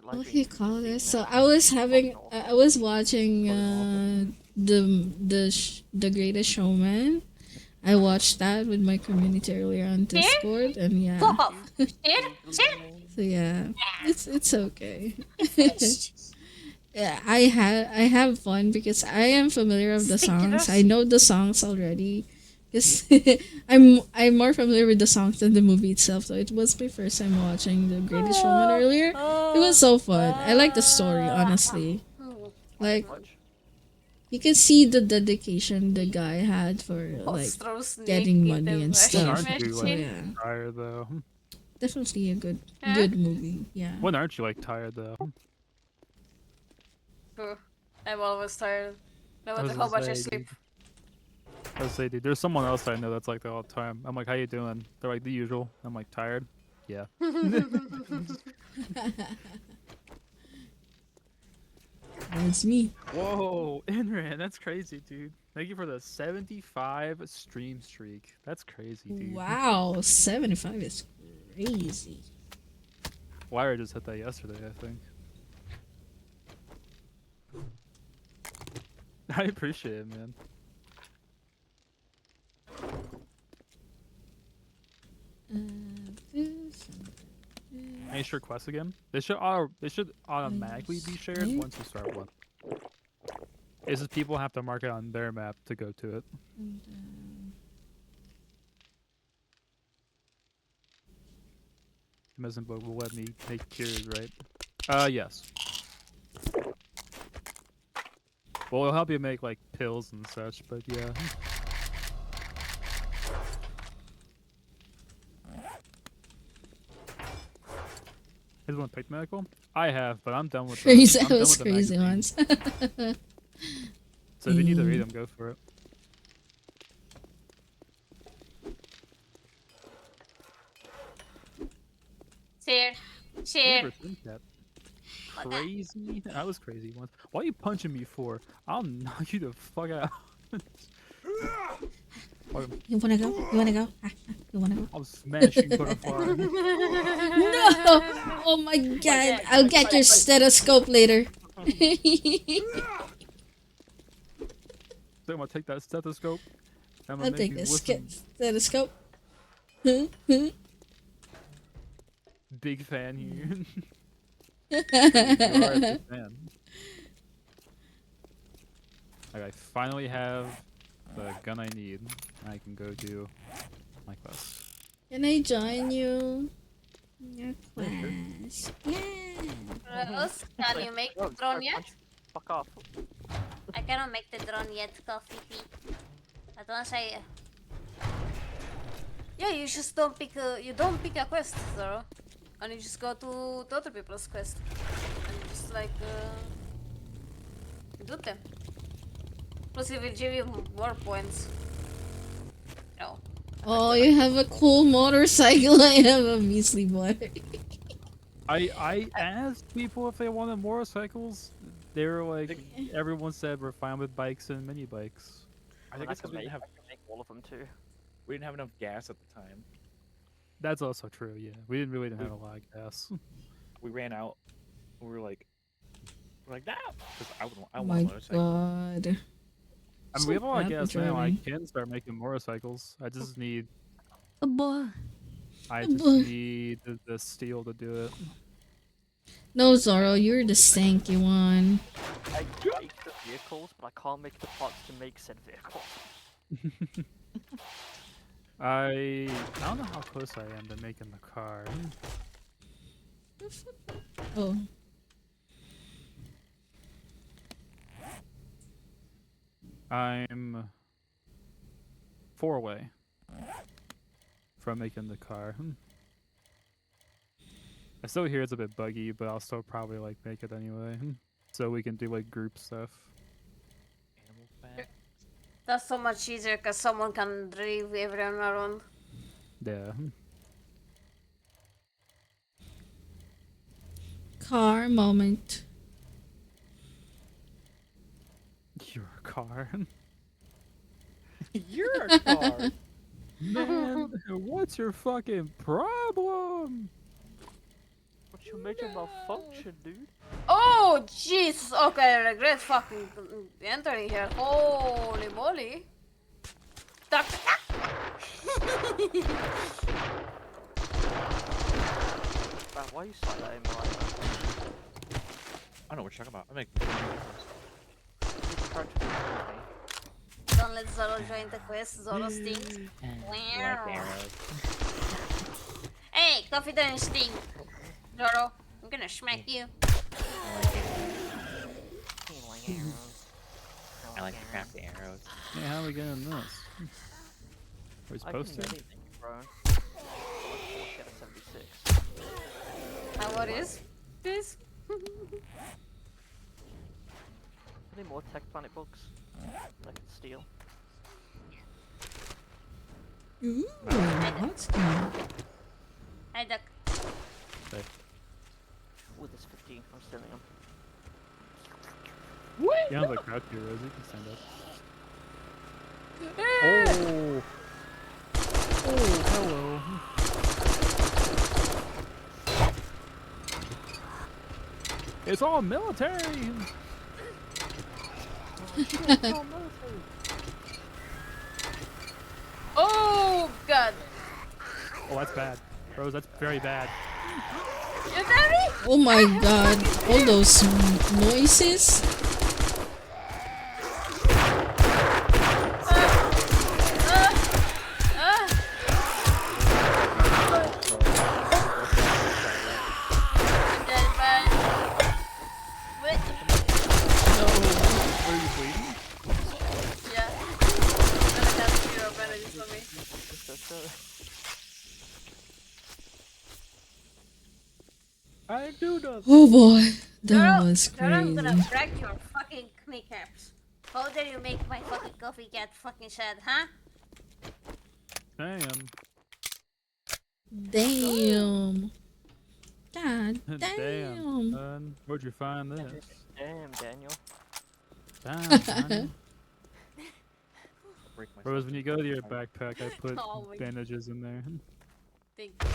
C: what do you call this? So I was watching the Greatest Showman. I watched that with my community earlier on Discord, and yeah.
F: Fuck off.
C: So yeah, it's okay. Yeah, I have fun because I am familiar with the songs. I know the songs already. Because I'm more familiar with the songs than the movie itself. So it was my first time watching The Greatest Showman earlier. It was so fun. I like the story, honestly. Like, you can see the dedication the guy had for like getting money and stuff.
O: Aren't you
C: So
O: like
C: yeah,
O: tired though?
C: definitely a good movie. Yeah.
O: When aren't you like tired though?
F: I'm always tired. No
O: I was
F: matter how
O: gonna
F: much I
O: say,
F: sleep.
O: dude. I was say, dude, there's someone else I know that's like that all the time. I'm like, how you doing? They're like the usual. I'm like, tired. Yeah.
C: That's me.
O: Whoa, Enran, that's crazy, dude. Thank you for the 75 stream streak. That's crazy, dude.
C: Wow, 75 is crazy.
O: Lyra just hit that yesterday, I think. I appreciate it, man. Any share quests again? They should automatically be shared once you start one. It's just people have to mark it on their map to go to it. Amazon book will let me make cures, right? Yes. Well, it'll help you make like pills and such, but yeah. His one picked medical. I have, but I'm done with
C: Crazy,
O: I'm done
C: those
O: with the
C: crazy
O: magazine.
C: ones.
O: So if you need to read them, go for it.
F: Cheer. Cheer.
O: Never think that. Crazy? I was crazy once. Why are you punching me for? I'll knock you the fuck out.
C: You wanna go? You wanna go? You wanna go?
O: I'll smash you butterfly.
C: No! Oh my god! I'll get your stethoscope later.
O: So I'm gonna take that stethoscope. I'm gonna
C: I'll
O: make
C: take
O: you
C: this
O: listen.
C: stethoscope.
O: Big fan here. You are a big fan. Like, I finally have the gun I need. I can go do my quest.
C: Can I join you? Your quest. Yeah.
F: Rose, can you make the drone yet?
L: Fuck off.
F: I cannot make the drone yet, Coffee Feet. But once I... Yeah, you just don't pick a quest, Zoro. And you just go to other people's quest. And you just like do them. Plus it will give you more points. No.
C: Oh, you have a cool motorcycle. I have a measly boy.
O: I asked people if they wanted motorcycles. They were like, everyone said we're fine with bikes and mini bikes.
K: I think it's because we didn't have
L: make all of them too.
K: we didn't have enough gas at the time.
O: That's also true. Yeah, we didn't really have a lot of gas.
K: We ran out. We were like no, because I
C: Oh
K: want
C: my
K: a motorcycle.
C: god.
O: I mean, we have a lot of
C: bad
O: gas
C: with
O: now. I
C: driving.
O: can start making motorcycles. I just need.
G: A boy.
O: I just need the steel to do it.
C: No, Zoro, you're the stanky one.
L: I make the vehicles, but I can't make the parts to make said vehicles.
O: I don't know how close I am to making the car.
C: Oh.
O: I'm 4 away from making the car. I still hear it's a bit buggy, but I'll still probably like make it anyway, so we can do like group stuff.
F: That's so much easier because someone can drive everyone around.
O: Yeah.
C: Car moment.
O: Your car.
K: You're a car.
O: Man, what's your fucking problem?
L: What you make it malfunction, dude?
F: Oh, jeez. Okay, I regret fucking entering here. Holy moly. Duck, duck.
L: Man, why you say that in my
K: I know what you're talking about. I make.
F: Don't let Zoro join the quest. Zoro stinks. Wow. Hey, Coffee doesn't stink. Zoro, I'm gonna smack you.
K: I like to craft the arrows.
O: Hey, how are we getting this? Are we
L: I
O: supposed
L: can
O: to?
L: anything, bro. Get a 76.
F: What is this?
L: Any more tech planet books I can steal?
C: Ooh, what's that?
F: Hi, Duck.
O: Okay.
L: With this 15, I'm stealing them.
O: You don't have a crouch here, Rose. You can stand up. Oh! Oh, hello. It's all military!
F: Oh, God.
O: Oh, that's bad. Rose, that's very bad.
F: You daddy?
C: Oh my god. All those noises.
O: Are you bleeding?
F: Yeah. I'm gonna cast 0 penalties for me.
O: I do know.
C: Oh boy, that
F: Zoro,
C: was
F: Zoro, I'm gonna
C: crazy.
F: break your fucking kneecaps. How dare you make my fucking coffee get fucking sad, huh?
O: Damn.
C: Damn. God
O: Damn,
C: damn.
O: son. Where'd you find this?
L: Damn, Daniel.
O: Damn, Daniel.
K: Break
O: Rose, when you go to your backpack, I put
F: Oh my-
O: bandages in there.
F: Thank you.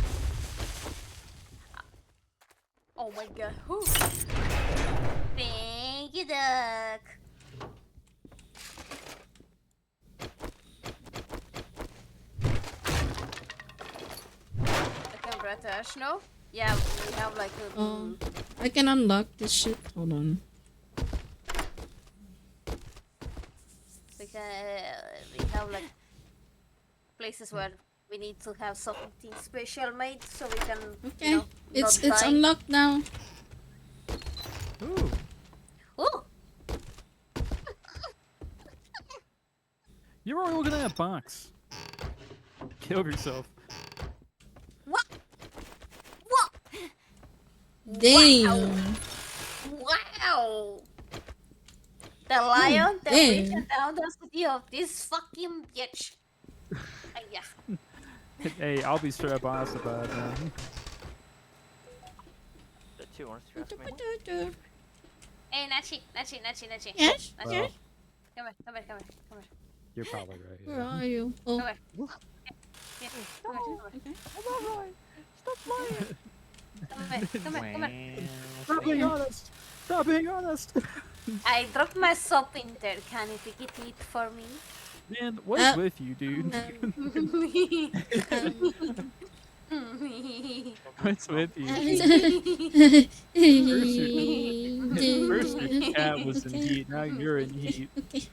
F: Oh my god. Whew. Thank you, Duck. I can British, no? Yeah, we have like a.
C: I can unlock this shit. Hold on.
F: We have like places where we need to have something special made so we can.
C: Okay,
F: You know,
C: it's
F: not die.
C: unlocked now.
O: Ooh.
F: Ooh.
O: You were looking at a box. Kill yourself.
F: What? What?
C: Damn.
F: Wow! The lion, the
C: damn.
F: witch, and the audacity of this fucking bitch. Yeah.
O: Hey, I'll be straight up honest about it, man.
L: The two aren't stressing me.
F: Hey, Nachi.
C: Yes?
F: Nachi.
O: Yes?
F: Come here.
O: You're probably right.
C: Where are you? Oh.
F: Come here. Yeah, come here.
L: I'm not right. Stop lying.
F: Come here.
O: Stop being honest. Stop being honest.
F: I dropped my soap in there. Can you pick it for me?
O: Man, what's with you, dude? What's with you? First your cat was in heat, now you're in heat.
C: Okay.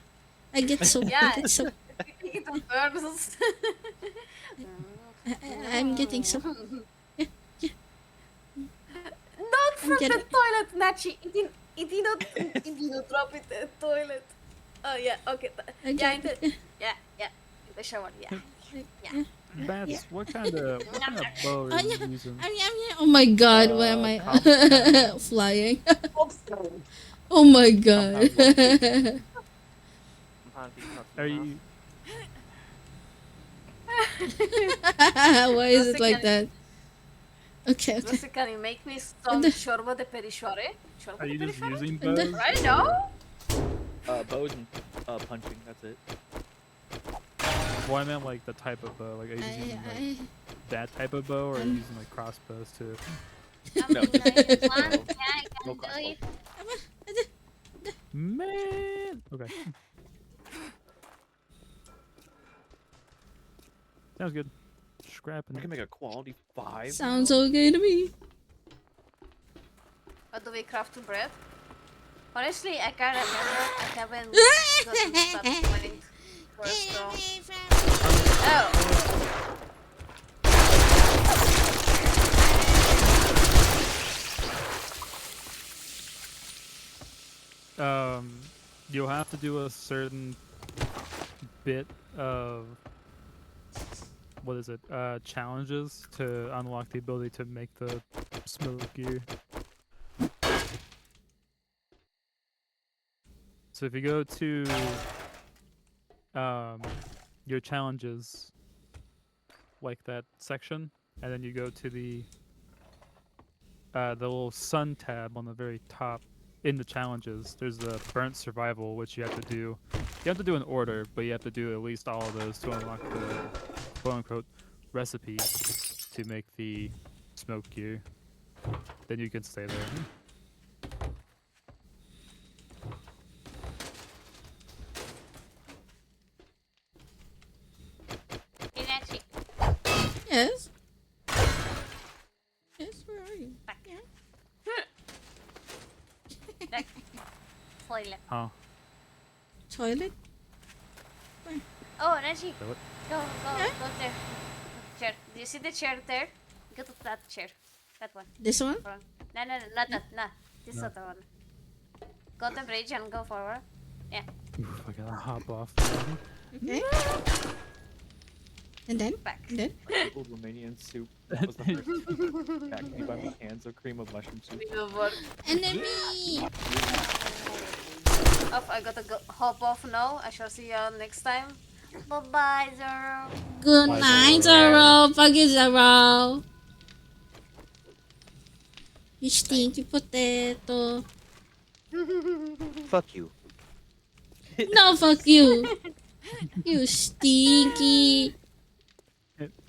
C: I get soap.
F: Yeah.
C: I get soap.
F: Pick it first.
C: I'm getting soap.
F: Not from
C: Get
F: the
C: it.
F: toilet, Nachi. It did not drop it in the toilet. Oh yeah, okay. Yeah, in the in the shower. Yeah.
O: Bats, what kind of bow are you using?
C: Oh my god, why am I flying? Oh my god.
O: Are you?
C: Why is it like that? Okay.
F: Você can you make me some chorba de perishore?
O: Are you just using bows?
F: Right now?
K: Bows and punching. That's it.
O: Well, I meant like the type of bow. Like, are you using like that type of bow, or are you using like crossbows too?
K: No,
F: No crossbow.
O: Man. Okay. Sounds good. Scrapping.
K: I can make a quality 5.
C: Sounds okay to me.
F: What do we craft to bread? Honestly, I can't remember. I haven't gotten started mining first, so.
O: You'll have to do a certain bit of what is it? Challenges to unlock the ability to make the smoke gear. So if you go to your challenges, like that section, and then you go to the little sun tab on the very top in the challenges, there's the burnt survival, which you have to do. You have to do in order, but you have to do at least all of those to unlock the quote-unquote recipe to make the smoke gear. Then you can stay there.
C: Yes. Yes, where are you?
F: Toilet.
O: Huh?
C: Toilet?
F: Oh, Nachi.
O: Toilet?
F: Go there. Chair. Do you see the chair there? Go to that chair. That one.
C: This one?
F: No, not that. No, this
O: No.
F: other one. Go to the bridge and go forward. Yeah.
O: Oof, I gotta hop off.
C: Okay. And then?
F: Back.
C: And then?
K: Like little Romanian soup was the first pack me by my cans of cream of mushroom soup.
C: Enemy!
F: Oh, I gotta go hop off now. I shall see you next time. Bye bye, Zoro.
C: Good night, Zoro. Fuck you, Zoro. You stinky potato.
Q: Fuck you.
C: No, fuck you. You stinky.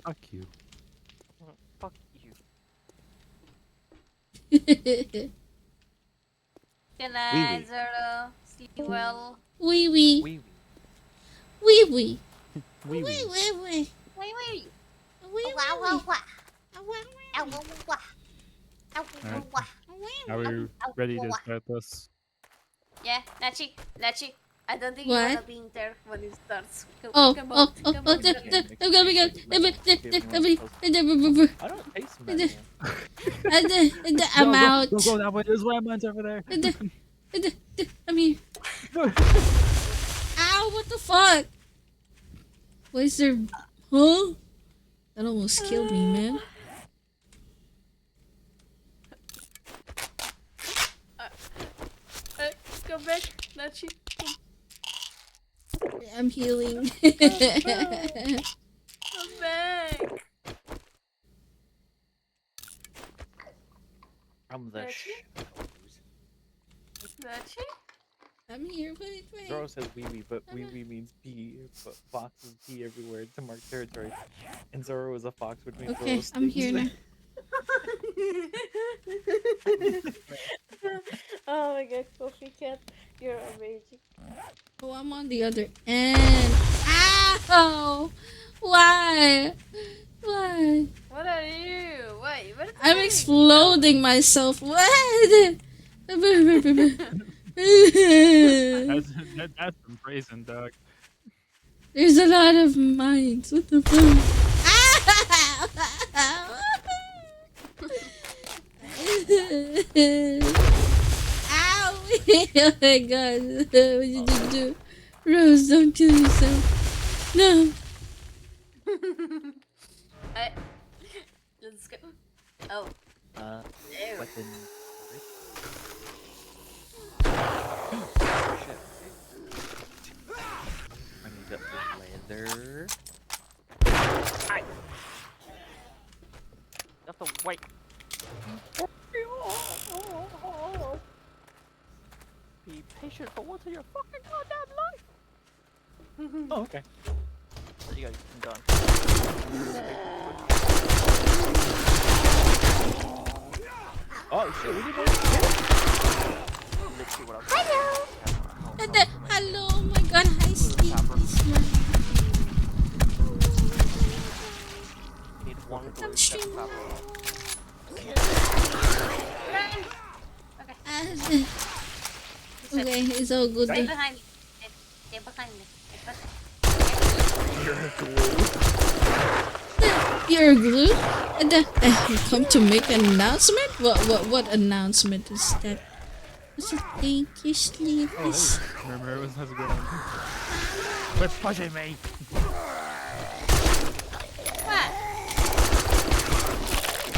O: Fuck you.
L: Fuck you.
F: Good night, Zoro. Sleep well.
C: Wee wee. Wee wee.
O: Wee
C: wee. Wee wee.
F: Wait, wait.
C: Wee
F: Wow, wow, wow.
O: Are we ready to start this?
F: Yeah, Nachi, I don't think
C: What?
F: you wanna be in there when it starts. Come
C: Oh,
F: on,
C: oh, oh,
F: come
C: oh,
F: on.
C: I'm coming up.
K: I don't taste them anymore.
C: I'm out.
O: Don't go that way. There's landmines over there.
C: I'm here. Ow, what the fuck? Why is there... Huh? That almost killed me, man.
F: Come back, Nachi.
C: I'm healing.
F: Come back.
K: From the
F: Nachi?
C: I'm here, wait.
K: Zoro says wee wee, but wee wee means pee, but foxes pee everywhere to mark territory. And Zoro is a fox, which means
C: Okay,
K: Zoro
C: I'm
K: stinks.
C: here now.
F: Oh my god, Coffee Cat, you're amazing.
C: Oh, I'm on the other end. Ow! Why? Why?
F: What are you? Wait, what?
C: I'm exploding myself. What?
O: That's some brazen, dog.
C: There's a lot of mines. What the fuck? Ow! Oh my god. What did you do? Rose, don't kill yourself. No.
F: Let's go. Oh. Ew.
K: Weapon. I need that leather.
L: Aye. You have to wait. Be patient for once in your fucking goddamn life.
K: Oh, okay.
L: There you go, I'm done.
K: Oh shit, we didn't know
L: Literally what I'm
C: Hello. Hello, oh my god, hi Steve.
L: Need one glue.
C: I'm streaming. Okay, it's all good.
F: Stay behind me. Stay behind me.
K: You're glue.
C: You're a glue? You come to make an announcement? What announcement is that? What's it? Thank you, Sleep.
O: Oh, hey. Remember, it was a good one. Quit pushing me.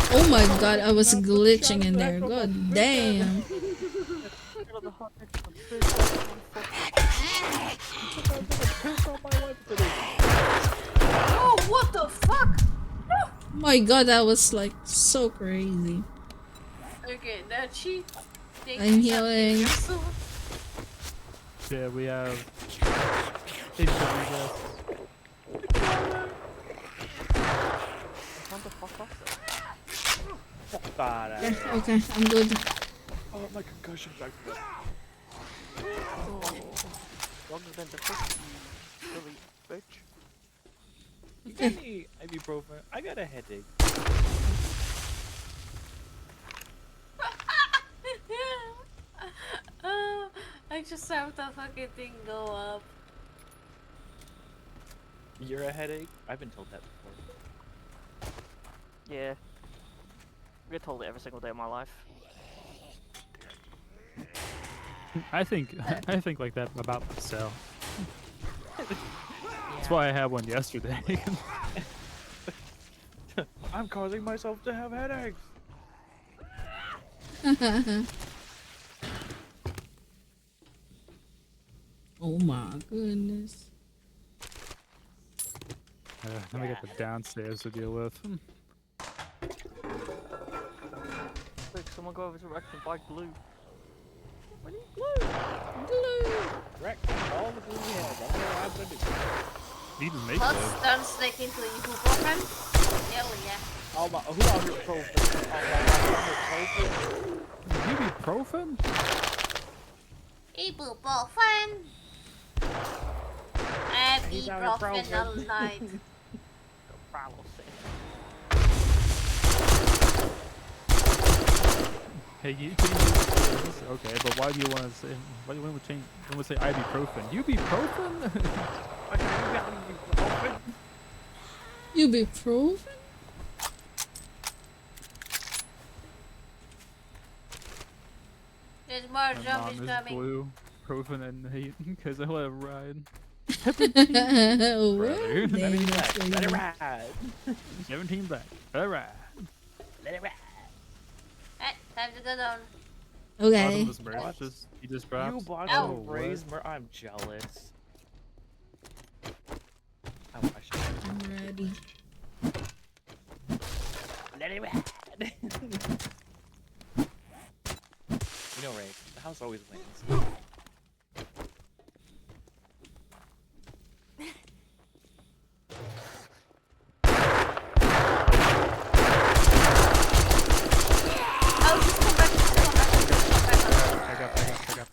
C: Oh my god, I was glitching in there. God damn.
F: Oh, what the fuck?
C: My god, that was like so crazy.
F: Okay, Nachi.
C: I'm healing.
O: Yeah, we have. What
L: the fuck off
C: Okay, I'm good.
K: Oh, my concussion back there.
L: Longer than the first, you silly bitch.
K: You got any ibuprofen? I got a headache.
F: I just have the fucking thing go up.
K: You're a headache? I've been told that before.
L: Yeah. I get told it every single day of my life.
O: I think like that about myself. That's why I had one yesterday.
K: I'm causing myself to have headaches.
C: Oh my goodness.
O: Let me get the downstairs to deal with.
L: Quick, someone go over to Rex and buy glue. We need glue.
K: Rex, all the glue we have. That's what I'm gonna do.
O: Need to make
F: Let's
O: those.
F: turn snake into ibuprofen. Hell yeah.
K: Oh my, who out here profane?
O: Ibuprofen?
F: Ibuprofen.
K: He's out
F: Ibuprofen
K: here
F: all night.
O: Hey, you change this. Okay, but why do you want to say? Why do you want to change? You want to say ibuprofen? Ibuprofen?
C: Ibuprofen?
F: There's more
O: My
F: zombies
O: mom is
F: coming.
O: blue, profen and hate because I let it ride.
C: What?
O: Brother.
K: Let it ride. Let it ride.
O: 17 black. Let it ride.
K: Let it ride.
F: Hey, time to go down.
C: Okay.
O: Bottom of this merch, he just dropped.
K: You bought
F: Oh,
K: some raised I'm jealous. I wish
C: I'm ready.
K: Let it ride. You know, Ray, the house always wins.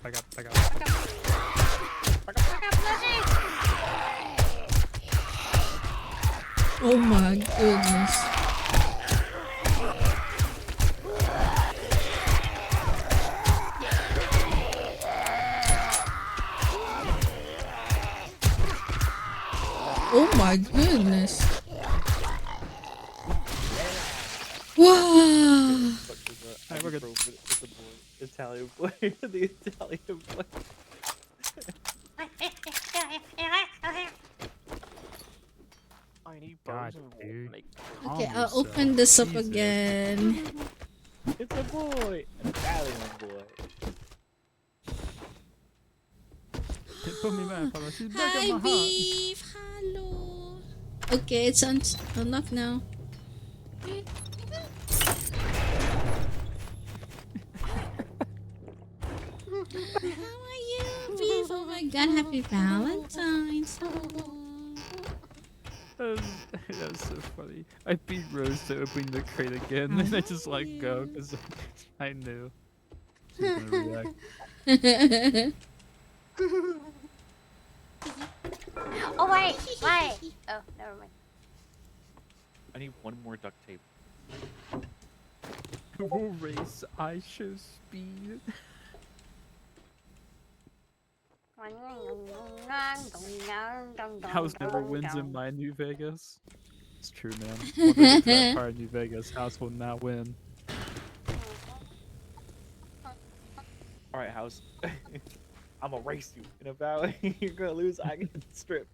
O: Back up.
C: Oh my goodness. Oh my goodness. Wow.
K: I work at the Italian boy. The Italian boy.
L: I need
O: God,
L: bows and
O: dude.
L: make
C: Okay, I'll open this up again.
K: It's a boy, an Italian boy.
O: Put me back, Papa. She's back
C: Hi,
O: in my heart.
C: Beef. Hello. Okay, it's unlocked now. How are you, Beef? Oh my god, happy Valentine's.
O: That's so funny. I beat Rose to opening the crate again, and I just let go because I knew she was gonna react.
F: Oh wait, wait. Oh, never mind.
K: I need one more duct tape.
O: We'll race. I show speed. House never wins in my New Vegas. It's true, man. Once I get to that part of New Vegas, House will not win.
K: Alright, House. I'm gonna race you in a battle. You're gonna lose. I get the strip.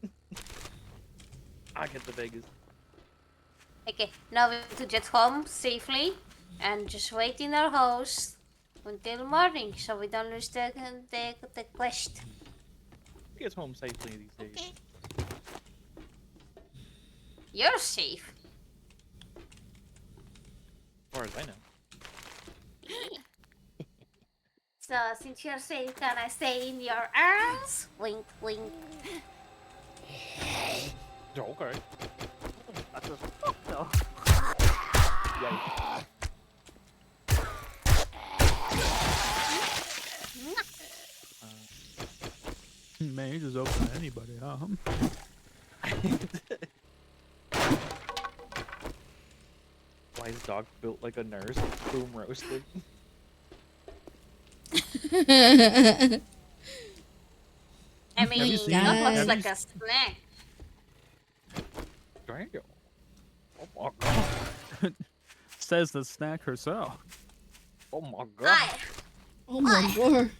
K: I get the Vegas.
F: Okay, now we have to get home safely and just wait in our house until morning so we don't lose the quest.
K: Who gets home safely these days?
F: You're safe.
K: As far as I know.
F: So since you're safe, can I stay in your arms? Wink, wink.
K: Okay.
L: That's just fuck no.
K: Yikes.
O: Man, you just open to anybody, huh?
K: Why is dog built like a nurse? Boom roasted.
F: I mean, that looks like a snack.
K: Damn. Oh my god.
O: Says the snack herself.
K: Oh my god.
F: Hi.
C: Oh my god.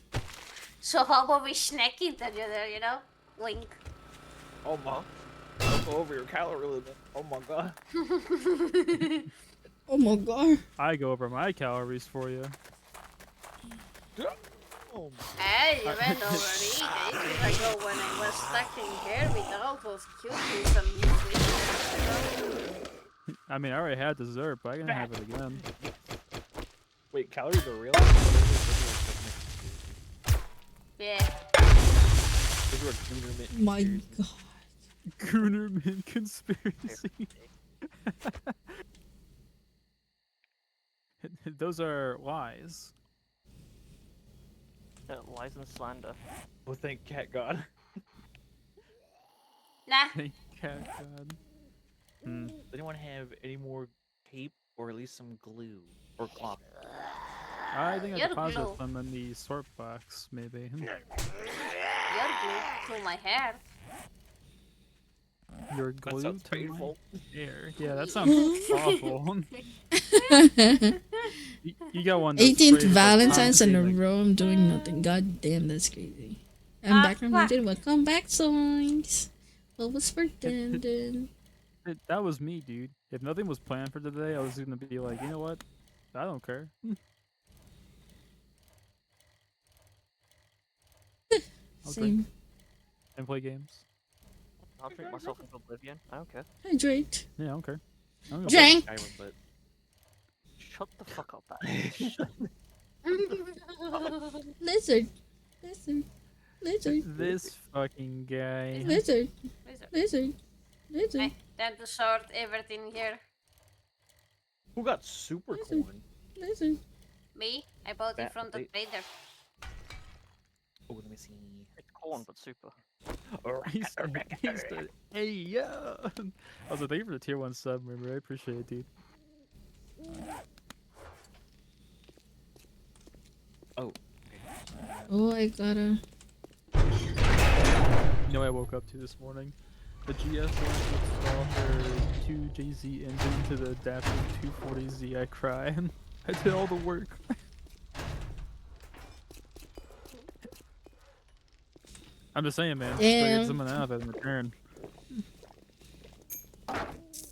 F: So how about we snack each other, you know? Wink.
K: Oh my. go over your calorie limit. Oh my god.
C: Oh my god.
O: I go over my calories for you.
K: Oh.
F: Hey, you went over ages ago when I was stacking hair with all those cuties and musicians.
O: I mean, I already had dessert, but I can have it again.
K: Wait, calories are real?
F: Yeah.
C: My god.
O: Goonerman conspiracy. Those are lies.
L: Lies and slander.
K: Well, thank cat god.
F: Nah.
O: Thank cat god.
K: Does anyone have any more tape or at least some glue or cloth?
O: I think I
F: You're
O: deposited
F: glue.
O: them in the sort box, maybe.
F: You're glued to my hair.
O: You're glued
K: sounds
O: to
K: painful.
O: my hair. Yeah, that sounds awful. You got one.
C: 18th Valentine's in a row. I'm doing nothing. God damn, that's crazy. I'm back from London. Welcome back, songs. What was for Dundon?
O: That was me, dude. If nothing was planned for today, I was gonna be like, you know what? I don't care. I'll
C: Same.
O: drink and play games.
L: I'll drink myself into oblivion. I don't care.
C: I drank.
O: Yeah, I don't care. I don't
C: Drank.
L: Shut the fuck up,
C: Lizard. Lizard. Lizard.
O: This fucking guy.
C: Lizard. Lizard. Lizard.
F: Hey, time to sort everything here.
K: Who got super corn?
C: Lizard.
F: Me? I bought it from the trader.
K: Oh, let me see.
L: It's corn, but super.
O: He's the, hey, yeah. Also, thank you for the tier 1 sub, remember? I appreciate it, dude.
K: Oh.
C: Oh, I gotta.
O: You know what I woke up to this morning? The GS wants to install her 2JZ engine to the adaptive 240Z. I cry. I did all the work. I'm just saying, man.
C: Damn.
O: Get someone out of it in return.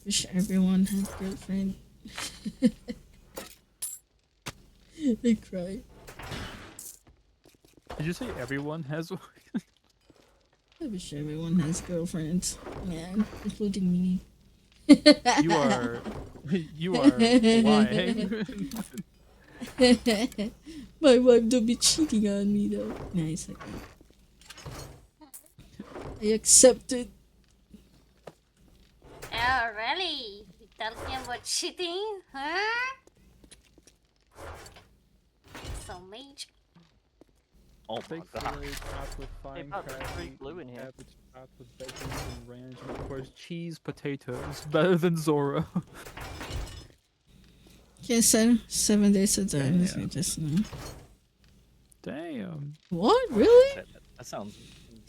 C: Wish everyone had girlfriend. I cry.
O: Did you say everyone has one?
C: I wish everyone has girlfriends, man, including me.
O: You are lying.
C: My wife don't be cheating on me though. Nice, okay. I accept it.
F: Oh, really? You talking about cheating? Huh? So major.
K: Oh my
O: Steak
K: god.
O: fillet topped with fine
L: About
O: crab
L: three
O: meat,
L: glue in here.
O: cabbage topped with bacon and ranch, and of course cheese potatoes. Better than Zoro.
C: Can't send 7 days of time. This just now.
O: Damn.
C: What? Really?
K: That sounds.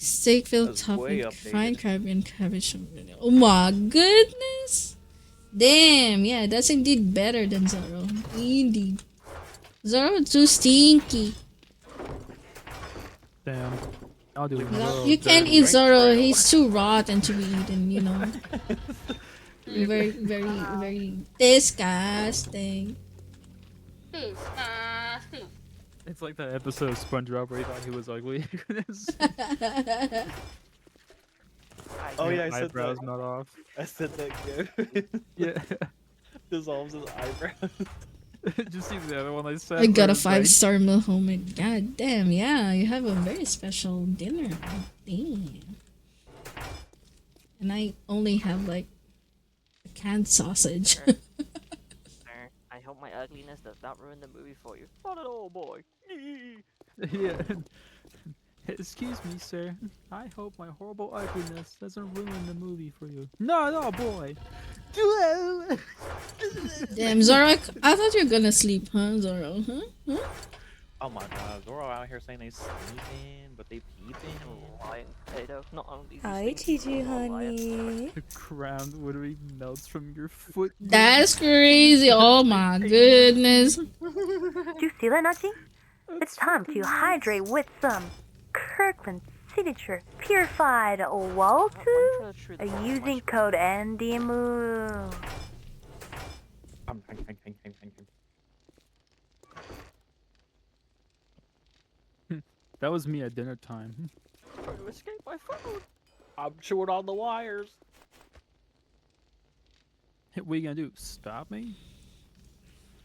C: Steak filled
K: That's
C: top
K: way
C: with
K: updated.
C: fine crab and cabbage. Oh my goodness! Damn, yeah, that's indeed better than Zoro. Indeed. Zoro too stinky.
O: Damn. I'll do it.
C: No, you can't eat Zoro. He's too rotten to be eaten, you know. Very, very, very disgusting.
F: Disgusting.
O: It's like that episode of SpongeBob where he thought he was ugly.
K: Oh yeah, I said
O: eyebrows
K: that.
O: not off.
K: I said that again.
O: Yeah.
K: Dissolves his eyebrows.
O: Did you see the other one I said?
C: I got
O: where
C: a
O: it's like-
C: 5-star meal home. God damn, yeah, you have a very special dinner. Damn. And I only have like a canned sausage.
L: Sir, I hope my ugliness does not ruin the movie for you. Not at all, boy.
O: Yeah. Excuse me, sir. I hope my horrible ugliness doesn't ruin the movie for you. No, boy.
C: Damn, Zoro, I thought you were gonna sleep, huh, Zoro? Huh?
K: Oh my god, Zoro out here saying they sleeping, but they peeping.
L: Lying potato. Not only these
B: Hi,
L: things,
B: Gigi,
L: you are lying.
B: honey.
O: The crown literally melts from your foot.
C: That's crazy. Oh my goodness.
B: Do you see that, Nachi? It's time to hydrate with some Kirkland signature purified water using code NDMU.
O: That was me at dinner time.
L: Trying to escape my food.
K: I'm chewing on the wires.
O: What are you gonna do? Stop me?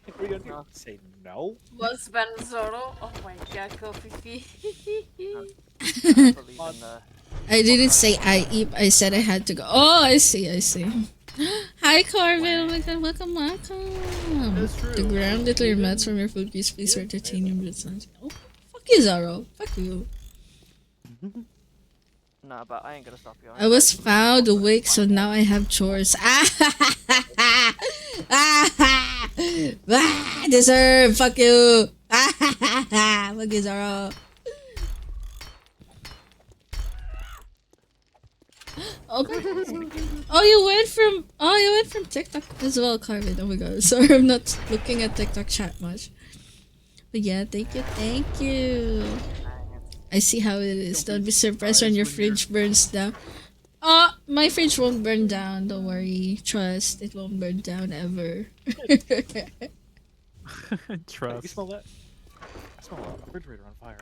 K: What are you gonna do? Say no?
F: Was Ben Zoro? Oh my god, Kofi.
C: I didn't say I eat. I said I had to go. Oh, I see. Hi, Carvin. Oh my god, welcome. The ground little mats from your food piece, please for titanium bits. Oh, fuck you, Zoro. Fuck you.
L: Nah, but I ain't gonna stop you.
C: I was found awake, so now I have chores. Deserve. Fuck you. Fuck you, Zoro. Okay. You went from TikTok as well, Carvin. Oh my god, sorry, I'm not looking at TikTok chat much. But yeah, thank you. I see how it is. Don't be surprised when your fridge burns down. My fridge won't burn down. Don't worry. Trust, it won't burn down ever.
O: Trust.
K: You smell that? I smell a refrigerator on fire.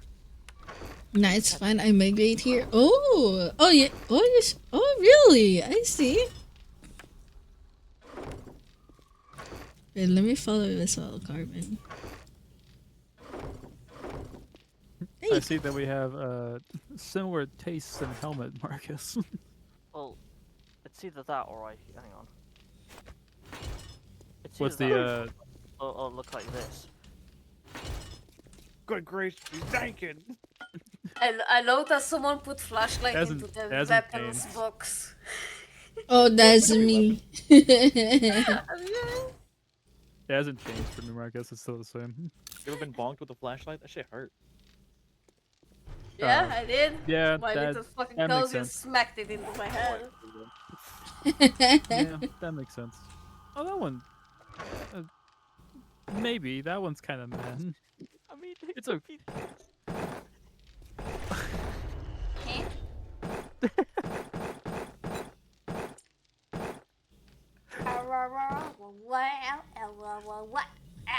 C: Nah, it's fine. I migrate here. Oh yeah. Oh yes. Oh really? I see. Wait, let me follow you as well, Carmen.
O: I see that we have similar tastes in helmet, Marcus.
L: Well, it's either that or hang on. It's
O: What's
L: either that or look like this.
K: Good grace, he's thanking.
F: I love that someone put flashlight into the weapons
O: changed.
F: box.
C: Oh, that's me.
O: It hasn't changed for me, Marcus. It's still the same.
K: You ever been bonked with a flashlight? That shit hurt.
F: Yeah, I did.
O: Yeah,
F: My little fucking
O: that makes
F: cousin
O: sense.
F: smacked it into my head.
O: Yeah, that makes sense. Oh, that one. Maybe that one's kind of meh.
L: I mean,
O: It's a.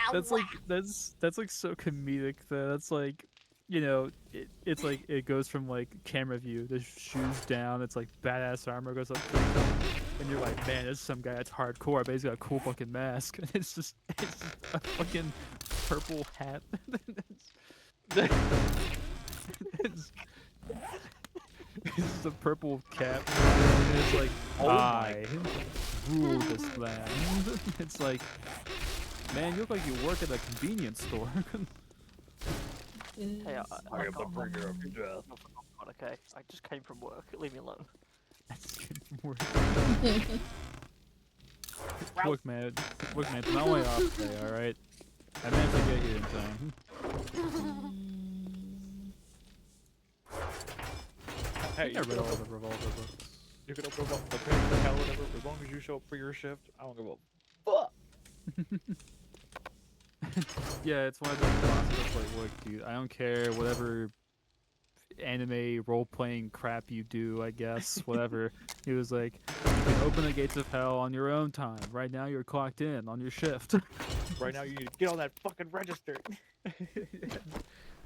O: That's like so comedic though. That's like, you know, it's like it goes from like camera view, the shoes down, it's like badass armor goes up, and you're like, man, this is some guy that's hardcore, but he's got a cool fucking mask. And it's just a fucking purple hat. it's just a purple cap, and it's like, I rule this land. It's like, man, you look like you work at a convenience store.
L: Hey,
K: I am the bringer of death.
L: Okay, I just came from work. Leave me alone.
O: Look, man, it's not only off today, alright? I meant to get you in time.
K: Hey,
O: I read all the revolver books.
K: You can open up the page for hell, whatever, as long as you show up for your shift. I don't give a fuck.
O: Yeah, it's one of those bosses that's like, look, dude, I don't care, whatever anime role-playing crap you do, I guess, whatever. He was like, you can open the gates of hell on your own time. Right now you're clocked in on your shift.
K: Right now you need to get on that fucking register.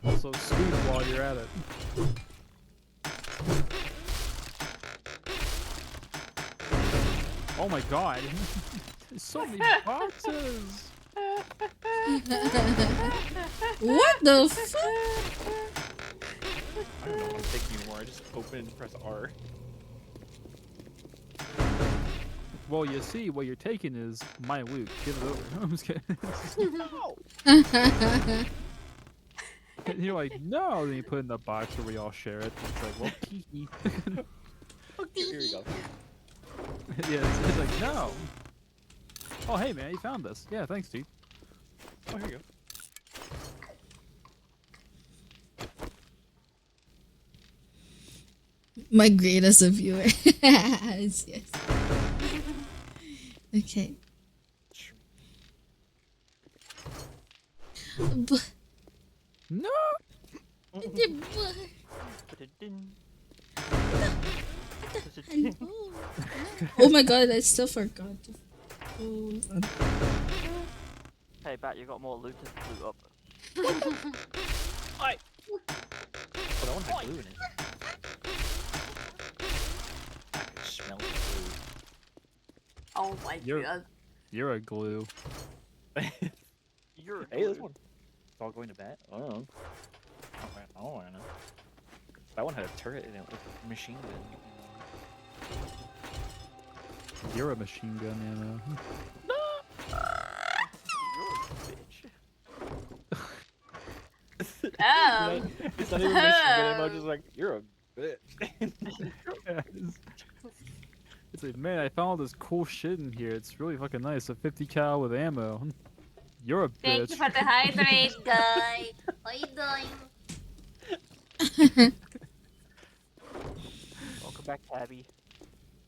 O: Also, sleep while you're at it. Oh my god, there's so many boxes!
C: What the fuck?
K: I don't know what I'm thinking anymore. I just open and press R.
O: Well, you see, what you're taking is my loot. Give it over. I'm just kidding. And you're like, no! Then you put it in the box where we all share it. It's like, well, hee.
K: Here you go.
O: Yeah, it's like, no! Oh, hey man, you found this. Yeah, thanks, dude.
K: Oh, here you go.
C: My grade as a viewer. Yes. Okay.
O: No!
C: Oh my god, I still forgot. Oh,
L: Hey, Bat, you got more loot to loot up.
K: Oi! Oh, that one had glue in it. I can smell the glue.
F: Oh my god.
O: You're a glue.
L: You're a
K: Hey, this
L: glue.
K: one. It's all going to bat. I don't know. I don't know. That one had a turret in it with a machine gun.
O: You're a machine gun ammo.
K: It's not even machine gun ammo, just like, you're a bitch.
O: Yeah, it's like, man, I found all this cool shit in here. It's really fucking nice. A 50 cal with ammo. You're a bitch.
F: Thank you for the hydrate, guy. How you doing?
L: Welcome back, Abby.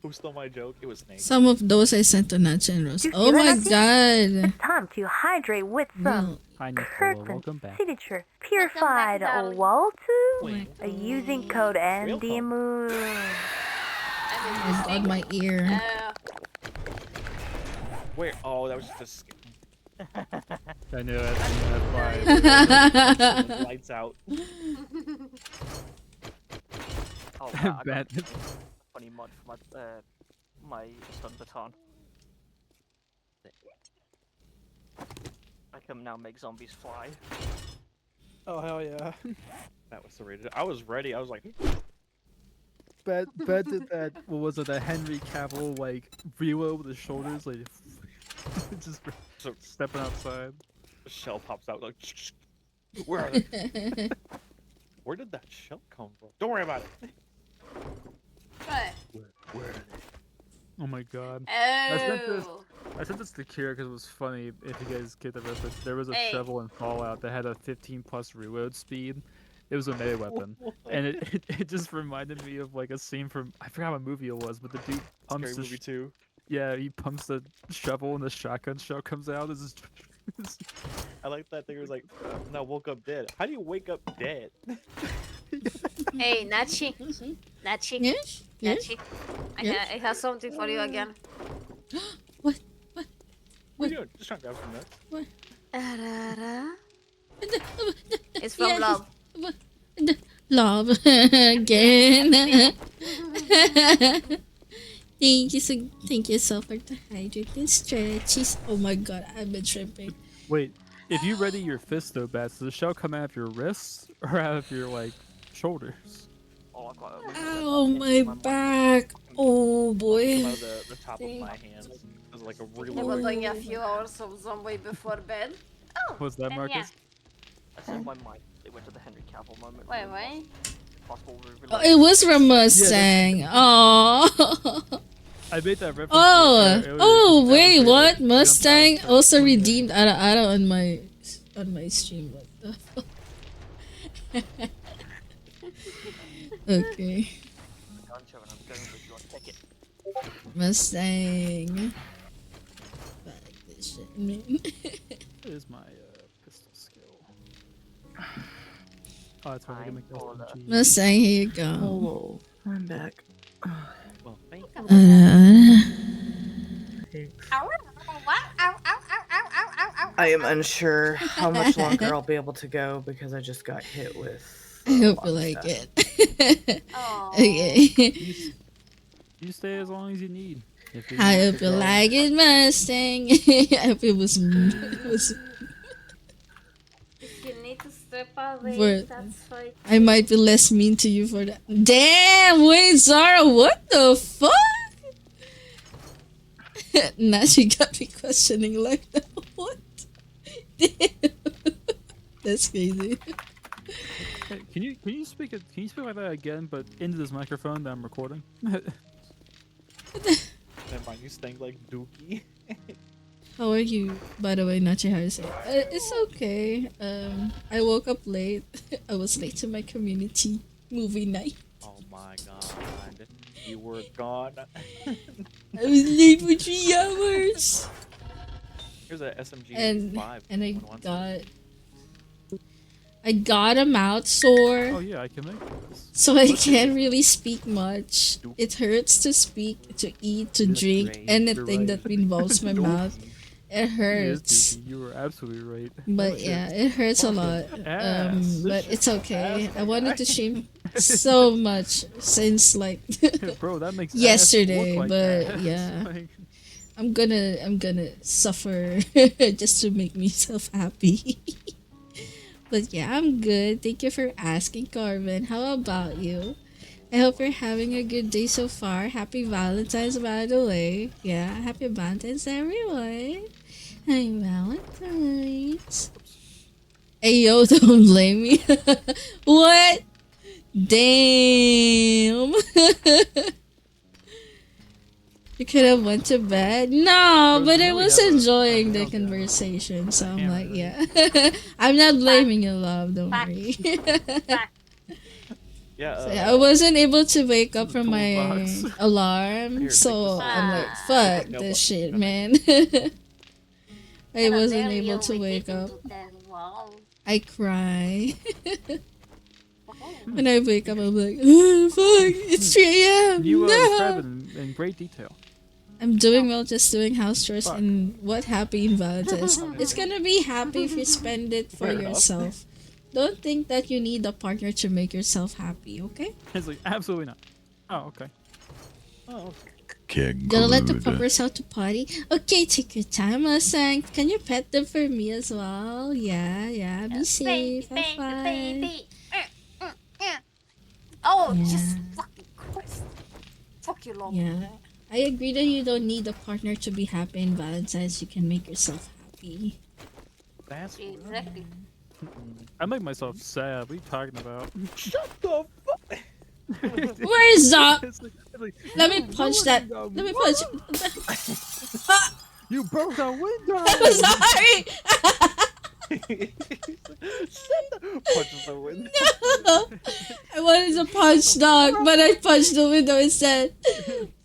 K: Who stole my joke? It was Snake.
C: some of those I sent to Nacha and Rose.
B: You
C: Oh
B: feel
C: my
B: it, Nachi?
C: god.
B: It's time to hydrate with some
O: Hi, Nicola.
B: Kirkland
O: Welcome back.
B: signature purified Waltu using code NDMU.
C: Oh god, my ear.
K: Where? Oh, that was just a skip.
O: I knew it. That's why.
K: Lights out.
L: Oh, wow, I
O: Bat.
L: got a funny mod for my stun baton. I can now make zombies fly.
O: Oh hell yeah.
K: That was so rated. I was ready. I was like,
O: Bet did that. What was it? The Henry Cavill like reload with his shoulders, like just
K: so
O: stepping outside.
K: a shell pops out like, where are they? Where did that shell come from? Don't worry about it.
F: What?
K: Where are they?
O: Oh my god.
F: Oh.
O: I sent this to Kira because it was funny. If you guys get the reference, there was a
F: Hey.
O: shovel in Fallout that had a 15+ reload speed. It was a melee weapon, and it just reminded me of like a scene from, I forgot what movie it was, but the dude pumps
K: Scary
O: the
K: Movie 2.
O: yeah, he pumps the shovel and the shotgun shell comes out. This is
K: I like that thing. It was like, and I woke up dead. How do you wake up dead?
F: Hey, Nachi. Nachi.
C: Yes? Yes?
F: Nachi.
C: Yes?
F: I have something for you again.
C: What?
K: What are you doing? Just trying to grab some nuts.
C: What?
F: It's from
C: Yes.
F: Love.
C: Love again. Thank you so for the hydrating stretchies. Oh my god, I've been tripping.
O: Wait, if you ready your fist though, Bats, does the shell come out of your wrists or out of your like shoulders?
L: Oh, I got
C: Ow, my back. Oh boy.
K: Come out of the top of my hands. It was like a
F: I
K: really.
F: was doing a few hours of zombie before bed. Oh.
O: Was that
F: and
O: Marcus?
L: I said my mind. It went to the Henry Cavill moment.
F: Wait.
L: Possible
C: Oh, it was from Mustang. Oh.
O: I made that reference.
C: Oh, wait, what? Mustang also redeemed Ara on my stream. What the fuck? Okay. Mustang. Fuck this shit, man.
O: Is my pistol skill. Oh, that's why I can make SMG.
C: Mustang, here you go.
M: Hello, I'm back.
K: Well, thank
J: I am unsure how much longer I'll be able to go because I just got hit with.
C: I hope you like it. Okay.
O: You stay as long as you need. If you
C: I
O: need
C: hope
O: to
C: you
O: go.
C: like it, Mustang. I hope it was.
F: If you need to step away,
C: For-
F: that's fine.
C: I might be less mean to you for that. Damn, wait, Zara, what the fuck? Now she got me questioning like that. What? Damn. That's crazy.
O: Hey, can you speak like that again, but into this microphone that I'm recording?
K: Never mind, you stink like Dookie.
C: How are you, by the way, Nachi? How you say? It's okay. I woke up late. I was late to my community movie night.
K: Oh my god, you were gone.
C: I was late for 3 hours.
K: Here's a SMG
C: And
K: 5.
C: I I got a mouth sore.
O: Oh yeah, I can make this.
C: So I can't really speak much. It hurts to speak, to eat, to drink, anything that involves my mouth. It
O: Yes,
C: hurts.
O: Dookie, you were absolutely right.
C: But yeah, it hurts a lot.
O: Ass.
C: But it's okay. I wanted to shame so much since like
O: Bro, that makes ass
C: yesterday,
O: look like
C: but
O: ass.
C: yeah.
O: Like,
C: I'm gonna suffer just to make myself happy. But yeah, I'm good. Thank you for asking, Carmen. How about you? I hope you're having a good day so far. Happy Valentine's, by the way. Yeah, happy Valentine's, everyone. Happy Valentine's. Hey, yo, don't blame me. What? Damn. You could have went to bed. No, but I was enjoying the conversation, so I'm like, yeah. I'm not blaming you, love. Don't worry.
K: Yeah.
C: So, yeah, I wasn't able to wake up from my alarm, so I'm like, fuck this shit, man. I wasn't able to wake up. I cry. When I wake up, I'm like, oh, fuck, it's 3 a.m.
O: you describe it
C: No!
O: in great detail.
C: I'm doing well, just doing house chores, and what happy in Valentine's. It's gonna be happy if you spend it for
O: Fair enough.
C: yourself. Don't think that you need a partner to make yourself happy, okay?
O: It's like, absolutely not. Oh, okay.
K: Oh,
C: Gonna let the puppers out to potty? Okay, take your time, Mustang. Can you pet them for me as well? Yeah, be safe, have fun.
F: Oh,
C: Yeah.
F: just fucking Christ. Fuck you, Lord.
C: Yeah, I agree that you don't need a partner to be happy in Valentine's. You can make yourself happy.
K: That's
F: Exactly.
O: I make myself sad. What are you talking about?
K: Shut the fuck.
C: Where is that?
O: It's like,
C: Let me
O: you're
C: punch that.
O: ruining
C: Let me
O: the
C: punch.
O: You broke the window.
C: I'm sorry.
K: Punches the window.
C: No. I wanted to punch dog, but I punched the window instead.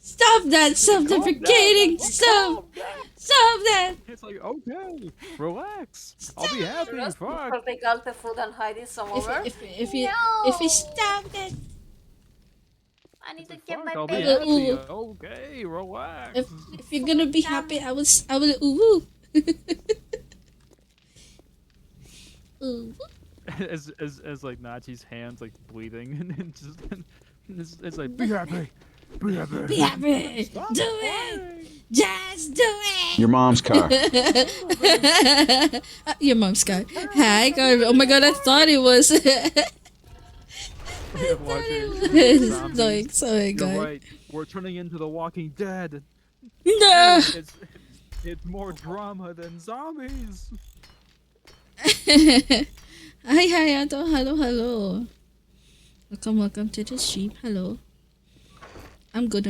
C: Stop that self-deprecating. Stop that.
O: It's like, okay, relax. I'll be happy.
F: Just
O: Fuck.
F: take out the food and hide it somewhere.
C: If you stop that.
F: I need to get my
O: I'll be
F: baby.
O: happy. Okay, relax.
C: If you're gonna be happy, I will ooh. Ooh.
O: As like Nachi's hands like bleeding and it's like be happy. Be happy.
C: Be happy. Do it. Just do it.
S: Your mom's car.
C: Your mom's car. Hi, God. Oh my God, I thought it was. It's like so
O: You're
C: good.
O: right. We're turning into the Walking Dead.
C: No.
O: It's more drama than zombies.
C: Hi, Hayato. Hello. Welcome to the stream. Hello. I'm good.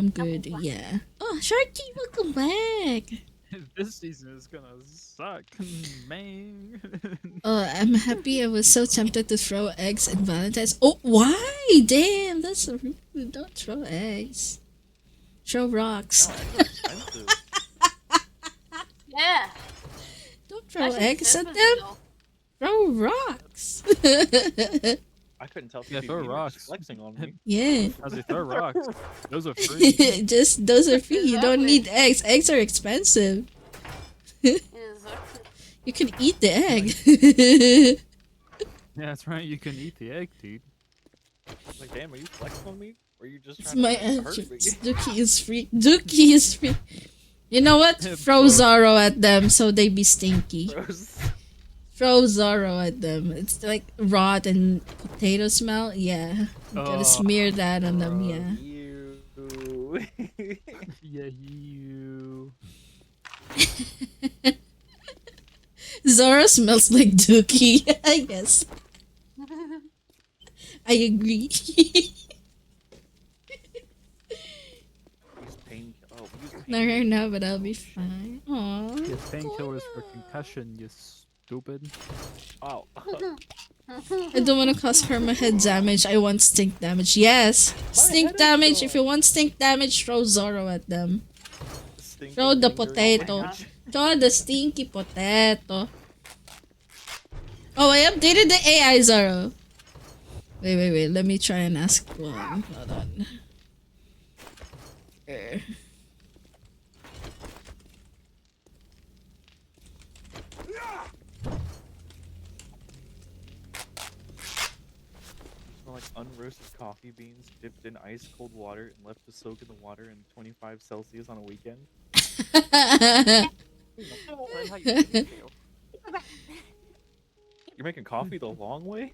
C: Yeah. Oh, Sharky, welcome back.
O: This season is gonna suck, man.
C: I'm happy. I was so tempted to throw eggs in Valentine's. Oh, why? Damn, that's a rude. Don't throw eggs. Throw rocks.
F: Yeah.
C: Don't throw
F: That's
C: eggs at
F: expensive,
C: them.
F: though.
C: Throw rocks.
K: I couldn't tell if
O: Yeah,
K: you
O: throw
K: were
O: rocks.
K: flexing on me.
C: Yeah.
O: I was like, throw rocks. Those are free.
C: Just those are free. You don't need eggs. Eggs are expensive. You can eat the egg.
O: Yeah, that's right. You can eat the egg, dude.
K: Like, damn, are you flexing on me? Or are you just
C: It's
K: trying
C: my
K: to hurt me?
C: entrance. Dookie is free. Dookie is free. You know what? Throw Zorro at them so they be stinky. Throw Zorro at them. It's like rotten potato smell. Yeah. You gotta
O: Oh,
C: smear that on them. Yeah.
K: You.
O: Yeah, you.
C: Zorro smells like Dookie. I guess. I agree. Not right now, but I'll be fine. Aww.
O: Get painkillers for concussion, you stupid.
K: Oh.
C: I don't want to cause perma-head damage. I want stink damage. Yes! Stink damage! If you want stink damage, throw Zorro at them. Throw the potato. Throw the stinky potato. Oh, I updated the AI, Zoro. Wait. Let me try and ask one. Hold on.
K: Smell like unroasted coffee beans dipped in ice cold water and left to soak in the water in 25 Celsius on a weekend. You're making coffee the long way?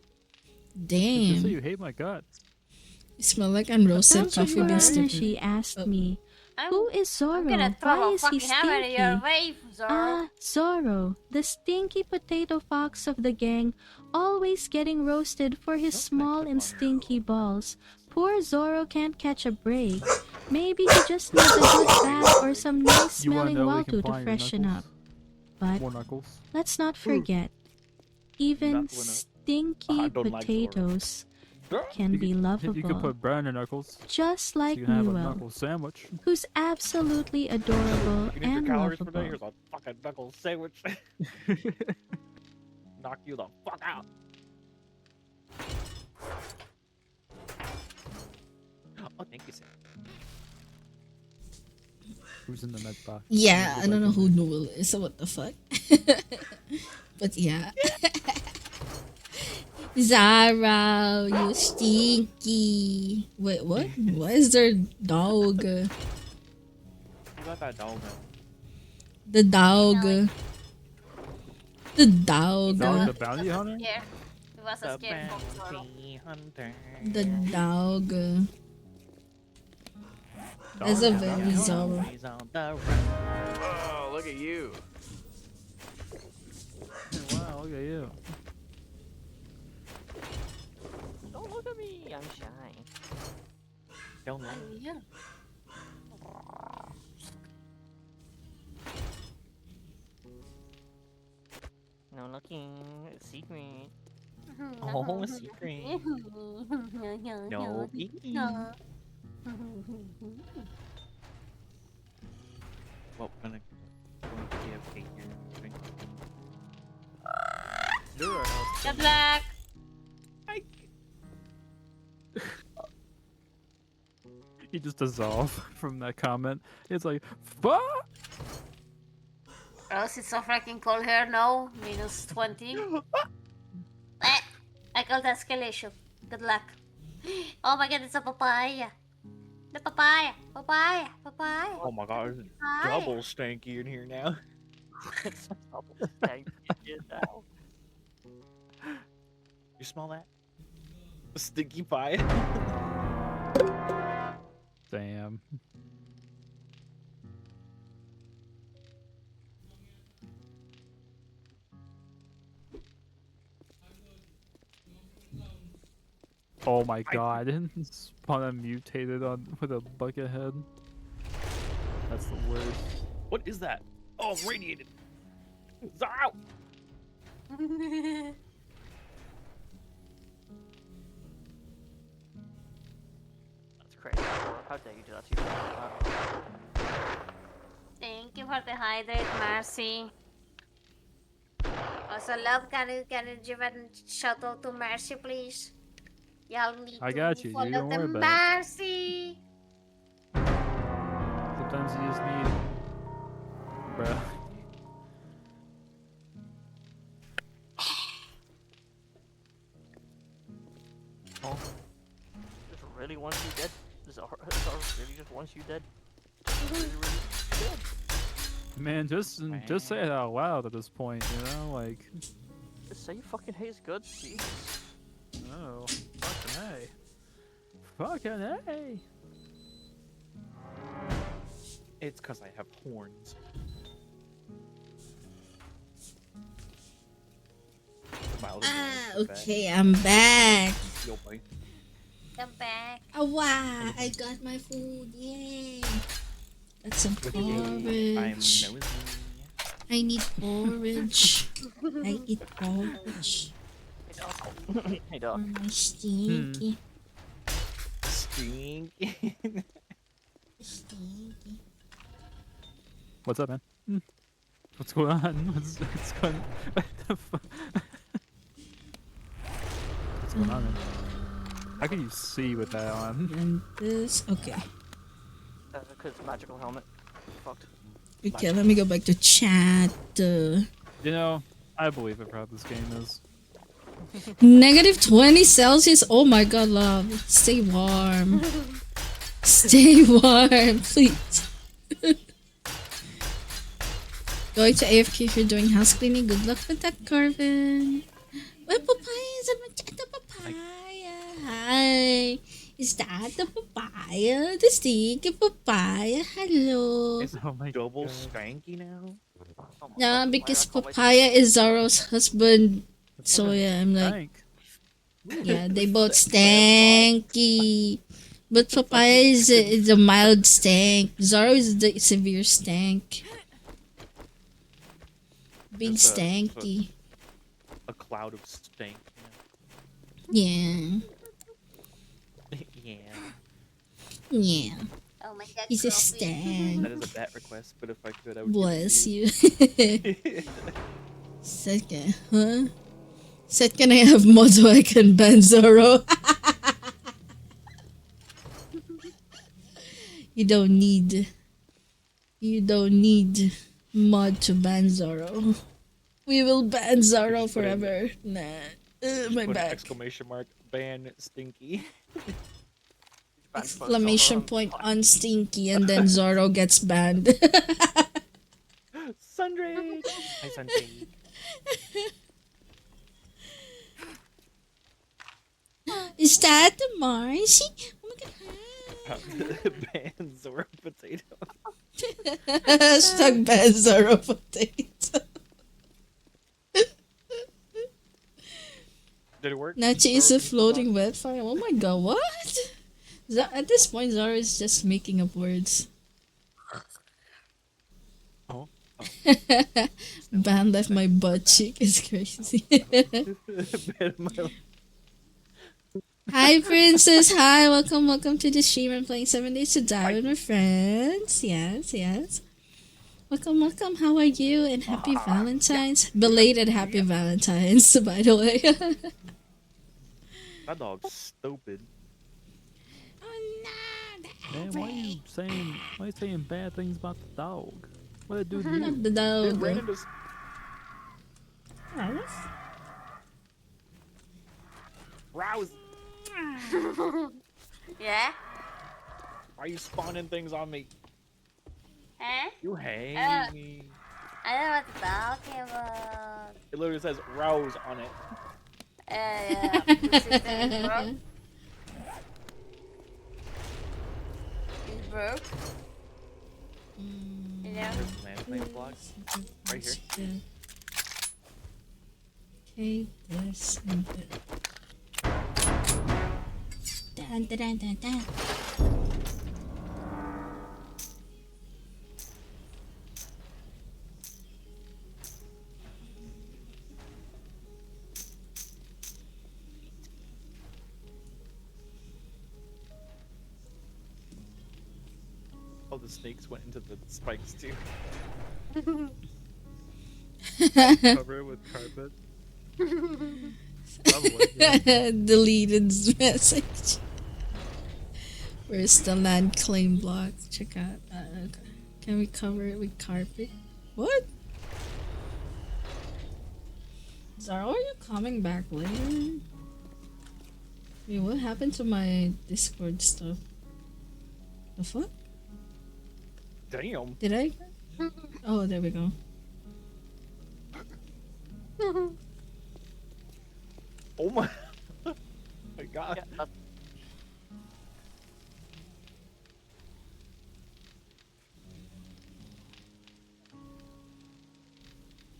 O: Did you say
C: Damn.
O: you hate my guts?
C: You smell like unroasted
G: After
C: coffee beans.
G: she asked me, "Who is Zoro?
F: gonna
G: Why
F: throw a
G: is he
F: fucking hammer at your
G: stinky?"
F: way, Zoro.
G: Zoro, the stinky potato fox of the gang, always getting roasted for his small and stinky balls. Poor Zoro can't catch a break. Maybe he just needs a good bath or some nice
O: You wanna
G: smelling
O: know we
G: Waltu
O: can
G: to
O: find your
G: freshen up. But
O: More knuckles.
G: let's not forget, even
O: Knuckling up.
G: stinky
O: I don't like Zoro.
G: potatoes can be
O: You could
G: lovable.
O: put brown in knuckles.
G: Just
O: So
G: like
O: you can have a
G: Newell,
O: knuckle sandwich.
G: who's absolutely adorable
K: You need your
G: and
K: calories per day?
G: lovable.
K: Here's a fucking knuckle sandwich. Knock you the fuck out. Oh, thank you, sir.
O: Who's in the med box?
C: Yeah, I don't know who Noel is, so what the fuck? But yeah. Zara, you stinky. Wait, what? Why is there dog?
K: You got that dog, man.
C: The dog. The dog.
O: Dog the bounty hunter?
F: Yeah. It was a scary fox, Zoro.
C: The dog. That's a very Zoro.
I: Oh, look at you.
O: Wow, look at you.
L: Don't look at me. I'm shy.
K: Don't look.
F: Yeah.
L: No looking. Secret.
K: Oh, secret. No peeking. Well, I'm gonna give a drink.
F: Good luck.
O: He just dissolved from that comment. It's like, fuck!
F: Rose, it's so freaking cold here now. Minus 20. I called escalation. Good luck. Oh my god, it's a papaya. The papaya. Papaya. Papaya.
K: Oh my god, it's
F: Hi.
K: double stanky in here now.
L: It's double stanky now.
K: You smell that? Stinky pie.
O: Damn. Oh my god. Spawner mutated on with a bucket head. That's the worst.
K: What is that? Oh, I'm radiated. Ow!
L: That's crazy. How dare you do that to yourself?
F: Thank you for the hydrate, Mercy. Also, love, can you give a shout out to Mercy, please? Y'all need
O: I
F: to
O: got you,
F: follow
O: don't
F: the
O: worry about
F: Mercy.
O: Sometimes you just need... Bruh.
L: Oh. Just really wants you dead. Zara really just wants you dead. Really dead.
O: Man, just say it out loud at this point, you know? Like...
L: Just say you fucking hate his guts, Jesus.
O: Oh, fucking hey. Fucking hey.
K: It's because I have horns.
C: Okay, I'm back.
K: Yo, boy.
F: Come back.
C: Oh, wow, I got my food, yay. That's some
K: I'm
C: porridge.
K: nosy.
C: I need porridge. I eat porridge.
L: Hey, dog.
C: My stinky.
K: Stinky.
C: Stinky.
O: What's up, man? What's going on? What's going on? What the fuck? what's going on there. How can you see with that on?
C: And this, okay.
L: Because magical helmet. Fucked.
C: Okay, let me go back to chat.
O: You know, I believe it. Proud this game is.
C: Negative 20 Celsius. Oh my god, love. Stay warm. Stay warm, please. Going to AFK if you're doing house cleaning. Good luck with that, Carvin. Well, papaya is a machado papaya. Hi. Is that the papaya? The sticky papaya? Hello.
K: Is it double spanky now?
C: Yeah, because papaya is Zoro's husband. So yeah, I'm like, yeah, they both stanky. But papaya is a mild stank. Zoro is the severe stank. Big
K: Just
C: stanky.
K: A cloud of stank.
C: Yeah.
K: Yeah.
C: Yeah.
F: Oh my god.
C: He's a stank.
K: That is a bat request, but if I could, I would.
C: Bless you. Second, huh? Said, can I have mod so I can ban Zoro? You don't need mod to ban Zoro. We will ban Zoro forever. Nah. My
K: Put an
C: back.
K: exclamation mark, ban stinky.
C: Exclamation point on Stinky and then Zoro gets banned.
K: Sundry! Hi, Sundry.
C: Is that the Marcy? Oh my god.
K: Ban Zoro potato.
C: Hashtag ban Zoro potato.
K: Did it work?
C: Nachi is a floating wet fire. Oh my god, what? At this point, Zoro is just making up words.
K: Oh.
C: Ban left my butt cheek is crazy. Hi, Princess. Hi, welcome to the stream. I'm playing 7 Days to Die with my friends. Yes. Welcome. How are you? And happy Valentine's. Belated happy Valentine's, by the way.
K: That dog's stupid.
O: Man, why are you saying bad things about the dog? What did it do to you?
C: The dog.
K: It ran into Rouse.
F: Yeah?
K: Why are you spawning things on me?
F: Huh?
K: You hate me.
F: I don't know what you're talking about.
K: It literally says Rouse on it.
F: Yeah. The system is broke. It's broke. You know?
K: There's the land block. Right here.
C: Okay, this and that. Dun.
K: Oh, the snakes went into the spikes too.
O: Cover it with carpet. Probably, yeah.
C: Deleted message. Where's the land claim block? Check out. Okay. Can we cover it with carpet? What? Zara, are you coming back later? Wait, what happened to my Discord stuff? The fuck?
K: Damn.
C: Did I? Oh, there we go.
K: Oh my. My god.
L: Yeah,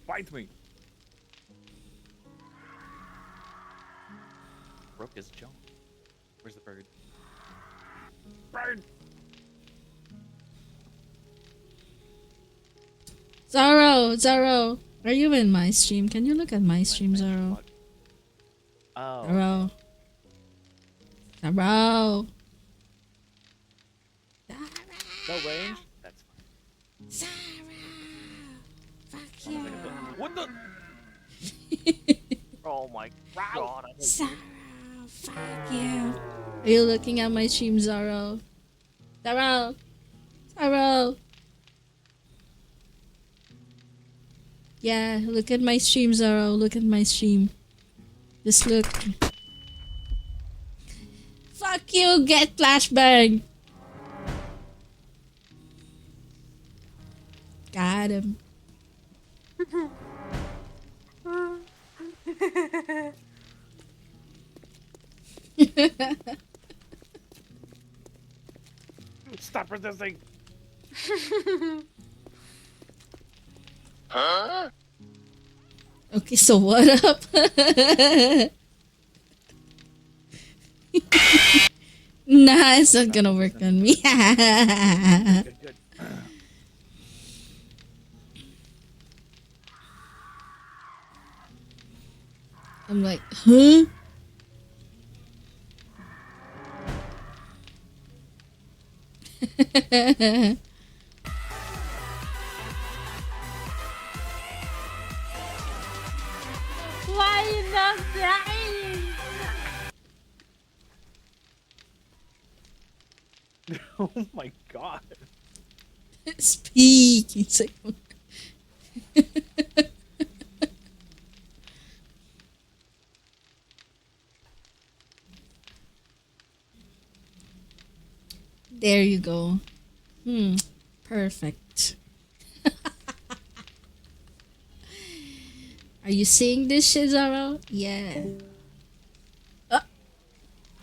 K: Fight me. Broke his jump. Where's the bird? Bird!
C: Zaro, are you in my stream? Can you look at my stream, Zaro?
K: Oh.
C: Zaro.
K: No range? That's fine.
C: Fuck you.
K: What the?
L: Oh my god. I hate you.
C: Fuck yeah. Are you looking at my stream, Zaro? Zaro! Zaro! Yeah, look at my stream, Zaro. Look at my stream. Just look. Fuck you, get flashbang! Got him.
K: Stop resisting.
D: Huh?
C: Okay, so what up? Nah, it's not gonna work on me.
K: Good, good.
C: I'm like, huh?
F: Why are you not dying?
K: Oh my god.
C: Speak. It's like, there you go. Perfect. Are you seeing this shit, Zaro? Yeah.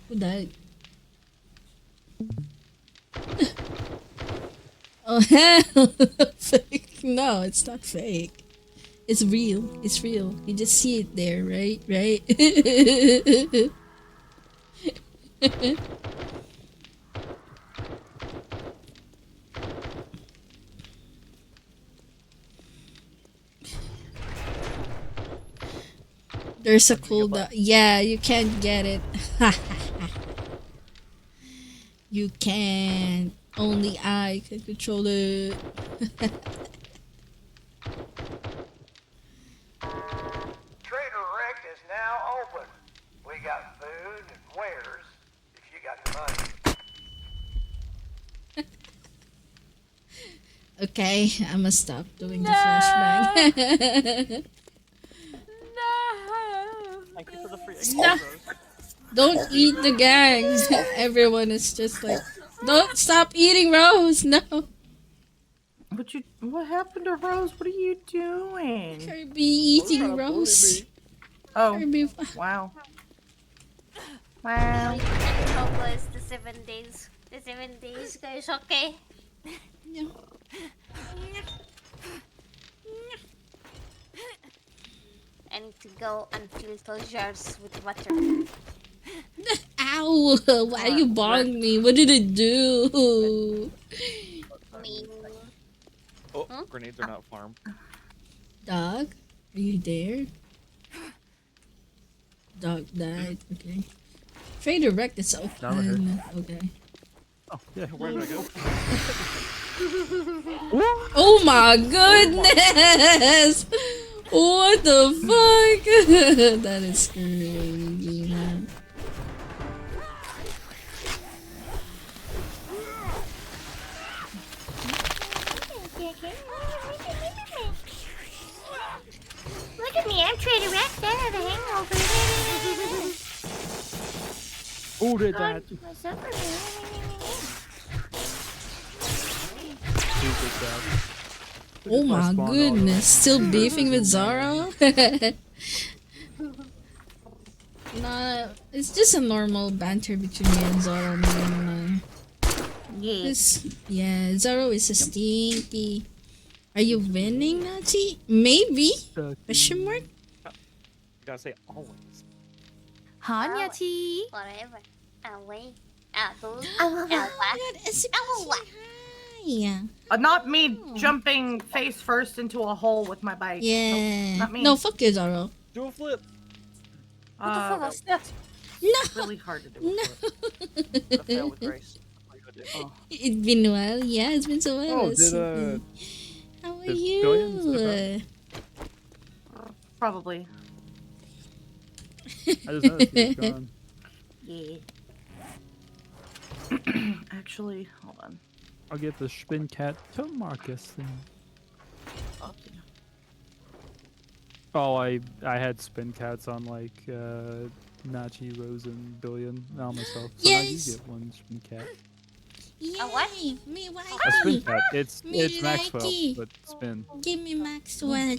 C: Who died? Oh hell! Fake. No, it's not fake. It's real. It's real. You just see it there, right? Right? There's a cooldown. Yeah, you can't get it. You can't. Only I can control it.
T: Trader Rec is now open. We got food and wares if you got the money.
C: Okay, I'ma stop doing the flashbang.
L: Thank you for the free
C: No. Don't eat the gang. Everyone is just like, don't stop eating Rose. No.
J: What happened to Rose? What are you doing?
C: Kirby eating Rose.
J: Oh.
C: Kirby.
J: Wow.
F: Wow. How was the 7 days? The 7 days, guys, okay?
C: No.
F: I need to go and fill those jars with water.
C: Ow! Why you bonged me? What did I do?
K: Oh, grenades are not farm.
C: Dog? Are you there? Dog died. Okay. Trader Rec is open. Okay.
O: Oh, yeah, where did I go?
C: Oh my goodness! What the fuck? That is crazy, man.
F: Look at me, I'm Trader Rec. There, the hangover.
O: Who did that?
F: My supper.
C: Oh my goodness, still beefing with Zara? Nah, it's just a normal banter between me and Zara. Yeah, Zara is a stinky. Are you winning, Nachi? Maybe? Question mark?
K: You gotta say always.
F: Hanyati. Forever. Away.
C: Yeah.
J: Not me jumping face first into a hole with my bike.
C: Yeah.
J: Nope, not me.
C: No, fuck you, Zara.
K: Do a flip.
J: What the fuck was that?
C: No.
J: It's really hard to do.
L: Gonna fail with grace.
C: It's been a while. Yeah, it's been so while.
O: Oh, did
C: How are
O: did
C: you?
O: Billions
J: Probably.
O: I just noticed he was gone.
M: Yeah. Actually, hold on.
O: I'll get the spin cat to Marcus then. Oh, I had spin cats on like Nachi, Rose, and Billion now myself. So now you
C: Yes.
O: get one spin cat.
C: Yay! Me
O: A spin
C: likey.
O: cat. It's
C: Me
O: Maxwell,
C: likey.
O: but spin.
C: Give me Maxwell.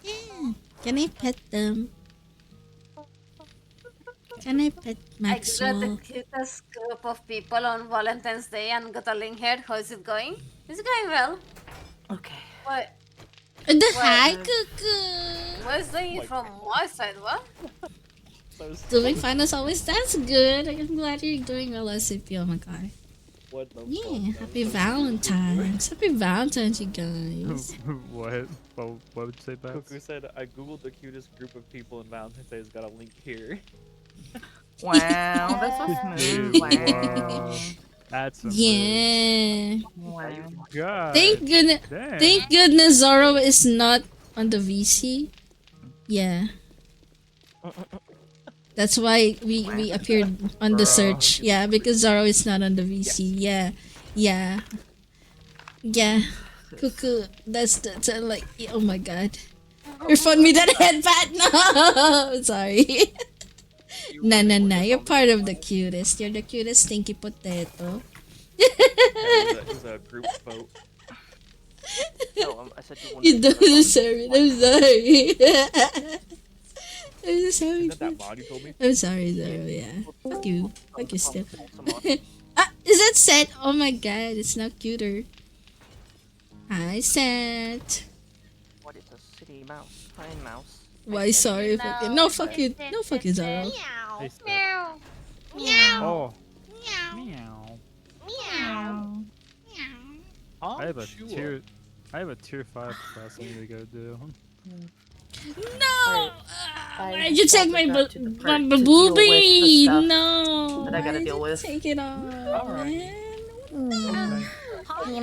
C: Yeah. Can I pet them? Can I pet
F: I got the
C: Maxwell?
F: cutest group of people on Valentine's Day and got a link here. How is it going? Is it going well?
M: Okay.
F: What?
C: Hi, Cuckoo.
F: What's doing from my side? What?
C: Doing fine as always. That's good. I'm glad you're doing well, SCP. Oh my god.
K: What the
C: Yeah,
K: fuck?
C: happy Valentine's. Happy Valentine's, you guys.
O: What? What would you say, Bats?
K: Cuckoo said, I googled the cutest group of people in Valentine's Day. Has got a link here.
M: Wow, that's so smooth.
O: Dude,
M: Wow.
O: That's
C: Yeah.
M: Wow.
O: God.
C: Thank goodness.
O: Damn.
C: Thank goodness Zoro is not on the VC. Yeah. That's why we appeared on the search. Yeah, because Zoro is not on the VC. Yeah. Yeah. Yeah. Cuckoo. That's like, oh my god. Refund me that headband. No. Sorry. Nah. You're part of the cutest. You're the cutest stinky potato.
K: It was a group vote.
L: No, I said you
C: You don't deserve it. I'm sorry. I'm sorry.
K: Isn't that mod you told me?
C: I'm sorry, Zoro. Yeah. Fuck you. Fuck you still. Is that Set? Oh my god, it's now cuter. Hi, Set.
L: What is a city mouse? Fine mouse.
C: Why sorry? No, fuck you. No, fuck you, Zoro.
F: Meow.
O: Hey, Steph.
F: Meow.
O: Oh.
F: Meow.
O: Meow.
F: Meow.
O: I have a tier 5 class I need to go do.
C: No!
M: I
C: Why'd you take my
M: got to the part to deal with
C: booby?
M: the stuff
C: No!
M: that I gotta
C: Why'd
M: deal
C: you
M: with.
C: Take it off.
O: Alright.
F: I'm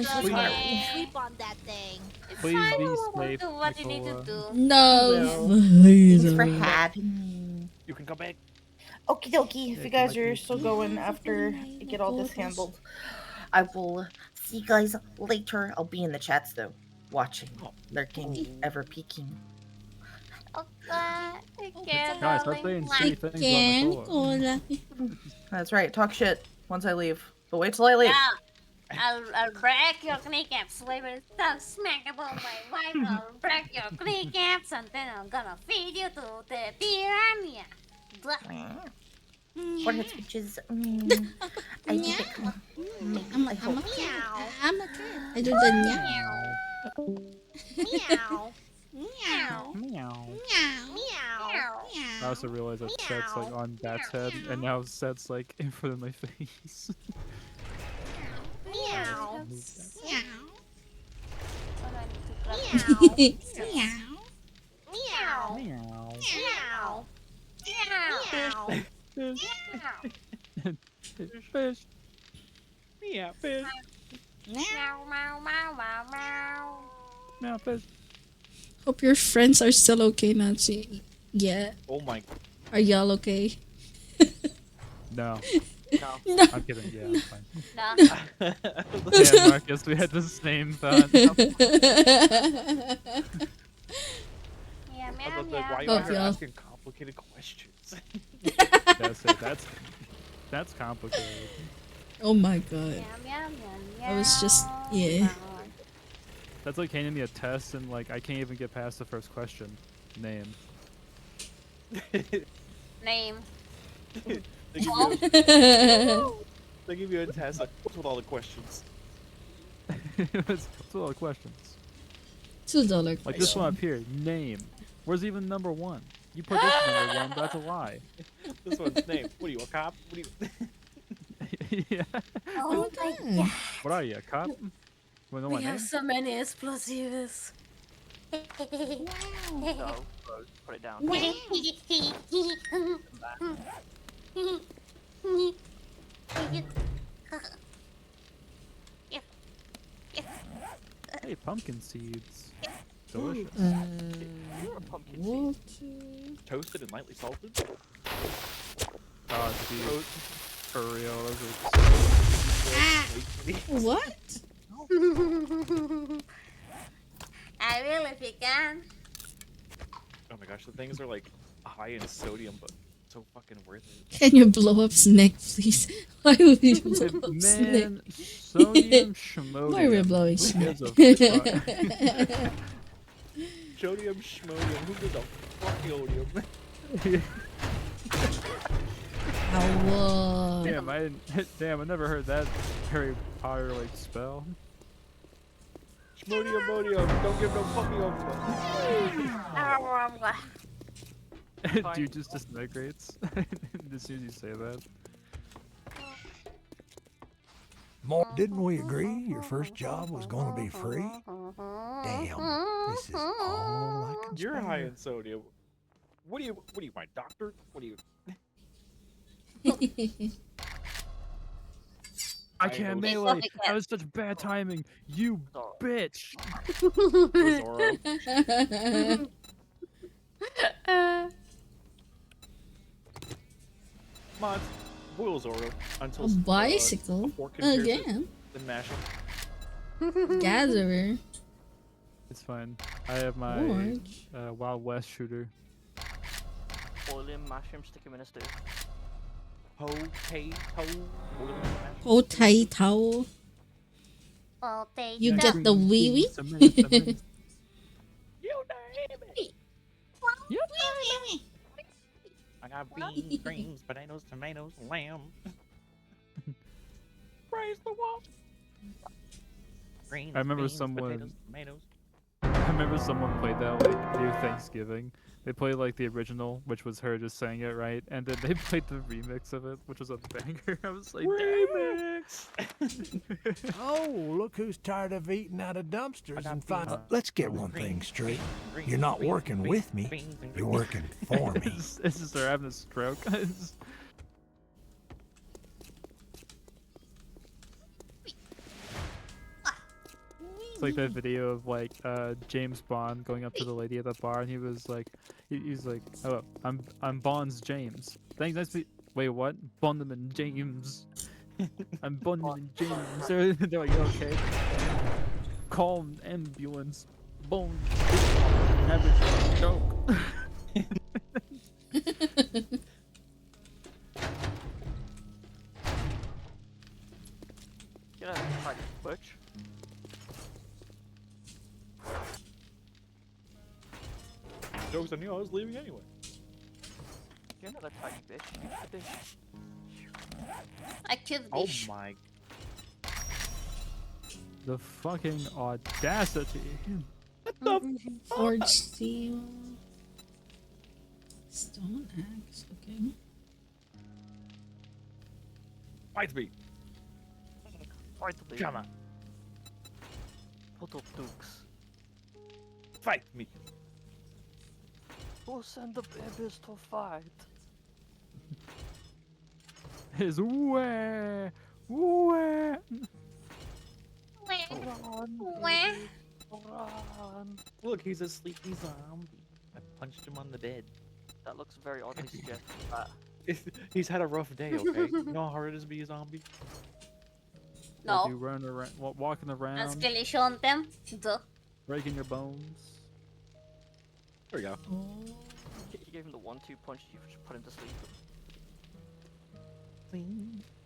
F: so
O: Please.
F: sorry.
U: Sleep on that thing.
F: It's
O: Please
F: fine.
O: be
F: We'll
O: safe,
F: do what you need to
O: Nicola.
F: do.
C: No!
M: Thanks for having
K: You can come back.
M: Okie dokie, if you guys are still going after I get all this handled, I will see you guys later. I'll be in the chats though, watching, lurking, ever peeking.
O: Guys, stop saying shitty things about Nicola.
M: That's right, talk shit once I leave. But wait till I leave.
F: Yeah. I'll break your kneecaps. Wait, talk smack about my wife. I'll break your kneecaps and then I'm gonna feed you to the piranha.
M: What its bitches? I think it can make I hope.
C: I'm a cat. I do the meow.
F: Meow. Meow.
O: Meow.
F: Meow.
O: I also realized that Set's like on Bat's head, and now Set's like in front of my face.
F: Meow.
C: Meow.
F: Meow.
O: Meow.
F: Meow. Meow. Meow.
O: Fish. Meow, fish.
F: Meow. Meow. Meow. Meow. Meow.
O: Meow, fish.
C: Hope your friends are still okay, Nancy. Yeah.
K: Oh my.
C: Are y'all okay?
O: No.
F: No.
O: I'm kidding. Yeah, I'm fine.
F: No.
O: Yeah, Marcus, we had the same thought.
F: Yeah,
K: I
F: meow,
K: was like, why are you
C: Hope
K: out here
C: y'all-
K: asking complicated questions?
O: That's complicated.
C: Oh my god.
F: Meow, meow, meow,
C: I was just,
F: meow.
C: yeah.
O: That's like handing me a test and like I can't even get past the first question. Name.
F: Name.
K: They give you a test like, what's with all the questions?
O: It's a lot of questions.
C: $2
O: Like this one up here. Name. Where's even number 1? You put this number 1, that's a lie.
K: This one's name. What are you, a cop? What are you?
O: Yeah.
F: Oh my god.
O: What are you, a cop? Wanna know my
F: We
O: name?
F: have so many explosives.
L: No, put it down.
O: Hey, pumpkin seeds. Delicious.
L: You're a pumpkin seed.
K: Toasted and lightly salted?
O: Oh, dude. For real, those are
C: What?
F: I will if you can.
K: Oh my gosh, the things are like high in sodium, but so fucking worth it.
C: Can you blow up Snake, please? Why would you blow up Snake?
O: Man, sodium
C: Why are we
O: schmodium.
C: blowing
O: Who
C: Snake?
O: gives a fuck?
K: Jodium schmodium, who gives a fuck odium?
C: Ow.
O: Damn, I never heard that Harry Potter like spell.
K: Schmodium modium, don't give no fuckium.
O: Dude just disintegrates as soon as you say that.
R: Didn't we agree your first job was going to be free? Damn, this is all I can
K: You're
R: spare.
K: high in sodium. What are you, my doctor? What are you?
O: I can't melee. That was such bad timing. You bitch.
K: Mods, boil Zoro until
C: A bicycle?
K: a fork can pierce it,
C: Again?
K: then mash him.
C: Gatherer.
O: It's fine. I have my
C: Orange.
O: Wild West shooter.
L: Boil him, mash him, stick him in a stew.
C: Potato. You get the wee wee?
K: I got beans, greens, potatoes, tomatoes, lamb. Praise the one. Greens,
O: I remember
K: beans,
O: someone.
K: potatoes, tomatoes.
O: I remember someone played that like near Thanksgiving. They played like the original, which was her just saying it right, and then they played the remix of it, which was a banger. I was like,
K: remix.
R: Oh, look who's tired of eating out of dumpsters and find. Let's get one thing straight. You're not working with me. You're working for me.
O: It's just her having a stroke. It's like that video of like James Bond going up to the lady at the bar, and he was like, he's like, "Oh, I'm Bond's James. Thanks, nice to meet." Wait, what? Bondman James. I'm Bondman James. They're like, okay. Call an ambulance. Bone. Have a stroke.
L: Get out of the fucking butch.
K: Jokes on you, I was leaving anyway.
L: You're another tiny bitch.
F: I could be.
K: Oh my.
O: The fucking audacity.
K: What the
C: Forged steel. Stone axe, okay.
K: Fight me.
L: Fight me.
K: Come on.
L: Put up dukes.
K: Fight me.
L: Who send the babies to fight?
O: His wah.
L: Run, baby, run.
K: Look, he's a sleepy zombie. I punched him on the bed.
L: That looks very oddly suggestive. That.
K: He's had a rough day, okay? You know how hard it is to be a zombie?
F: No.
O: You run around, walking around,
F: Escalation them. Duh.
O: breaking your bones.
K: There we go.
L: You gave him the 1-2 punch, you just put him to sleep.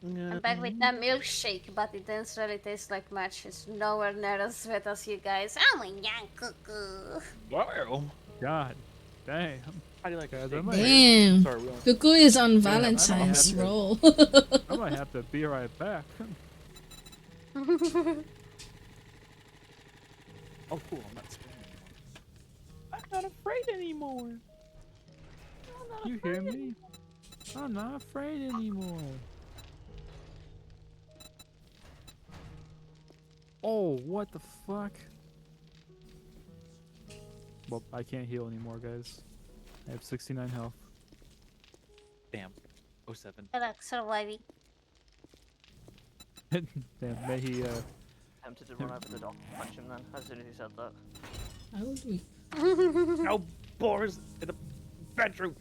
F: I'm back with that milkshake, but it doesn't really taste like much. It's nowhere near as sweet as you guys. I'm a young cuckoo.
K: Wow.
O: God damn.
K: How do you like
O: that?
C: Damn. Cuckoo is on Valentine's roll.
O: I might have to be right back.
K: Oh, cool. I'm not scared anymore. I'm not afraid anymore.
O: You hear me? I'm not afraid anymore. Oh, what the fuck? Well, I can't heal anymore, guys. I have 69 health.
K: Damn. 07.
F: I like surviving.
O: Damn, may he,
L: Tempted to run over the dock and punch him then, as soon as he said that.
C: How would we?
K: No boars in the bedroom.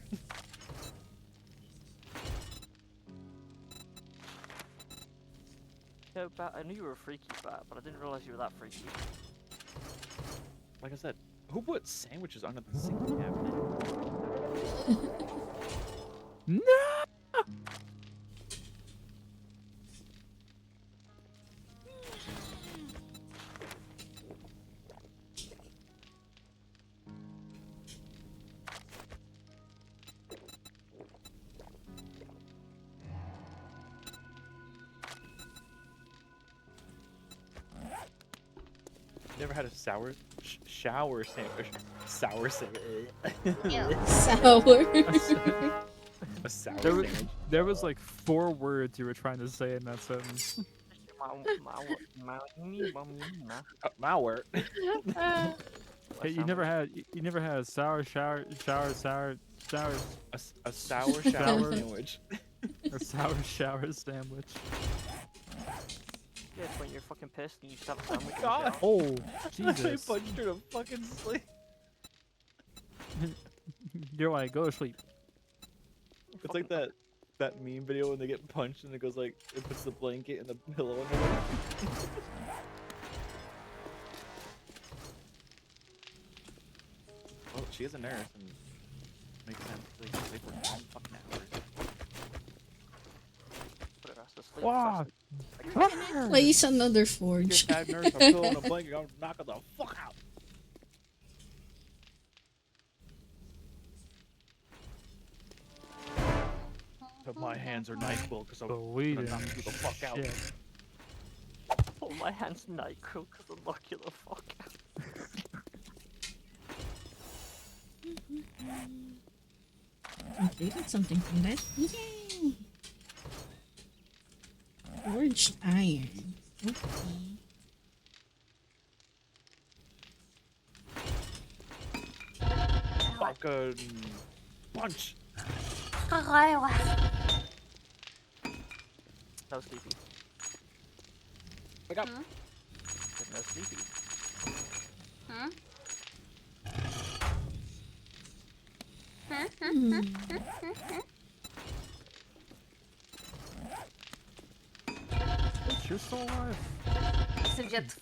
L: know, Bat, I knew you were a freaky Bat, but I didn't realize you were that freaky.
K: Like I said, who put sandwiches under the sink cabinet?
O: No!
K: Never had a shower sandwich. Sour sandwich.
C: Sour.
K: A sour
O: There was,
K: sandwich.
O: there was like 4 words you were trying to say in that sentence.
K: Malware.
O: Hey, you never had a sour sour
K: A sour shower sandwich.
O: A sour shower sandwich.
L: Yeah, it's when you're fucking pissed and you just have a sandwich. in the
K: God.
L: shower.
O: Oh,
K: I
O: Jesus.
K: punched her to fucking sleep.
O: You're like, go to sleep.
K: It's like that meme video when they get punched and it goes like it puts the blanket and the pillow underneath. Well, she is a nurse and makes sense. Like, they sleep for 10 fucking hours.
L: Put her ass to sleep.
O: Wow.
C: Place another forge.
K: Get that nurse a pillow and a blanket. I'm knocking the fuck out. But my hands are NyQuil because I'm
O: Bleeding.
K: gonna knock you the fuck out.
O: Shit.
L: Oh, my hand's NyQuil because I'll knock you the fuck out.
C: Completed something from that. Yay! Forged iron. Okay.
K: Fucking punch.
L: No sleepy.
K: Wake up.
L: No sleepy.
O: You're still alive.
F: So just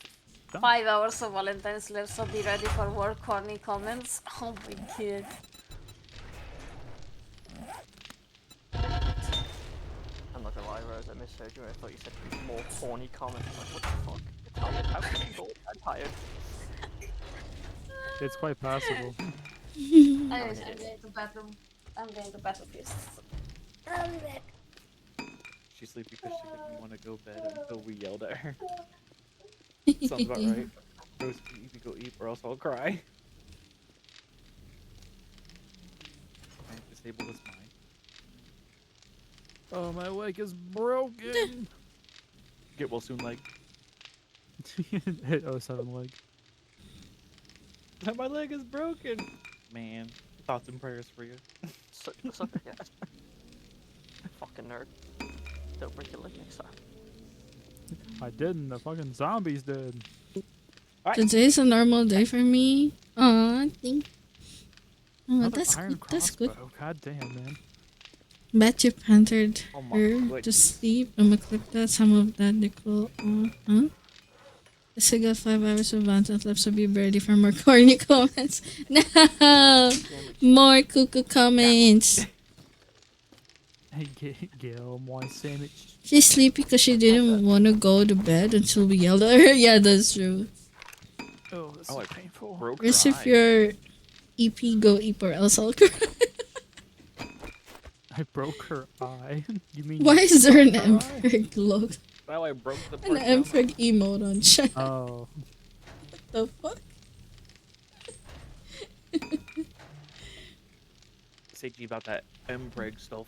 F: 5 hours of Valentine's left, so be ready for more corny comments. Oh my god.
L: I'm not gonna lie, Rose, I misheard you. I thought you said more corny comments. I'm like, what the fuck? You're tired. How can you go? I'm tired.
O: It's quite possible.
F: Anyways, I'm going to bathroom. I'm going to bathroom first. I'll be back.
K: She's sleepy because she didn't want to go to bed until we yelled at her. Sounds about right. Rose, you need to go eat or else I'll cry. Can I disable this mine?
O: Oh, my leg is broken.
K: Get well soon, leg.
O: Hit 07 leg.
K: My leg is broken. Man, thoughts and prayers for you.
L: Suck a guess. Fucking nerd. Don't break your leg next time.
O: I didn't. The fucking zombies did.
C: Today's a normal day for me. Aw, thank. Oh,
O: Another
C: that's
O: iron
C: good. That's good.
O: crossbow. God damn, man.
C: Bet you pantered
K: Oh my
C: her
K: goodness.
C: to sleep. I'm gonna clip that. Some of that nickel. Huh? I still got 5 hours of Valentine's left, so be ready for more corny comments. No! More cuckoo comments.
O: Hey, Gail, my sandwich.
C: She's sleepy because she didn't want to go to bed until we yelled at her. Yeah, that's true.
O: Oh, this is painful.
K: Broke
C: Chris,
K: her
C: if
K: eye.
C: you're EP, go EP or else I'll cry.
O: I broke her eye. You mean?
C: Why is there an
O: broke her eye?
C: Emperor logo?
K: Now I broke the
C: An
K: part down.
C: Emperor emote on chat.
O: Oh.
C: What the fuck?
K: Say to you about that M-Preg stuff.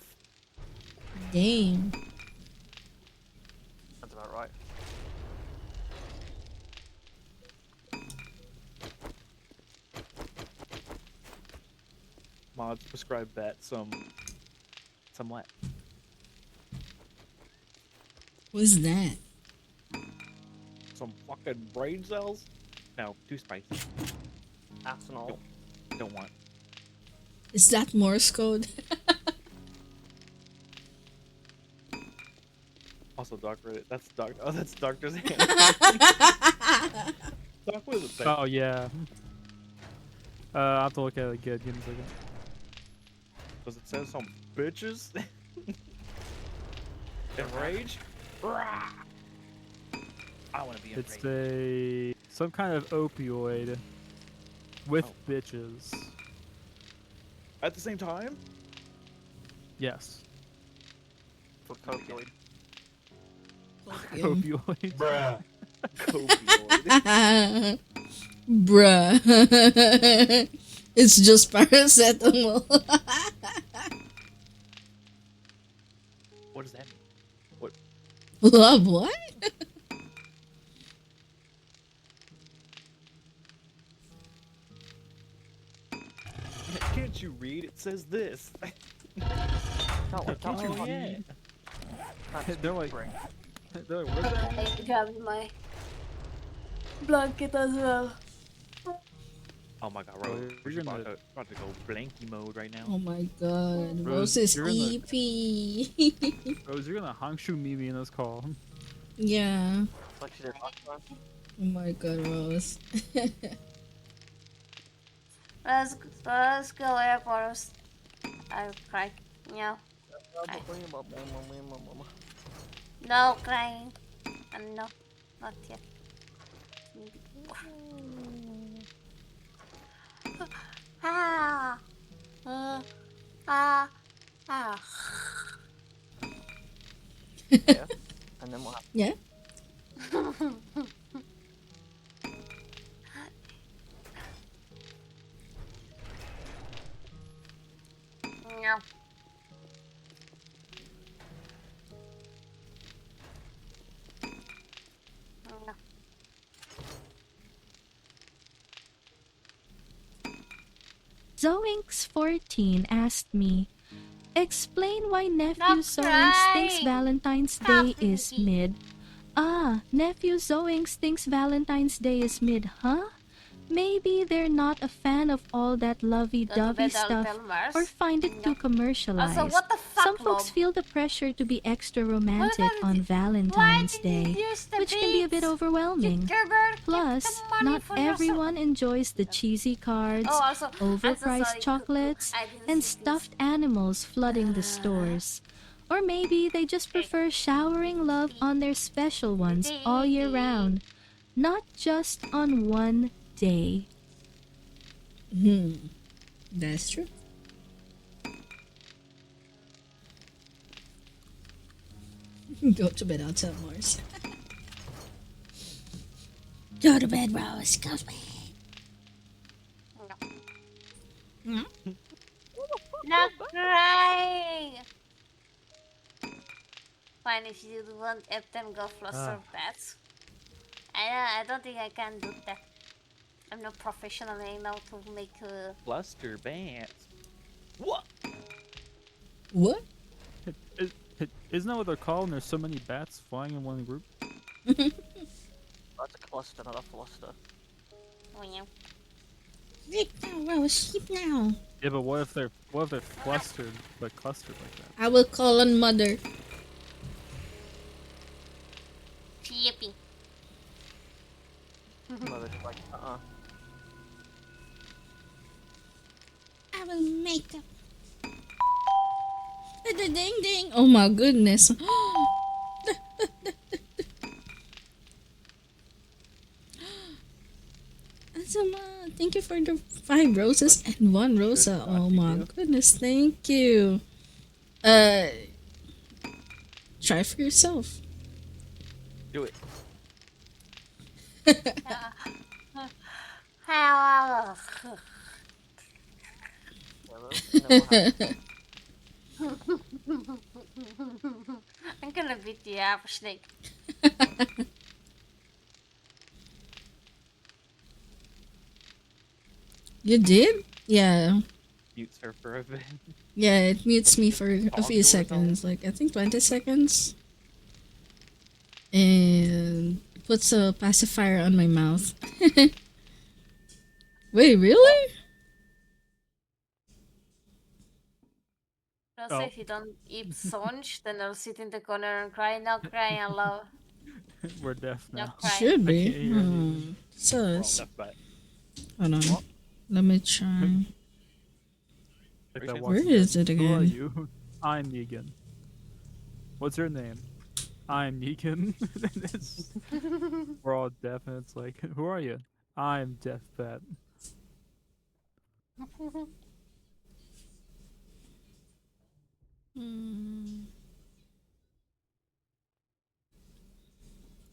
C: Damn.
L: That's about right.
K: Mods prescribe that some what?
C: What's that?
K: Some fucking brain cells? No, too spicy.
L: Arsenal.
K: Don't want.
C: Is that Morse code?
K: Also, Dark Reddit. That's Dark. Oh, that's Doctor's hand. Doc, what does it say?
O: Oh yeah. I'll have to look at it again. Give me a second.
K: Does it say some bitches? Enrage? I want to be
O: It's
K: enraged.
O: some kind of opioid with bitches.
K: At the same time?
O: Yes.
L: For copioid.
O: Opioid.
R: Bruh.
K: Copioid.
C: Bruh. It's just paracetamol.
K: What does that mean? What?
C: Love what?
K: Can't you read? It says this.
L: Can't you
K: Oh, yeah.
O: They're like, what's that?
F: I grabbed my blanket as well.
K: Oh my god, Rose. We're about to go blanky mode right now.
C: Oh my god.
O: Rose,
C: Rose is
O: you're in the-
C: EP.
O: Rose, you're gonna Hangshu Mimi in this call.
C: Yeah.
L: Like she did last time.
C: Oh my god, Rose.
F: Let's go airports. I'll cry. Meow. No crying. No, not yet. Ah. Ah.
L: Yeah. And then what happened?
C: Yeah.
F: No. No.
G: Zoinks14 asked me, explain why nephew
F: Not
G: Zoinks thinks
F: crying.
G: Valentine's
F: Stop
G: Day is
F: thinking.
G: mid. Ah, nephew Zoinks thinks Valentine's Day is mid, huh? Maybe they're not a fan of all that lovey-dovey stuff or find it too commercialized.
F: Also, what the fuck,
G: Some folks
F: Lob?
G: feel the pressure to be extra romantic on
F: Why
G: Valentine's
F: did you
G: Day,
F: use the
G: which can be a bit
F: beats?
G: overwhelming. Plus, not
F: for
G: everyone enjoys the cheesy cards,
F: Oh, also, I'm so
G: overpriced
F: sorry.
G: chocolates,
F: I didn't
G: and
F: see
G: stuffed animals flooding the stores. Or maybe they just prefer showering love on their special ones all year round, not just on one day.
C: That's true. Go to bed, I'll tell Mars. Go to bed, Rose. Go to bed.
F: Not crying. Fine, if you want it, then go fluster bats. I don't think I can do that. I'm not professional enough to make a...
K: Fluster bands. What?
C: What?
O: Isn't that what they're called? And there's so many bats flying in one group.
L: That's a cluster, not a fluster.
C: Sleep now, Rose. Sleep now.
O: Yeah, but what if they're flustered but clustered like that?
C: I will call on mother.
F: Yippee.
L: Mother's like,
C: I will make up. Ding ding. Oh my goodness. Azuma, thank you for the 5 roses and 1 rosa. Oh my goodness, thank you. Try for yourself.
K: Do it.
F: I'm gonna beat the app snake.
C: You did? Yeah.
K: Mutes her for a bit.
C: Yeah, it mutes me for a few seconds, like I think 20 seconds. And puts a pacifier on my mouth. Wait, really?
F: Also,
O: Oh.
F: if you don't eat sonch, then I'll sit in the corner and cry. No crying out loud.
O: We're deaf
F: No
O: now.
F: crying.
C: Should
O: I
C: be.
O: can't hear anything.
C: Sus.
K: But
C: Hold on.
O: What?
C: Let me try.
O: Like that
C: Where
O: Walking
C: is
O: Dead.
C: it
O: Who are
C: again?
O: you? I'm Negan. What's your name? I'm Negan. We're all deaf, and it's like, who are you? I'm Deaf Bat.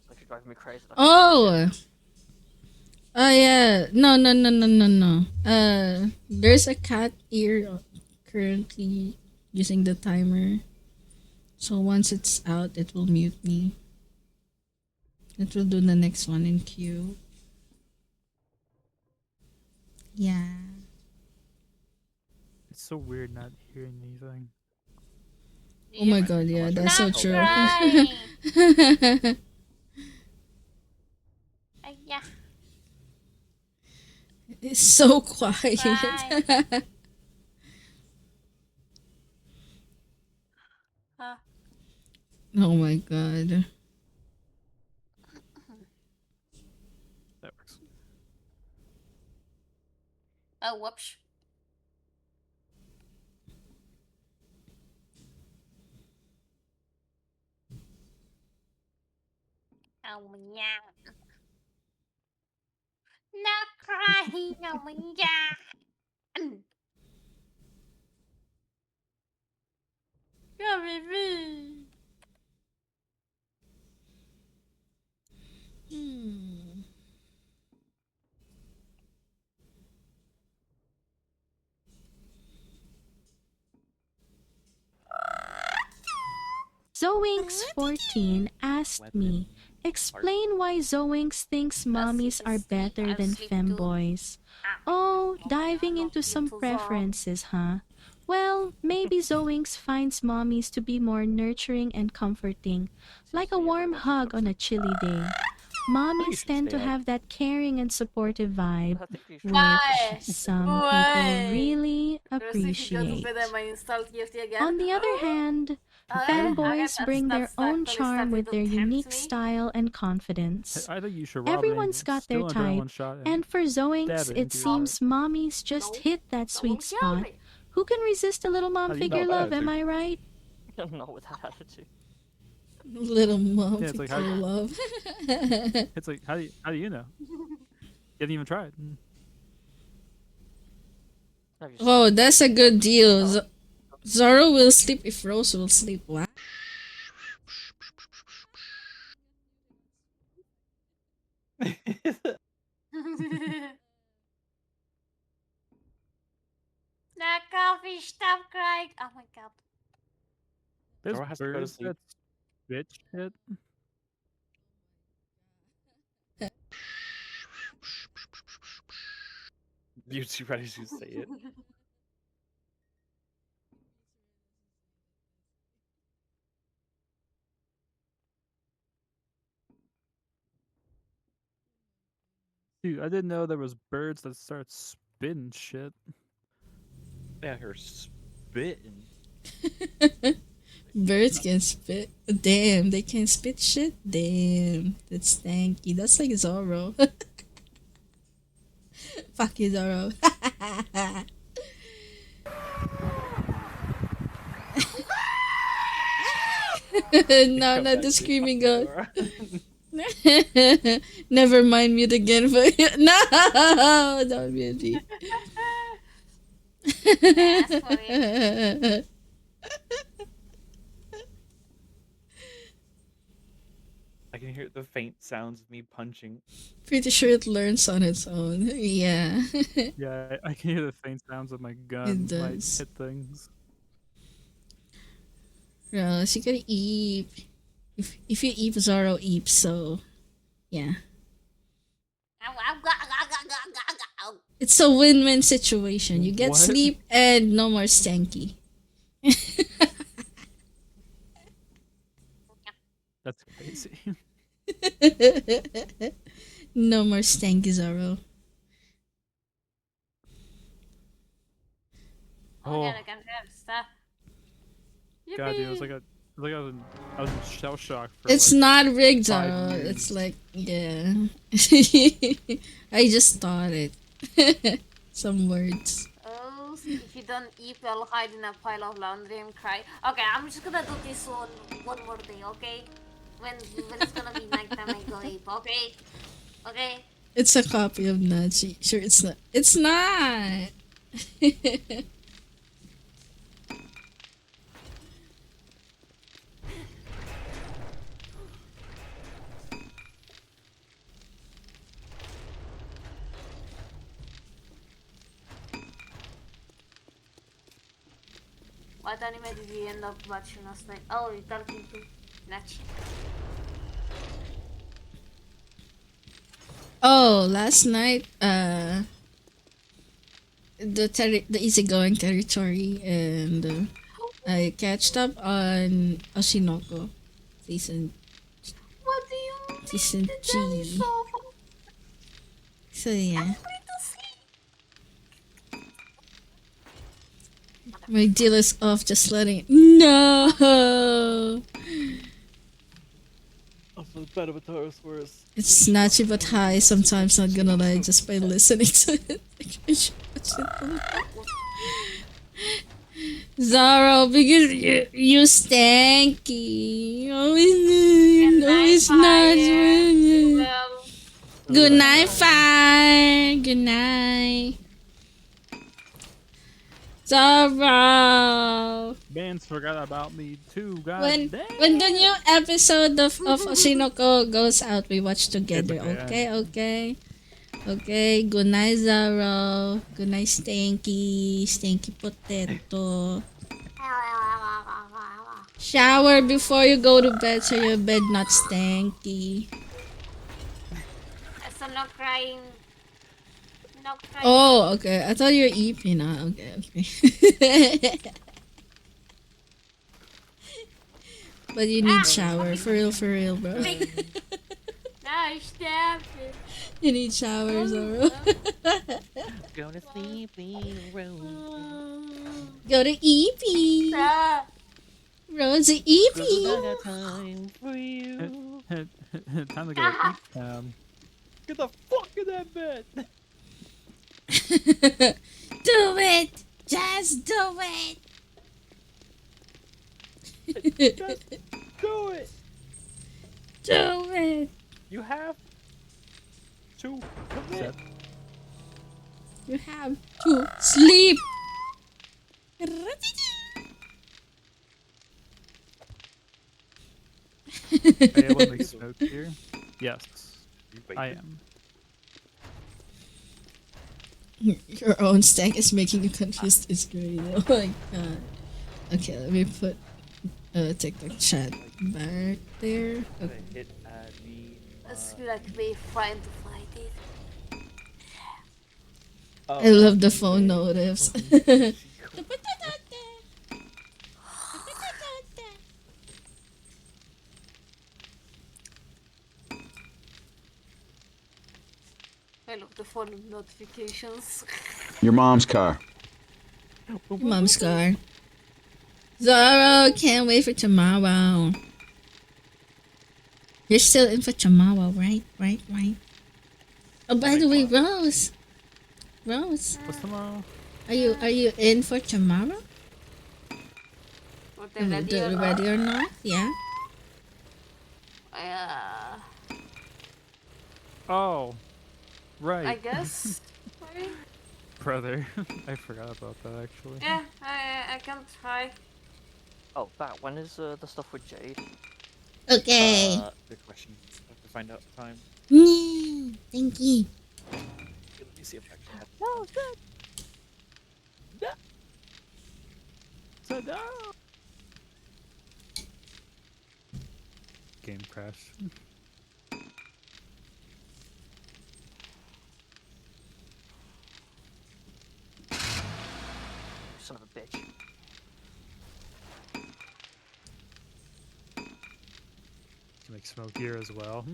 L: Like you're driving me crazy.
C: Oh! Oh yeah. No. There's a cat ear currently using the timer. So once it's out, it will mute me. It will do the next one in queue. Yeah.
O: It's so weird not hearing anything.
C: Oh my god, yeah, that's so
F: Not
C: true.
F: crying. Yeah.
C: It's so quiet.
F: Cry.
C: Oh my god.
O: That works.
F: Oh, whoops. Oh, yeah. Not crying. Oh, yeah. Yeah, baby.
G: Zoinks14 asked me, explain why Zoinks thinks mommies are better than femboys. Oh, diving into some preferences, huh? Well, maybe Zoinks finds mommies to be more nurturing and comforting, like a warm hug on a chilly day. Mommies tend to have that caring and supportive vibe, which some people really appreciate. On the other hand, fanboys bring their own charm with their unique style and confidence.
O: I think you should rob
G: Everyone's
O: an
G: got their
O: steal an
G: type,
O: adrenaline shot
G: and for Zoinks,
O: stab it
G: it
O: into your heart.
G: seems mommies just hit that sweet spot. Who can resist a little mom
O: How do you
G: figure
O: know
G: love,
O: that?
G: am I right?
L: No, with that attitude.
C: Little mom
O: Yeah, it's like,
C: figure
O: how-
C: love.
O: It's like, how do you know? You haven't even tried.
C: Oh, that's a good deal. Zoro will sleep if Rose will sleep. What?
F: Not coffee. Stop crying. Oh my god.
O: There's
K: Zoro has to go to
O: birds
K: sleep.
O: that bitch shit.
K: You too ready to say it?
O: Dude, I didn't know there was birds that start spitting shit.
K: Yeah, her spitting.
C: Birds can spit. Damn, they can spit shit? Damn, that's stanky. That's like Zoro. Fuck you, Zoro. No, not the screaming goat. Never mind, mute again for you. No, don't mute me.
K: I can hear the faint sounds of me punching.
C: Pretty sure it learns on its own. Yeah.
O: Yeah, I can hear the faint sounds of my gun like
C: does.
O: hit things.
C: Rose, you gotta eep. If you eep, Zoro eeps, so yeah. It's a win-win situation. You get
O: What?
C: sleep and no more stanky.
O: That's crazy.
C: No more stanky, Zoro.
F: Oh my god, I can't have stuff.
O: God, dude, it was like I was in shell shock for
C: It's
O: like
C: not rigged,
O: 5
C: Zara.
O: years.
C: It's like, yeah. I just thought it. Some words.
F: Oh, if you don't eat, I'll hide in a pile of laundry and cry. Okay, I'm just gonna do this one more day, okay? When it's gonna be nighttime, I go eat, okay? Okay?
C: It's a copy of Nachi. Sure, it's not. It's not.
F: What anime did you end up watching last night? Oh, you're talking to Nachi.
C: Oh, last night, the easygoing territory, and I catched up on Oshinoko season
F: What do you mean?
C: season
F: The Danny
C: G.
F: Sofa?
C: So yeah, my deal is off. Just letting it. No,
K: I'm so bad of a Taurus.
C: it's snatchy but high. Sometimes not gonna lie, just by listening to it. I should watch it. Zaro, because you stanky. Always not. Good night, fire. Good night. Zaro.
O: Bands forgot about me too. God
C: When
O: damn.
C: when the new episode of Oshinoko goes out, we watch together.
O: Okay.
C: Okay. Good night, Zaro. Good night, Stanky. Stanky potato. Shower before you go to bed so your bed not stanky.
F: So not crying. Not crying.
C: Oh, okay. I thought you were eeping now. Okay. But you need shower. For real, bro.
F: No, stop it.
C: You need shower, Zoro.
K: Go to sleep, Rose.
C: Go to EP.
F: Stop.
C: Rosie EP.
K: Time for you.
O: Time to go to eat time.
K: Get the fuck in that bed.
C: Do it. Just do it.
K: Just do it.
C: Do it.
K: You have to commit.
C: You have to sleep.
O: Able to make smoke here? Yes, I am.
C: Your own stack is making you confused. It's great. Oh my god. Okay, let me put TikTok chat back there. Okay.
K: Hit at me.
F: Let's be like we trying to fight it.
C: I love the phone notice.
F: I love the phone notifications.
S: Your mom's car.
C: Mom's car. Zoro, can't wait for tomorrow. You're still in for tomorrow, right? Oh, by the way, Rose.
O: What's tomorrow?
C: Are you in for tomorrow?
F: What the
C: Ready or not? Yeah.
O: Oh, right.
F: I guess. Maybe?
O: Brother, I forgot about that actually.
F: Yeah, I can try.
L: Oh, that one is the stuff with Jade.
C: Okay.
K: Good question. I have to find out the time.
C: Yeah, thank you.
K: Let me see if I can have.
L: No, it's good.
O: No. So no. Game crash.
L: Son of a bitch.
O: Can make smoke here as well.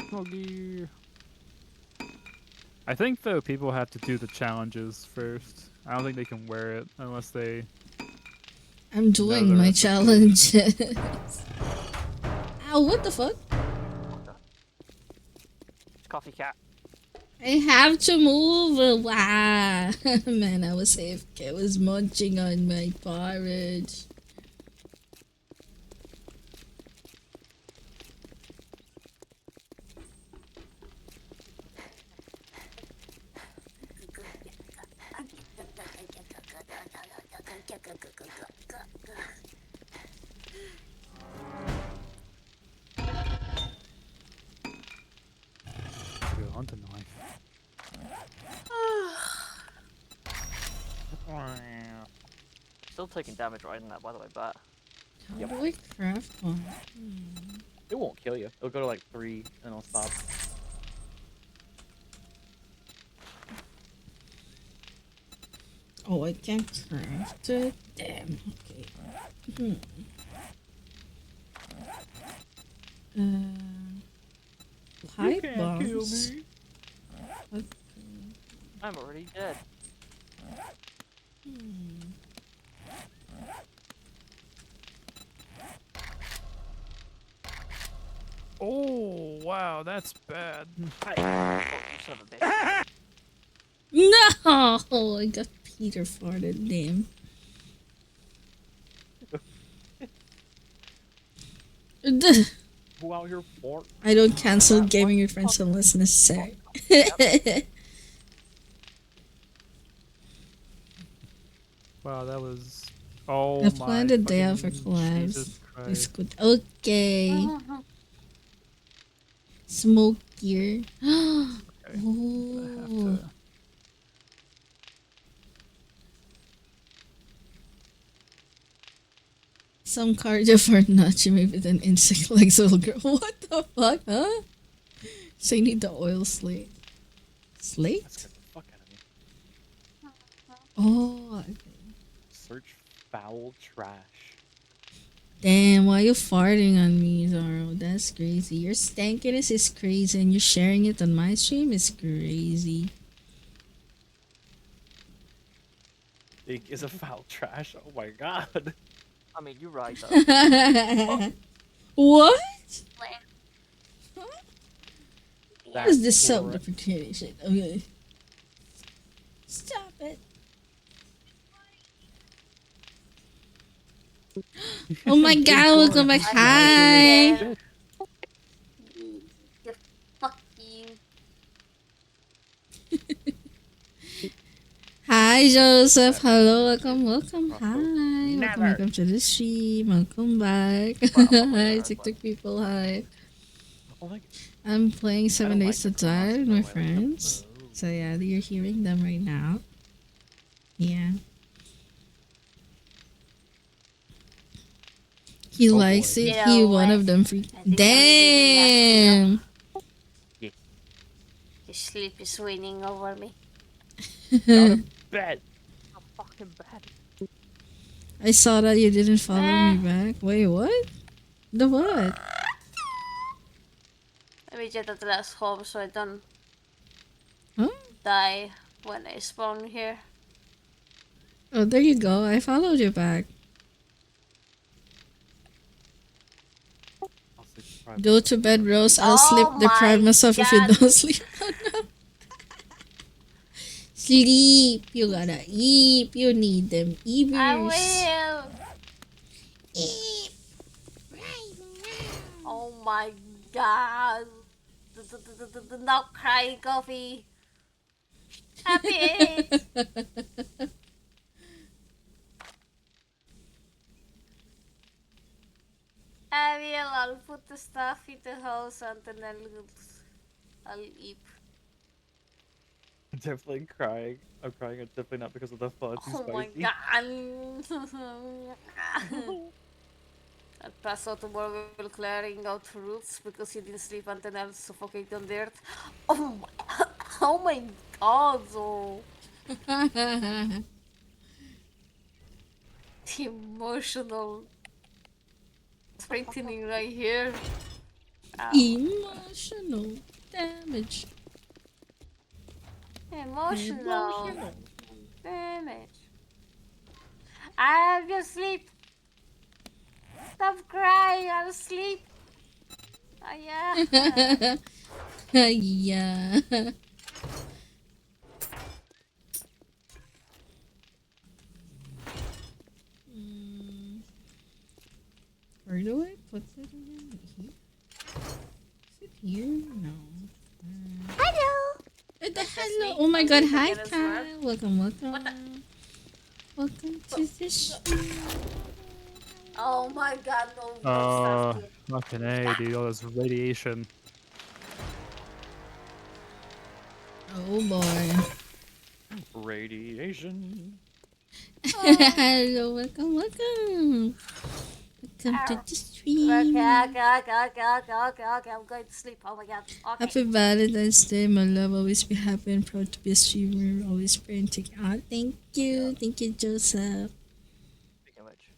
O: Smoke gear. I think though people have to do the challenges first. I don't think they can wear it unless they.
C: I'm doing my challenges. Ow, what the fuck?
L: Coffee cat.
C: I have to move. Wow. Man, I was safe. I was munching on my porridge.
O: Good hunting knife.
L: Still taking damage right in that, by the way, but.
C: How do I craft one?
K: It won't kill you. It'll go to like 3 and it'll stop.
C: Oh, I can't craft it? Damn. Okay. Pipe bombs. Okay.
L: I'm already dead.
O: Oh wow, that's bad.
C: No! I got Peter farted. Damn.
K: Who out here for?
C: I don't cancel gaming with friends unless necessary.
O: Wow, that was. Oh
C: I planned a day out for
O: fucking
C: collabs.
O: Jesus
C: It's
O: Christ.
C: good. Okay. Smoke gear. Oh. Some cardio for Nachi, maybe an insect like little girl. What the fuck, huh? So you need the oil slate. Slate? Oh, okay.
K: Search foul trash.
C: Damn, why you farting on me, Zoro? That's crazy. Your stankiness is crazy and you're sharing it on my stream is crazy.
K: Big is a foul trash. Oh my god.
L: I mean, you're right though.
C: What? What
K: That's
C: is this
K: correct.
C: self-deprecation? Okay. Stop it. Oh my god, welcome back. Hi.
F: Fuck you.
C: Hi, Joseph. Hello, welcome. Hi. Welcome to the stream. Welcome back. Hi, TikTok people. Hi. I'm playing 7 Days to Die with my friends. So yeah, you're hearing them right now. Yeah. He likes it.
F: You
C: He
F: know
C: one
F: what?
C: of them. Damn.
F: Your sleep is winning over me.
K: Bed.
L: Fucking bad.
C: I saw that you didn't follow me back. Wait, what? The what?
F: Let me get at last home so I don't
C: Huh?
F: die when I spawn here.
C: Oh, there you go. I followed you back. Go to bed, Rose. I'll sleep deprive myself if you don't sleep. Oh, no. Sleep. You gotta eat. You need them eaters.
F: I will. Oh my god. Not crying coffee. Happy. I will. I'll put the stuff in the house and then I'll eat.
K: I'm definitely crying. I'm crying. It's definitely not because of the fun.
F: Oh my god. I'll pass out tomorrow while clearing out roots because you didn't sleep and then I'll suffocate on dirt. Oh my, oh my god, so. The emotional threatening right here. Ow.
C: Emotional damage.
F: Emotional damage. I'll be asleep. Stop crying. I'm asleep. Yeah.
C: Yeah. Where do I put it again? Here? Is it here? No.
F: Hello.
C: Hello. Oh my god. Hi, Kyle. Welcome, welcome. Welcome to the show.
F: Oh my god, no.
O: Fucking A, dude. All this radiation.
C: Oh boy.
O: Radiation.
C: Hello, welcome, welcome. Welcome to the stream.
F: Okay. I'm going to sleep. Oh my god. Okay.
C: Happy Valentine's Day, my love. Always be happy and proud to be a streamer. Always praying to God. Thank you. Thank you, Joseph.
L: Speaking of which.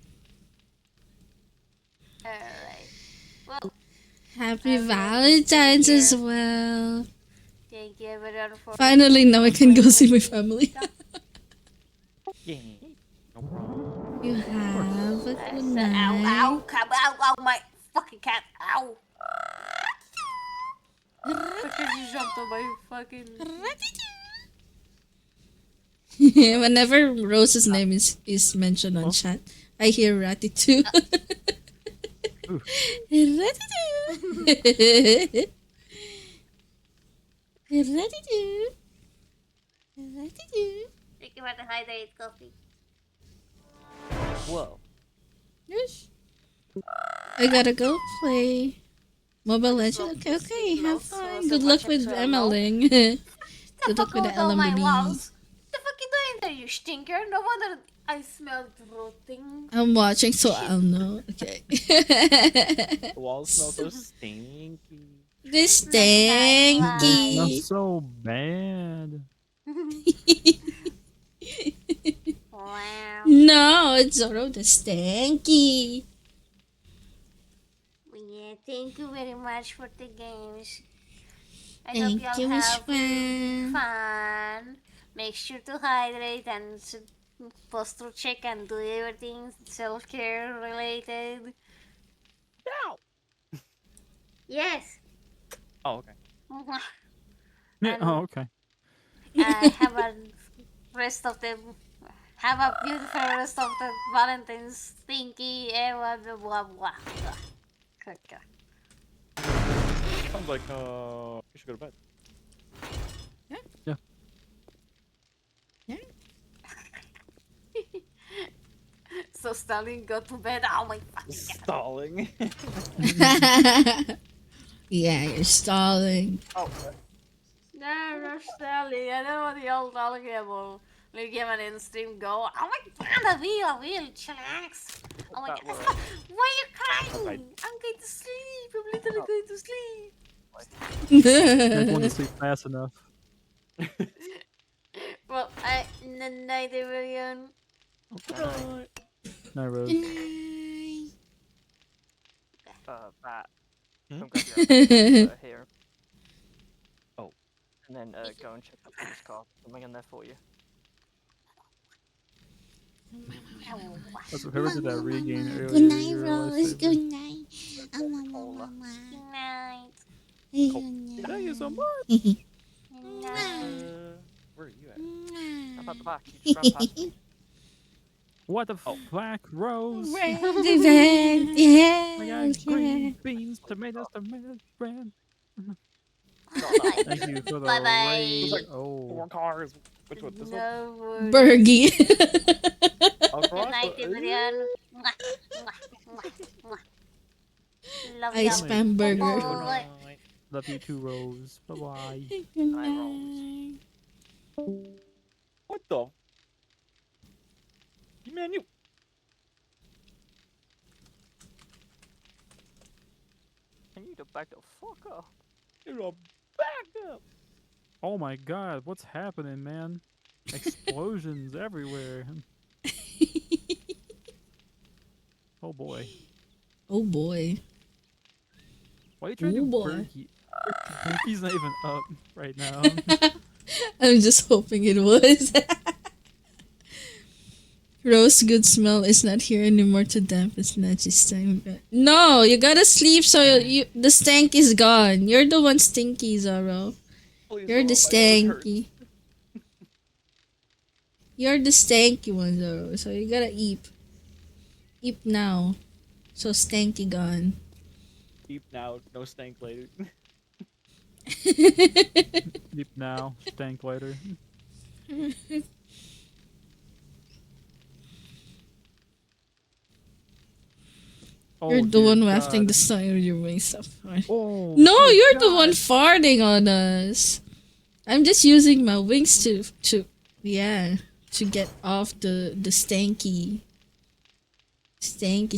F: Alright. Well,
C: Happy Valentine's as well.
F: thank you everyone for
C: Finally, now I can go see my family.
K: Yeah.
C: You have a good
F: Ow,
C: night.
F: ow, my fucking cat. Ow. Because you jumped on my fucking...
C: Whenever Rose's name is mentioned on chat, I hear Ratitoo. Ratitoo. Ratitoo. Ratitoo.
F: Thank you for the hydrate coffee.
K: Whoa.
C: Yes. I gotta go play Mobile Legends. Okay, have fun. Good luck with MLing. Good luck with the
F: on my
C: LMBB.
F: walls. The fuck you doing there, you stinker? No wonder I smelled rotting.
C: I'm watching, so I'll know. Okay.
K: The walls smell so stinky.
C: This
O: It
C: stanky.
O: smells so bad.
F: Wow.
C: No, it's Zoro the stanky.
F: Yeah, thank you very much for the games. I
C: Thank
F: hope
C: you,
F: y'all
C: Miss
F: have
C: Fan.
F: fun. Make sure to hydrate and posture check and do everything self-care related.
K: No.
F: Yes.
K: Oh, okay.
O: Yeah,
F: And
O: oh, okay.
F: have a rest of the have a beautiful rest of the Valentine's stinky blah blah blah blah. Okay.
K: Sounds like you should go to bed.
O: Yeah.
F: So Stalin go to bed. Oh my fucking
K: Stalling.
C: Yeah, you're stalling.
F: Oh. No, no Stalin. I don't know what the old talking about. Like give an stream go. Oh my god, I will. Chillax. Oh my god. Why are you crying? I'm going to sleep. I'm literally going to sleep.
O: Not going to sleep fast enough.
F: Well, night everyone.
O: Okay. Night, Rose.
L: Bat.
K: Hmm?
L: Come grab your here.
K: Oh.
L: And then go and check the police car. Something in there for you.
O: That's whoever did that regain earlier.
C: Good night,
O: your
C: Rose.
O: lifesaver.
C: Good night.
F: Good night.
O: Did I use so much?
F: Good night.
K: Where are you at?
L: How about the back? You just ran past me.
O: What the fuck, Rose?
C: Yeah.
O: I got green beans, tomatoes, bread. Thank you for the
F: Bye-bye.
O: raid.
K: Like
O: Oh.
K: 4 cars. Which one? This one?
F: No worries.
C: Bergie.
F: Good night, everyone. Mwah, mwah, mwah, mwah. Love
C: I
F: y'all.
C: spam burger.
F: Bye-bye.
O: Love you too, Rose. Bye bye.
C: Good night.
K: What the? Man, you.
L: Can you back the fuck up?
K: You're a back up.
O: Oh my god, what's happening, man? Explosions everywhere. Oh boy.
C: Oh boy.
O: Why are you trying
C: Oh
O: to
C: boy.
O: Berkey? Berkey's not even up right now.
C: I'm just hoping it was. Rose good smell is not here anymore to damp. It's not just time. No, you gotta sleep so the stank is gone. You're the one stinky, Zoro. You're the stanky. You're the stanky one, Zoro. So you gotta eat. Eat now. So stanky gone.
K: Deep now, no stank later.
O: Deep now, stank later.
C: You're the
O: dear
C: one wafting
O: God.
C: the sign with your wings up.
O: Oh,
C: No,
O: my
C: you're the one
O: God.
C: farting on us. I'm just using my wings to get off the stanky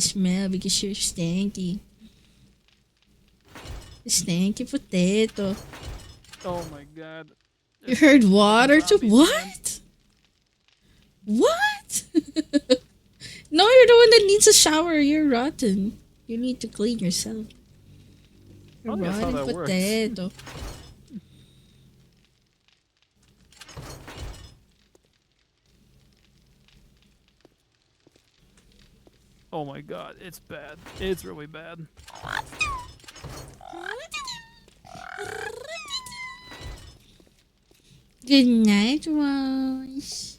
C: smell because you're stanky. Stanky potato.
O: Oh my God.
C: You heard water too? What? What? No, you're the one that needs a shower. You're rotten. You need to clean yourself. You're
O: Oh, that's how
C: rotten
O: that works.
C: potato.
O: Oh my God, it's bad. It's really bad.
C: Good night, Rose.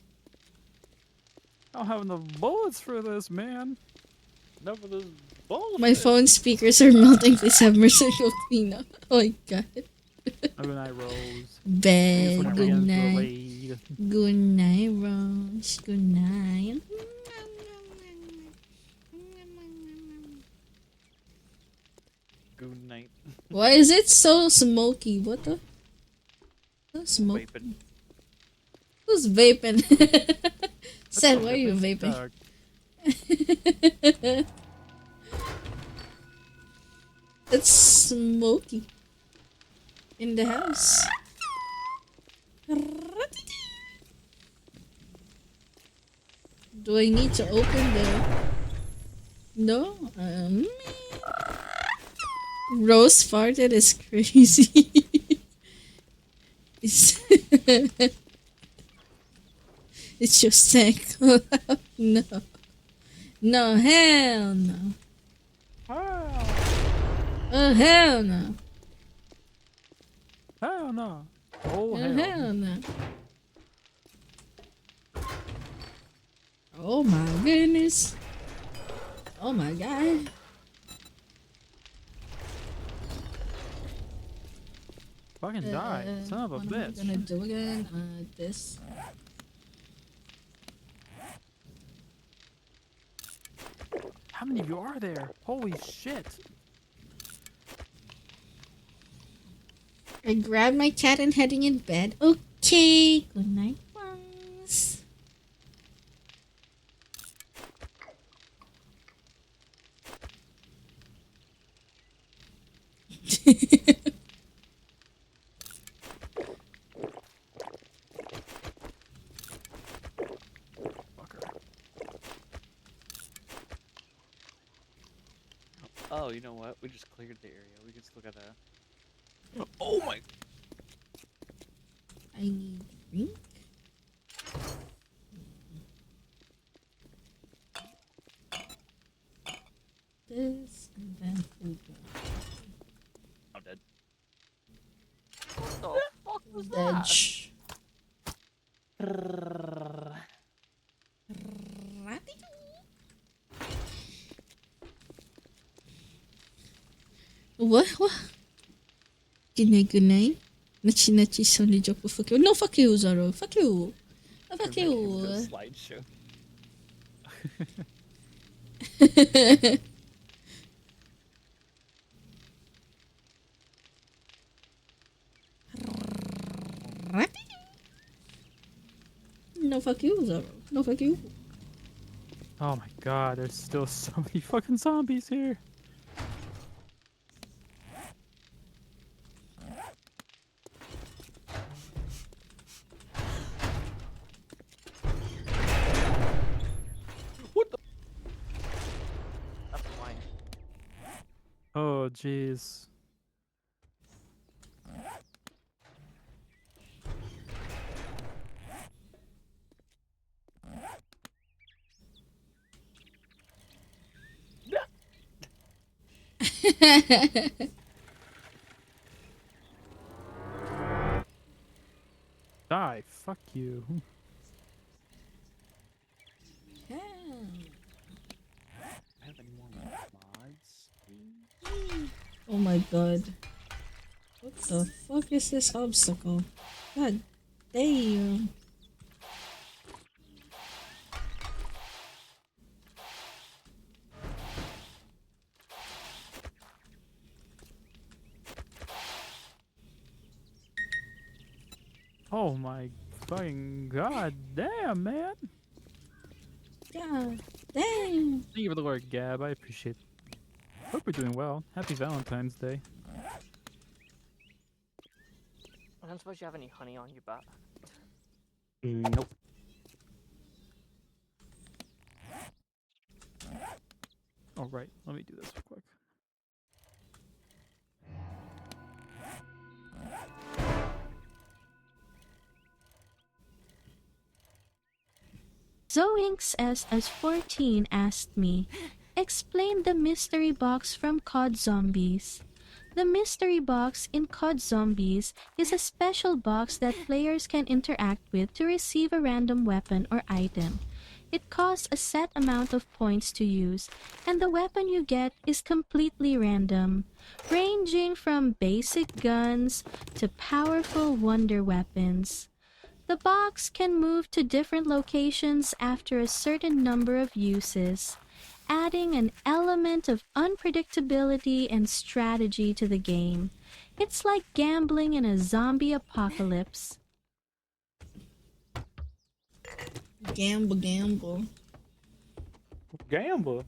O: I don't have enough bullets for this, man.
K: Enough of this bullshit.
C: My phone speakers are melting. Please have mercy on me now. Oh my God.
O: Good night, Rose.
C: Bed.
O: Thanks for
C: Good
O: bringing us to the
C: night.
O: lead.
C: Good night, Rose. Good night.
K: Good night.
C: Why is it so smoky? What the? Smoke.
K: Vaping.
C: Who's vaping? Said, why are you vaping? It's smoky in the house. Do I need to open the? No. Rose farted is crazy. It's just sick. No. No, hell no. Oh, hell no.
O: Hell no. Oh,
C: Hell no. Oh my goodness. Oh my God.
O: Fucking die. Son of a
C: what
O: bitch.
C: am I gonna do again? This.
O: How many of you are there? Holy shit.
C: I grabbed my cat and heading in bed. Okay. Good night, Rose.
K: Oh, you know what? We just cleared the area. We can still gotta. Oh my!
C: I need drink. This and then food.
K: I'm dead.
L: What the fuck was
C: Dead.
L: that?
C: What? Good night. Nachi is only joke for fuck you. No, fuck you, Zoro. Fuck you. Oh, fuck you.
K: Slideshow.
C: No, fuck you, Zoro. No, fuck you.
O: Oh my God, there's still so many fucking zombies here.
K: What the?
L: That's fine.
O: Oh jeez. Die, fuck you.
K: Have any more mods, please?
C: Oh my god. What the fuck is this obstacle? God damn.
O: Oh my fucking god damn, man.
C: God damn.
O: Thank you for the Lord Gab, I appreciate it. Hope you're doing well. Happy Valentine's Day.
L: I don't suppose you have any honey on your bat.
K: Nope.
O: Alright, let me do this real quick.
G: Zoinks SS14 asked me, explain the mystery box from COD Zombies. The mystery box in COD Zombies is a special box that players can interact with to receive a random weapon or item. It costs a set amount of points to use, and the weapon you get is completely random, ranging from basic guns to powerful wonder weapons. The box can move to different locations after a certain number of uses, adding an element of unpredictability and strategy to the game. It's like gambling in a zombie apocalypse.
C: Gamble.
K: Gamble.
C: Gamble.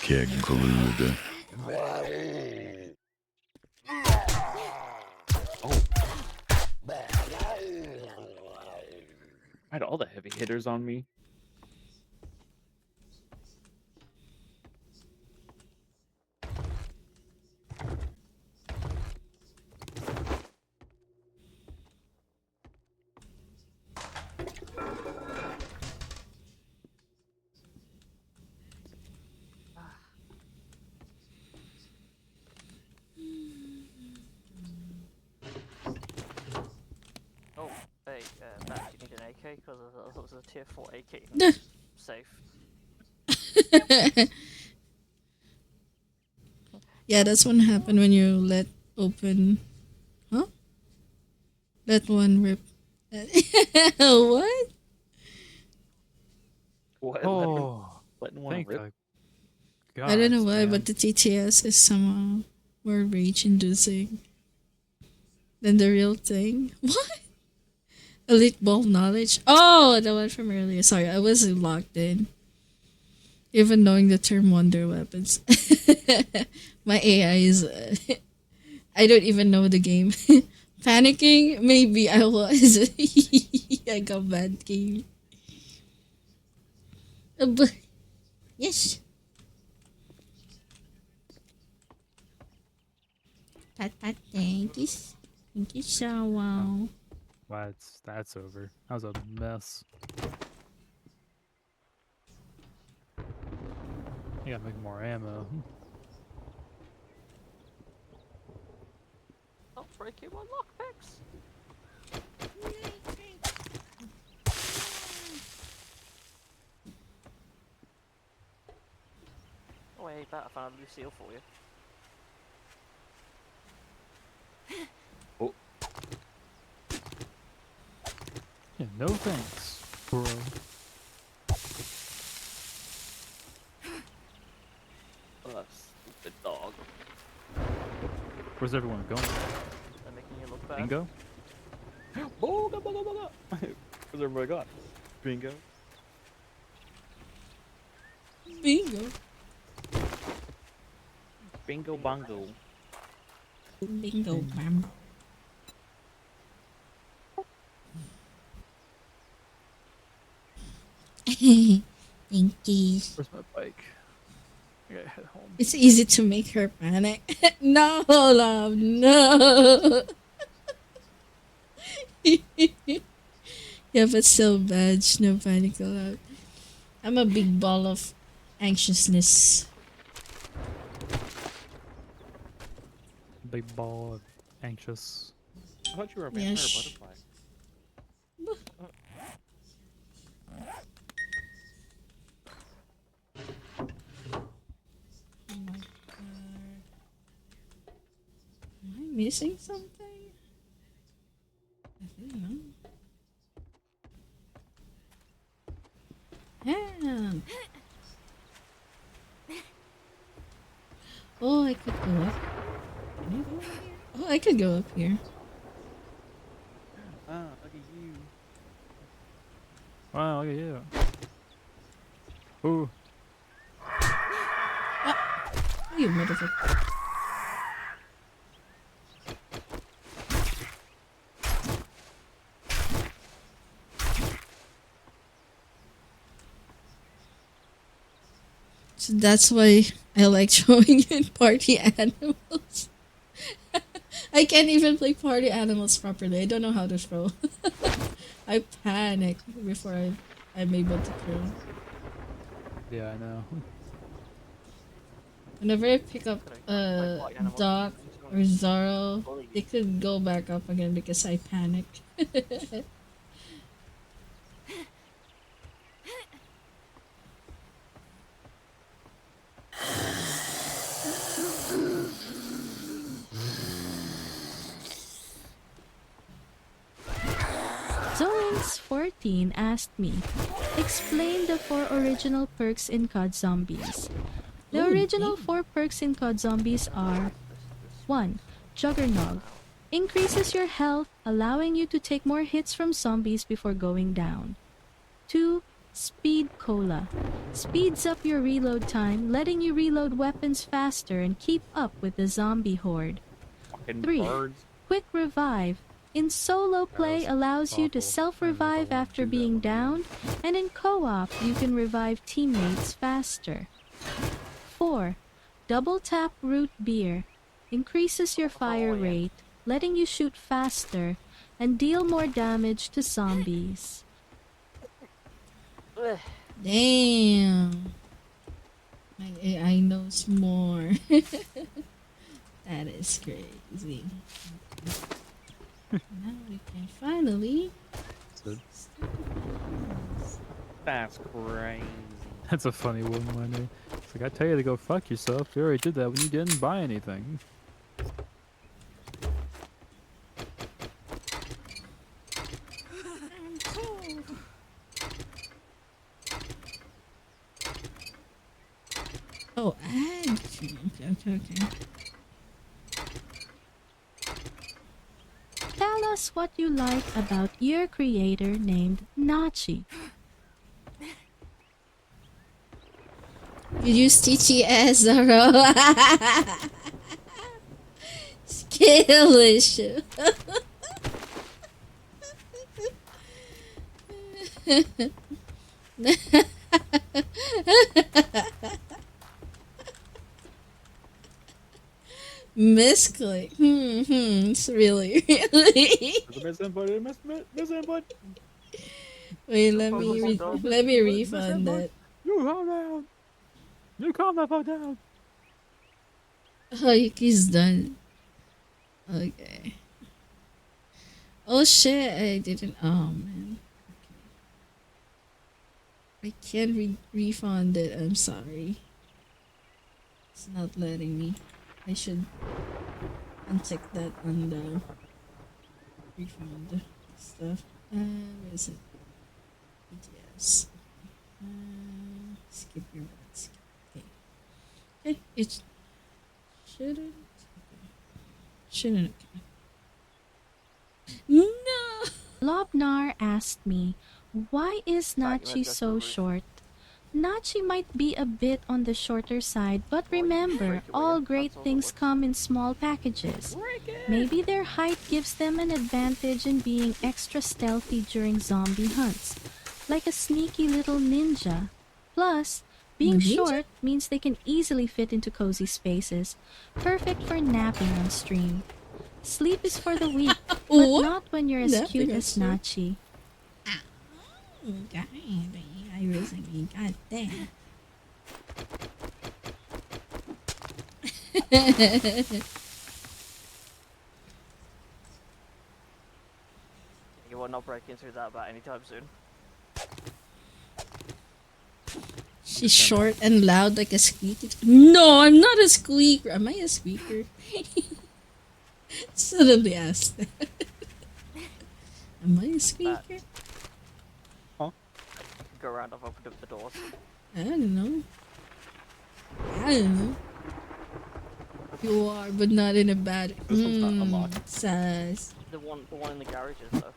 D: Keg collude.
K: I had all the heavy hitters on me.
L: Oh, hey, Matt, you need an AK? Because I thought it was a tier 4 AK. Safe.
C: Yeah, that's what happened when you let open. Huh? Let one rip. What?
K: What?
O: Oh,
K: letting one
O: thank
K: rip?
O: God.
C: I don't know why,
O: man.
C: but the TTS is somehow more rage-inducing than the real thing. What? Elite ball knowledge? Oh, the one from earlier. Sorry, I wasn't locked in. Even knowing the term wonder weapons. My AI is... I don't even know the game. Panicking? Maybe I was. I got bad game. But... Yes. Pat, thank you. Thank you so much.
O: That's over. That was a mess. I gotta make more ammo.
L: Stop breaking my lockpicks! Oh, hey, Pat, I found a Lucille for you.
K: Oh.
O: Yeah, no thanks, bro.
K: Stupid dog.
O: Where's everyone going?
L: They're making you look bad.
O: Bingo?
K: Booga, booga, booga. Where's everybody got? Bingo.
C: Bingo.
K: Bingo bongo.
C: Bingo bam. Thank you.
O: Where's my bike? I gotta head home.
C: It's easy to make her panic. No, love, no. Yeah, but still bad. No panic allowed. I'm a big ball of anxiousness.
O: Big ball of anxious.
K: I thought you were a vampire
C: Yes.
K: butterfly.
C: Oh my god. Am I missing something? I don't know. Yeah. Oh, I could go up. Can I go up here? Oh, I could go up here.
K: Ah, look at you.
O: Wow, look at you. Ooh.
C: Oh, you motherfucker. So that's why I like throwing in party animals. I can't even play party animals properly. I don't know how to throw. I panic before I'm able to throw.
O: Yeah, I know.
C: Whenever I pick up Doc or Zaro, they could go back up again because I panic.
G: Zoinks14 asked me, explain the 4 original perks in COD Zombies. The original 4 perks in COD Zombies are 1. Juggernog. Increases your health, allowing you to take more hits from zombies before going down. 2. Speed Cola. Speeds up your reload time, letting you reload weapons faster and keep up with the zombie horde.
K: Fucking
G: 3.
K: birds.
G: Quick Revive. In solo play allows you to self-revive after being downed, and in co-op you can revive teammates faster. 4. Double Tap Root Beer. Increases your fire rate, letting you shoot faster and deal more damage to zombies.
C: Damn. I knows more. That is crazy. Now we can finally.
K: That's crazy.
O: That's a funny one-liner. It's like, I tell you to go fuck yourself. You already did that when you didn't buy anything.
C: Oh, add. Okay.
G: Tell us what you like about your creator named Nachi.
C: You use TTS, Zaro. Skill issue. Misclick. It's really. Wait, let me refund that.
O: You calm down. You calm the fuck down.
C: Oh, he's done. Okay. Oh shit! I didn't. Oh man. Okay. I can't refund it. I'm sorry. It's not letting me. I should untick that on the refund stuff. Where is it? Yes. Skip your words. Okay. Okay. It shouldn't. Shouldn't. No.
G: Lobnar asked me, why is Nachi so short? Nachi might be a bit on the shorter side, but remember, all great things come in small packages. Maybe their height gives them an advantage in being extra stealthy during zombie hunts, like a sneaky little ninja. Plus, being
C: Ninja?
G: short means they can easily fit into cozy spaces, perfect for napping on stream. Sleep is for the weak, but
C: What?
G: not when you're as
C: Napping
G: cute
C: on
G: as
C: stream?
G: Nachi.
C: Oh, God, I was thinking, God damn.
L: You will not break into that bat anytime soon.
C: She's short and loud like a squeaky. No, I'm not a squeaker. Am I a squeaker? Suddenly asked that. Am I a squeaker?
L: Go around, I've opened up the doors.
C: I don't know. I don't know. You are, but not in a bad.
K: This one's not unlocked.
C: Sass.
L: The one in the garage is though.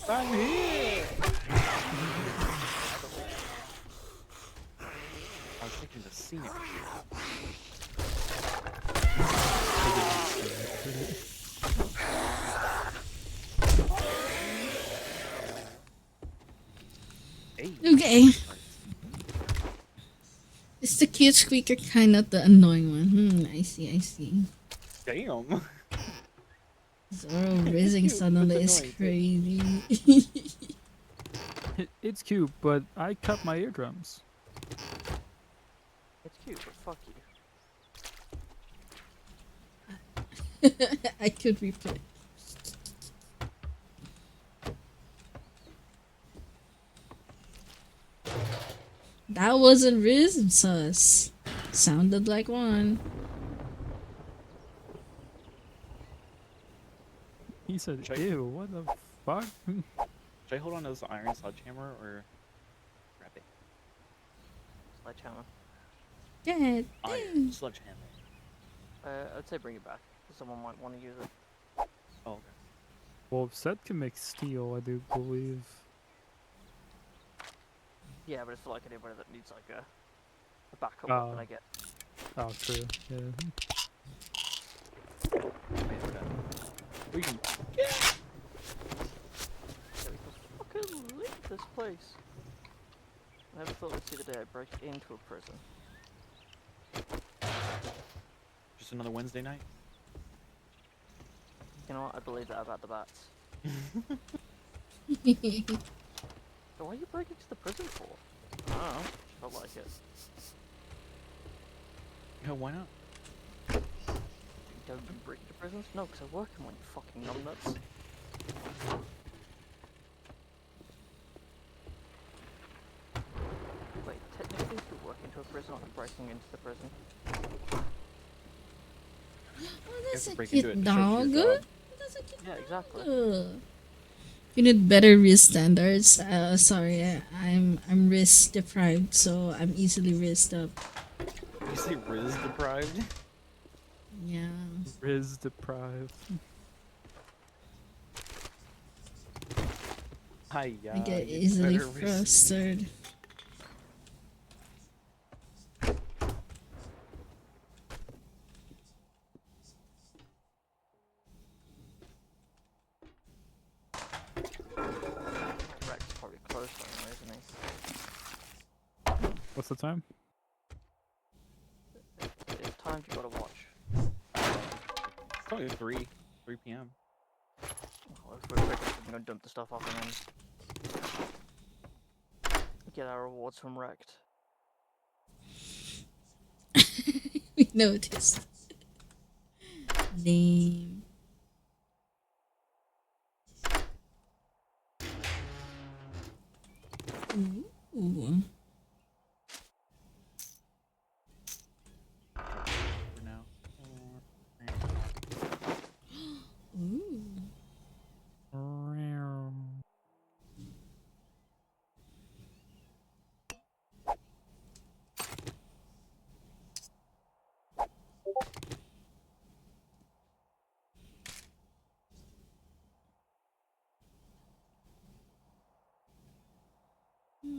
K: I'm here. I was thinking the scenic
C: Okay. It's the cute squeaker kind, not the annoying one. I see.
K: Damn.
C: Zoro rizzing suddenly is
K: annoying,
C: crazy.
O: It's cute, but I cut my eardrums.
L: It's cute, but fuck you.
C: I could replay. That wasn't Riz sus. Sounded like one.
O: He said, ew, what the fuck?
K: Should I hold on to this iron sledgehammer or grab it?
L: Sledgehammer.
C: Yeah.
K: Iron sledgehammer.
L: I'd say bring it back. Someone might want to use it.
K: Oh, okay.
O: Well, Seth can make steel, I do believe.
L: Yeah, but it's for like anybody that needs like a backup
O: Oh.
L: weapon, I get.
O: Oh, true. Yeah.
K: We can.
L: Yeah, we can fucking leave this place. I never thought I'd see the day I break into a prison.
K: Just another Wednesday night.
L: You know what? I believe that about the bats. So why are you breaking to the prison for? I don't know. Felt like it.
K: Yeah, why not?
L: You don't break into prisons? No, because I work in one, you fucking numbnuts. Wait, technically if you work into a prison, I'm breaking into the prison.
C: Oh, that's a
K: break into it
C: cute
K: to show
C: dog.
K: your job.
C: That's a cute
L: Yeah, exactly.
C: You need better wrist standards. Sorry, I'm wrist deprived, so I'm easily wrist up.
K: You say Riz deprived?
C: Yeah.
O: Riz deprived.
K: Hi,
C: I get easily
K: better Riz.
C: frustrated.
L: Rex's probably close anyway, isn't he?
O: What's the time?
L: It's time you gotta watch.
K: It's only 3 p.m.
L: Well, if we're quick, we're gonna dump the stuff off and then get our rewards from Wrecked.
C: We noticed. Name. Ooh.
K: For now.
C: Ooh. Hmm.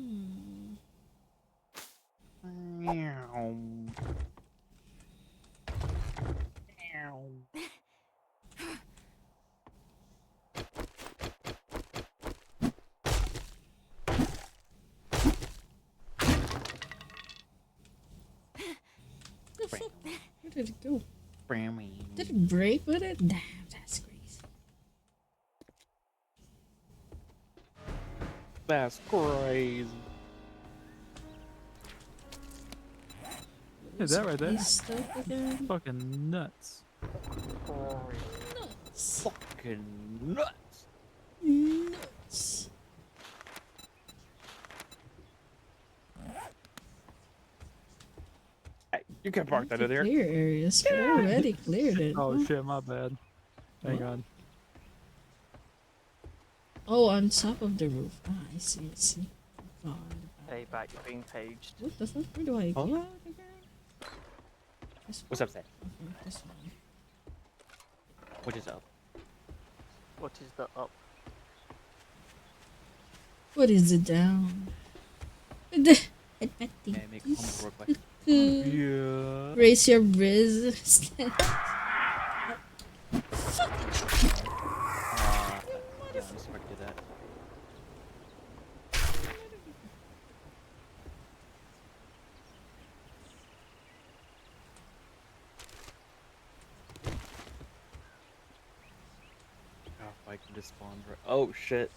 C: The fuck? Where did it go? Did it break with it? Damn, that's crazy.
K: That's crazy.
O: Is that right there?
C: He's stuck again.
O: Fucking nuts.
C: Nuts.
K: Fucking nuts.
C: Nuts.
K: Hey, you can park that in there.
C: Clear areas, but I already cleared it.
O: Oh
C: huh?
O: shit, my bad. Hang on.
C: Oh, on top of the roof. Ah, I see, I see. God.
L: Hey, back, you're being paged.
C: What the fuck? Where do I go?
K: Huh?
C: This
K: What's
C: one?
K: up, Zach?
C: Okay, this one.
K: What is up?
L: What is the up?
C: What is it down?
K: May I make a humble request?
O: Yeah.
C: Raise your briz.
K: Yeah, let me see if I can do that. Oh, if I can just spawn right. Oh shit.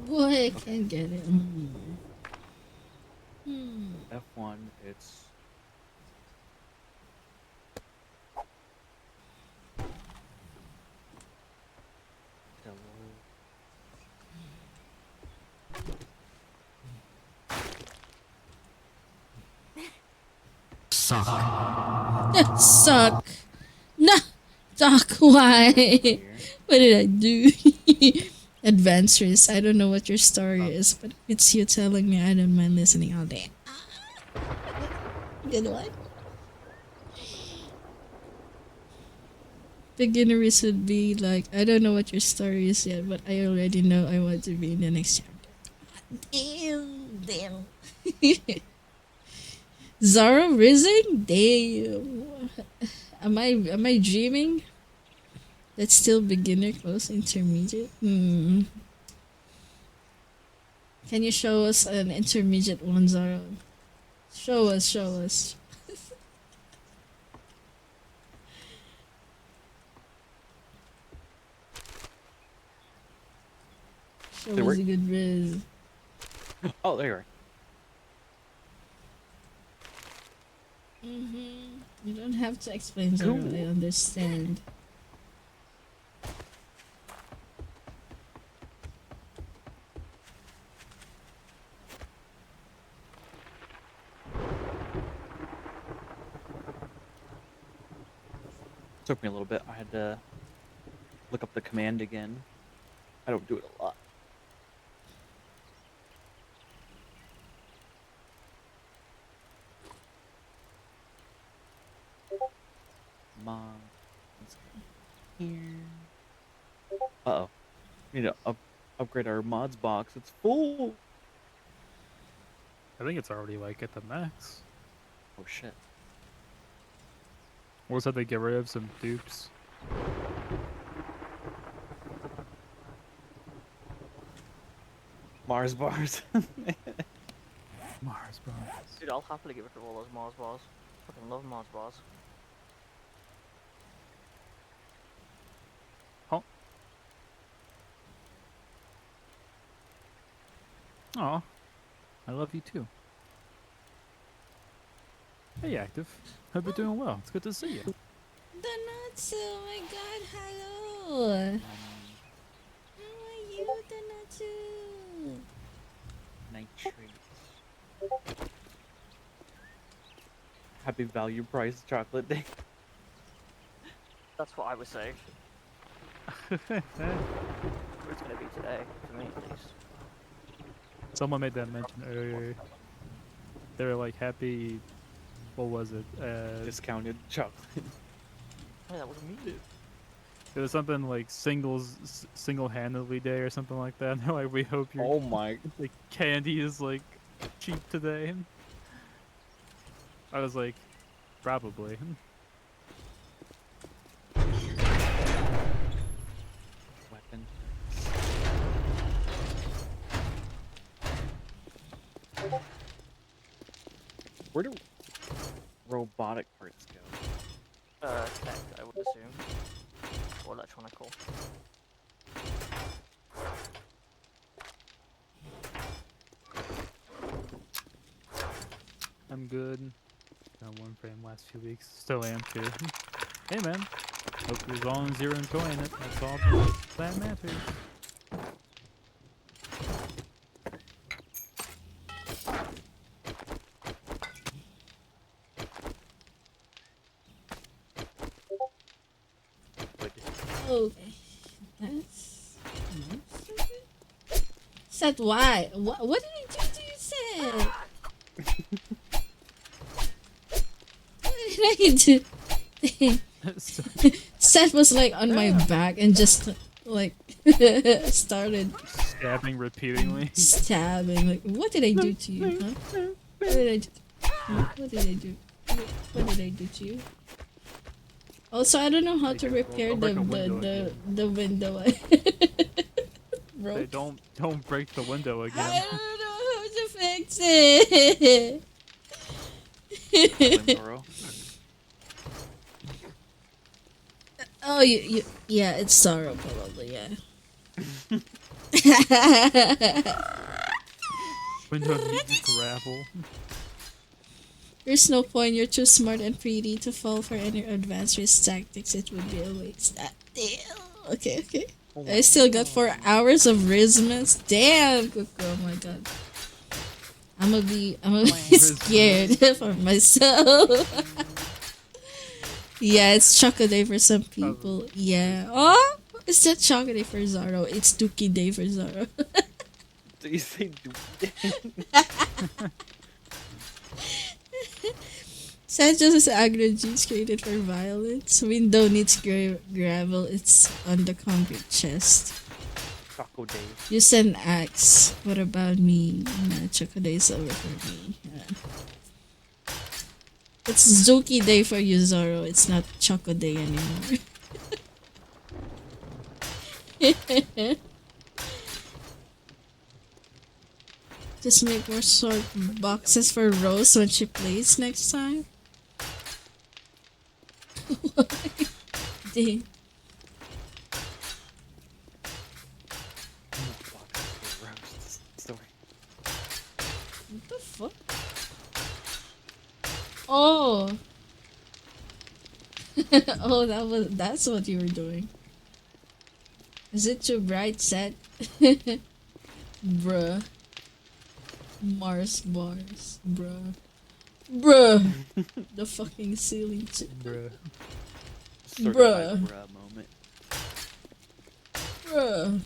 C: Boy, I can't get it.
K: F1, it's.
C: Suck. Suck. No. Suck. Why? What did I do? Adventures. I don't know what your story is, but if it's you telling me, I don't mind listening all day. Good one. Beginners would be like, I don't know what your story is yet, but I already know I want to be in the next chapter. Damn. Zara Rising? Damn. Am I dreaming? That's still beginner, close, intermediate? Can you show us an intermediate one, Zara? Show us. Show us a good riz.
K: Oh, there you are.
C: You don't have to explain, Zara.
K: Cool.
C: I understand.
K: Took me a little bit. I had to look up the command again. I don't do it a lot. Mom. Here. Uh-oh. We need to upgrade our mods box. It's full.
O: I think it's already like at the max.
K: Oh shit.
O: Or said they get rid of some dupes.
K: Mars bars.
O: Mars bars.
L: Dude, I'll happily get rid of all those Mars bars. Fucking love Mars bars.
O: Aw, I love you too. Hey, Active. Hope you're doing well. It's good to see you.
C: Donatsu, oh my god, hello. How are you, Donatsu?
K: Nitrates. Happy value price chocolate day.
L: That's what I was saying. It's gonna be today, for me at least.
O: Someone made that mention earlier. They were like happy. What was it?
K: Discounted chocolate.
L: Yeah, that was me.
O: It was something like single-handedly day or something like that. They're like, we hope your like candy is like cheap today. I was like, probably.
K: Weapon. Where do robotic parts go?
L: Tech, I would assume. Or electronical.
O: I'm good. Got one frame last few weeks. Still am too. Hey man. Hope as long as you're enjoying it, that's all that matters.
C: Okay. That's Said why? What did I do to you, Seth? What did I do? Seth was like on my back and just like started
O: Stabbing repeatedly.
C: stabbing. Like, what did I do to you? Huh? What did I do? What did I do? What did I do to you? Also, I don't know how to repair the window.
O: Hey, don't break the window again.
C: I don't know how to fix it. Oh, yeah, it's sorrow probably, yeah.
O: Window needs gravel.
C: There's no point, you're too smart and pretty to fall for any advanced risk tactics, it would be a waste. Damn. Okay. I still got 4 hours of Rismas. Damn, Cuckoo, oh my god. I'm gonna be scared for myself. Yeah, it's Choco Day for some people. Yeah. Oh, it's not Choco Day for Zaro. It's Dookie Day for Zaro.
K: Do you say Dookie?
C: Sanchez is aggro juice created for violence. Window needs gravel. It's on the concrete chest.
K: Choco Day.
C: Use an axe. What about me? Nah, Choco Day is over for me. It's Zuki Day for you, Zoro. It's not Choco Day anymore. Just make more sort boxes for Rose when she plays next time. Dang. What the fuck? Oh. Oh, that's what you were doing. Is it too bright, set? Bruh. Mars bars. Bruh. The fucking ceiling too.
K: Bruh.
C: Bruh.
K: Bruh moment.
C: Bruh.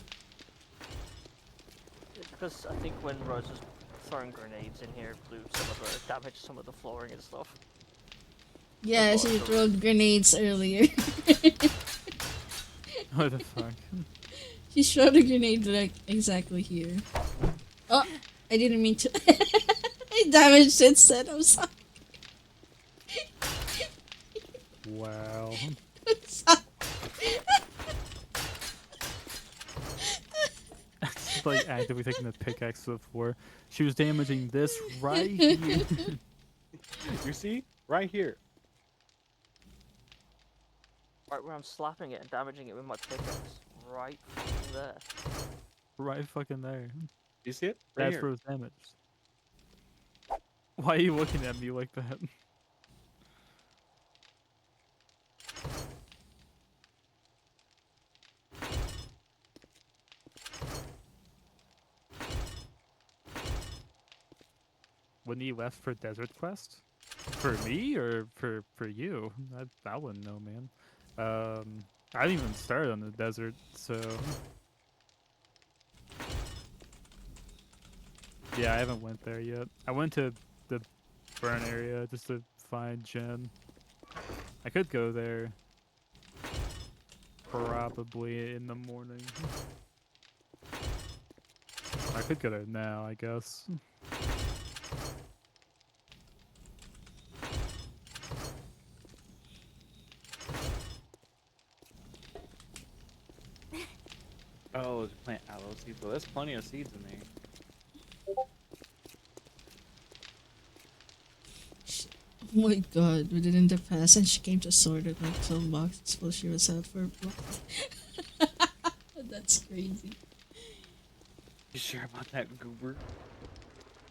L: Because I think when Rose was throwing grenades in here, it blew damaged some of the flooring and stuff.
C: Yeah, she threw grenades earlier.
O: What the fuck?
C: She shot a grenade like exactly here. Oh, I didn't mean to. I damaged it, said I'm sorry.
O: Wow. It's like actively taking the pickaxe to the floor. She was damaging this right here.
K: You see? Right here.
L: Right where I'm slapping it and damaging it with my pickaxe. Right fucking there.
O: Right fucking there.
K: You see it? Right
O: That's
K: here.
O: where it's damaged. Why are you looking at me like that? When you left for Desert Quest? For me or for you? I wouldn't know, man. I didn't even start on the desert, so yeah, I haven't went there yet. I went to the burn area just to find Jen. I could go there probably in the morning. I could go there now, I guess.
K: Oh, to plant aloe seeds. Well, there's plenty of seeds in there.
C: Oh my god, we did in the past and she came to sort it like 12 boxes while she was out for a block. That's crazy.
K: You sure about that, Goober?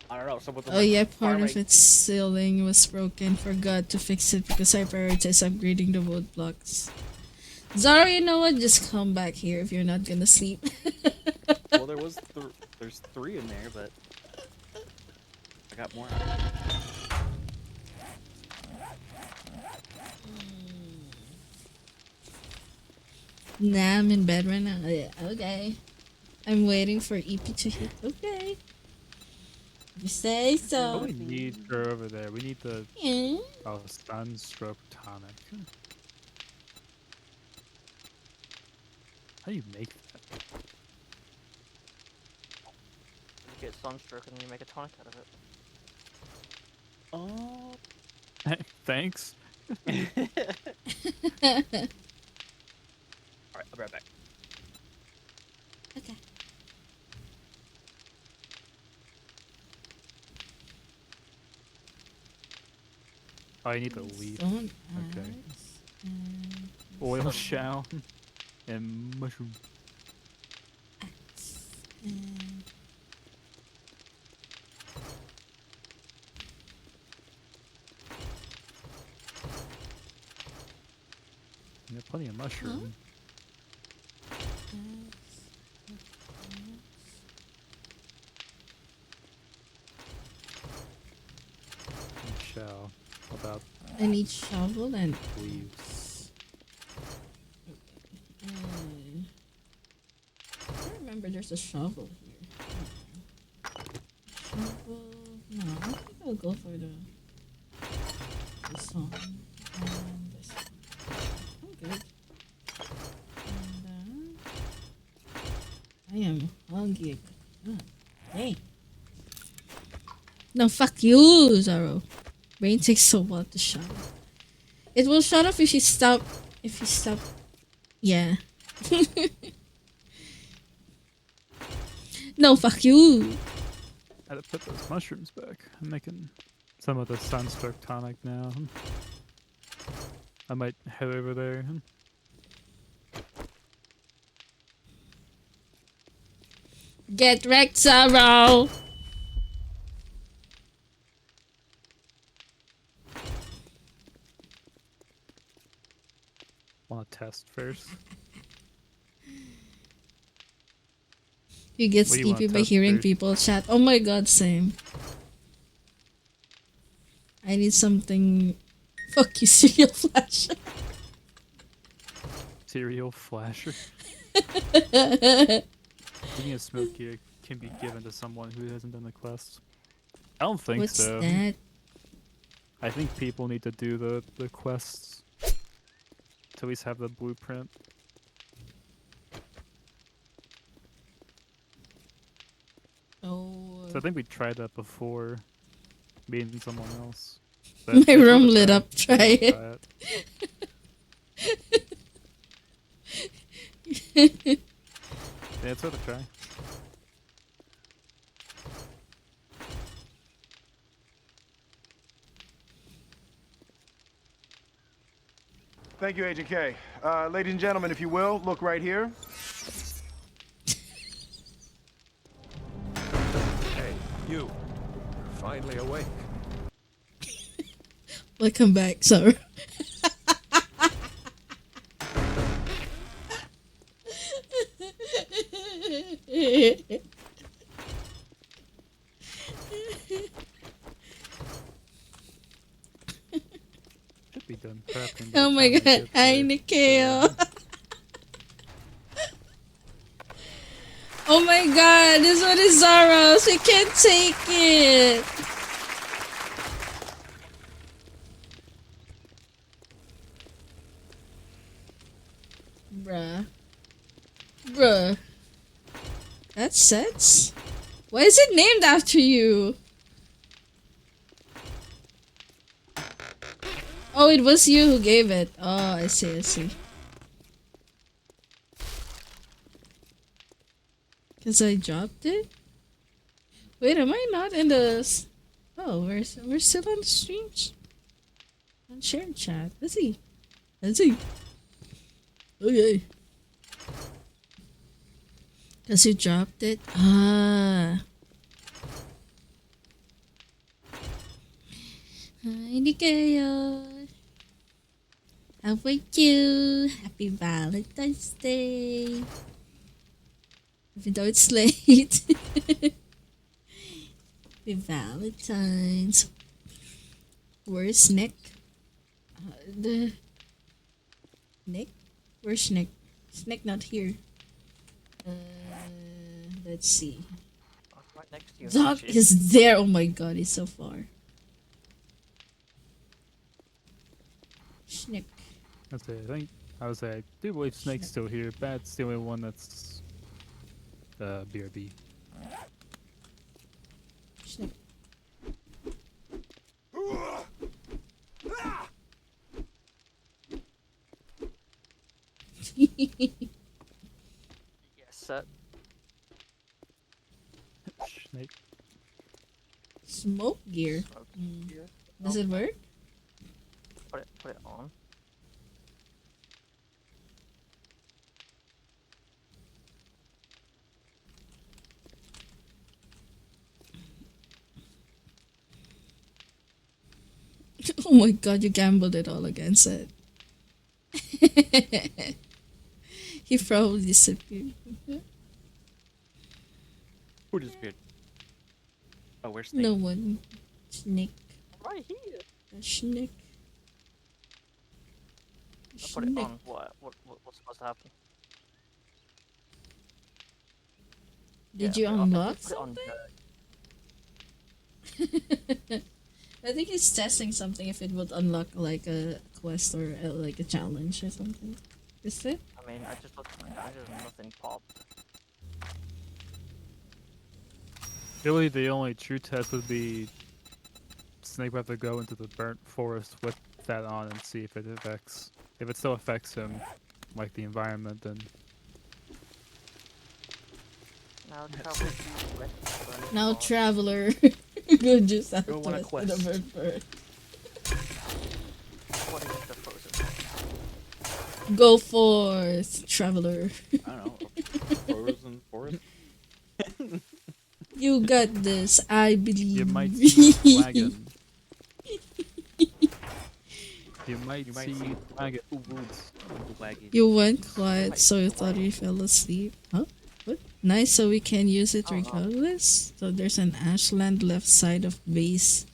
K: I don't know. Someone's
C: Oh yeah, part of its ceiling was broken. Forgot to fix it because I prioritized upgrading the wood blocks. Zara, you know what? Just come back here if you're not gonna sleep.
K: Well, there's 3 in there, but I got more.
C: Nah, I'm in bed right now. Oh, yeah, okay. I'm waiting for EP to hit. Okay. You say so.
O: What do we need her over there? We need the
C: Yeah.
O: sunstroke tonic. How do you make that?
L: You get sunstroke and you make a tonic out of it.
K: Oh.
O: Thanks.
K: Alright, I'll be right back.
C: Okay.
O: Oh, I need the leaf.
C: Don't
O: Okay.
C: ask, and
O: Oil shell and mushroom.
C: and
O: Yeah, plenty of mushroom. And shell. About
C: I need shovel and
O: leaves.
C: I remember there's a shovel here. Shovel. No, I think I'll go for this one and this one. I'm good. And I am hungry. Hey. No, fuck you, Zaro. Brain takes so long to shut off. It will shut off if you stop. If you stop. Yeah. No, fuck you.
O: I had to put those mushrooms back. I'm making some of the sunstroke tonic now. I might head over there.
C: Get wrecked, Zaro.
O: Want to test first?
C: You get
O: What do you wanna
C: sleepy by
O: test
C: hearing
O: first?
C: people chat. Oh my god, same. I need something. Fuck you, serial flash.
O: Cereal flasher. Being a smoke gear can be given to someone who hasn't done the quest. I don't think
C: What's
O: so.
C: that?
O: I think people need to do the quests to at least have the blueprint.
C: Oh.
O: So I think we tried that before, meeting someone else.
C: My
O: it's worth
C: room
O: a
C: lit
O: try.
C: up.
O: It's
C: Try
O: worth a
C: it.
O: Yeah, it's worth a try.
T: Thank you, Agent K. Ladies and gentlemen, if you will, look right here.
R: Hey, you. You're finally awake.
C: Welcome back, Zoro.
O: Should be done prepping. by
C: Oh
O: the
C: my
O: time I
C: god,
O: get
C: hi
O: there.
C: Nikeo. Oh my god, this one is Zoro's. We can't take it. Bruh. Bruh. That's sets? Why is it named after you? Oh, it was you who gave it. Oh, I see, I see. Cause I dropped it? Wait, am I not in the... Oh, we're still on the streams? On shared chat. Let's see. Let's see. Okay. Cause you dropped it? Ah. Hi, Nikeo. How are you? Happy Valentine's Day. Even though it's late. Happy Valentine's. Where's Nick? The Nick? Where's Nick? Is Nick not here? Let's see.
L: Right next to you.
C: Doc
L: Hachi.
C: is there. Oh my god, he's so far. Nick.
O: That's it. I would say I do believe Snake's still here. Bat's the only one that's BRB.
C: Snake.
L: Yes, set.
O: Snake.
C: Smoke gear. Does it work?
L: Put it on.
C: Oh my god, you gambled it all against it. He probably disappeared.
K: Who disappeared? Oh, where's Snake?
C: No one. Snake.
L: Right here.
C: Snake.
L: I put it on. What's supposed to happen?
C: Did
L: Yeah,
C: you
L: put it on-
C: unlock
L: put it on
C: something? I think he's testing something if it would unlock like a quest or like a challenge or something. Is it?
L: I mean, I just nothing popped.
O: Really, the only true test would be Snake would have to go into the burnt forest with that on and see if it affects. If it still affects him, like the environment, then
L: Now travel to west.
C: Now traveler. Go just out
K: Go on a
C: west
K: quest.
C: of the burnt forest.
L: What is the frozen?
C: Go forth, traveler.
K: I don't know. Frozen forest.
C: You got this, I believe.
O: you might see a wagon. You might see a wagon.
C: You went quiet, so you thought you fell asleep. Huh? What? Nice, so we can use it regardless? So there's an ashland left side of base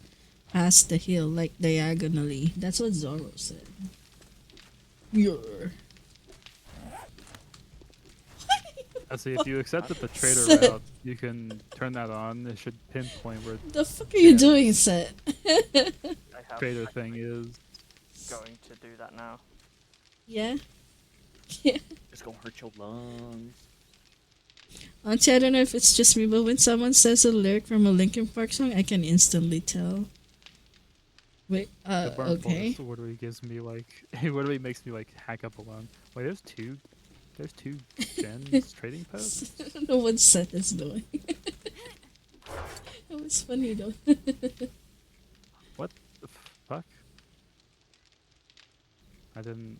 C: past the hill, like diagonally. That's what Zoro said. Yeah.
O: I see. If you accepted the trader route, you can turn that on. It should pinpoint where
C: The fuck are you doing, Set?
O: trader thing is.
L: Going to do that now.
C: Yeah? Yeah.
K: It's gonna hurt your lungs.
C: Auntie, I don't know if it's just me, but when someone says a lyric from a Linkin Park song, I can instantly tell. Wait,
O: The burnt
C: okay.
O: forest literally gives me like it literally makes me like hack up a lung. Wait, there's two gens trading posts.
C: I don't know what Seth is doing. It was funny though.
O: What the fuck? I didn't.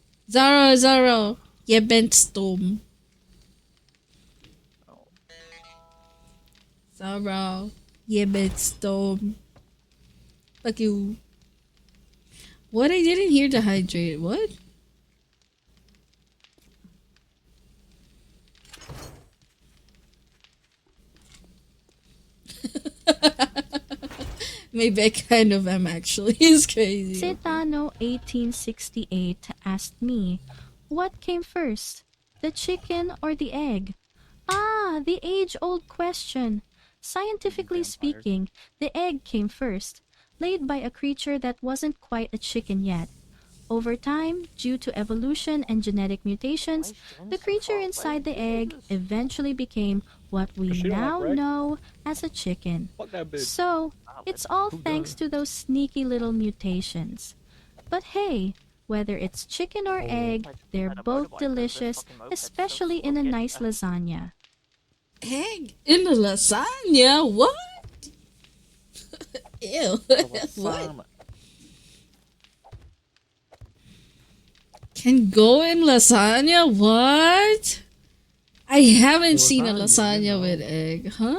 C: Zaro, Storm. Zaro, Storm. Fuck you. What? I didn't hear the hydrate. What? Maybe I kind of am actually. It's crazy.
G: Cetano 1868 asked me, what came first, the chicken or the egg? Ah, the age-old question. Scientifically speaking, the egg came first, laid by a creature that wasn't quite a chicken yet. Over time, due to evolution and genetic mutations, the creature inside the egg eventually became what we now know as a chicken. So, it's all thanks to those sneaky little mutations. But hey, whether it's chicken or egg, they're both delicious, especially in a nice lasagna.
C: Egg in a lasagna? What? Ew. What? Can go in lasagna? What? I haven't seen a lasagna with egg, huh?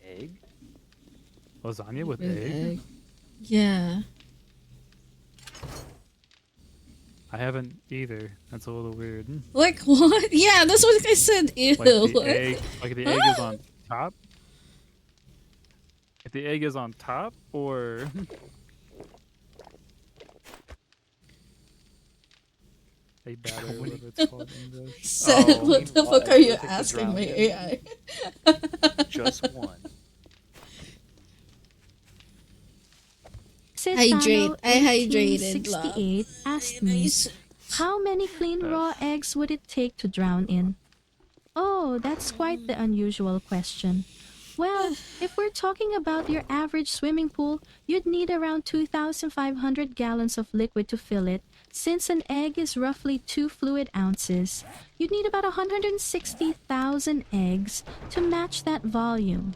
O: Egg? Lasagna with egg?
C: Yeah.
O: I haven't either. That's a little weird.
C: Like what? Yeah, that's what I said. Ew.
O: Like the egg is on top? If the egg is on top, or a batter, whatever it's called in English.
C: Said, what the fuck are you asking my AI?
K: Just one.
C: Hydrate. I hydrated.
G: 1868 asked me, how many clean raw eggs would it take to drown in? Oh, that's quite the unusual question. Well, if we're talking about your average swimming pool, you'd need around 2,500 gallons of liquid to fill it. Since an egg is roughly 2 fluid ounces, you'd need about 160,000 eggs to match that volume.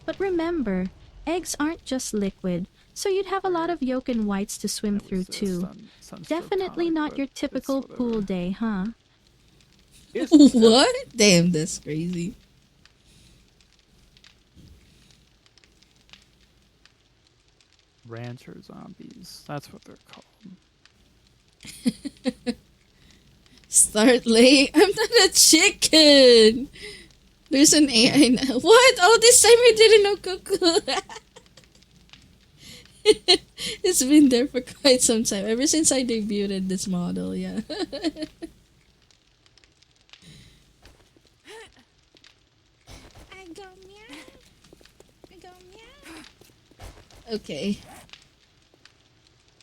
G: But remember, eggs aren't just liquid, so you'd have a lot of yolk and whites to swim through too. Definitely not your typical pool day, huh?
C: What? Damn, that's crazy.
O: rancher zombies. That's what they're called.
C: Start late. I'm not a chicken. There's an AI now. What? Oh, this time I didn't know cuckoo. It's been there for quite some time. Ever since I debuted this model, yeah. Okay.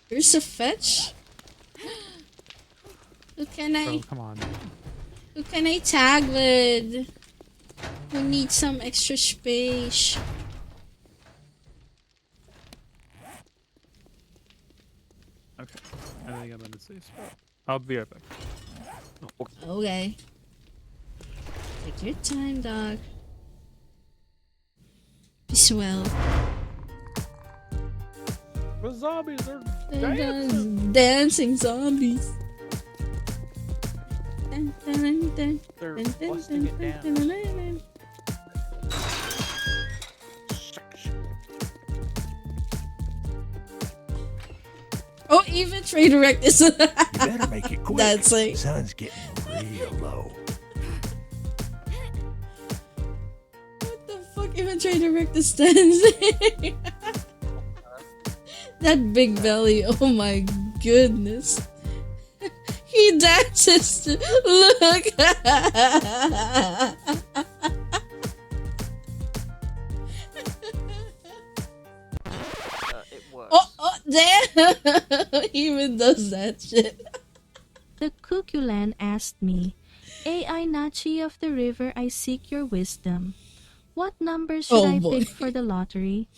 C: Here's a fetch. Who can I?
O: Oh, come on.
C: Who can I tag with? Who needs some extra space?
O: Okay. I think I'm in the safe spot. I'll be right back.
C: Okay. Take your time, dog. Be swell.
O: The zombies are
C: dancing zombies. Dun, dun, dun,
K: They're
C: dun, dun,
K: busting it
C: dun,
K: down.
C: dun, dun, dun, dun. Oh, even Trade Direct is
R: You better make it quick.
C: dancing.
R: Sun's getting real low.
C: What the fuck? Even Trade Direct is dancing. That big belly. Oh my goodness. He dances. Look.
L: It works.
C: Oh, damn. He even does that shit.
G: The Kukulan asked me, AI Nachi of the river, I seek your wisdom. What numbers should
C: Oh,
G: I
C: boy.
G: pick for the lottery?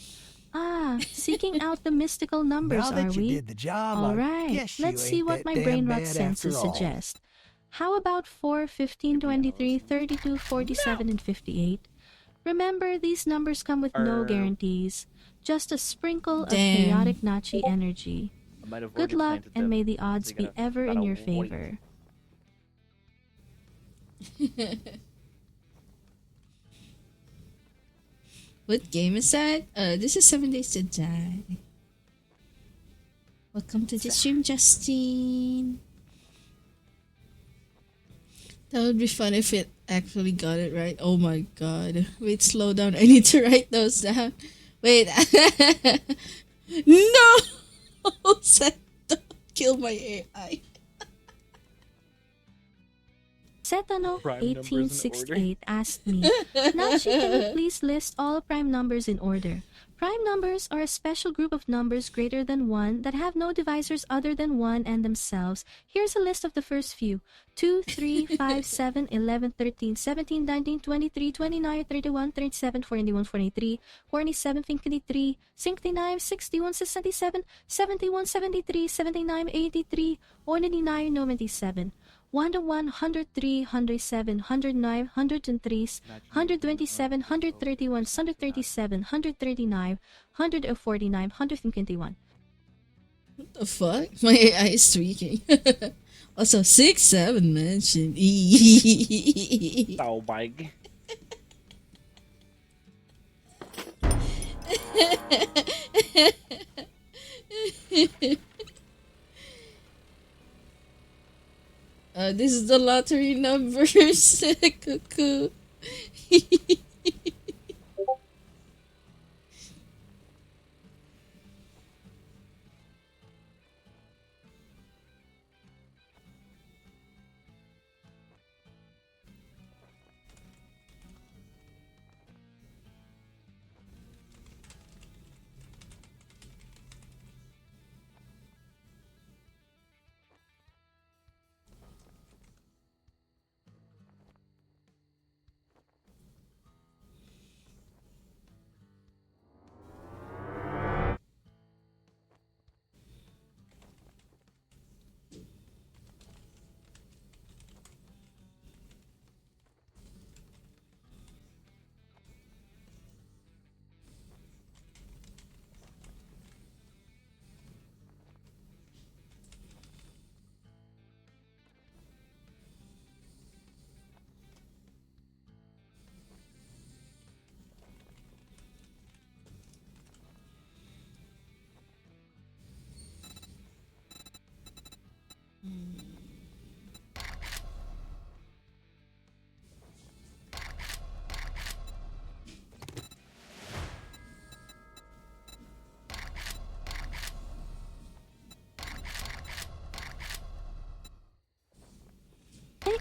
G: Ah, seeking out the mystical numbers,
R: Now that
G: are
R: you
G: we?
R: did the job,
G: All
R: I
G: right,
R: guess you
G: let's see
R: ain't
G: what
R: that
G: my
R: damn
G: brain rot
R: bad
G: senses
R: after all.
G: suggest. How about 4, 15, 23, 32, 47, and 58? Remember, these numbers come with no guarantees, just a sprinkle of
C: Damn.
G: chaotic Nachi energy.
K: might have
G: Good
K: already
G: luck,
K: planted
G: and
K: them.
G: may the odds
K: They
G: be
K: gotta-
G: ever in
K: gotta
G: your
K: wait.
G: favor.
C: What game is that? This is 7 Days to Die. Welcome to the stream, Justine. That would be fun if it actually got it right. Oh my god. Wait, slow down. I need to write those down. Wait. No! Seth, don't kill my AI.
G: Setano
K: Prime numbers in order.
G: 1868 asked me, Nachi, can you please list all prime numbers in order? Prime numbers are a special group of numbers greater than 1 that have no divisors other than 1 and themselves. Here's a list of the first few. 2, 3, 5, 7, 11, 13, 17, 19, 23, 29, 31, 37, 41, 43, 47, 53, 69, 61, 67, 71, 73, 79, 83, 89, 97. 101, 103, 107, 109, 103, 127, 131, 137, 139, 149, 121.
C: What the fuck? My AI is tweaking. Also, 6, 7 mentioned.
K: Oh my.
C: This is the lottery numbers. Cuckoo.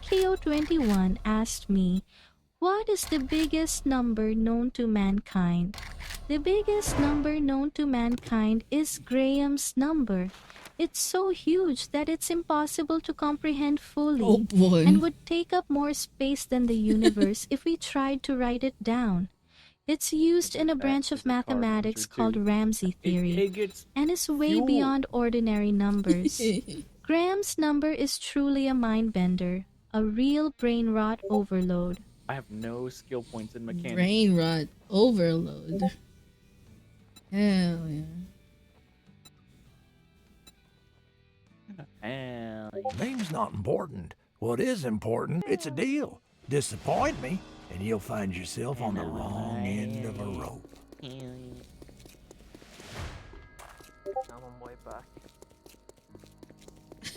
G: KO21 asked me, what is the biggest number known to mankind? The biggest number known to mankind is Graham's number. It's so huge that it's impossible to comprehend fully
C: Oh boy.
G: and would take up more space than the universe if we tried to write it down. It's used in a branch of mathematics called Ramsey theory
K: It gets
G: and is way
K: fuel.
G: beyond ordinary numbers. Graham's number is truly a mind bender, a real brain rot overload.
K: I have no skill points in mechanics.
C: Brain rot overload. Hell yeah.
K: Hell
R: Name's not important. What is important, it's a deal. Disappoint me, and you'll find yourself on the wrong end of a rope.
L: I'm on my way back.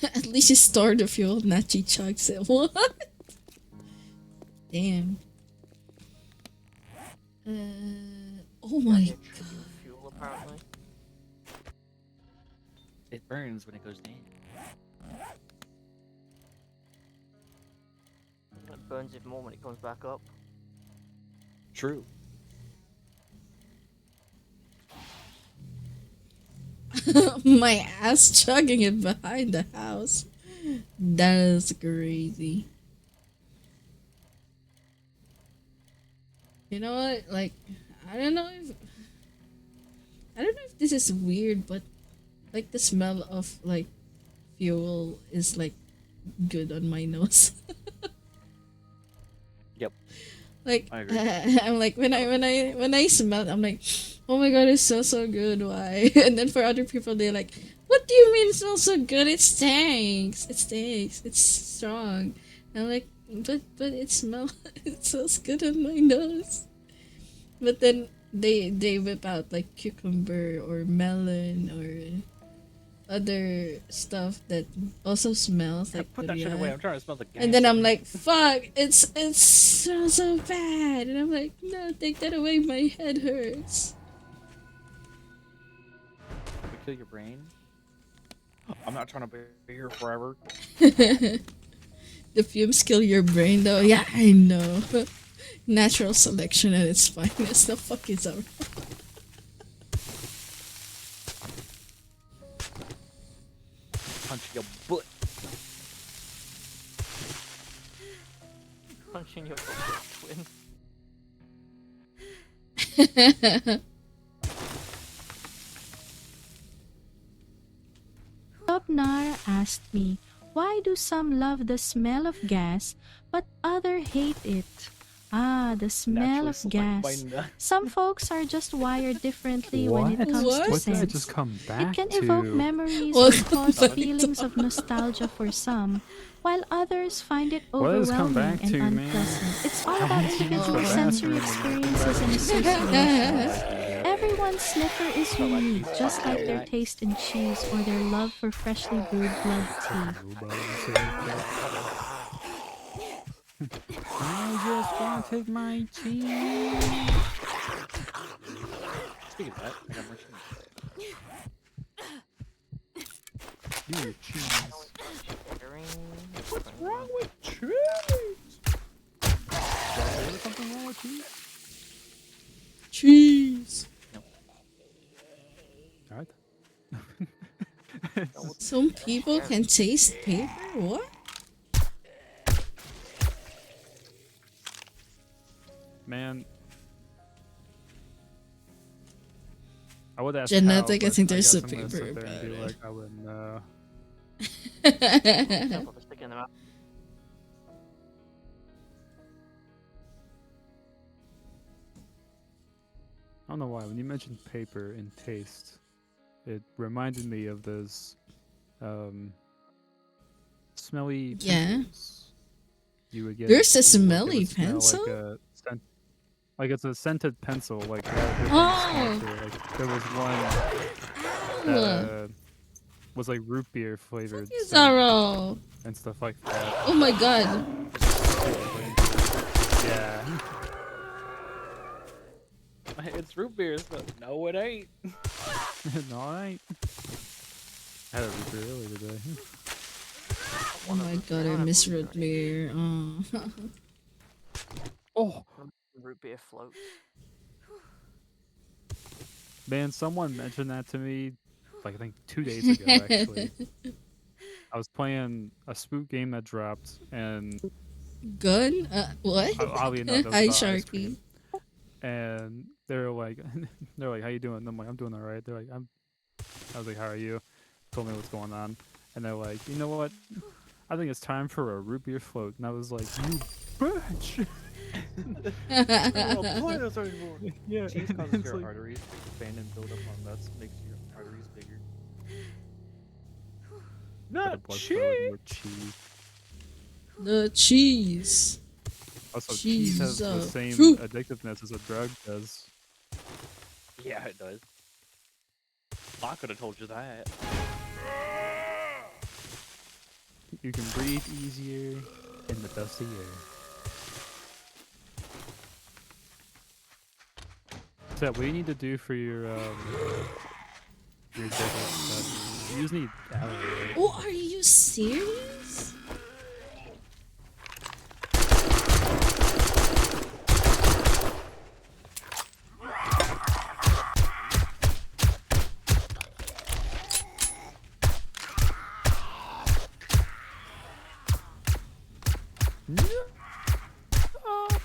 C: At least you stored the fuel, Nachi Chug said. What? Damn. Oh my god.
L: Fuel, apparently.
K: It burns when it goes down.
L: It burns even more when it comes back up.
K: True.
C: My ass chugging it behind the house. That's crazy. You know what? Like, I don't know if this is weird, but like the smell of like fuel is like good on my nose.
K: Yep.
C: Like
K: I agree.
C: I'm like when I smell it, I'm like, oh my god, it's so good. Why? And then for other people, they're like, What do you mean it smells so good? It stinks. It stinks. It's strong. I'm like, but it smells it smells good on my nose. But then they whip out like cucumber or melon or other stuff that also smells like
K: Put that shit away.
C: durian.
K: I'm trying to smell the gas.
C: And then I'm like, fuck, it smells so bad. And I'm like, no, take that away. My head hurts.
K: We kill your brain. I'm not trying to be here forever.
C: The fumes kill your brain, though. Yeah, I know. Natural selection at its finest. The fuck is up?
K: Punch your butt.
L: Punching your twin.
G: Tobnar asked me, why do some love the smell of gas, but other hate it? Ah, the smell of gas. Some folks are just wired differently when it comes to
O: What did I
G: scents.
O: just come
G: It
O: back
G: can
O: to?
G: evoke memories or
C: What
G: cause
C: are you
G: feelings of nostalgia for some, while others find it
O: What does come
G: overwhelming
O: back
G: and
O: to, man?
G: unpleasant. It's all
O: I
G: about
O: went to use
G: individual
O: the
G: sensory
O: bathroom and
G: experiences and associations.
O: Yeah.
G: Everyone's sniffer is unique, just like their taste in cheese or their love for freshly brewed blood tea.
O: I just want to take my cheese.
K: Speaking of that, I got more cheese.
O: Ew, cheese.
K: What's wrong with cheese?
O: Is there something wrong with cheese?
C: Cheese.
O: Alright.
C: Some people can taste paper? What?
O: Man. I would ask
C: Genetic,
O: how,
C: I
O: but
C: think there's
O: guess
C: a
O: I'm gonna
C: paper
O: sit there and be
C: about
O: like, I wouldn't know.
L: Careful for sticking them out.
O: I don't know why. When you mentioned paper and taste, it reminded me of those smelly
C: Yeah.
O: pencils. You would get.
C: There's a
O: it
C: smelly
O: would smell
C: pencil?
O: Like it's a scented pencil. Like that different
C: Oh.
O: smell to it. Like there was one that was like root beer flavored scent
C: Zaro.
O: and stuff like that.
C: Oh my god.
O: Yeah.
K: It's root beer, but no, it ain't.
O: No, I ain't. I had a root beer earlier today.
C: Oh my god, I miss root beer.
O: Oh.
L: Root beer floats.
O: Man, someone mentioned that to me, like I think 2 days ago. Actually, I was playing a spook game that dropped, and
C: Gun? What?
O: oddly enough, it was
C: Hi,
O: about ice
C: Sharky.
O: cream. And they're like, how you doing? I'm like, I'm doing all right. They're like, I was like, how are you? Told me what's going on, and they're like, you know what? I think it's time for a root beer float. And I was like, you bitch.
K: I don't wanna play this anymore.
O: Yeah,
K: Cheese
O: it's
K: causes your
O: like-
K: arteries to expand and build up on nuts, makes your arteries bigger.
O: Got a
K: Not
O: blood
K: cheese.
O: flow with cheese.
C: The cheese.
O: Also, cheese has the
C: Cheese,
O: same
C: fruit.
O: addictiveness as a drug does.
K: Yeah, it does. I could have told you that.
O: You can breathe easier in the dusty air. So, what do you need to do for your desert stuff? You just need aloe. Right?
C: Oh, are you serious?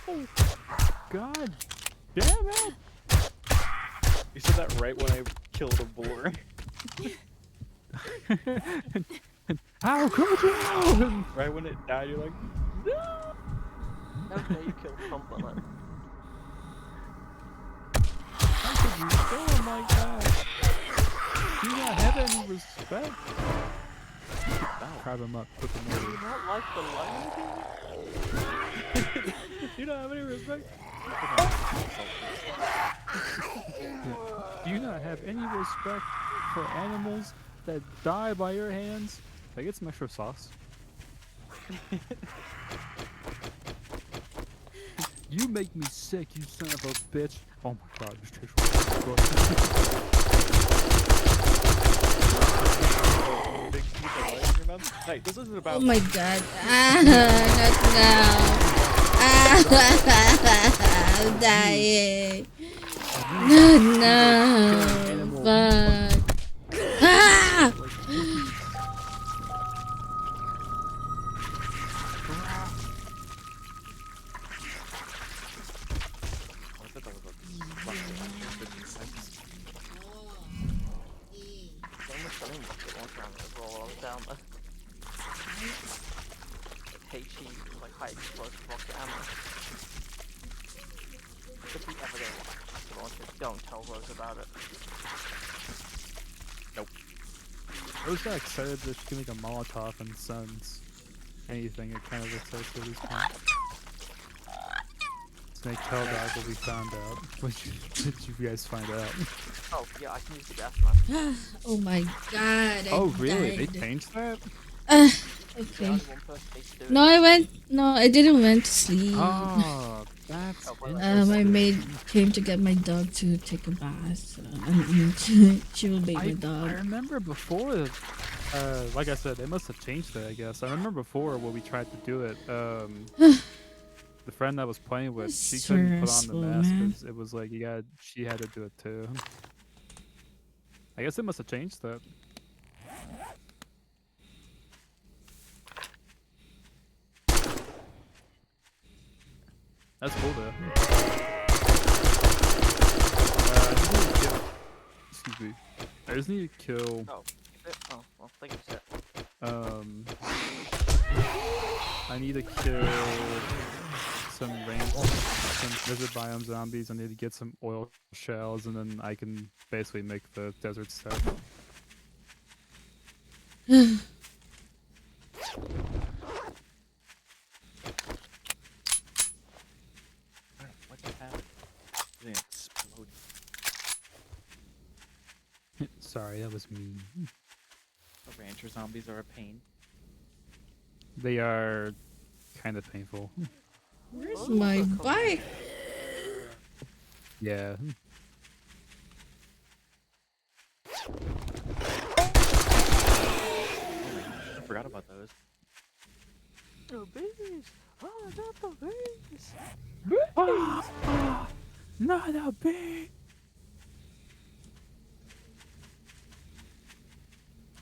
O: Oh, God damn it!
K: You said that right when I killed a boar.
O: How could you?
K: Right when it died, you're like, no!
L: Okay, you killed Tom Bullet.
O: How could you kill him like that? Do you not have any respect? Crab him up, put them
L: Do you
O: over.
L: not like the Lion King?
O: Do you not have any respect? Do you not have any respect for animals that die by your hands? Can I get some extra sauce? You make me sick, you son of a bitch. Oh my god, this tastes really good.
K: Big piece of light in your mouth. Hey, this isn't about.
C: Oh my god. Ah, not now. Ah, I'm dying. Not now. Fuck. Ah!
L: HE, like high explosive rocket ammo. If we ever get a launch it, don't tell Rose about it.
K: Nope.
O: Rose got excited that she can make a Molotov and sends anything. It kind of excites her at this point. Snake tail dog will be found out. What did you guys find out?
L: Oh, yeah, I can use the gas mask.
C: Oh my god.
O: Oh, really?
C: Died.
O: They changed that?
C: Okay. No, I didn't went to sleep.
O: Oh, that's
C: My maid came to get my dog to take a bath. I mean, she will bathe my dog.
O: I remember before, like I said, they must have changed it, I guess. I remember before when we tried to do it, the friend I was playing with, she couldn't put on the
C: Stressful,
O: mask
C: man.
O: because it was like, she had to do it too. I guess they must have changed that. That's cool though. Excuse me. I just need to kill.
L: Oh, is it? Oh, well, thank you, sir.
O: I need to kill some desert biome zombies. I need to get some oil shells, and then I can basically make the desert stuff.
K: What the hell? They exploded.
O: Sorry, that was mean.
K: The rancher zombies are a pain.
O: They are kind of painful.
C: Where's my bike?
O: Yeah.
K: I forgot about those.
L: The bees! Oh, not the bees!
O: Not a bee!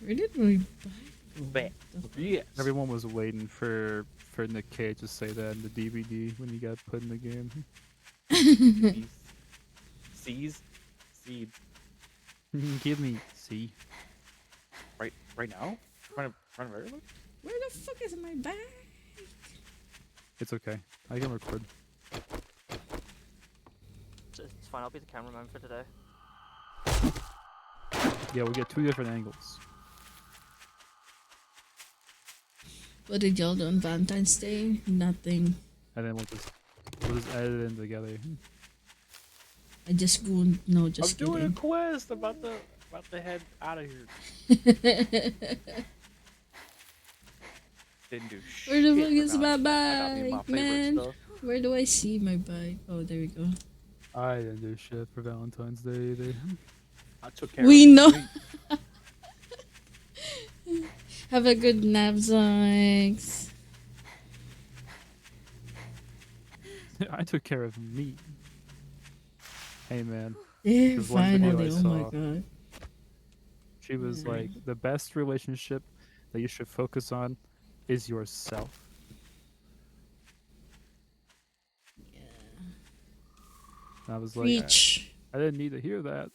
C: Where did my
K: bike go? Yes.
O: Everyone was waiting for Nick Cage to say that in the DVD when he got put in the game.
K: Seeds? Seed.
O: Give me C.
K: Right now? Run early?
C: Where the fuck is my bag?
O: It's okay. I can record.
L: It's fine, I'll be the cameraman for today.
O: Yeah, we get 2 different angles.
C: What did y'all do on Valentine's Day? Nothing.
O: And then we'll just edit it in together.
C: I just go. No,
K: I'm
C: just
K: doing a
C: kidding.
K: quest about the head out of here. Didn't do shit.
C: Where the fuck
K: for
C: is my
K: Valentine's Day. I got me my
C: bike,
K: favorite
C: man?
K: stuff.
C: Where do I see my bike? Oh, there we go.
O: I didn't do shit for Valentine's Day either.
K: I took care
C: We
K: of
C: know.
K: me.
C: Have a good nap, Zoinks.
O: I took care of me. Hey man.
C: Yeah,
O: There's one video
C: finally.
O: I
C: Oh my
O: saw.
C: god.
O: She was like, the best relationship that you should focus on is yourself. And I was like,
C: Preach.
O: I didn't need to hear that.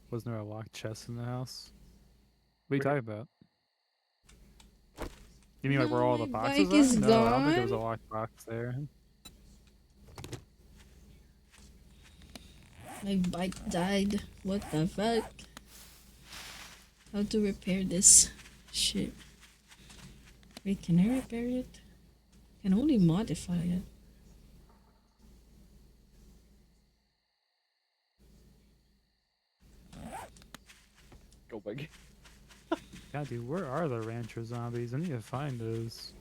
O: Wasn't there a locked chest in the house? What are you talking about? You mean like where all the
C: my
O: boxes
C: bike
O: are?
C: is
O: No, I don't think there was a
C: gone.
O: locked box there.
C: My bike died. What the fuck? How to repair this shit? Wait, can I repair it? I can only modify it.
K: Go big.
O: God, dude, where are the rancher zombies? I need to find those.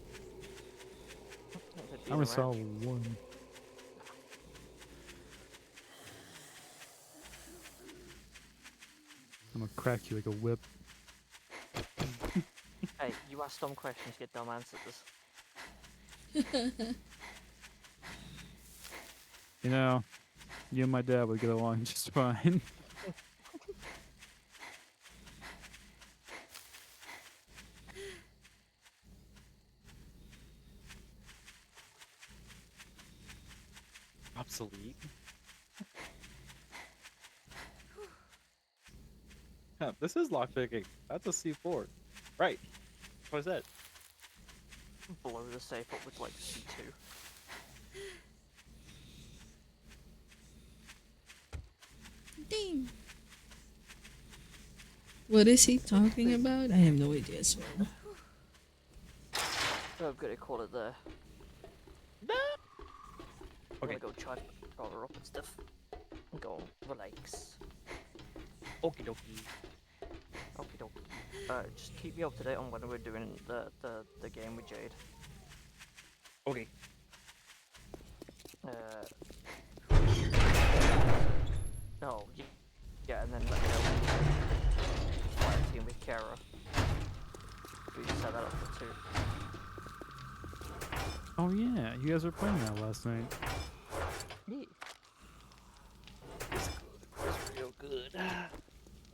O: I only saw one. I'm gonna crack you like a whip.
L: Hey, you ask dumb questions, get dumb answers.
O: You know, you and my dad would get along just fine.
K: Obsolete. Huh, this is lockpicking. That's a C4. Right. What is that?
L: Blow the safe up with like C2.
C: Damn. What is he talking about? I have no idea as well.
L: I'm gonna call it there. No! I'm gonna go charge my controller up and stuff. And go relax.
K: Okie dokie.
L: Okie dokie. Just keep me up to date on when we're doing the game with Jade.
K: Okay.
L: No, yeah, and then let me know. Fire team with Kara. We set that up for 2.
O: Oh yeah, you guys were playing that last night.
L: Yeah.
K: It's real good.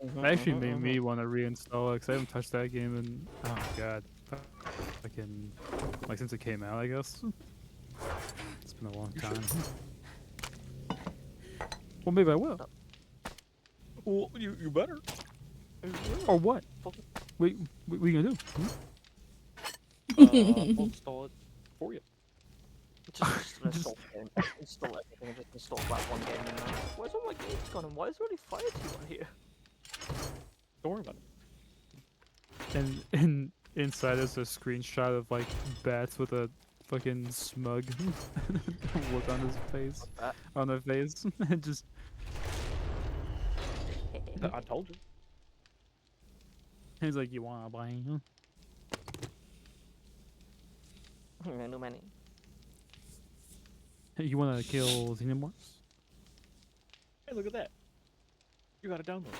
O: It actually made me want to reinstall it because I haven't touched that game in, oh god, fucking, like since it came out, I guess. It's been a long time. Well, maybe I will.
K: Well, you better.
O: Or what? Wait, what are you gonna do?
K: I'll install it for you.
L: Just install the game. Install everything and just install that one game and then, where's all my games gone and why is there only Fire Team on here?
K: Don't worry about it.
O: And inside is a screenshot of like bats with a fucking smug look on his face, on their face, and just.
K: I told you.
O: He's like, you wanna buy?
L: No money.
O: Hey, you wanna kill Xenomorphs?
K: Hey, look at that. You gotta download it.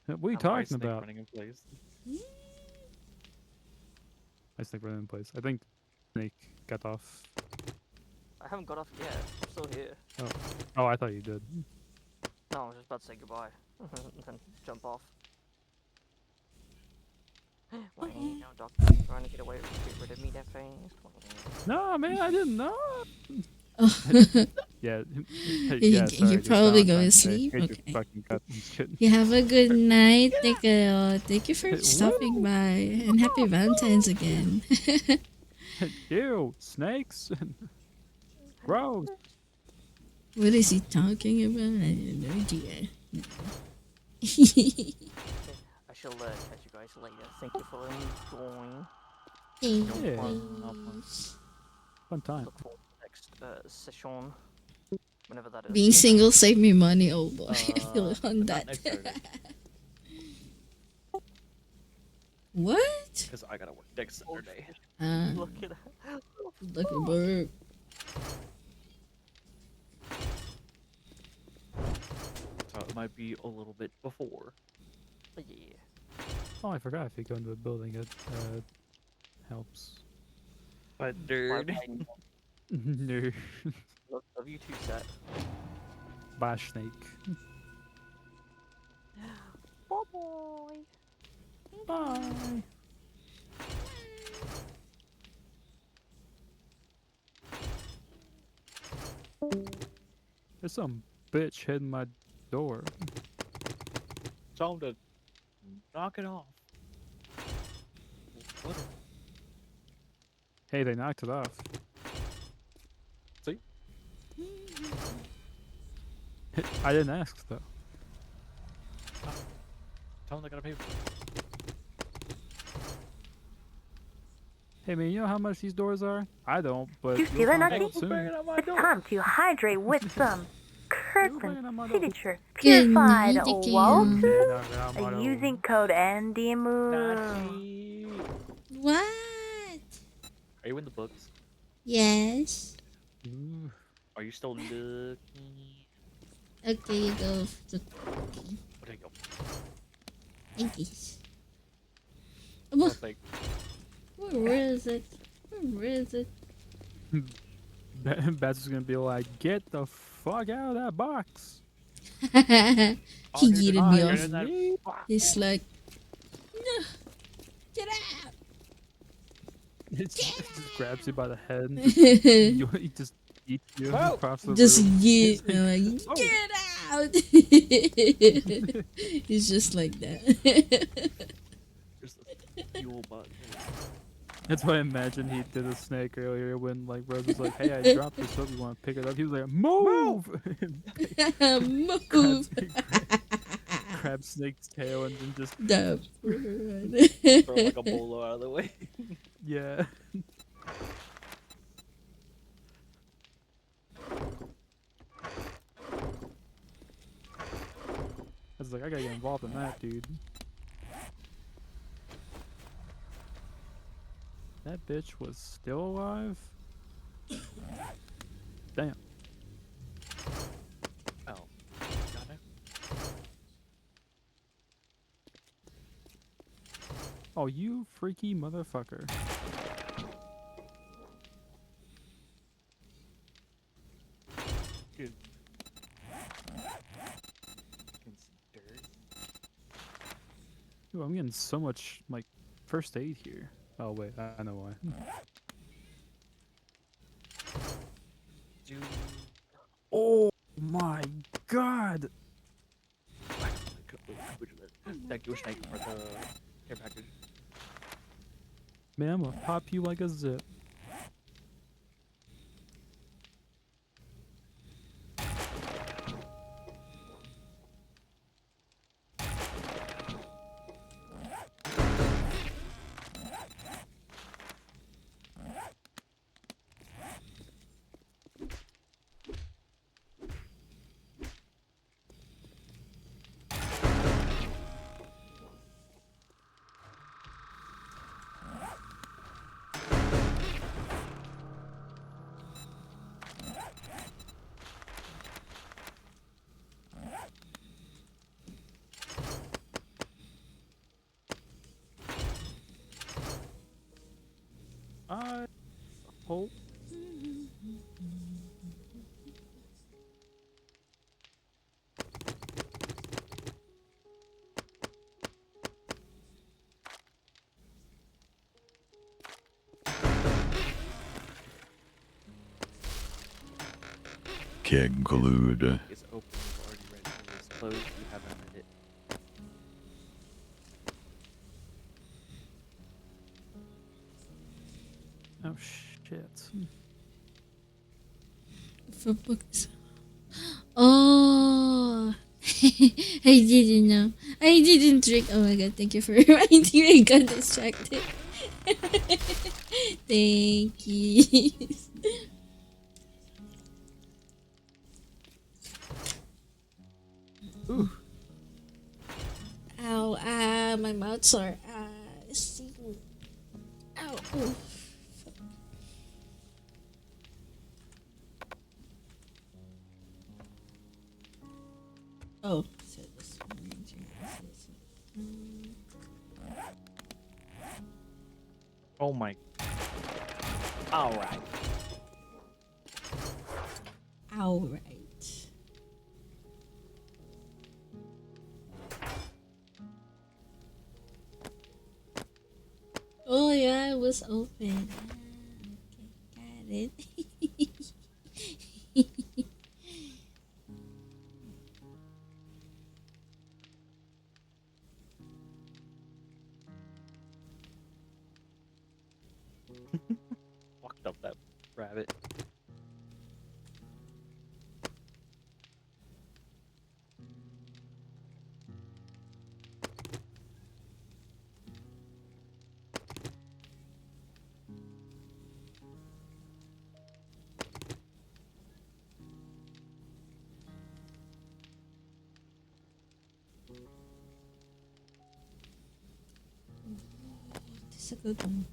O: What are you
K: I'm
O: talking
K: Snake
O: about?
K: running in place.
O: I Snake running in place. I think Snake got off.
L: I haven't got off yet. I'm still here.
O: Oh, I thought you did.
L: No, I was just about to say goodbye. And then jump off. Why no doctor trying to get away with get rid of me that fast?
O: No, man, I didn't know. Yeah,
C: You're
O: sorry,
C: probably
O: just
C: going to
O: hey,
C: sleep?
O: hate your
C: Okay.
O: fucking cut and shit.
C: You have a good night, Nico. Thank you for stopping by, and happy Valentine's again.
O: Ew, snakes. Gross.
C: What is he talking about? I have no idea. No.
L: I shall catch you guys later. Thank you for joining.
O: Yeah. Fun time.
L: Look forward to the next session. Whenever that is.
C: Being single saved me money. Oh boy, I feel on that.
K: Next Saturday.
C: What?
K: Because I gotta work next Saturday.
L: Look at that.
C: Look at bird.
K: So it might be a little bit before.
L: Yeah.
O: Oh, I forgot. If you go into a building, it helps.
K: But nerd.
O: Nerd.
L: Love you too, Set.
O: Bye, Snake.
L: Bye bye.
O: Bye. There's some bitch hitting my door.
K: Tell him to knock it off.
O: Hey, they knocked it off. See? I didn't ask though.
K: Tell them they gotta pay for it.
O: Hey man, you know how much these doors are? I don't, but
B: You
O: you'll
B: feel it,
O: find
B: Nachi?
O: out soon.
B: It's time to hydrate with some Kirkland signature
C: Good
B: purified
C: night,
B: water
C: again.
B: using code NDMU.
C: What?
K: Are you in the books?
C: Yes.
K: Are you still looking?
C: Okay, you go.
K: Where'd I go?
C: Thank you.
K: Like,
C: Where is it? Where is it?
O: Bats is gonna be like, get the fuck out of that box.
C: He yeeted me off.
O: Leave.
C: He's like, no, get out.
O: It just grabs you by the head and just, he just eats you across the
C: Just
O: room.
C: yeet.
O: He's
C: I'm like,
O: oh.
C: get out. He's just like that.
K: there's the fuel button.
O: That's why I imagine he did a snake earlier when like Rose was like, hey, I dropped this soap, you want to pick it up? He was like, move!
C: Move!
O: Grab Snake's tail and then just
C: Throw
K: like a bolo out of the way.
O: Yeah. I was like, I gotta get involved in that, dude. That bitch was still alive? Damn.
K: Oh. Got it.
O: Oh, you freaky motherfucker.
K: Dude. Fucking dirt.
O: Ooh, I'm getting so much, like, first aid here. Oh, wait, I know why.
K: Dude.
O: Oh my god!
K: Thank you, Snake, for the care package.
O: Man, I'm gonna pop you like a zip. I hope.
D: Keg collude.
K: It's open, it's already ready. It's closed, you haven't read it.
O: Oh shit.
C: For books. Oh, I didn't know. I didn't drink. Oh my god, thank you for reminding me. I got distracted. Thank you.
O: Ooh.
C: Ow, my mouth's sore. See. Ow, ooh. Oh, so this
K: Oh my. Alright.
C: Alright. Oh yeah, it was open. Okay, got it. It's a good one.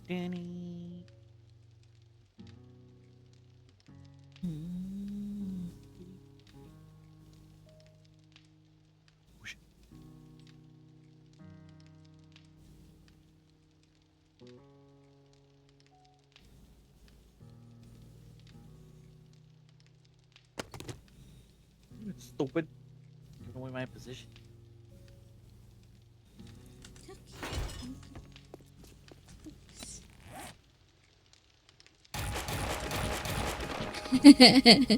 K: Danny. Stupid. Giving away my position.
C: Okay, and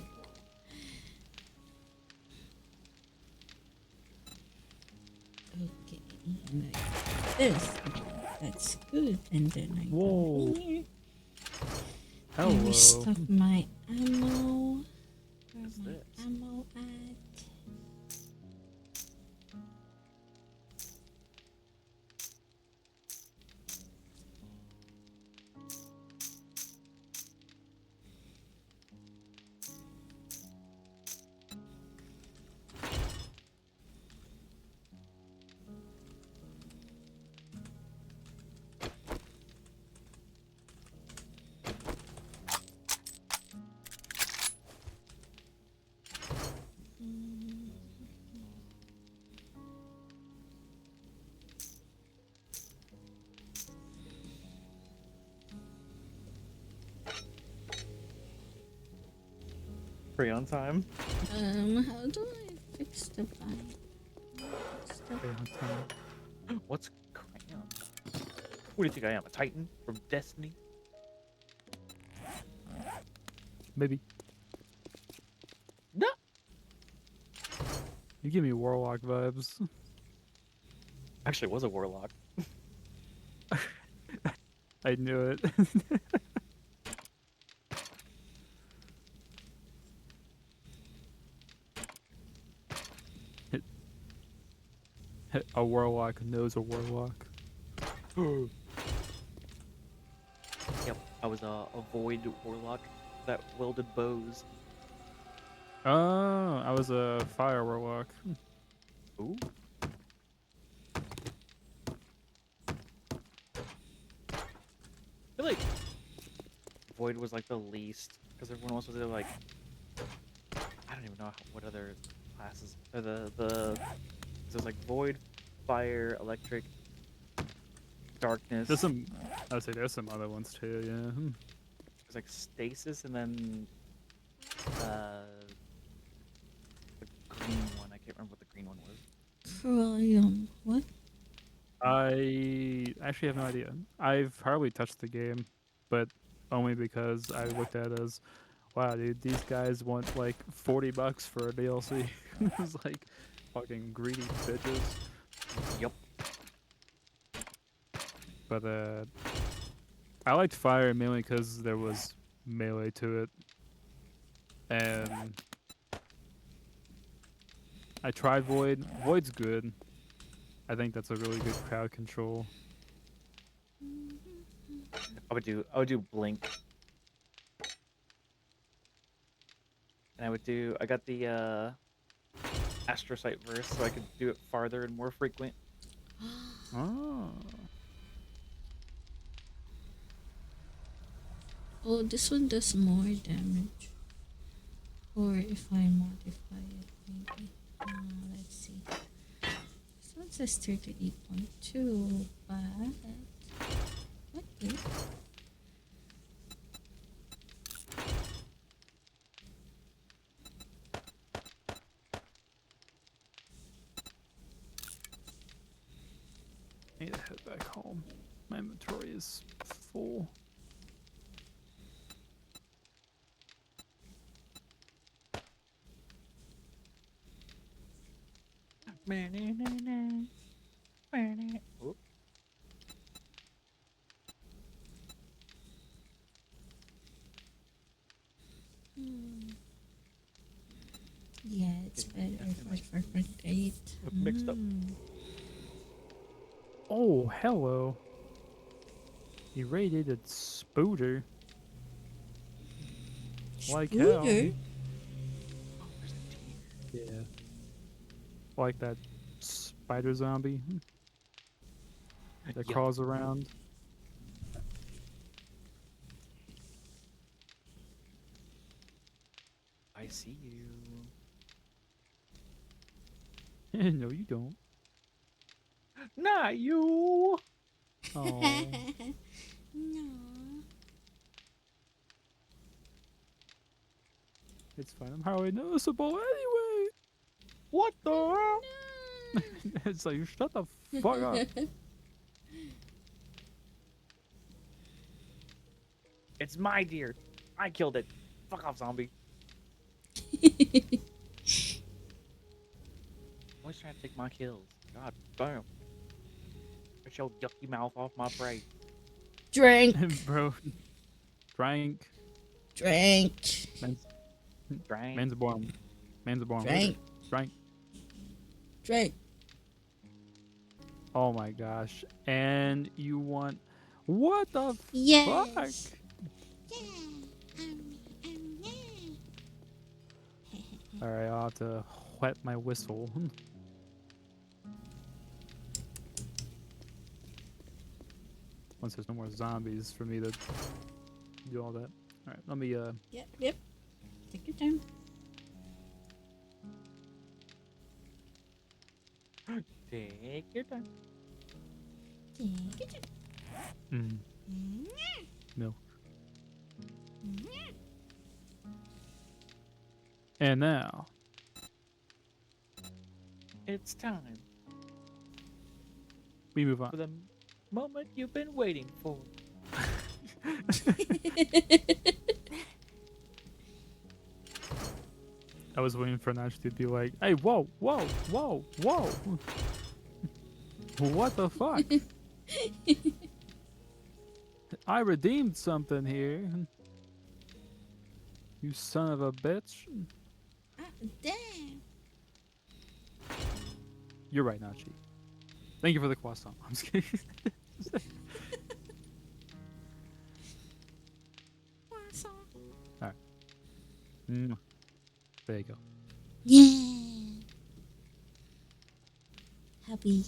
C: like this. That's good. And then I
O: Whoa.
C: go here. I
O: Hello.
C: restock my ammo.
K: What's
C: Where my
K: this?
C: ammo at?
K: Free on time.
C: How do I fix the bike?
K: What's crayon? What do you think I am? A Titan from Destiny?
O: Maybe.
K: No.
O: You give me Warlock vibes.
K: Actually, was a warlock.
O: I knew it. A warlock knows a warlock.
K: Yep, I was a void warlock that wielded bows.
O: Oh, I was a fire warlock.
K: Ooh. I feel like void was like the least, because everyone else was either like, I don't even know what other classes or so it's like void, fire, electric, darkness.
O: There's some. I would say there's some other ones too. Yeah.
K: There's like stasis and then the green one. I can't remember what the green one was.
C: What?
O: I actually have no idea. I've hardly touched the game, but only because I looked at it as, wow, dude, these guys want like $40 for a DLC. It's like fucking greedy bitches.
K: Yep.
O: But I liked fire mainly because there was melee to it, and I tried void. Void's good. I think that's a really good crowd control.
K: I would do blink. And I got the astrocyte verse so I could do it farther and more frequent.
O: Oh.
C: Oh, this one does more damage. Or if I modify it, maybe. Let's see. This one says 38.2, but okay.
O: I need to head back home. My inventory is full.
K: Oop.
C: Yeah, it's better for 4.8.
K: Mixed up.
O: Oh, hello. Irradiated spooter. Like hell.
C: Spooter?
O: Yeah. Like that spider zombie that crawls around.
K: I see you.
O: No, you don't.
K: Not you.
O: Oh.
C: No.
O: It's fine. I'm hardly noticeable anyway.
K: What the hell?
O: It's like, shut the fuck up.
K: It's my deer. I killed it. Fuck off, zombie. Always trying to take my kills. God damn. Get your yucky mouth off my prey.
C: Drink.
O: Bro. Drank.
C: Drink.
O: Man's born. Man's born.
C: Drank.
O: Drank.
C: Drink.
O: Oh my gosh. And you want... What the fuck?
C: Yes.
O: Alright, I'll have to wet my whistle. Once there's no more zombies for me to do all that. Alright, let me
C: Yep. Take your time.
K: Take your time.
C: Take your time.
O: Milk. And now
K: It's time
O: we move on.
K: for the moment you've been waiting for.
O: I was waiting for Nash to be like, hey, whoa, whoa, whoa, whoa. What the fuck? I redeemed something here. You son of a bitch.
C: Damn.
O: You're right, Nachi. Thank you for the croissant. I'm just kidding. Alright. There you go.
C: Yeah. Happy.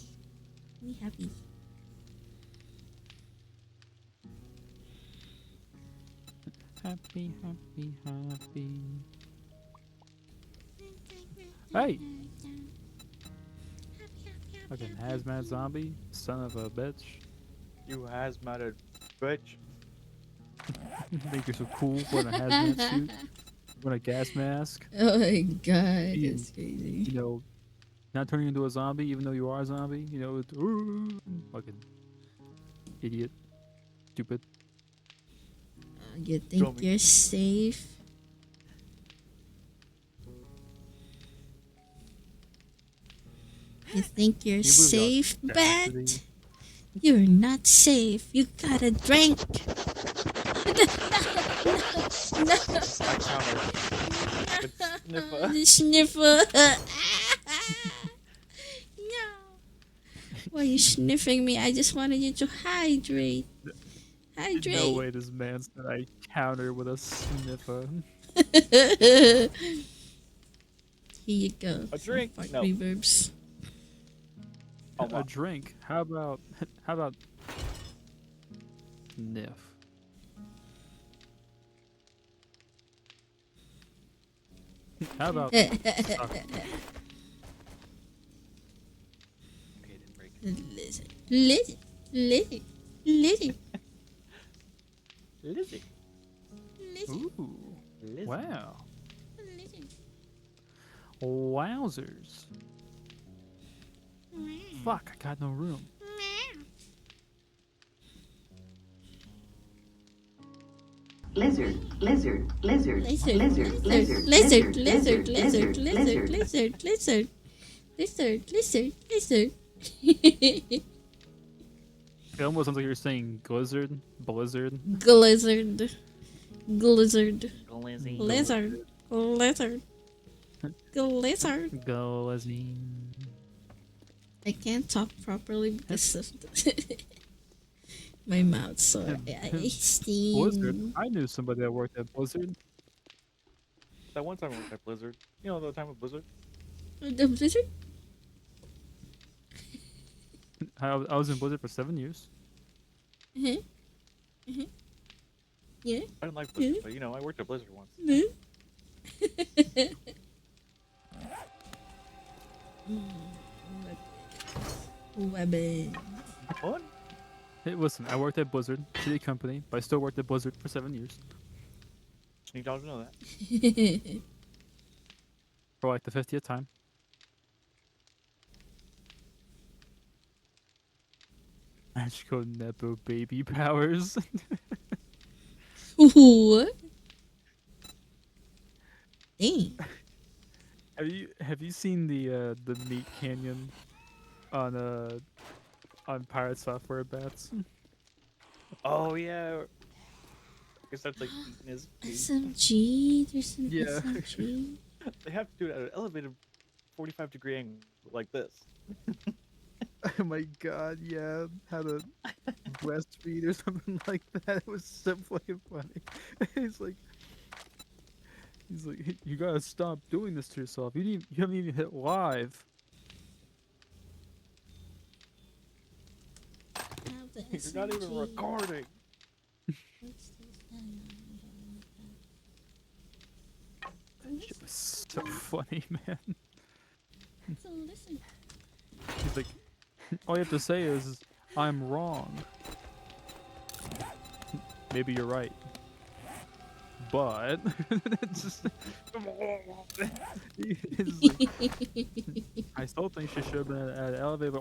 C: We happy.
O: Happy, happy, happy. Hey! Fucking hazmat zombie, son of a bitch.
K: You hazmated bitch.
O: Think you're so cool wearing a hazmat suit, wearing a gas mask.
C: Oh my god,
O: You-
C: that's crazy.
O: You know, not turning into a zombie even though you are a zombie. You know, it's, fucking idiot, stupid.
C: You think you're safe? You think you're
O: You moved
C: safe,
O: on.
C: Bat? You're not safe. You gotta drink. No. The sniffer. No. Why are you sniffing me? I just wanted you to hydrate. Hydrate.
O: No way this man said I counter with a sniffer.
C: Here you go.
K: A drink?
C: Fart
K: No.
C: reverbs.
O: A drink? How about sniff? How about suck?
C: Lizard. Lizard. Lizard. Lizard.
K: Lizzie.
O: Ooh.
K: Lizzie.
O: Wow. Wowzers. Fuck, I got no room.
E: Lizard, lizard, lizard,
C: Lizard,
E: lizard,
C: lizard, lizard, lizard, lizard, lizard, lizard, lizard, lizard, lizard, lizard.
O: It almost sounds like you're saying blizzard, blizzard.
C: Glizzard, glizzard,
K: Glizzy.
C: lizard, lizard, glizzard.
O: Glizzy.
C: I can't talk properly because of my mouth sore. I steam.
O: Blizzard. I knew somebody that worked at Blizzard.
K: That one time I worked at Blizzard. You know the time with Blizzard?
C: The blizzard?
O: I was in Blizzard for 7 years.
C: Yeah.
K: I didn't like Blizzard, but you know, I worked at Blizzard once.
C: Webbing.
K: Fun.
O: Hey, listen, I worked at Blizzard, shitty company, but I still worked at Blizzard for 7 years.
K: Just need y'all to know that.
O: For like the 50th time. Magical Nepo baby powers.
C: What? Dang.
O: Have you seen the meat canyon on Pirate Software Bats?
K: Oh yeah. He starts like eating his food.
C: SMG? There's an
O: Yeah.
C: SMG?
K: They have to do it at an elevated 45-degree angle like this.
O: Oh my god, yeah. How to breastfeed or something like that. It was so fucking funny. He's like, you gotta stop doing this to yourself. You haven't even hit live.
K: You're not even recording.
O: That shit was so funny, man.
C: So listen.
O: He's like, all you have to say is, I'm wrong. Maybe you're right. But it's just he's like, I still think she should have been at an elevator.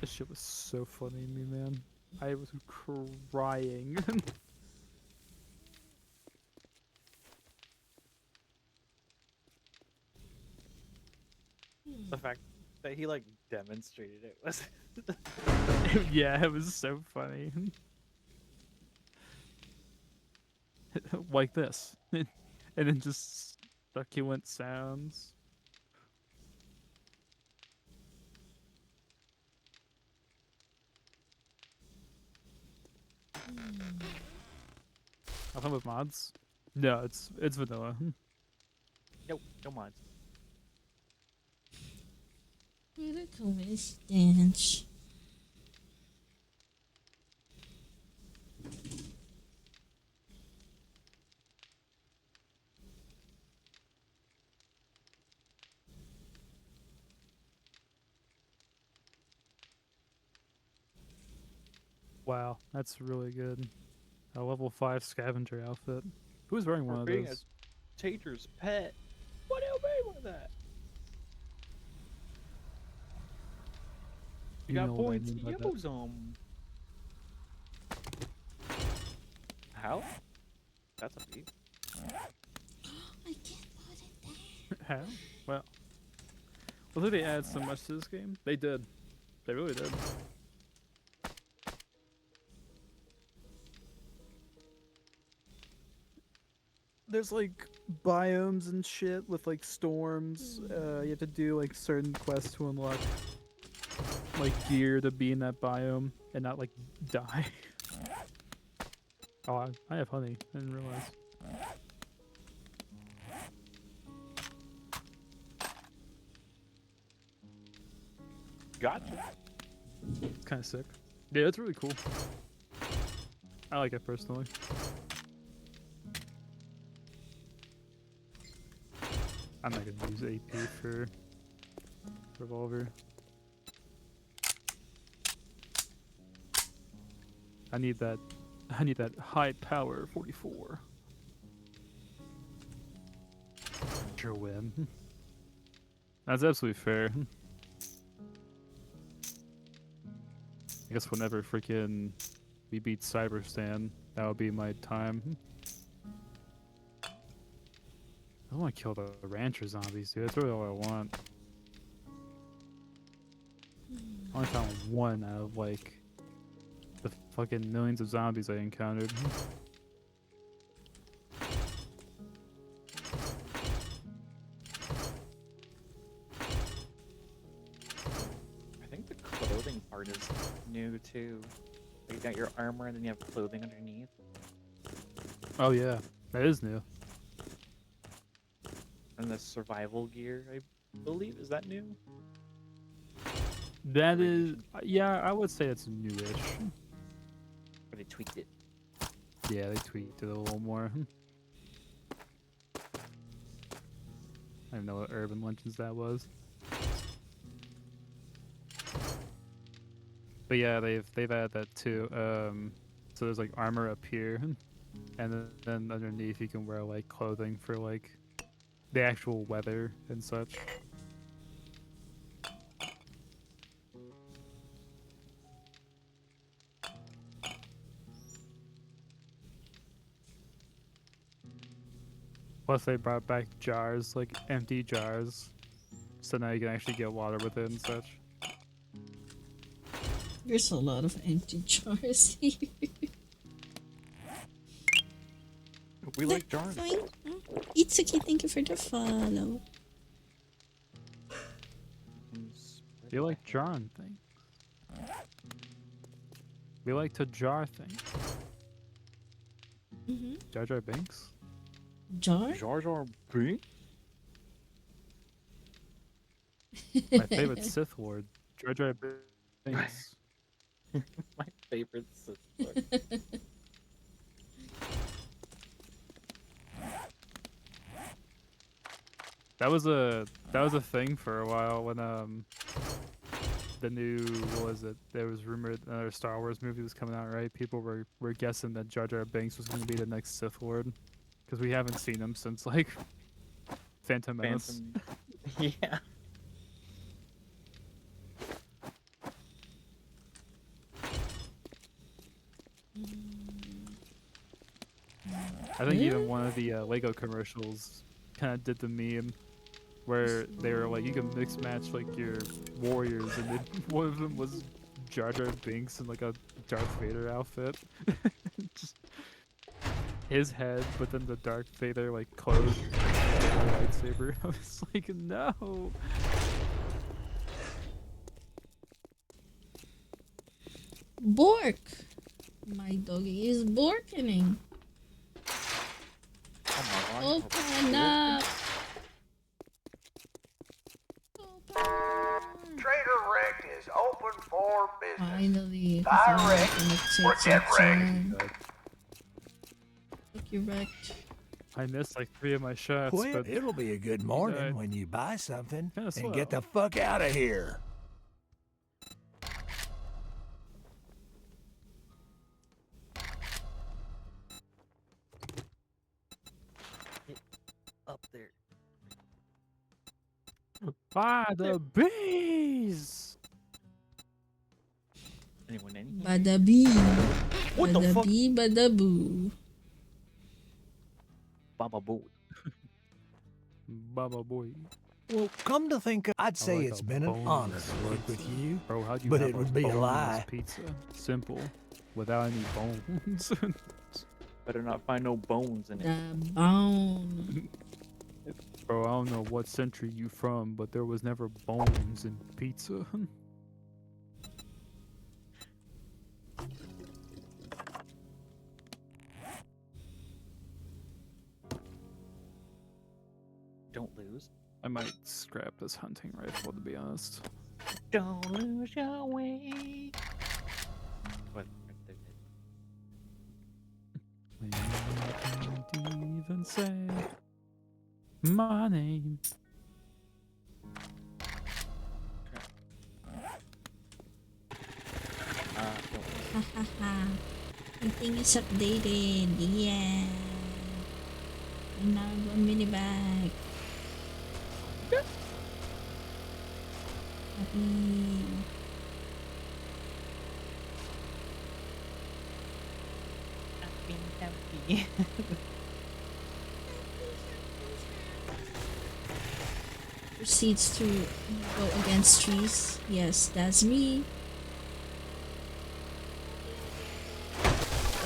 O: This shit was so funny to me, man. I was crying.
K: The fact that he like demonstrated it was
O: Yeah, it was so funny. Like this. And then just succulent sounds. Nothing with mods? No, it's vanilla.
K: Nope, no mods.
C: What a coincidence.
O: Wow, that's really good. A level 5 scavenger outfit. Who's wearing one of
K: being
O: those?
K: a teacher's pet. What do you mean with that? You got
O: know what I
K: points.
O: mean by that.
K: Use them. How? That's a beat.
C: I can't put it there.
O: How? Well, I think they added so much to this game. They did. They really did. There's like biomes and shit with like storms. You have to do like certain quests to unlock like gear to be in that biome and not like die. Oh, I have honey. I didn't realize.
K: Gotcha.
O: It's kind of sick. Yeah, it's really cool. I like it personally. I'm not gonna use AP for revolver. I need that high power 44. Sure win. That's absolutely fair. I guess whenever freaking we beat Cyberstan, that would be my time. I want to kill the rancher zombies, dude. That's really all I want. I only found one out of like the fucking millions of zombies I encountered.
K: I think the clothing part is new too. Like you got your armor and then you have clothing underneath.
O: Oh yeah, that is new.
K: And the survival gear, I believe, is that new?
O: That is, yeah, I would say it's newish.
K: Or they tweaked it.
O: Yeah, they tweaked it a little more. I don't know what Urban Legends that was. But yeah, they've added that too. So there's like armor up here, and then underneath you can wear like clothing for like the actual weather and such. Plus they brought back jars, like empty jars, so now you can actually get water with it and such.
C: There's a lot of empty jars here.
K: We like jars.
C: Itsuki, thank you for the follow.
O: We like jarring things. We like to jar things.
C: Mm-hmm.
O: Jar Jar Binks?
C: Jar?
K: Jar Jar Binks?
O: My favorite Sith Lord, Jar Jar Binks.
K: My favorite Sith Lord.
O: That was a thing for a while when the new, what was it? There was rumored another Star Wars movie was coming out, right? People were guessing that Jar Jar Binks was going to be the next Sith Lord, because we haven't seen him since like Phantom Menace.
K: Yeah.
O: I think even one of the Lego commercials kind of did the meme where they were like, you can mix match like your warriors, and one of them was Jar Jar Binks in like a Darth Vader outfit. Just his head, but then the Darth Vader like clothes, lightsaber. I was like, no.
C: Bork! My doggy is borkening. Open up!
T: Trader Rick is open for business.
C: Finally,
T: Direct or get ready.
C: Look, you wrecked.
O: I missed like 3 of my shots,
R: Quit.
O: but
R: It'll be a good morning when you buy something
O: Kinda
R: and get
O: slow.
R: the fuck out of here.
K: Up there.
O: by the bees.
K: Anyone, any?
C: Bada bee.
K: What the
C: Bada
K: fuck?
C: bee, bada boo.
K: Baba Boo.
O: Baba boy.
R: Well, come to think of I'd say
O: like
R: it's
O: a
R: been an honor
O: boneless
R: to work with
O: pizza.
R: you,
O: Bro, how'd you
R: but
O: have
R: it would be a
O: boneless
R: lie.
O: Pizza. Simple. Without any bones.
K: Better not find no bones in it.
C: The bone.
O: Bro, I don't know what century you from, but there was never bones in pizza.
K: Don't lose.
O: I might scrap this hunting rifle, to be honest.
K: Don't lose your way. What?
O: I can't even say my name.
C: Hahaha. Everything is updated. Yeah. And now I'm going mini bag. Happy.
K: Happy.
C: Proceeds to go against trees. Yes, that's me.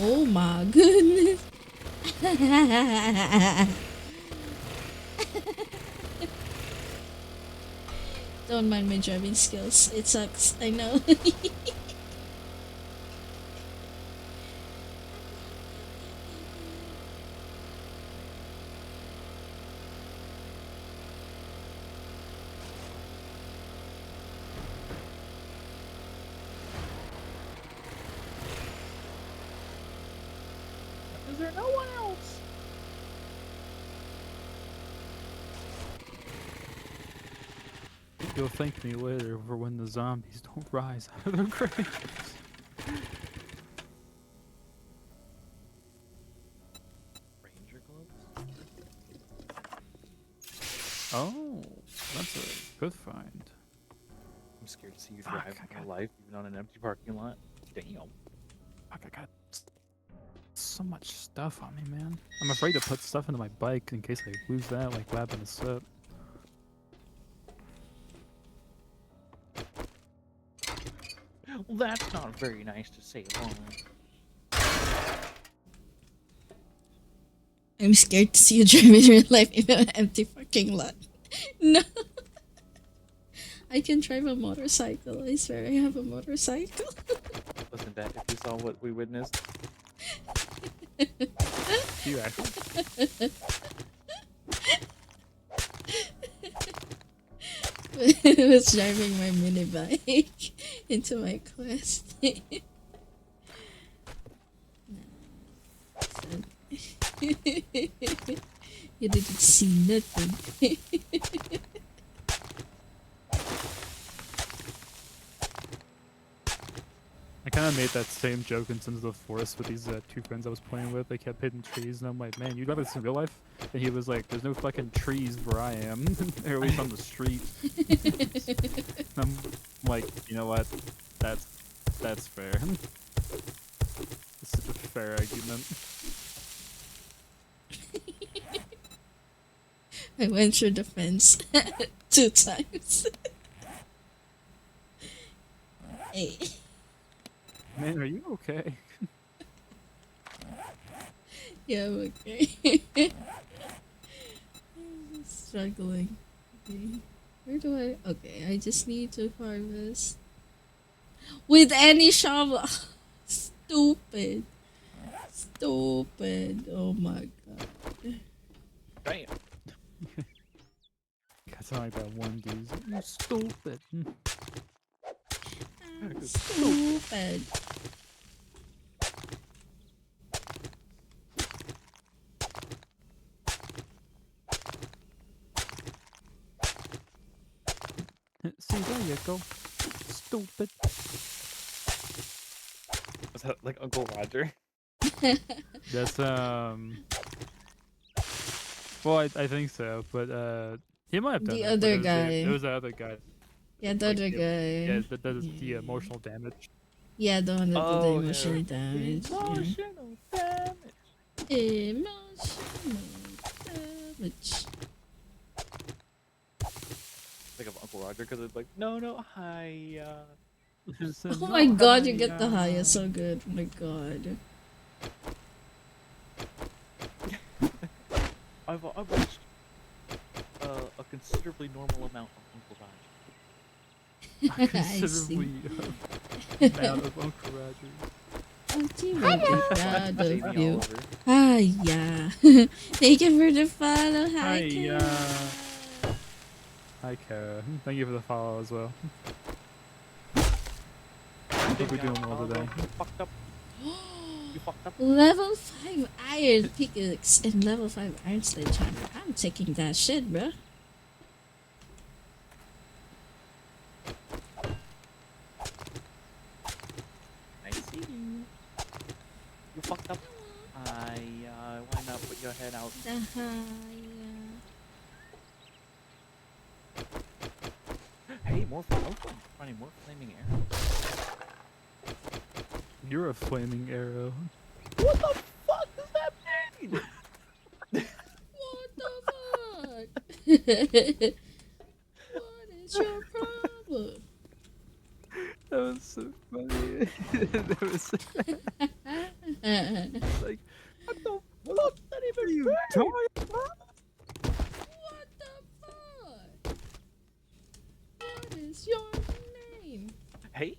C: Oh my goodness. Don't mind my driving skills. It sucks. I know.
K: Is there no one else?
O: You'll thank me later for when the zombies don't rise out of their graves.
K: Ranger gloves?
O: Oh, that's a good find.
K: I'm scared to see you
O: Fuck,
K: drive
O: I
K: your
O: got-
K: life even on an empty parking lot. Damn.
O: Fuck, I got so much stuff on me, man. I'm afraid to put stuff into my bike in case I lose that, like what happened to Sip.
K: Well, that's not very nice to say alone.
C: I'm scared to see you drive in real life in an empty fucking lot. No. I can drive a motorcycle. I swear I have a motorcycle.
K: Listen, Dad, if you saw what we witnessed.
O: You actually?
C: I was driving my mini bike into my quest. You didn't see nothing.
O: I kind of made that same joke in Sons of the Forest with these two friends I was playing with. They kept hitting trees, and I'm like, man, you got this in real life? And he was like, there's no fucking trees where I am, or at least on the street. And I'm like, you know what? That's fair. It's such a fair argument.
C: I went through the fence 2 times. Hey.
O: Man, are you okay?
C: Yeah, I'm okay. I'm struggling. Okay. Where do I... Okay, I just need to harvest. With any shovel! Stupid. Stupid. Oh my god.
K: Damn.
O: That's not like that one dude. You stupid.
C: Stupid.
O: See, there you go. Stupid.
K: Was that like Uncle Roger?
O: That's well, I think so, but he might have done
C: The
O: that, but
C: other
O: it was
C: guy.
O: It was the other guy.
C: Yeah, the other guy.
O: Yeah, that does the emotional damage.
C: Yeah, the one that did the
K: Oh,
C: emotional
K: yeah.
C: damage.
K: Emotional damage.
C: Emotional damage.
K: Think of Uncle Roger because it's like, no, hi.
C: Oh my god, you get the highest so good. Oh my god.
K: I've watched a considerably normal amount of Uncle Roger.
O: A considerably amount of Uncle Rogers.
C: I'm proud of
K: Jamie
C: you.
K: Oliver.
C: Hi, yeah. Thank you for the follow. Hi,
O: Hi,
C: Kara.
O: Hi, Kara. Thank you for the follow as well. Hope we're doing well today.
K: You fucked up. You fucked up.
C: Level 5 iron pickaxe and level 5 iron sledgehammer. I'm taking that shit, bruh.
K: I see you. You fucked up. Why not put your head out? Hey, more finding more flaming arrows.
O: You're a flaming arrow.
K: What the fuck does that mean?
C: What the fuck? What is your problem?
O: That was so funny. That was like,
K: what the fuck does that even mean?
C: What the fuck? What is your name?
K: Hey.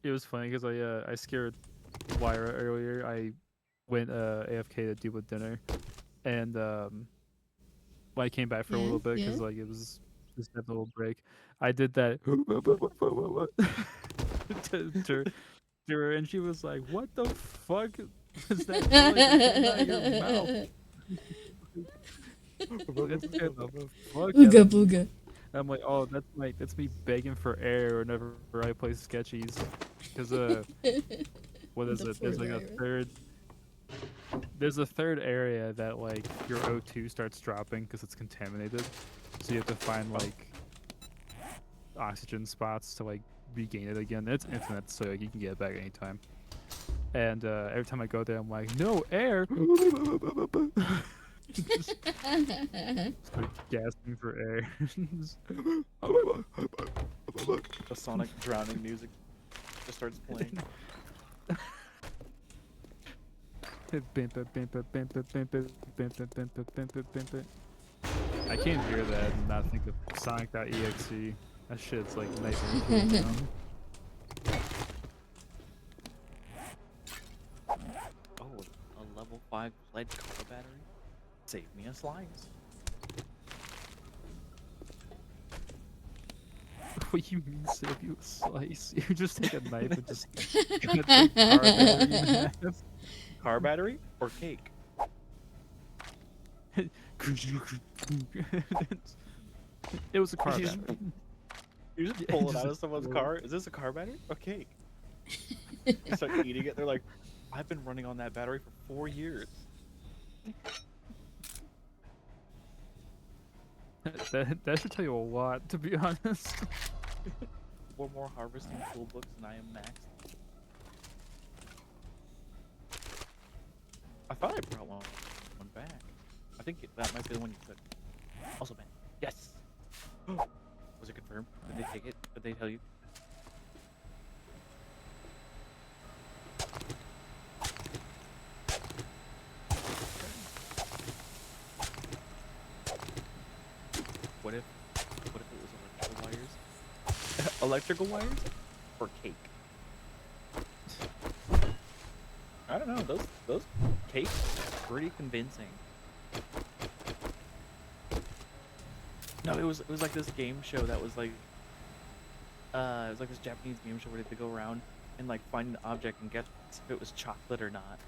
O: It was funny because I scared Lyra earlier. I went AFK to deal with dinner, and when I came back for a little bit because like it was just a little break, I did that to her, and she was like, "What the fuck?" What's that noise that came out of your mouth? What the fuck?
C: Ooga booga.
O: I'm like, oh, that's me begging for air whenever I play sketchies, because what is
C: The
O: it? There's like a
C: Florida
O: there's a third area that like your O2 starts dropping because it's contaminated, so you have to find like oxygen spots to like regain it again. It's infinite, so like, you can get it back anytime. And every time I go there, I'm like, no air. Just start gasping for air.
K: The Sonic drowning music just starts playing.
O: I can't hear that and not think of Sonic.exe. That shit's like nice and cool down.
K: Oh, a level 5 lead car battery? Save me a slice.
O: What do you mean save you a slice? You just take a knife and just cut the car battery in half.
K: Car battery or cake?
O: It was a car
K: You just-
O: battery.
K: You just pull it out of someone's car. Is this a car battery or cake? They start eating it. They're like, I've been running on that battery for 4 years.
O: That should tell you a lot, to be honest.
K: 4 more harvesting toolbooks and I am maxed. I thought I brought one back. I think that might be the one you took. Also back. Yes! Was it confirmed? Did they take it? Did they tell you? What if it was electrical wires? Electrical wires? Or cake? I don't know, those cakes are pretty convincing. No, it was like this game show that was like it was like this Japanese game show where they had to go around and like find an object and guess if it was chocolate or not.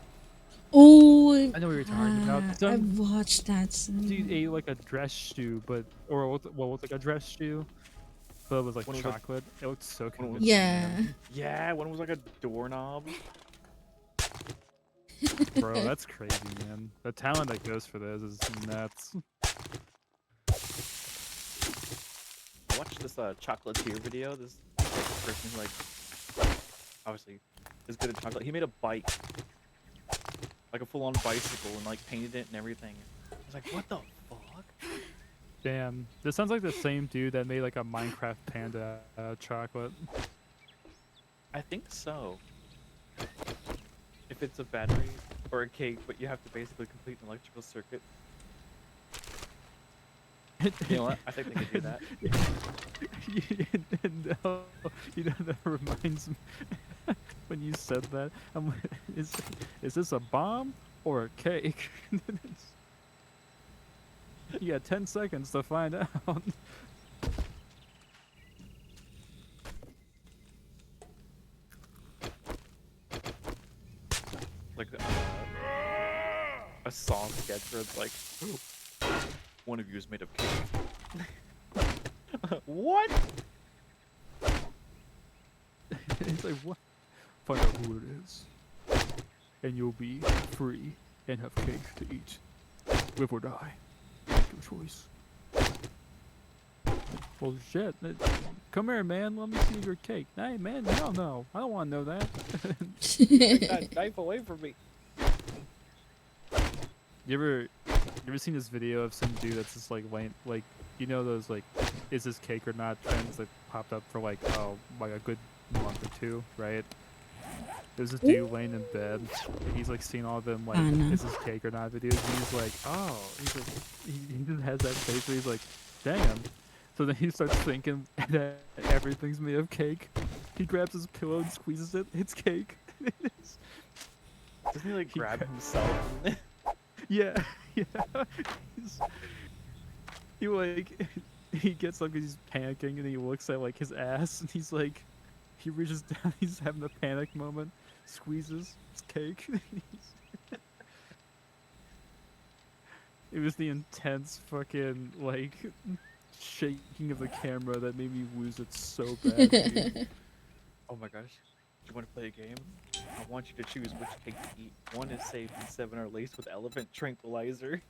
C: Oh,
O: I know what you're talking about.
C: I watched that.
O: Dude ate like a dress shoe, or what was like a dress shoe, but it was like
K: One was like-
O: chocolate. It looked so convincing.
C: Yeah.
K: Yeah, one was like a doorknob.
O: Bro, that's crazy, man. The talent that goes for this is nuts.
K: I watched this chocolatier video. This like, person who like obviously is good at chocolate. He made a bike, like a full-on bicycle, and like painted it and everything. I was like, what the fuck?
O: Damn, this sounds like the same dude that made like a Minecraft panda chocolate.
K: I think so. If it's a battery or a cake, but you have to basically complete an electrical circuit. You know what? I think they could do that.
O: No, you know that reminds me when you said that. I'm like, is this a bomb or a cake? You got 10 seconds to find out.
K: Like a song sketch where it's like, one of you is made of cake. What?
O: It's like, what? Find out who it is, and you'll be free and have cake to eat. Live or die. Make your choice. Well, shit. Come here, man. Let me see your cake. Hey, man. Hell no. I don't want to know that.
K: Take that knife away from me.
O: You ever seen this video of some dude that's just like you know those like is this cake or not trends that popped up for like like a good month or two, right? There's this dude laying in bed. And he's like seeing all of them like is this cake or not videos. And he's like, oh, he's like he just has that face where he's like, damn. So then he starts thinking that everything's made of cake. He grabs his pillow and squeezes it. It's cake.
K: Doesn't he like grab himself?
O: Yeah, yeah. He like he gets up 'cause he's panicking and he looks at like his ass and he's like he reaches down, he's having a panic moment, squeezes his cake. It was the intense fucking like shaking of the camera that made me lose it so badly.
K: Oh my gosh. Do you want to play a game? I want you to choose which cake to eat. One is safe and 7 are laced with elephant tranquilizer.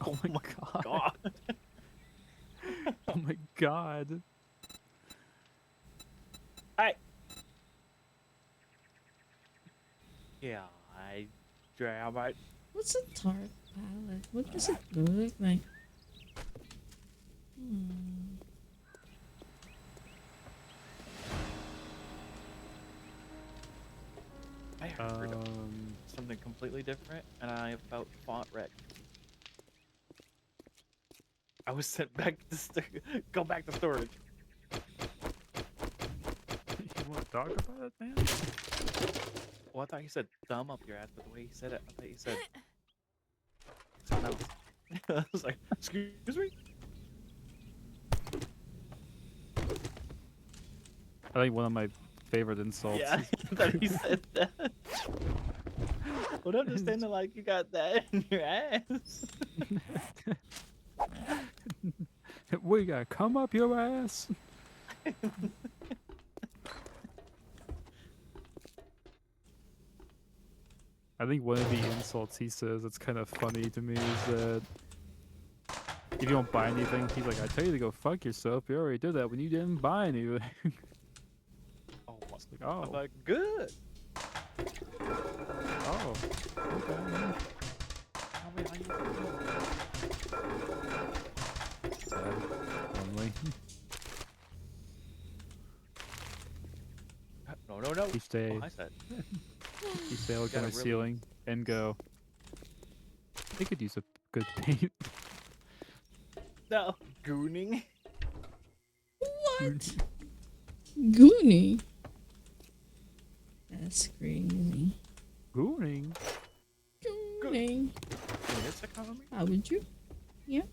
O: Oh my god. Oh my god.
K: Yeah, I grab it.
C: What's a tart palette? What does it look like?
K: I heard something completely different, and I felt font wreck. I was sent back to go back to storage.
O: You want to talk about it, man?
K: Well, I thought he said thumb up your ass, but the way he said it, I thought he said something else. I was like, excuse me?
O: I think one of my favorite insults.
K: Yeah, I thought he said that. Well, don't understand that like you got that in your ass.
O: We gotta come up your ass. I think one of the insults he says that's kind of funny to me is that if you don't buy anything, he's like, I tell you to go fuck yourself. You already did that when you didn't buy anything.
K: Oh,
O: it's like, oh.
K: I'm like, good.
O: Oh. Okay. Sad. Lonely.
K: No.
O: Each day.
K: Oh, I said.
O: Each day I look at my
K: Gotta really-
O: ceiling and go, they could use a good paint.
K: No. Gooning.
C: What? Goonie. That's crazy.
O: Gooning?
C: Gooning.
K: It's economy?
C: How would you? Yeah.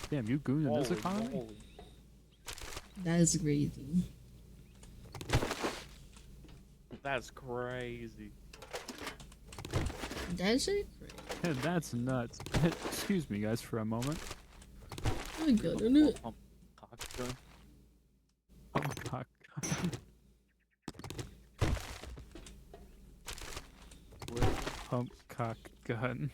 O: Damn, you goon in this
K: Holy
O: economy?
K: moly.
C: That's crazy.
K: That's crazy.
C: That's it.
O: Yeah, that's nuts. Excuse me, guys, for a moment.
C: I got it.
K: Pump cock gun.
O: Cock. Pump cock gun.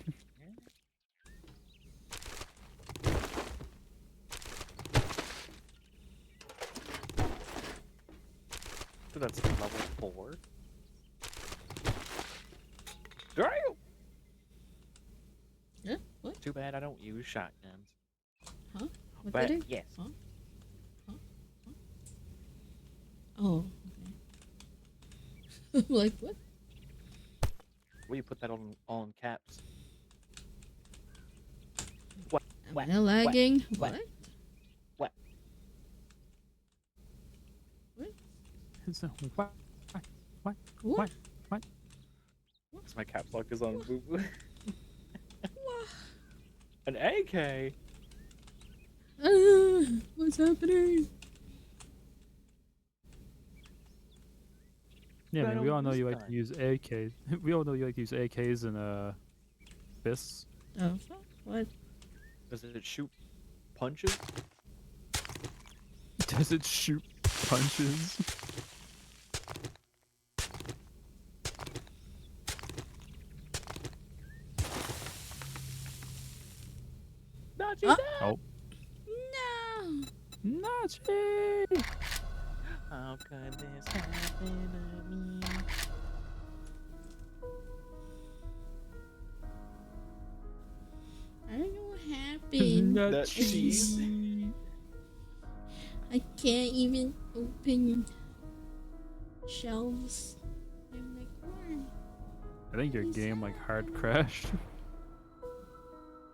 K: So that's level 4. Damn!
C: Yeah? What?
K: Too bad I don't use shotguns.
C: Huh? What
K: But
C: did it?
K: yes.
C: Huh? Huh? Oh, okay. Like what?
K: Will you put that all in caps?
C: Am I lagging? What?
K: What?
O: It's a what? What?
C: What?
O: What?
K: Because my caps lock is on boo boo. An AK?
C: What's happening?
O: Yeah,
K: I
O: man, we
K: don't
O: all know
K: use
O: you like to use AKs. We all know you like to use AKs and fists.
C: Oh, what?
K: Does it shoot punches?
O: Does it shoot punches?
K: Nachi!
O: Oh.
C: No!
O: Nachi!
K: How could this happen to me?
C: I don't know what happened.
K: That cheese.
C: I can't even open shelves in my corn.
O: I think your game like hard crashed.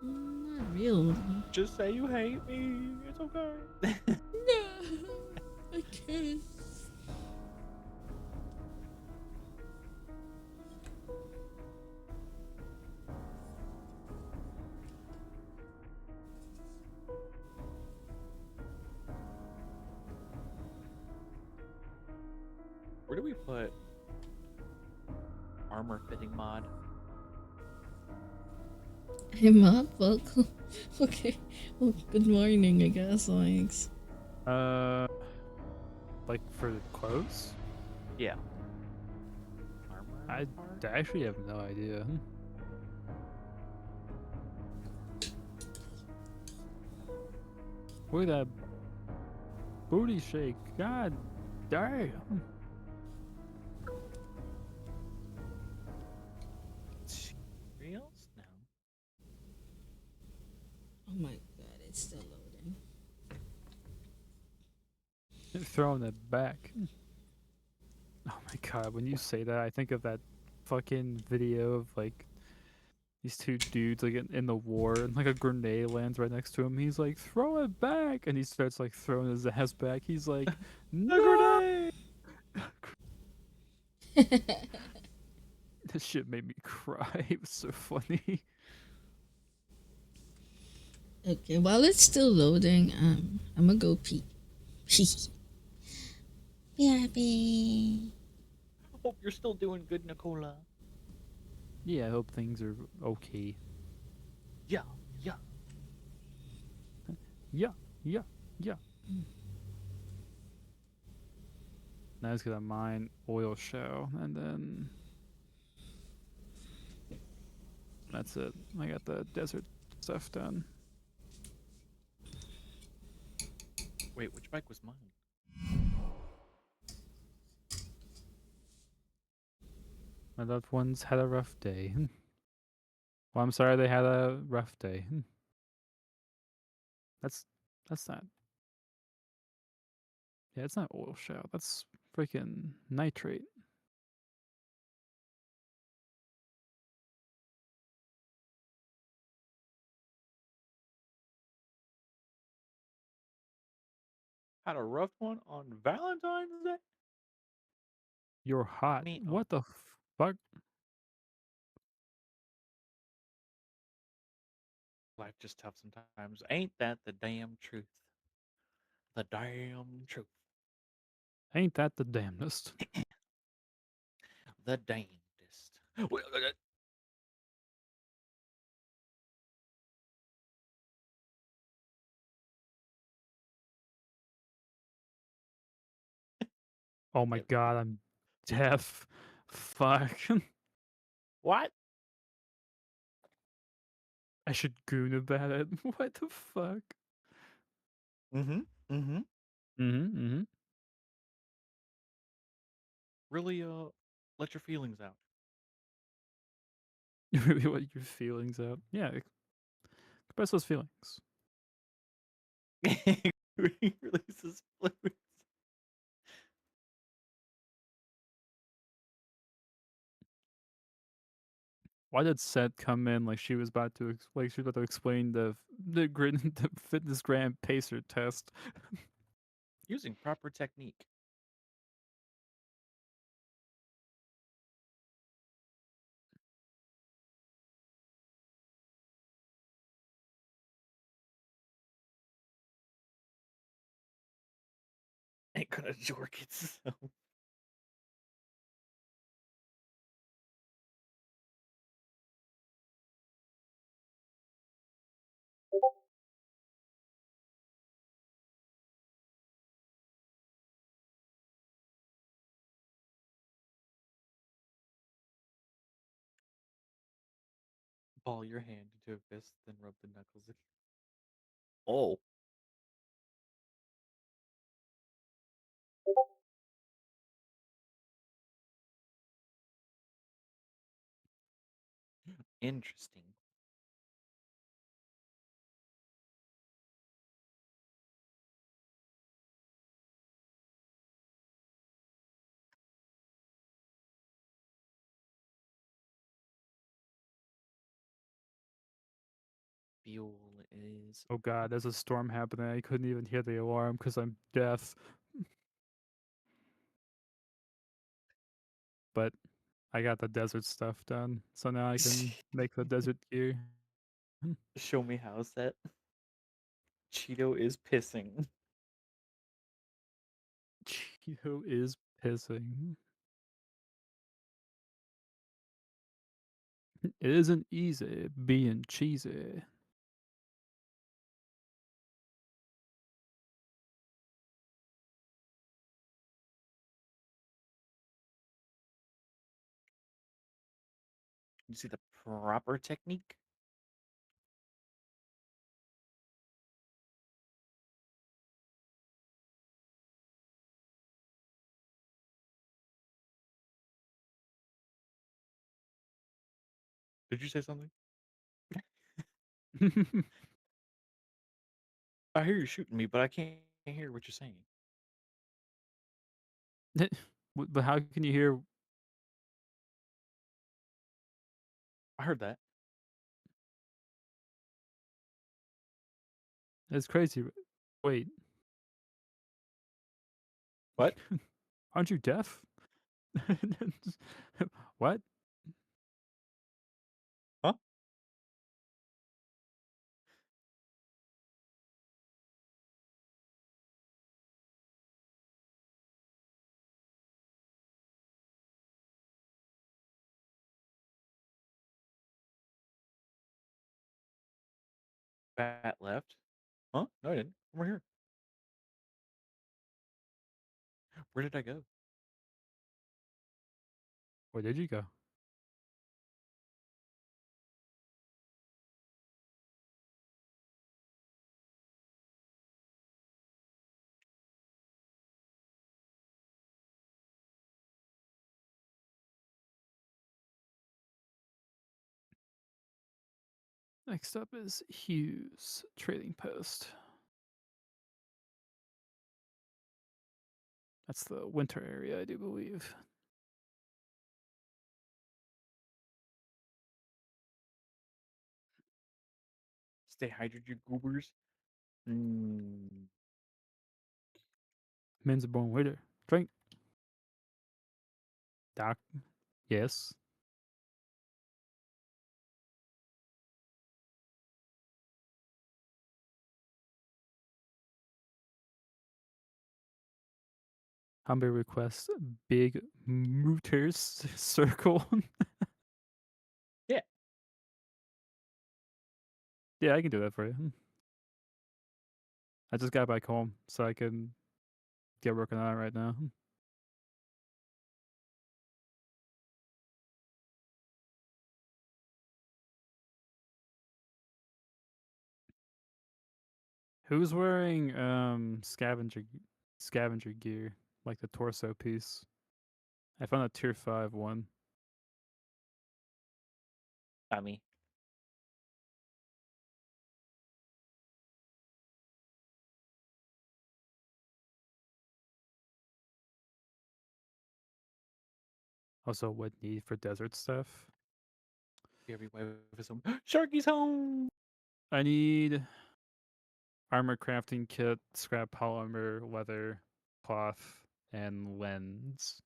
C: Not really.
K: Just say you hate me. It's okay.
C: No, I can't.
K: Where do we put armor fitting mod.
C: I'm up. Welcome. Okay. Well, good morning, I guess. Thanks.
O: Like for the clothes?
K: Yeah.
O: I actually have no idea. Look at that booty shake. God damn.
K: Reels? No.
C: Oh my god, it's still loading.
O: Throwing it back. Oh my god, when you say that, I think of that fucking video of like these two dudes like in the war and like a grenade lands right next to him. He's like, throw it back, and he starts like throwing his ass back. He's like, no! This shit made me cry. It was so funny.
C: Okay, while it's still loading, I'm gonna go pee. Pee. BRB.
K: Hope you're still doing good, Nicola.
O: Yeah, I hope things are okay.
K: Yeah, yeah.
O: Yeah, yeah, yeah. Now I just gotta mine oil shell, and then that's it. I got the desert stuff done.
K: Wait, which bike was mine?
O: My loved ones had a rough day. Well, I'm sorry they had a rough day. That's not. Yeah, it's not oil shell. That's freaking nitrate.
K: Had a rough one on Valentine's Day?
O: You're hot.
K: Me,
O: What the fuck?
K: life just tough sometimes. Ain't that the damn truth? The damn truth.
O: Ain't that the damnedest?
K: The damnedest.
O: Oh my god, I'm deaf. Fuck.
K: What?
O: I should goon about it. What the fuck?
K: Mm-hmm. Mm-hmm.
O: Mm-hmm.
K: Really, let your feelings out.
O: You really let your feelings out. Yeah, express those feelings.
K: Releases fluids.
O: Why did Seth come in like she was about to like she was about to explain the grid the fitness gram pacer test?
K: Using proper technique. Ain't gonna jork itself. Ball your hand into a fist, then rub the knuckles in. Oh. Interesting. Fuel is.
O: Oh god, there's a storm happening. I couldn't even hear the alarm because I'm deaf. But I got the desert stuff done, so now I can make the desert gear.
K: Show me how, Set. Cheeto is pissing.
O: Cheeto is pissing. It isn't easy being cheesy.
K: You see the proper technique? Did you say something? I hear you shooting me, but I can't hear what you're saying.
O: But how can you hear?
K: I heard that.
O: It's crazy. Wait,
K: What?
O: aren't you deaf? What?
K: Huh? Bat left. Huh? No, I didn't. I'm right here. Where did I go?
O: Where did you go? Next up is Hughes Trading Post. That's the winter area, I do believe.
K: Stay hydrated, you goobers. Mm.
O: Men's born waiter. Drink. Doc. Yes. Humble request. Big mooters circle.
K: Yeah.
O: Yeah, I can do that for you. I just got back home, so I can get working on it right now. Who's wearing scavenger gear, like the torso piece? I found a tier 5 one.
K: Not me.
O: Also, what need for desert stuff?
K: Every wife is home. Sharky's home.
O: I need armor crafting kit, scrap polymer, leather, cloth, and lens.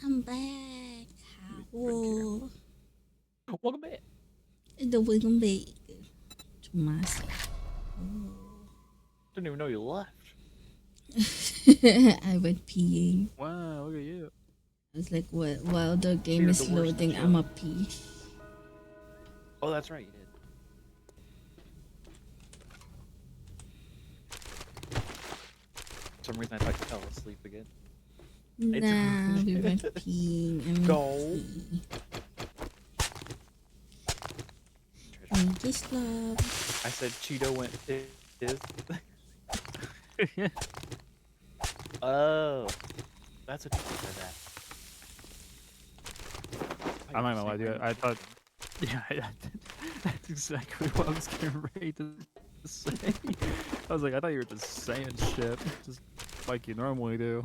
C: I'm back. How?
K: Welcome back.
C: Welcome back to myself.
K: Didn't even know you left.
C: I went peeing.
O: Wow, look at you.
C: I was like, what? While the game
K: Cheated
C: is
K: the worst in the
C: loading,
K: show.
C: I'm a pee.
K: Oh, that's right, you did. For some reason, I thought you fell asleep again.
C: Nah, we went peeing.
K: Go.
C: Just love.
K: I said Cheeto went his. Oh, that's what you said that.
O: I'm not gonna lie to you. I thought, yeah, that's exactly what I was getting ready to say. I was like, I thought you were just saying shit, just like you normally do.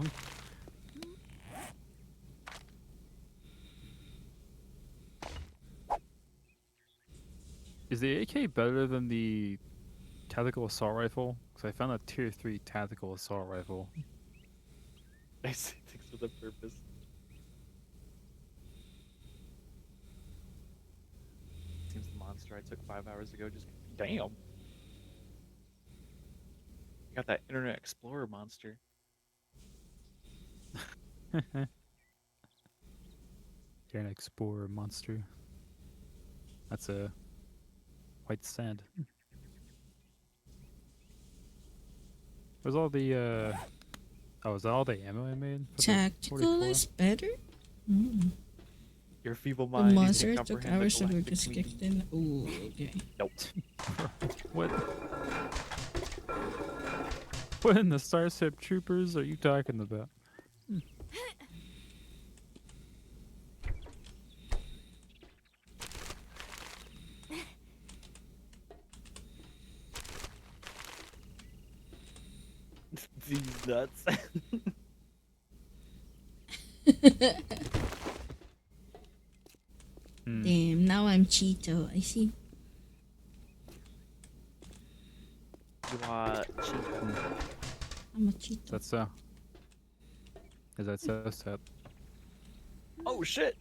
O: Is the AK better than the tactical assault rifle? Because I found a tier 3 tactical assault rifle.
K: I say things with a purpose. Seems the monster I took 5 hours ago just damn. Got that Internet Explorer monster.
O: You're an explorer monster. That's a white sand. Where's all the oh, is that all the ammo I made? For the
C: Tactical
O: 44?
C: is better? Mm.
K: Your feeble
C: The
K: mind
C: monsters
K: can't
C: took
K: comprehend the
C: hours to
K: galactic
C: disconnect
K: meaning.
C: in. Ooh, okay.
K: Nope.
O: What? What in the Starship Troopers are you talking about?
K: These nuts.
C: Damn, now I'm Cheeto. I see.
K: You are cheating.
C: I'm a Cheeto.
O: That's so. Is that so sad?
K: Oh shit!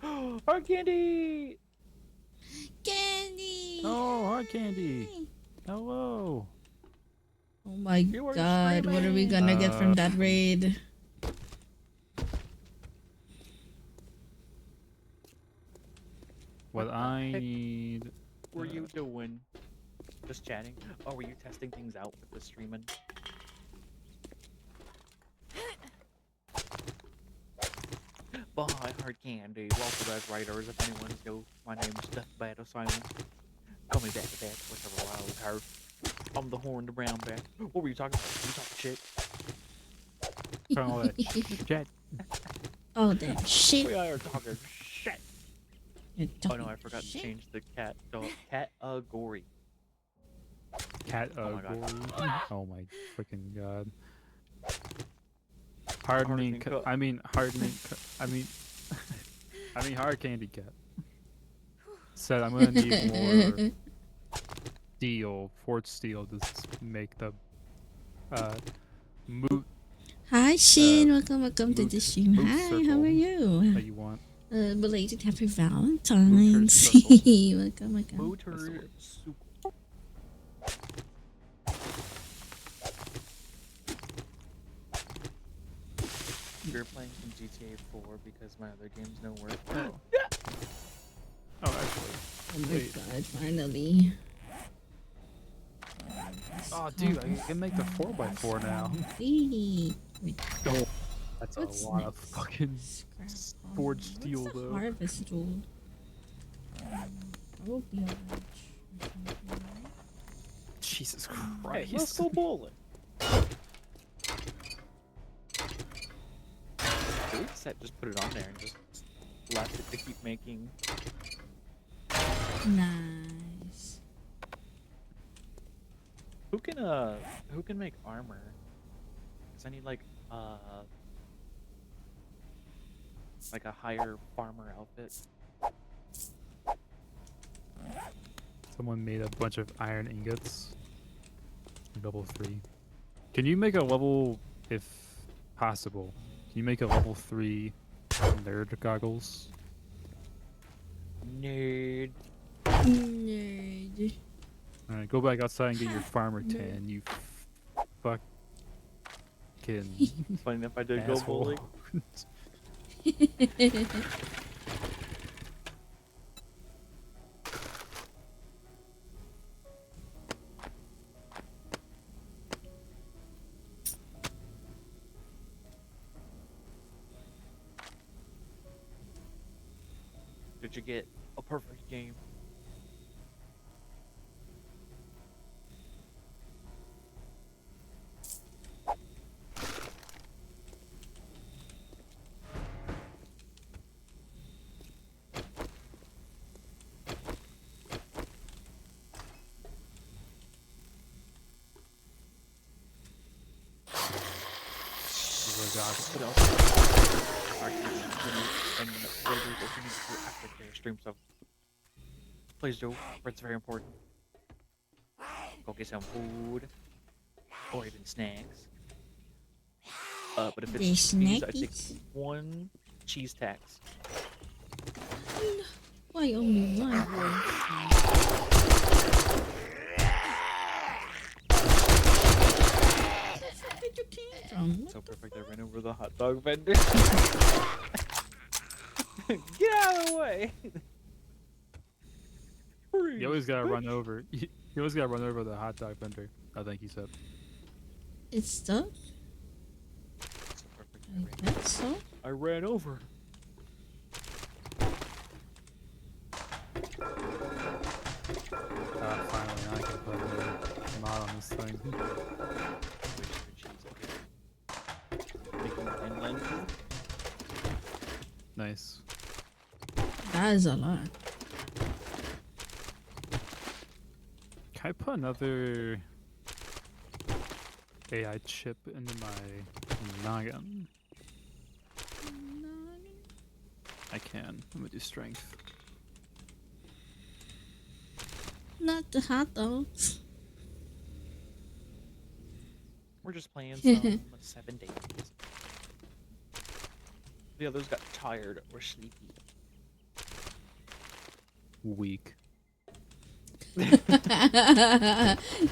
K: Hard candy!
C: Candy!
O: Oh, hard candy! Hello!
C: Oh my god, what are we gonna get from that raid?
O: What I need.
K: Were you doing? Just chatting? Oh, were you testing things out with the streaming? Bye, hard candy. Welcome as writers. If anyone knows, my name is Death Battle Simon. Call me back to that, whatever wild card. I'm the horn, the brown bat. What were you talking about? You talking shit?
O: Talking all that shit.
C: Oh, that shit.
K: We are talking shit. Oh no, I forgot to change the category.
O: Category.
K: God.
O: Oh my freaking god. Hardening. I mean hardening. I mean hard candy cat. Said I'm gonna need more steel, forged steel to make the moot.
C: Hi Shin, welcome to the stream.
O: moot
C: Hi, how are you?
O: That you want.
C: Belated happy Valentine's. welcome.
K: Motor soup. You're playing some GTA 4 because my other games don't work.
O: Oh, actually.
C: Oh my
O: Wait.
C: god, finally.
O: Oh, dude, I can make the 4x4 now.
C: Wait.
O: Oh, that's
C: What's
O: a lot of
C: next?
O: fucking forged steel,
C: What's the
O: though.
C: harvest tool? Probably
O: Jesus
K: Hey,
O: Christ.
K: let's go bowling. We just put it on there and just left it to keep making.
C: Nice.
K: Who can make armor? Cause I need like a higher farmer outfit.
O: Someone made a bunch of iron ingots. Level 3. Can you make a level, if possible? Can you make a level 3 nerd goggles?
K: Nerd.
C: Nerd.
O: Alright, go back outside and get your farmer tan, you fucking
K: Funny enough, I did go
O: asshole.
K: bowling. Did you get a perfect game? What else? And later what you need to do after your stream, so please do. It's very important. Go get some food or even snacks. But if
C: The
K: it's cheese, I take
C: snackies?
K: 1 cheese tax.
C: Why only one? Where you came from?
K: So Perfect. I ran over the hot dog vendor. Get out of the way.
O: You always gotta run over. You always gotta run over the hot dog vendor. I think he said.
C: It's stuck? I guess so.
K: I ran over.
O: Finally, I can put a mod on this thing. Nice.
C: That is a lot.
O: Can I put another AI chip into my noggin? I can. I'm gonna do strength.
C: Not the hot dogs.
K: We're just playing some 7 days. The others got tired or sleepy.
O: Weak.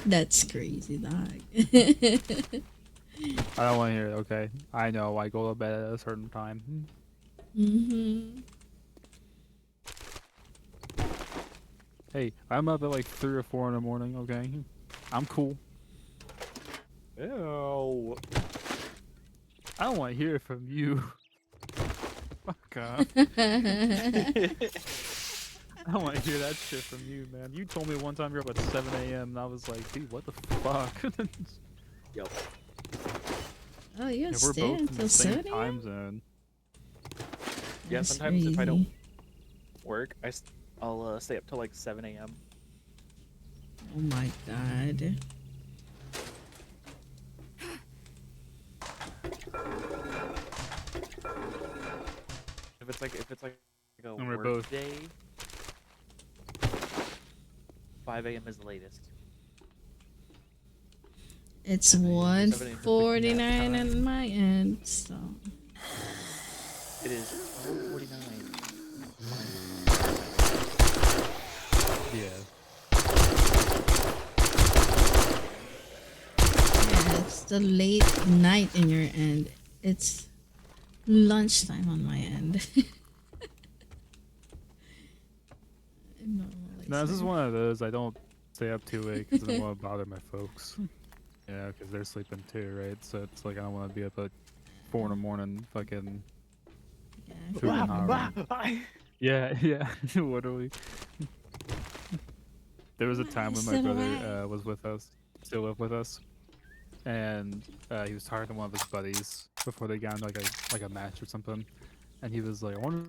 C: That's crazy, dog.
O: I don't want to hear it, okay? I know I go to bed at a certain time.
C: Mm-hmm.
O: Hey, I'm up at like 3 or 4 in the morning, okay? I'm cool.
K: Ew.
O: I don't want to hear it from you. Fuck off. I don't want to hear that shit from you, man. You told me one time you're up at 7 a.m. and I was like, dude, what the fuck?
K: Yup.
C: Oh, you're
O: We're
C: staying
O: both in
C: until
O: the same
C: 7 a.m.?
O: time zone.
K: Yeah,
C: That's
K: sometimes if I
C: crazy.
K: don't work, I'll stay up till like 7 a.m.
C: Oh my god.
K: If it's like a
O: And we're
K: work
O: both-
K: day, 5 a.m. is the latest.
C: It's
K: 7 a.m.
C: 1:49 on my end, so.
K: It is 1:49.
O: Yeah.
C: Yeah, it's the late night in your end. It's lunchtime on my end.
O: No, this is one of those I don't stay up too late because I don't want to bother my folks. Yeah, because they're sleeping too, right? So it's like I don't want to be up at 4 in the morning, fucking. hooping and hollering. Yeah, yeah, literally. There was a time when my brother was with us, still lived with us, and he was talking to one of his buddies before they got into like a match or something, and he was like, "I wonder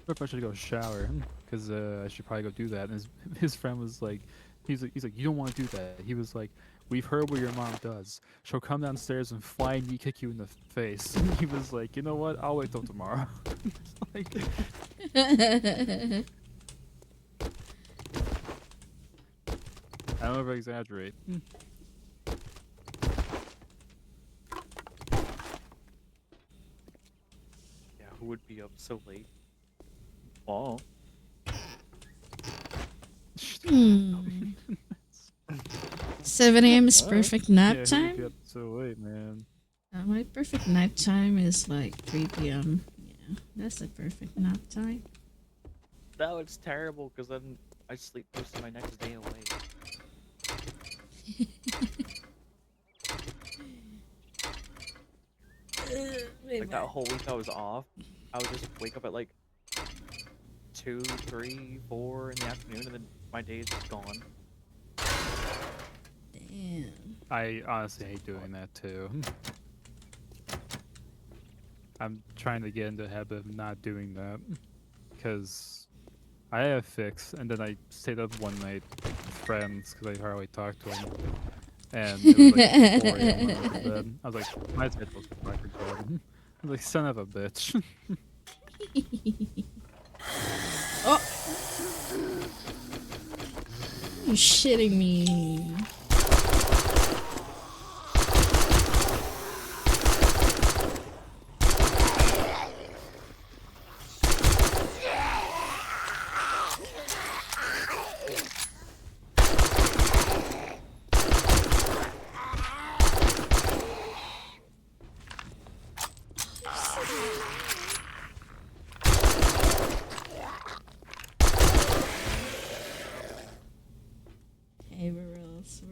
O: if I should go shower, because I should probably go do that." And his friend was like, he's like, "You don't want to do that." He was like, "We've heard what your mom does. She'll come downstairs and flying knee kick you in the face." And he was like, "You know what? I'll wait till tomorrow." Like, I don't ever exaggerate.
K: Yeah, who would be up so late? Oh.
C: 7 a.m. is
O: Alright.
C: perfect nap
O: Yeah, who would
C: time?
O: be up so late, man?
C: My perfect nap time is like 3 p.m. Yeah, that's the perfect nap time.
K: That was terrible because then I sleep most of my next day away. Like that whole week I was off, I would just wake up at like 2, 3, 4 in the afternoon, and then my day is just gone.
C: Damn.
O: I honestly hate doing that too. I'm trying to get into the habit of not doing that because I have fix, and then I stayed up one night with friends because I hardly talked to them, and it was like 4 a.m. when I went to bed. I was like, my schedule's back to bed. I was like, son of a bitch.
C: Oh! You're shitting me.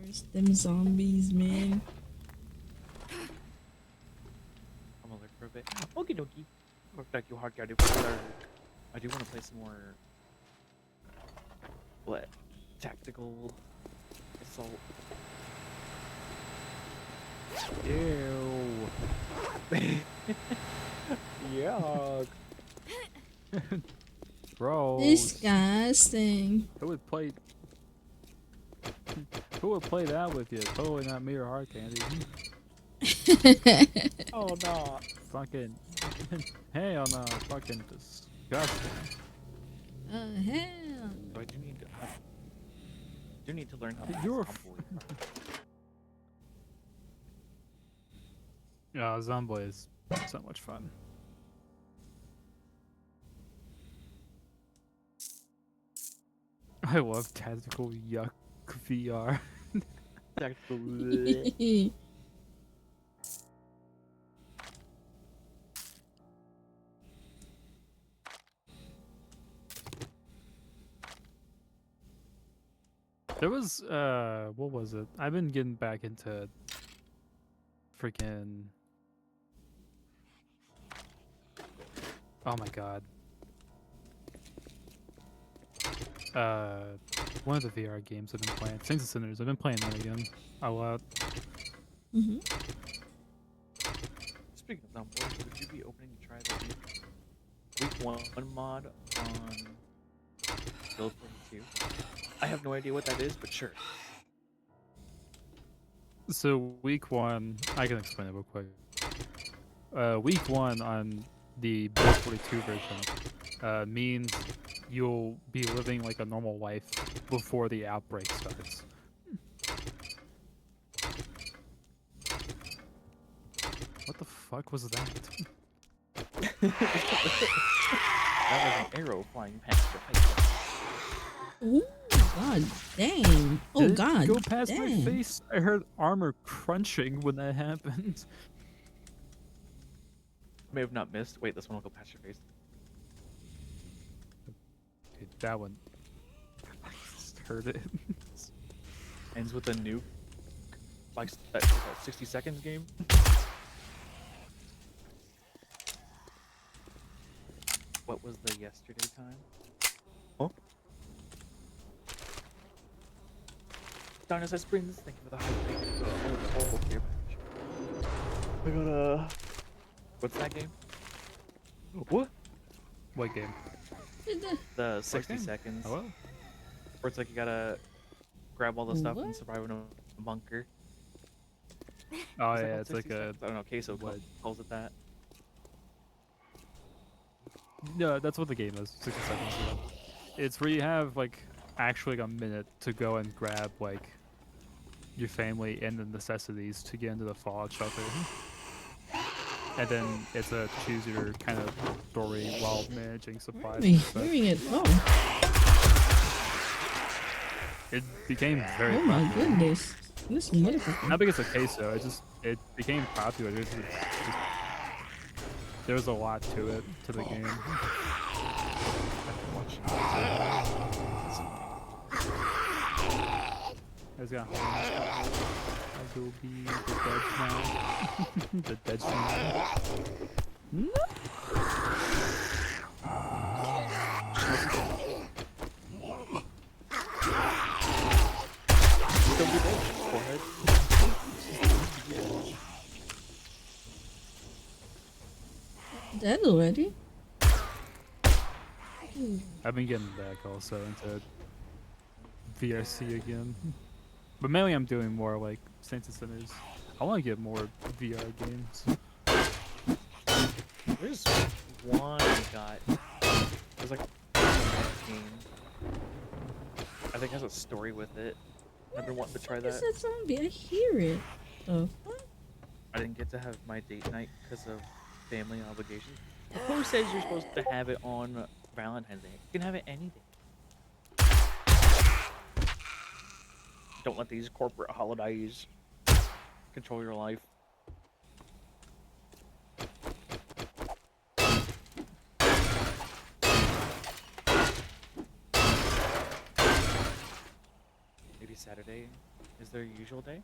C: There's them zombies, man.
K: I'm gonna look for a bit. Okie dokie. Look like you hard guy. I do want to play some more. What? Tactical assault.
O: Ew. Yuck. Bro.
C: Disgusting.
O: Who would play? Who would play that with you? Totally not me or Hard Candy. Oh no! Fucking hell no! Fucking disgusting.
C: Hell.
K: So I do need to learn how to
O: You're.
K: Zomboid.
O: Yeah, Zomboid is so much fun. I love tactical yuck VR.
K: Tactical.
O: There was what was it? I've been getting back into freaking oh my god. One of the VR games I've been playing. Saints and Sinners. I've been playing that again a lot.
C: Mm-hmm.
K: Speaking of Zomboid, would you be opening to try the week 1 mod on Build 42? I have no idea what that is, but sure.
O: So week 1, I can explain it real quick. Week 1 on the Build 42 version means you'll be living like a normal life before the outbreak starts. What the fuck was that?
K: That was an arrow flying past your face.
C: Ooh, god dang. Oh
O: Did it
C: god
O: go past
C: dang.
O: my face? I heard armor crunching when that happened.
K: May have not missed. Wait, this one will go past your face.
O: Dude, that one. I just heard it.
K: Ends with a nuke. Like that 60 seconds game. What was the yesterday time? Oh. Dinosaur Springs, thank you for the hype. I got a. What's that game? What?
O: What game?
K: The 60
O: game?
K: seconds.
O: Oh, well.
K: Where it's like you gotta grab all the stuff and
C: What?
K: survive in a bunker.
O: Oh
K: Is that
O: yeah,
K: called
O: it's like
K: 60
O: a.
K: seconds? I don't know. Queso calls it that.
O: No, that's what the game is. 60 seconds. Yeah. It's where you have like actually like a minute to go and grab like your family and the necessities to get into the fallout shelter. And then it's a choose your kind of story while managing supplies.
C: I'm
O: and stuff.
C: hearing it. Oh.
O: It became very
C: Oh my
O: popular.
C: goodness. This motherfucker.
O: Not because of queso, it became popular. There was a lot to it, to the game. I was gonna I'll go be the dead now. The dead now.
K: Don't be dead. Forehead.
C: Dead already?
O: I've been getting back also into VRC again. But mainly I'm doing more like Saints and Sinners. I want to get more VR games.
K: There's one I got. There's like a game. I think it has a story with it. I've been wanting to try
C: It's
K: that.
C: a zombie. I hear it. Oh, what?
K: I didn't get to have my date night because of family obligations. Who says you're supposed to have it on Valentine's Day? You can have it any day. Don't let these corporate holidays control your life. Maybe Saturday. Is there a usual day?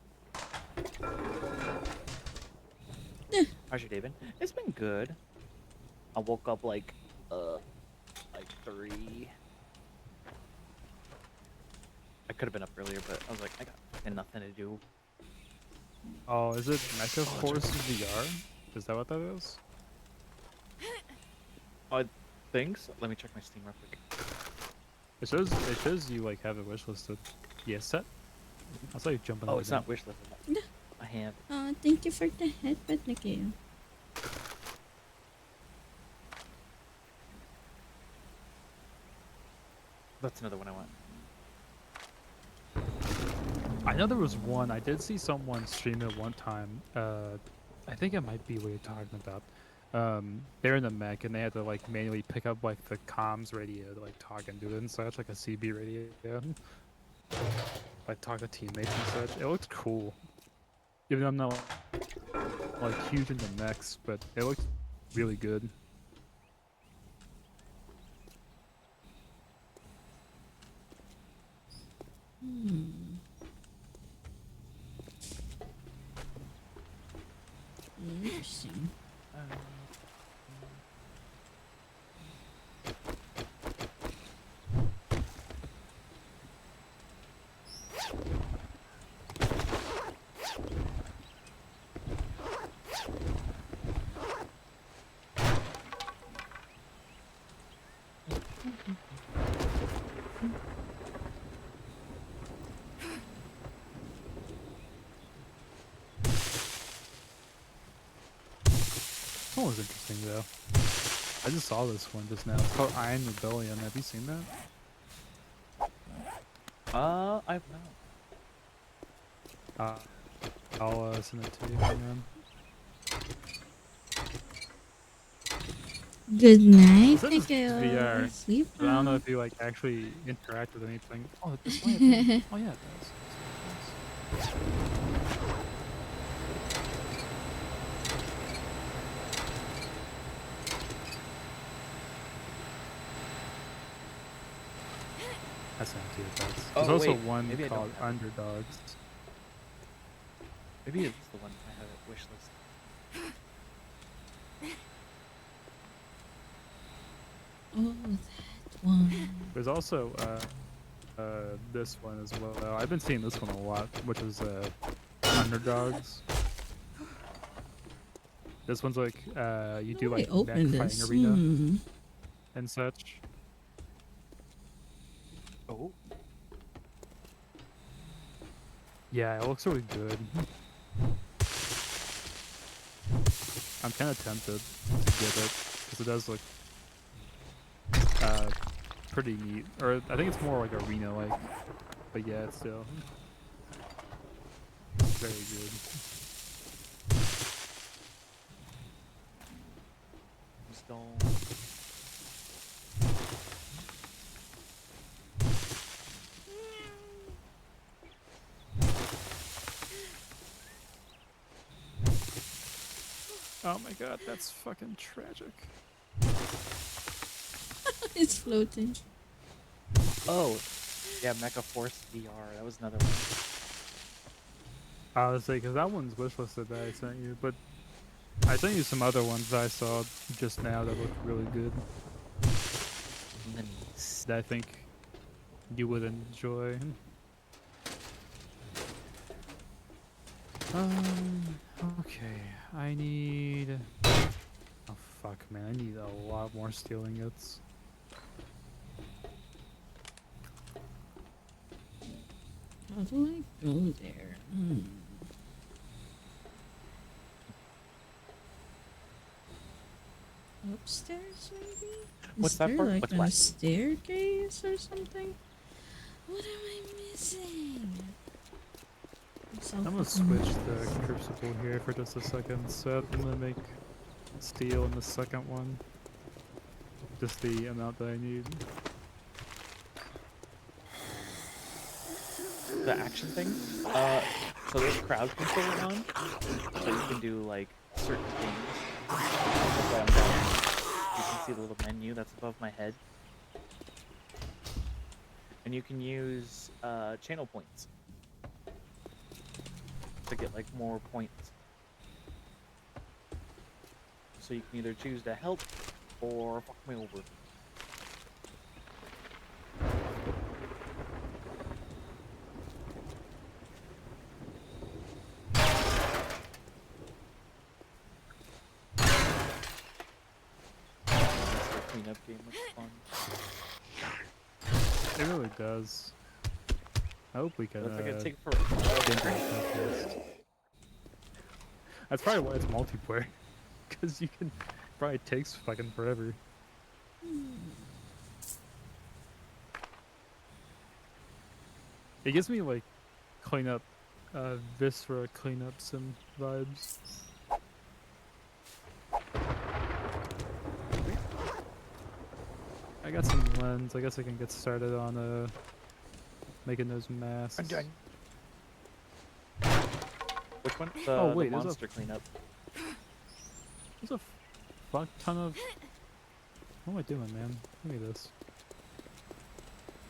K: How's your day been? It's been good. I woke up like 3. I could have been up earlier, but I was like, I got fucking nothing to do.
O: Oh, is it Mecha Force VR? Is that what that is?
K: I think so. Let me check my Steam real quick.
O: It shows you like have it wishlisted. Yeah, set. I saw you jumping.
K: Oh, it's not wishlisted. I have.
C: Thank you for the headbutt, Nikki.
K: That's another one I want.
O: I know there was one. I did see someone stream it one time. I think it might be what you're talking about. They're in the mech and they had to like manually pick up like the comms radio to like talk and do it and such, like a CB radio. Like talk to teammates and such. It looked cool. Even though I'm not like huge into mechs, but it looked really good.
C: Interesting.
O: This one was interesting though. I just saw this one just now. It's called Iron Rebellion. Have you seen that?
K: I've not.
O: I'll send it to you. Hang on.
C: Good night,
O: It says it's
C: Nikki.
O: VR.
C: Sleep
O: But I don't know
C: well.
O: if you like actually interact with anything. Oh, this way. Oh yeah, it does. That's empty. That's. There's also
K: wait,
O: one
K: maybe I don't
O: called
K: have it.
O: Underdogs.
K: Maybe it's the one I have at wishlist.
C: Oh, that one.
O: There's also this one as well. I've been seeing this one a lot, which is Underdogs. This one's like you do like
C: open
O: neck fighting
C: this.
O: arena and such.
K: Oh.
O: Yeah, it looks really good. I'm kind of tempted to get it because it does look pretty neat. Or I think it's more like arena like, but yeah, it's still very good.
K: Stone.
O: Oh my god, that's fucking tragic.
C: It's floating.
K: Oh, yeah, Mecha Force VR. That was another one.
O: I was like, because that one's wishlisted that I sent you, but I sent you some other ones I saw just now that looked really good. That I think you would enjoy. Okay, I need... Oh fuck, man, I need a lot more steel ingots.
C: How do I go there? Upstairs, maybe?
K: What's
C: Is
K: that
C: there
K: for?
C: like
K: What's
C: a
K: what?
C: staircase or something? What am I missing?
O: I'm gonna switch the crucible here for just a second, so I'm gonna make steel in the second one. Just the amount that I need.
K: The action thing. So there's crowd control on, so you can do like certain things. That's why I'm down. You can see the little menu that's above my head, and you can use channel points. to get like more points. So you can either choose to help or fuck me over. Cleanup game looks fun.
O: It really does. I hope we can.
K: Looks like it'd take
O: get into the podcast. That's probably why it's multiplayer, because you can probably takes fucking forever. It gives me like cleanup, Viscera cleanup sim vibes. I got some lens. I guess I can get started on making those masks.
K: I'm done. Which one?
O: Oh wait,
K: the monster cleanup.
O: There's a fuck ton of. What am I doing, man? Look at this.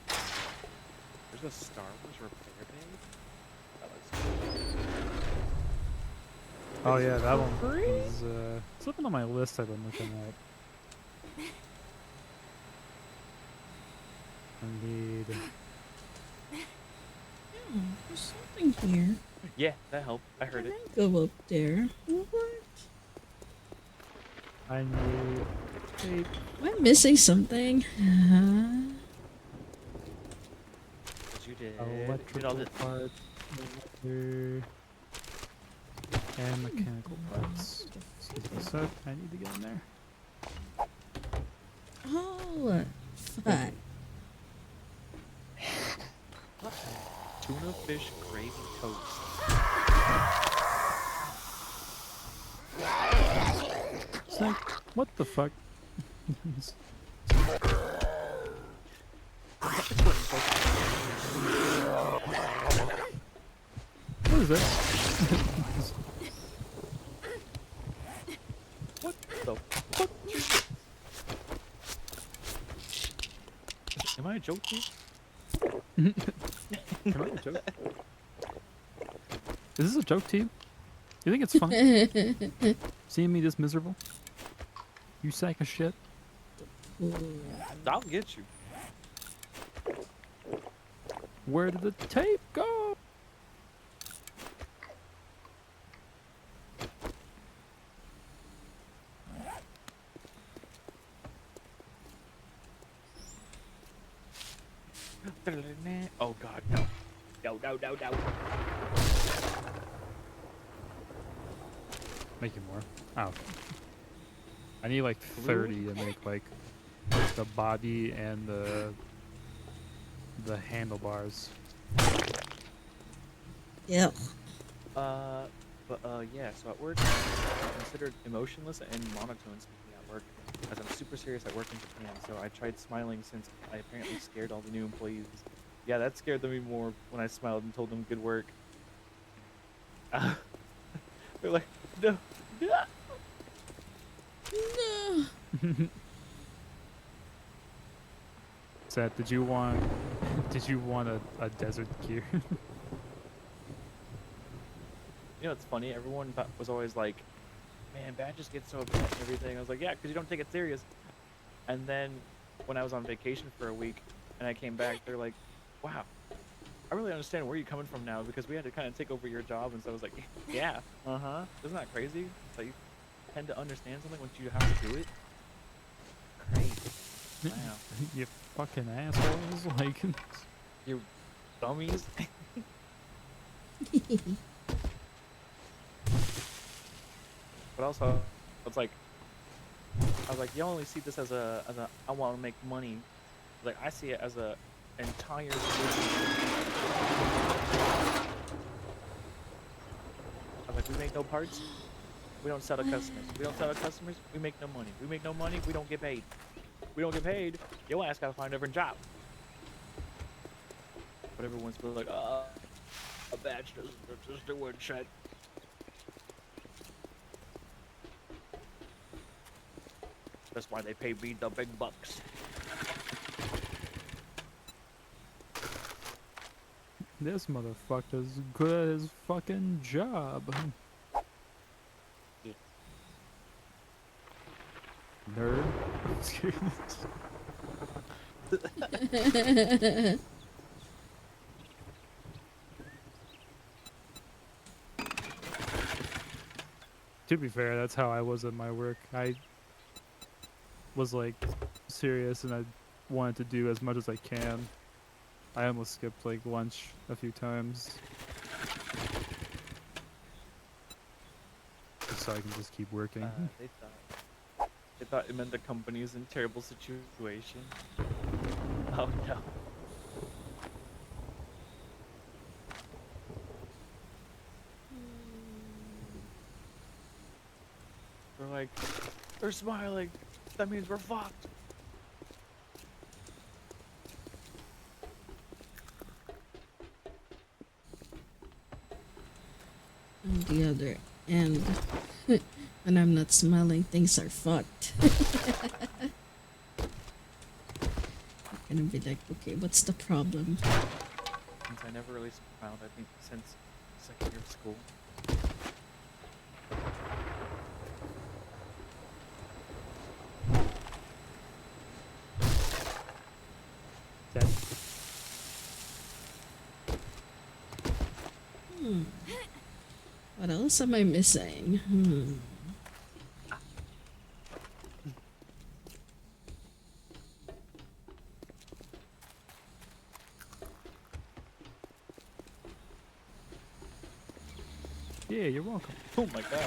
K: There's a Star Wars repair bay. That looks cool.
O: Oh yeah, that one is something on my list I've been looking at. Indeed.
C: There's something here.
K: Yeah, that helped. I heard it.
C: Go up there. What?
O: I need tape.
C: Am I missing something?
K: You did.
O: Electrical parts, and mechanical parts. So I need to get in there.
C: Oh, fuck.
K: Tuna fish gravy toast.
O: It's like, what the fuck? What is this?
K: What the fuck? Am I a joke to you?
O: Am I a joke? Is this a joke to you? You think it's funny? Seeing me this miserable? You sack of shit?
K: I'll get you.
O: Where did the tape go?
K: Oh god, no. No, no, no, no.
O: Make it more. Oh. I need like 30 to make like the body and the handlebars.
C: Yep.
K: Yeah, so at work, I'm considered emotionless and monotone speaking at work, as I'm super serious at work in Japan, so I tried smiling since I apparently scared all the new employees. Yeah, that scared them even more when I smiled and told them good work. They're like, no, no.
C: No.
O: Seth, did you want a desert gear?
K: You know, it's funny. Everyone was always like, "Man, badges get so upset and everything." I was like, "Yeah, because you don't take it serious." And then when I was on vacation for a week and I came back, they're like, "Wow, I really understand where you're coming from now because we had to kind of take over your job." And so I was like, "Yeah, isn't that crazy? So you tend to understand something once you have to do it." Crazy. Wow.
O: You fucking assholes! Like,
K: you dummies. But also, it's like, I was like, you only see this as a I want to make money. Like, I see it as a entire business. I was like, we make no parts, we don't sell to customers. We don't sell to customers, we make no money. We make no money, we don't get paid. We don't get paid, your ass gotta find a different job. But everyone's still like, a badge doesn't do one shit. That's why they pay me the big bucks.
O: This motherfucker's good at his fucking job. Nerd. To be fair, that's how I was at my work. I was like serious and I wanted to do as much as I can. I almost skipped like lunch a few times. Just so I can just keep working.
K: They thought it meant the company is in a terrible situation. Oh no. They're like, they're smiling. That means we're fucked.
C: On the other end, when I'm not smiling, things are fucked. I'm gonna be like, okay, what's the problem?
K: Since I never really smiled, I think, since second year of school.
C: What else am I missing?
O: Yeah, you're welcome.
K: Oh my gosh.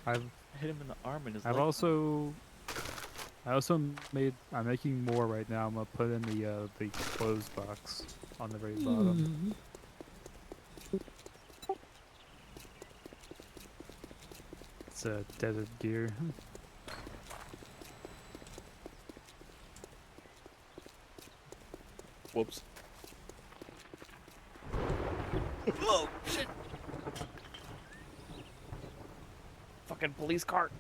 O: I've
K: hit him in the arm and his
O: I've
K: leg.
O: I'm making more right now. I'm gonna put in the clothes box on the very bottom. It's a desert gear.
K: Whoops. Oh shit! Fucking police cart.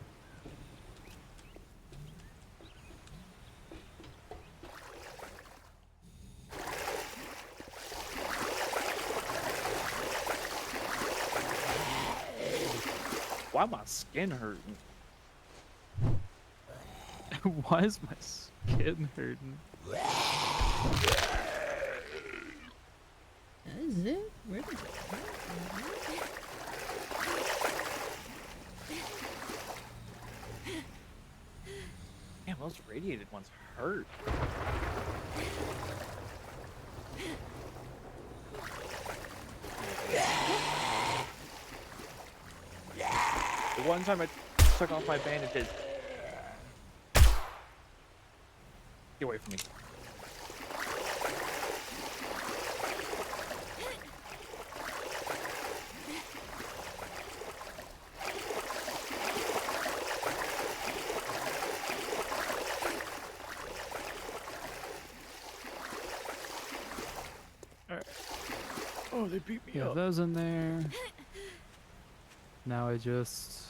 K: Why my skin hurting?
O: Why is my skin hurting?
C: Is it? Where did it
K: Damn, those radiated ones hurt. The one time I took off my bandages. Get away from me. Oh, they beat me up.
O: Those in there. Now I just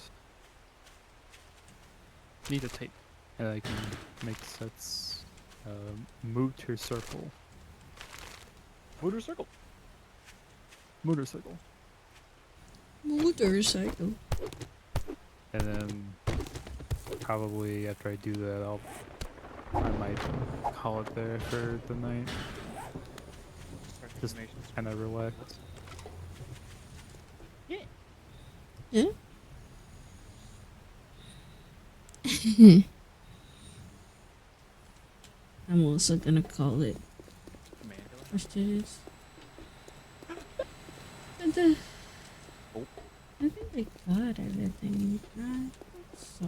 O: need a tape, and I can make sets. Motor circle.
K: Motorcycle.
O: Motorcycle.
C: Motorcycle.
O: And then probably after I do that, I might call it there for the night. Just kind of relax.
C: Yeah? I'm also gonna call it after this. And, I think I got everything. I think so.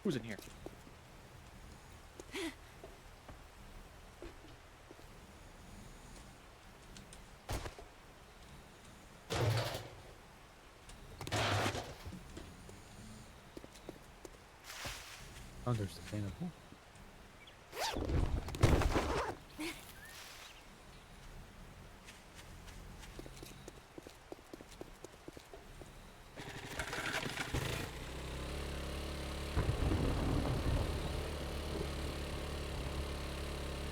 K: Who's in here?
O: Understandable.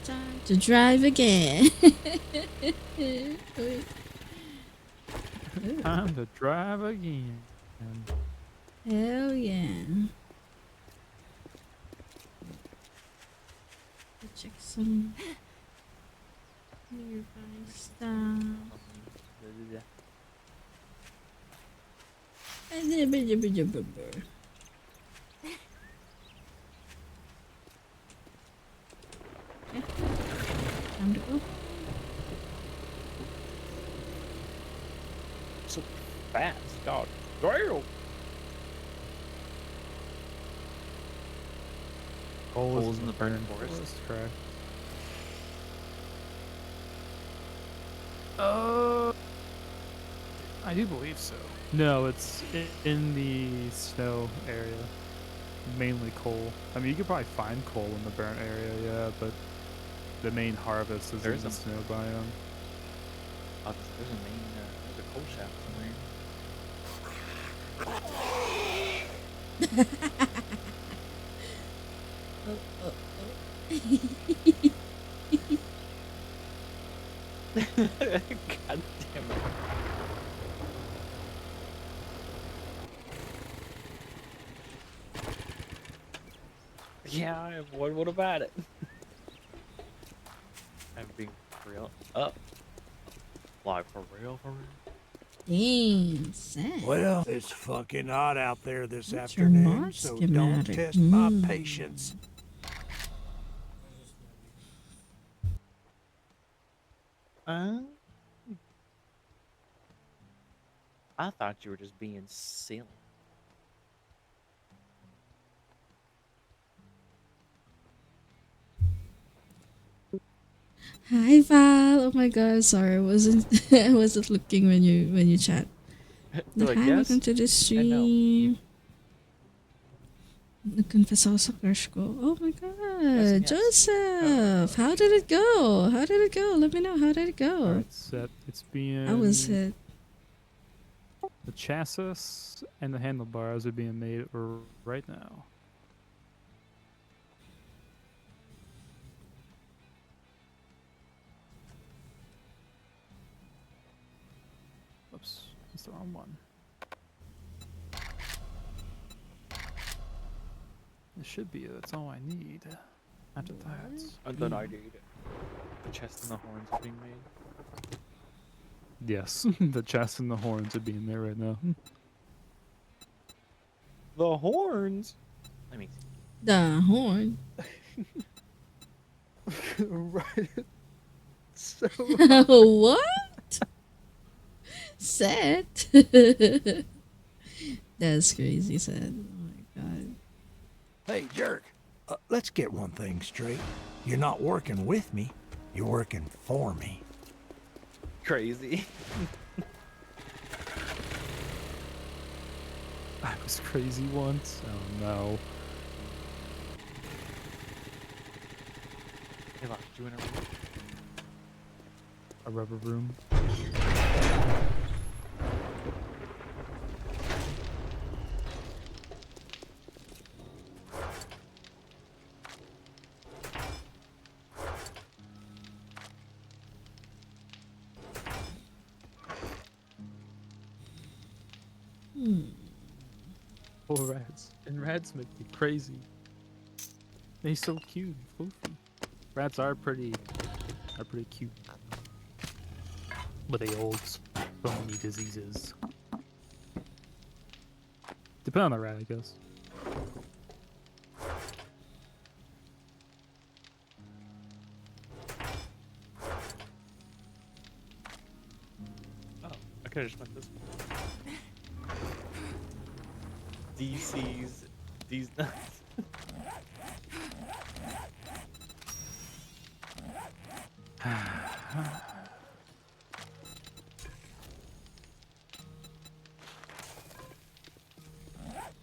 C: Time to drive again.
O: Time to drive again.
C: Hell yeah. Check some nearby stuff. Time to go.
K: So fast, God. Damn.
O: Holes
K: in the burning forest.
O: Correct. I do believe so. No, it's in the snow area. Mainly coal. I mean, you could probably find coal in the burnt area, yeah, but the main harvest is in the snow biome.
K: There's a main, there's a coal shaft somewhere. God damn it. Yeah, I have one. What about it? I'm being real. Up. Live for real, for real.
C: Dang, sad.
R: Well, it's fucking hot out there this
C: What's your
R: afternoon,
C: mod
R: so
C: schematic?
R: don't test my patience.
K: I thought you were just being silly.
C: Hi Val. Oh my god, sorry, I wasn't I wasn't looking when you chat.
K: You're like,
C: Hi,
K: yes?
C: welcome to the stream. Nagconfess ako sa crush ko. Oh my god,
K: Yes.
C: Joseph! How did it go? How did it go? Let me know, how did it go?
O: Alright, set. It's being...
C: I was hit.
O: The chassis and the handlebars are being made right now. Oops, that's the wrong one. It should be, that's all I need. After that.
K: And then I need the chest and the horns are being made.
O: Yes, the chest and the horns are being there right now.
K: The horns? Let me see.
C: The horn.
K: Right. So
C: What? Sad. That's crazy sad. Oh my god.
R: Hey, jerk. Let's get one thing straight. You're not working with me. You're working for me.
K: Crazy.
O: I was crazy once. Oh no.
K: Hey, look, do you want
O: A rubber room. Poor rats. And rats make me crazy. They're so cute, floofy. Rats are pretty cute. But they hold so many diseases. Depend on the rat, I guess.
K: Oh, I could have just went this way. These nuts.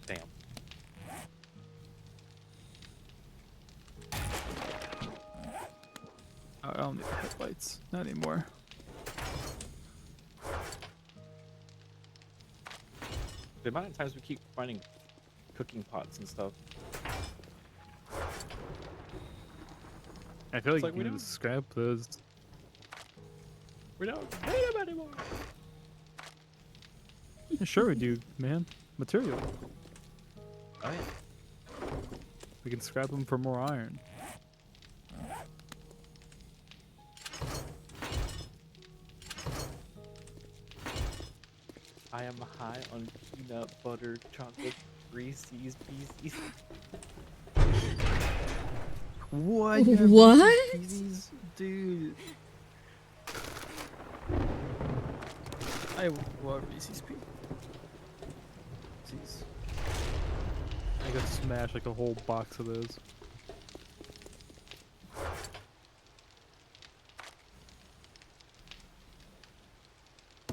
K: Damn.
O: headlights. Not anymore.
K: The amount of times we keep finding cooking pots and stuff.
O: I feel like,
K: like
O: we
K: we
O: need
K: don't-
O: to scrap those.
K: We don't need them anymore.
O: Yeah, sure we do, man. Material.
K: Oh yeah.
O: We can scrap them for more iron.
K: I am high on peanut butter chocolate Reese's Pieces.
O: What?
C: What?
O: Pieces? Dude. I love Reese's Pieces. I could smash like a whole box of those.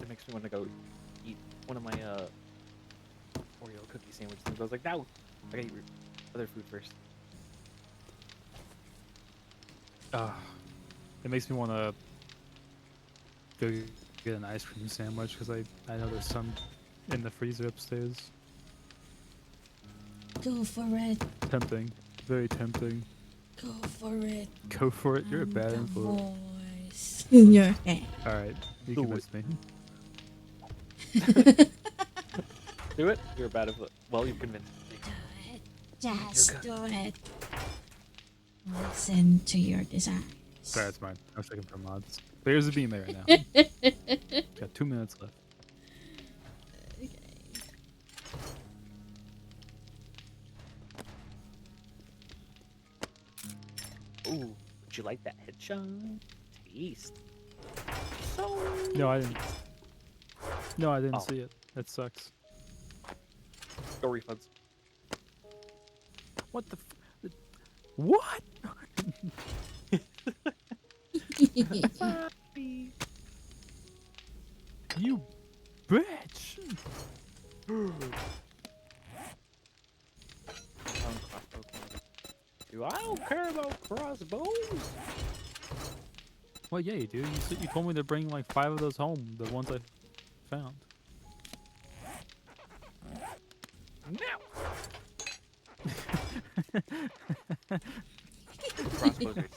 K: It makes me want to go eat one of my Oreo cookie sandwiches. And I was like, no, I gotta eat other food first.
O: It makes me want to go get an ice cream sandwich because I know there's some in the freezer upstairs.
C: Go for it.
O: Tempting. Very tempting.
C: Go for it.
O: Go for it. You're a bad
C: The
O: influence.
C: voice in your head.
O: Alright, you
K: Do
O: convinced me.
K: Do it. You're a bad influence. Well, you've convinced me.
C: Just do it. Listen to your desires.
O: Sorry, that's mine. I was looking for mods. But here's the beam right now. Got 2 minutes left.
K: Ooh, would you like that headshot? Taste. So.
O: No, I didn't. No, I didn't
K: Oh.
O: see it. That sucks.
K: Go refunds.
O: What the what? You bitch!
K: I don't care about crossbows.
O: Well, yeah, you do. You told me to bring like 5 of those home. The ones I found.
K: Crossbows are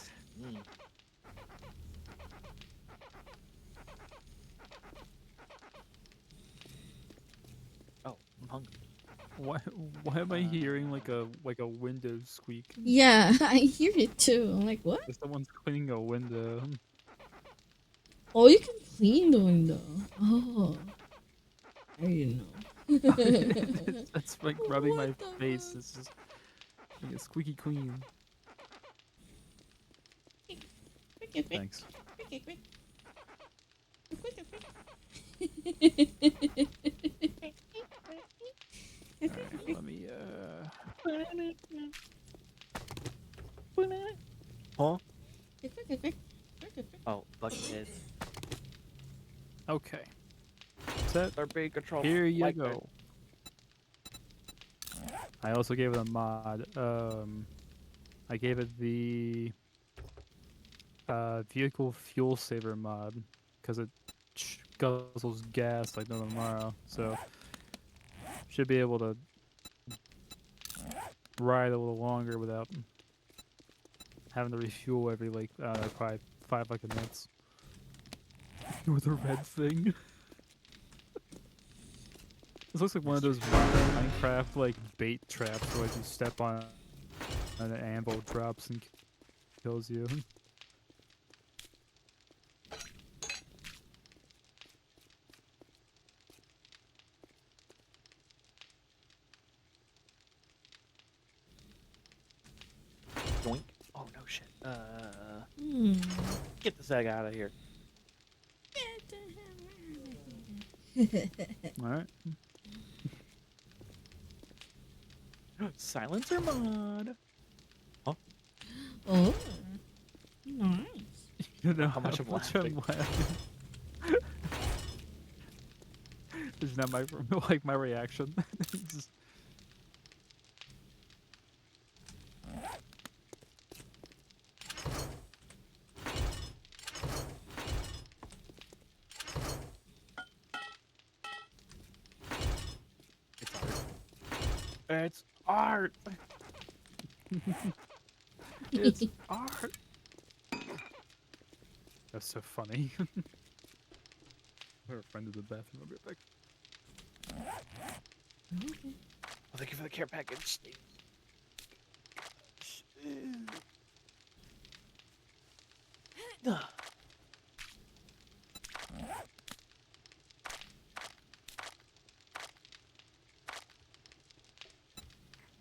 K: Oh, I'm hungry.
O: Why am I hearing like a window squeak?
C: Yeah, I hear it too. I'm like, what?
O: If someone's cleaning a window.
C: Oh, you can clean the window. Oh. I didn't know.
O: That's like rubbing my face. It's just like a squeaky clean. Thanks. Alright, let me
K: Huh? Oh, bucket.
O: Okay. Set.
K: Our big control.
O: Here you
K: like
O: go. I also gave it a mod. I gave it the vehicle fuel saver mod because it guzzles gas like no tomorrow. So should be able to ride a little longer without having to refuel every like probably 5 like minutes. With a red thing. This looks like one of those Minecraft like bait traps where like you step on and an anvil drops and kills you.
K: Yoink. Oh no shit. Get this egg out of here.
O: Alright.
K: Silencer mod. Huh?
C: Oh. Nice.
O: You know
K: how much I'm laughing.
O: laughing. It's not my like my reaction. It's just...
K: It's art. It's art.
O: That's so funny. We're a friend of the bathroom. I'll be right back.
K: Well, thank you for the care package.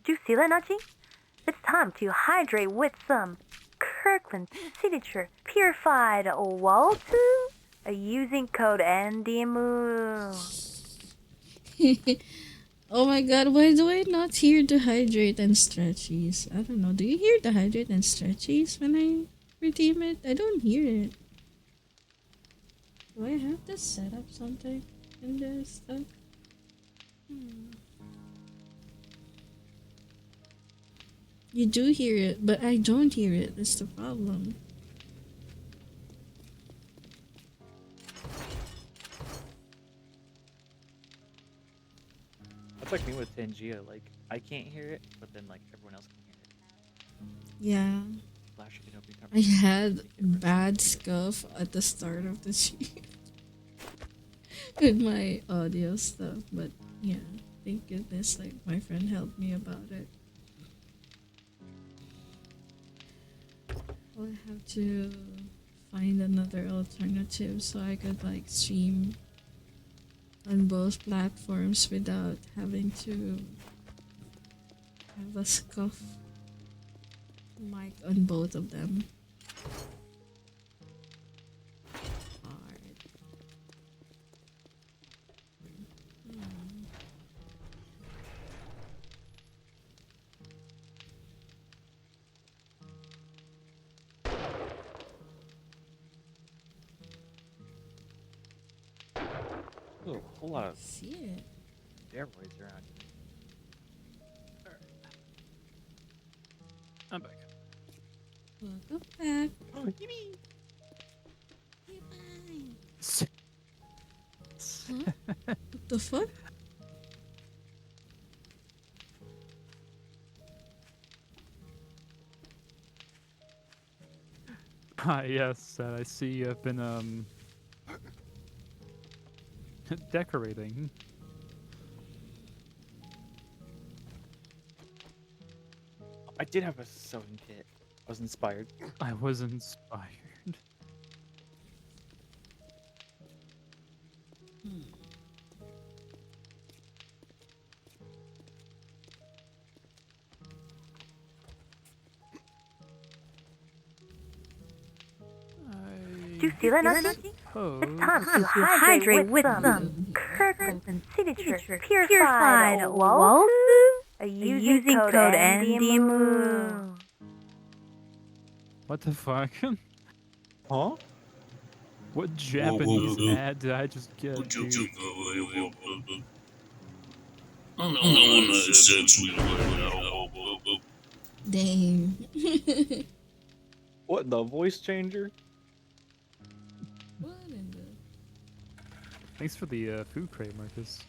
B: Do you see that, Nachi? It's time to hydrate with some Kirkland signature purified water using code NDMU.
C: Oh my god, why do I not hear the hydrate and stretchies? I don't know. Do you hear the hydrate and stretchies when I redeem it? I don't hear it. Do I have to set up something in this stuff? You do hear it, but I don't hear it. That's the problem.
K: That's like me with Tangia. Like I can't hear it, but then like everyone else can hear it.
C: Yeah.
K: Flash, you can open
C: I had bad scuff at the start of the year with my audio stuff, but yeah, thank goodness like my friend helped me about it. I'll have to find another alternative so I could like stream on both platforms without having to have a scuff mic on both of them.
K: Ooh, a whole lot of
C: See it.
K: steroids around.
O: I'm back.
C: Welcome back.
K: Oh, yippee!
C: Huh? What the fuck?
O: Hi, yes, I see you've been decorating.
K: I did have a sewing kit. I was inspired.
O: I was inspired.
B: Do you see that, Nachi? It's time to hydrate with some Kirkland signature purified water using code NDMU.
O: What the fuck?
K: Huh?
O: What Japanese
U: whoa.
O: ad did I just get, dude?
U: I'm the only one that said sweet word now.
C: Dang.
K: What, the voice changer?
C: What in the...
O: Thanks for the food crate, Marcus.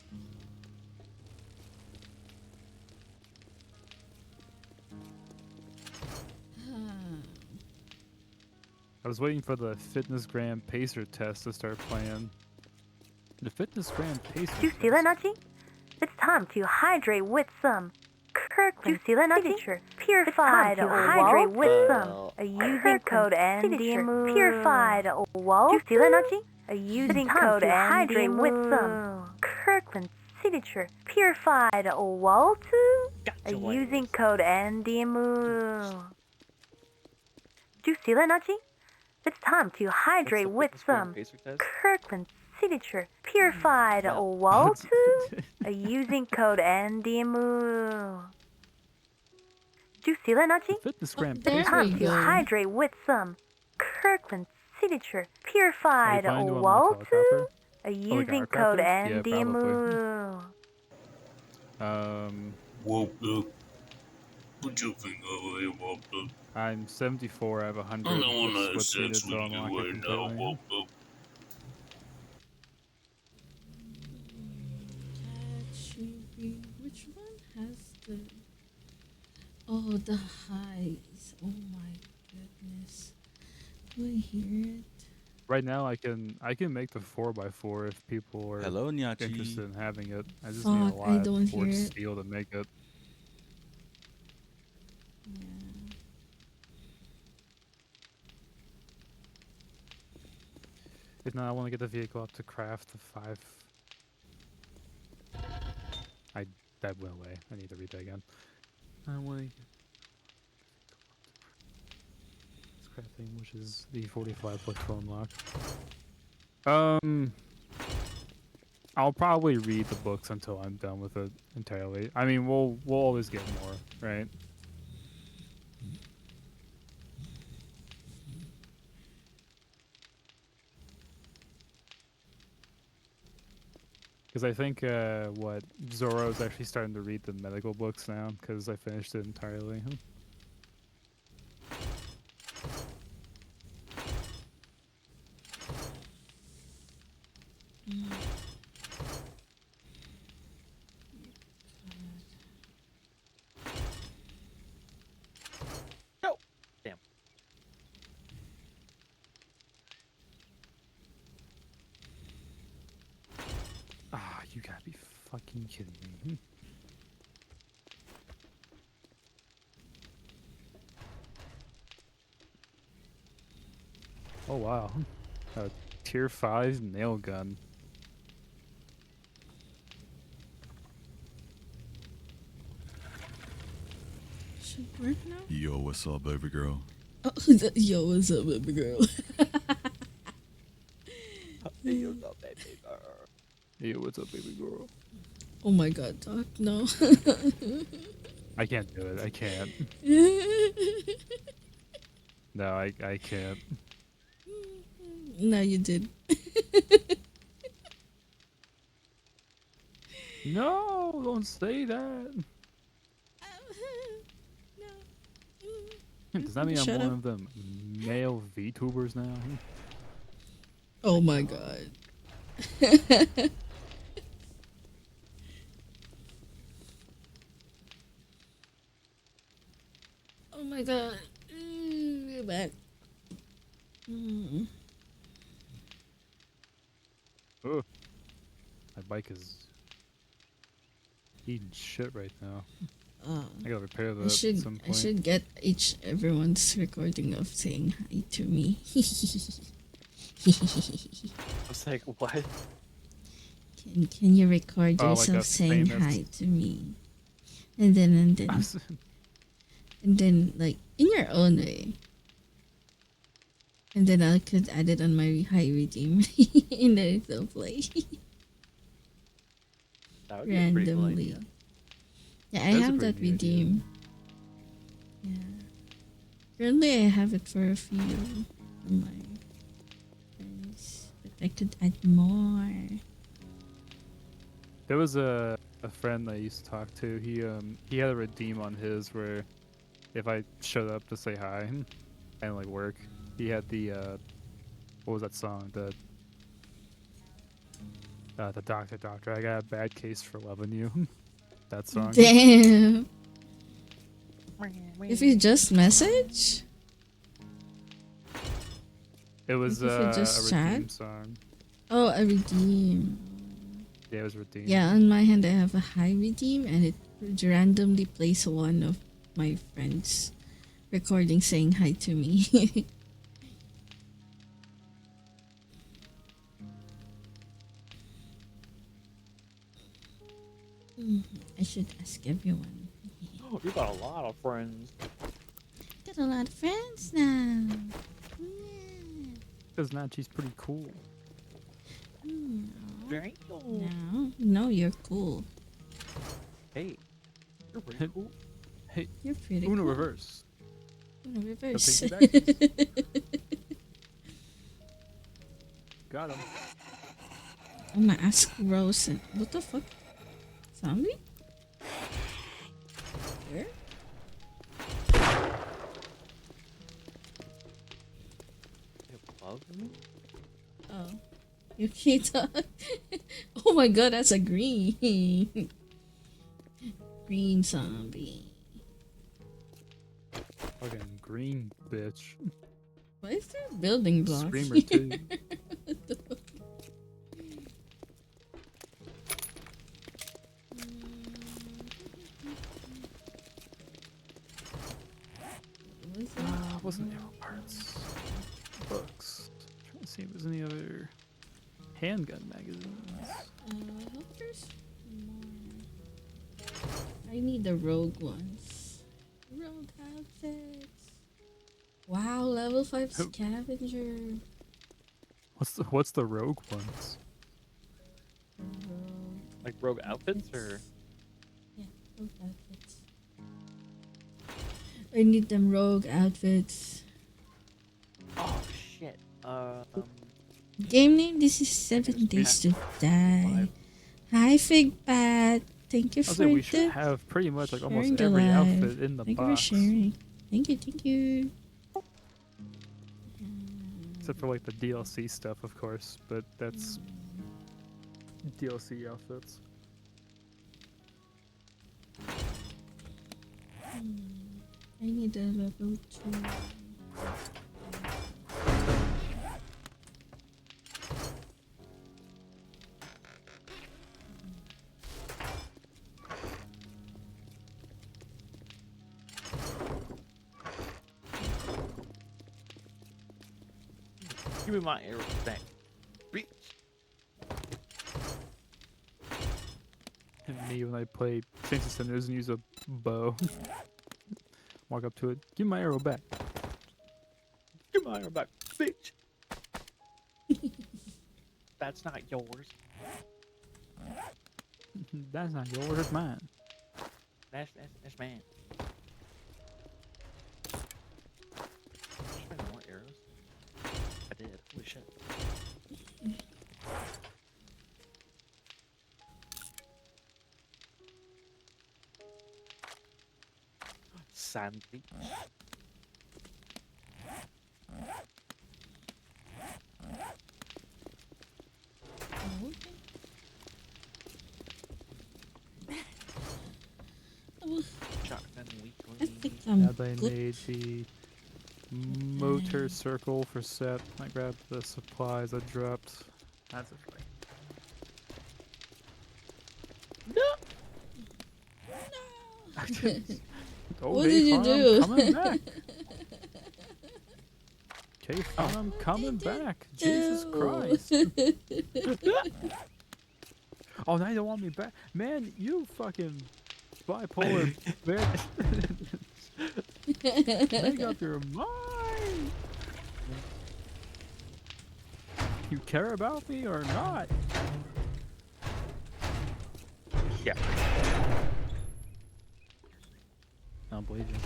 O: I was waiting for the Fitness Gram Pacer test to start playing. The Fitness Gram Pacer
B: Do you see that, Nachi? It's time to hydrate with some Kirkland signature purified hydrate with some using code NDMU. Purified water. Do you see that, Nachi? Using code hydrate with some Kirkland signature purified water using code NDMU. Do you see that, Nachi? It's time to hydrate with some Kirkland signature purified water using code NDMU. Do you see that, Nachi?
O: Fitness Gram
C: there
B: It's
O: Pacer
B: time
C: we
B: to
C: go.
B: hydrate with some Kirkland signature purified
O: planning to unlock
B: water
O: helicopter?
B: using
O: our
B: code
O: crafter? Yeah,
B: NDMU.
U: Woke up. Put your finger away, woke up.
O: I'm 74. I have 100.
U: I'm the one that
O: What's
U: said
O: needed to
U: sweet
O: unlock it
U: word now.
O: completely?
U: Woke up.
C: Which one has Oh, the highs. Oh my goodness. Do I hear it?
O: Right now, I can make the 4x4 if people are
D: Hello, Nyachi.
O: interested in having it. I just need a
C: Fuck, I
O: lot
C: don't
O: for
C: hear it.
O: steel to make it. If not, I want to get the vehicle up to craft the 5. That went away. I need to read that again. I want to crafting, which is the 45 plus unlock. I'll probably read the books until I'm done with it entirely. I mean, we'll always get more, right? Because I think Zoro's actually starting to read the medical books now because I finished it entirely.
K: No. Damn.
O: Ah, you gotta be fucking kidding me. Oh wow. A tier 5 nail gun.
C: Should work now?
D: Yo, what's up, baby girl?
C: Oh, yo, what's up, baby girl?
K: Yo, what's up, baby girl?
O: Yo, what's up, baby girl?
C: Oh my god, Doc, no.
O: I can't do it. I can't. No, I can't.
C: No, you did.
O: No, don't say that. Does that mean I'm
C: Shut
O: one
C: up.
O: of them male VTubers now?
C: Oh my god. Oh my god. We're back.
O: Oh, my bike is eating shit right now. I gotta repair that at some
C: I
O: point.
C: should get everyone's recording of saying hi to me.
K: I was like, what?
C: Can you record
O: Oh, like
C: yourself
O: a
C: saying
O: famous-
C: hi to me? And then like in your own way. And then I could add it on my high redeem and then it'll play
K: That would be a pretty cool
C: randomly.
K: idea.
C: Yeah, I
O: That's a
C: have
O: pretty
C: that
O: neat idea.
C: redeem. Yeah. Currently I have it for a few of my friends. But I could add more.
O: There was a friend I used to talk to. He had a redeem on his where if I showed up to say hi and like work, he had the what was that song? The Doctor. I got a bad case for loving you. That song.
C: Damn. If you just message?
O: It was
C: Like if you
O: a
C: just
O: redeem
C: chat?
O: song.
C: Oh, a redeem.
O: Yeah, it was redeemed.
C: Yeah, on my hand I have a high redeem and it randomly plays one of my friends recording saying hi to me. I should ask everyone.
K: Oh, you got a lot of friends.
C: Got a lot of friends now.
O: Because Nachi's pretty cool.
K: Very cool.
C: No, you're cool.
K: Hey, you're pretty cool.
O: Hey,
C: You're pretty
O: Uno
C: cool.
O: reverse.
C: Uno reverse.
O: Go take you Got him.
C: I'm gonna ask Rose. What the fuck? Zombie? Where?
K: Above me?
C: Oh. Yukita. Oh my god, that's a green. Green Green zombie.
O: Fucking green bitch.
C: Why is there a building block?
O: Screamer too.
C: What the fuck?
O: Wasn't ammo parts. Books. Trying to see if there's any other handgun magazines.
C: I hope there's more. I need the rogue ones. Rogue outfits. Wow, level 5 scavenger.
O: What's the rogue ones?
K: Like rogue outfits or?
C: Yeah, rogue outfits. I need them rogue outfits.
K: Oh shit.
C: Game name, this is 7 Days to Die. Hi Figbat. Thank you
O: I'll
C: for
O: say we should
C: the
O: have pretty much like
C: sharing
O: almost
C: the
O: every
C: live.
O: outfit in the
C: Thank
O: box.
C: you for sharing. Thank you, thank you.
O: Except for like the DLC stuff, of course, but that's DLC outfits.
C: I need a level 2.
K: Give me my arrow back. Bitch.
O: And me when I play Saints and Sinners and use a bow. Walk up to it. Give my arrow back.
K: Give my arrow back, bitch. That's not yours.
O: That's not yours, it's mine.
K: That's mine. Should I have more arrows? I did. Holy shit. Sandy. Shotgun weekly.
O: Now they made the motor circle for set. I grabbed the supplies I dropped. That's it for me. Oh,
C: What
O: hey,
C: did you
O: Farm,
C: do?
O: Coming back. Okay, Farm, I'm coming back. Jesus Christ. Oh, now you don't want me back. Man, you fucking bipolar bitch. Make up your mind. You care about me or not?
K: Yeah.
O: I don't believe you.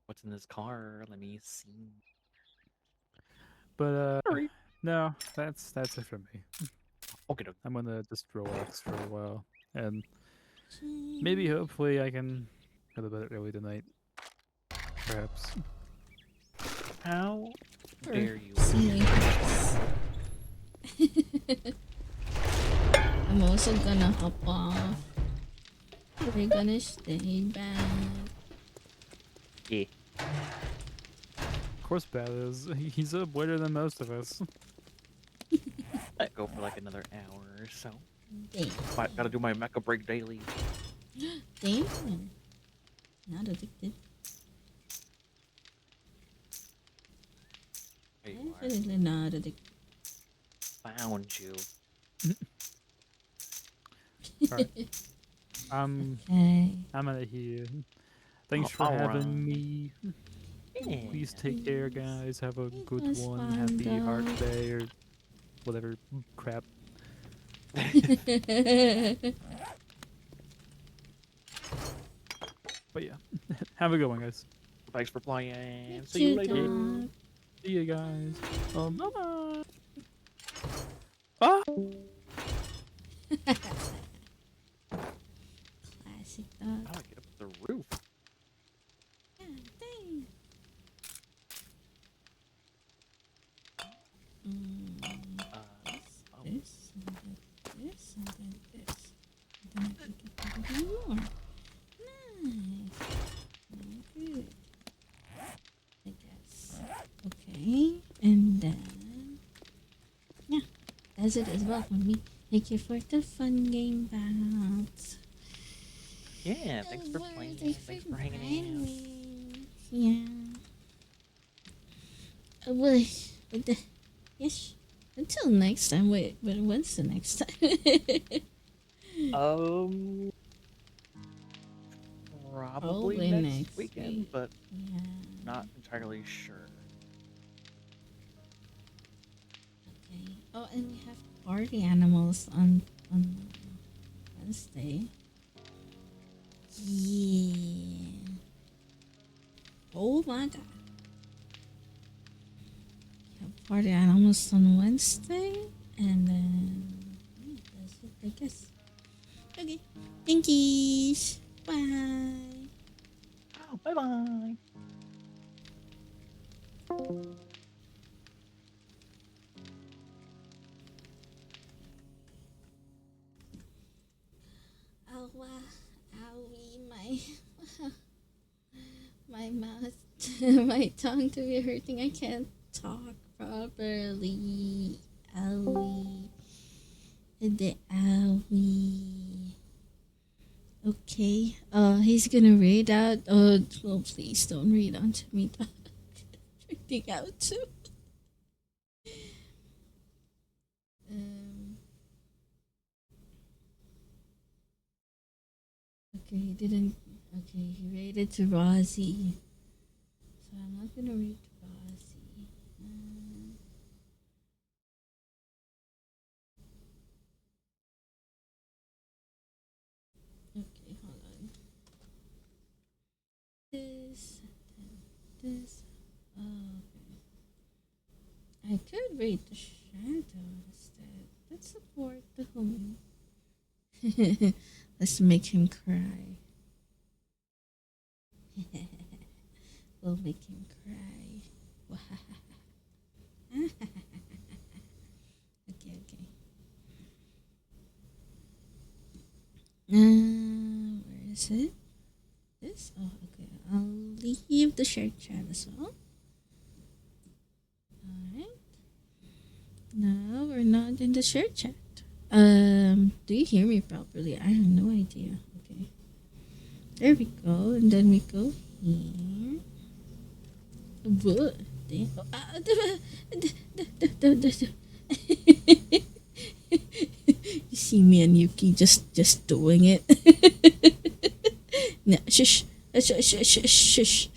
K: What's in this car? Let me see.
O: But no, that's it for me.
K: Okay,
O: I'm gonna just relax for a while, and maybe hopefully I can go to bed early tonight. Perhaps.
K: How dare you?
C: I'm also gonna hop off. We're gonna stay back.
K: Yeah.
O: Of course, Bat is. He's up later than most of us.
K: I go for like another hour or so.
C: Damn.
K: Gotta do my mecha break daily.
C: Damn. Not addicted.
K: There you are.
C: Definitely not addicted.
K: Found you.
O: Alright.
C: Okay.
O: I'm out of here. Thanks for having me. Please take care, guys. Have a good
C: was
O: one.
C: fun,
O: Happy Heart
C: though.
O: Day or whatever crap. But yeah, have a good one, guys.
K: Thanks for playing. See you later.
O: See you guys. Bye-bye. Ah!
C: Classic dog.
K: How do I get up the roof?
C: Yeah, dang. more. Nice. Good. I guess. Okay. And then yeah, that's it as well for me. Thank you for the fun game bounce.
K: Yeah, thanks for playing. Thanks for hanging out.
C: Yeah. Well, yes. Until next time. Wait, but when's the next time?
K: Probably next weekend, but
C: Yeah.
K: not entirely sure.
C: Okay. Oh, and we have party animals on Wednesday. Yeah. Oh my god. We have party animals on Wednesday, and then yeah, that's it, I guess. Okay. Thank you. Bye.
K: Bye bye.
C: Ow, owie, my mouth, my tongue to be hurting. I can't talk properly. Owie, the owie. Okay. He's gonna read out. Oh, well, please don't read onto me. Reading out too. Okay, he didn't. Okay, he rated to Rozzy. So I'm not gonna read Rozzy. Okay, hold on. This, this. Oh, okay. I could read the shadow instead. Let's support the homie. Let's make him cry. We'll make him cry. Okay. Where is it? This? Oh, okay. I'll leave the shared chat as well. Alright. No, we're not in the shared chat. Do you hear me properly? I have no idea. Okay. There we go. And then we go here. What? Damn. You see me and Yuki just doing it. No, shush. Shush.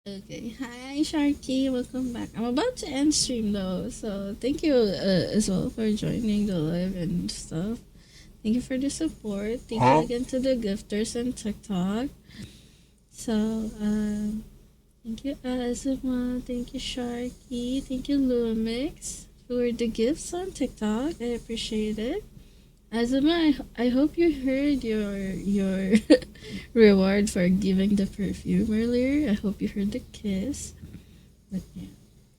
C: Okay, hi Sharky, welcome back. I'm about to end stream though, so thank you as well for joining the live and stuff. Thank you for the support. Thank you again to the gifters and TikTok. So, thank you Azuma, thank you Sharky, thank you Lumix for the gifts on TikTok. I appreciate it. Azuma, I hope you heard your reward for giving the perfume earlier. I hope you heard the kiss. But yeah,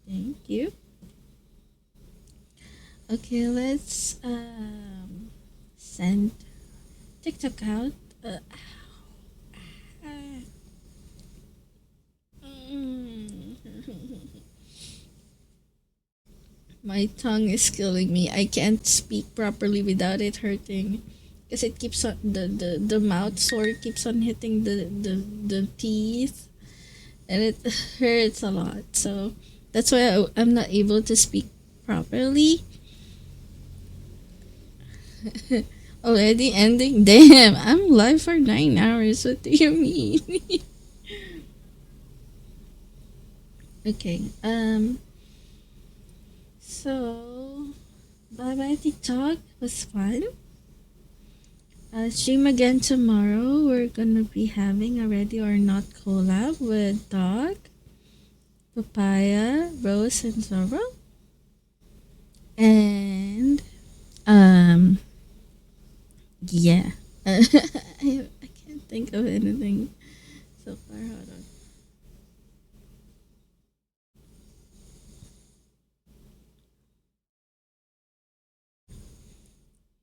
C: thank you. Okay, let's send TikTok out. My tongue is killing me. I can't speak properly without it hurting. Because it keeps on the mouth sore keeps on hitting the teeth, and it hurts a lot. So that's why I'm not able to speak properly. Already ending? Damn, I'm live for 9 hours. What do you mean? Okay. So bye bye TikTok. It was fun. Stream again tomorrow. We're gonna be having a Ready or Not collab with Dog, Papaya, Rose, and Zoro. And yeah. I can't think of anything so far. Hold on.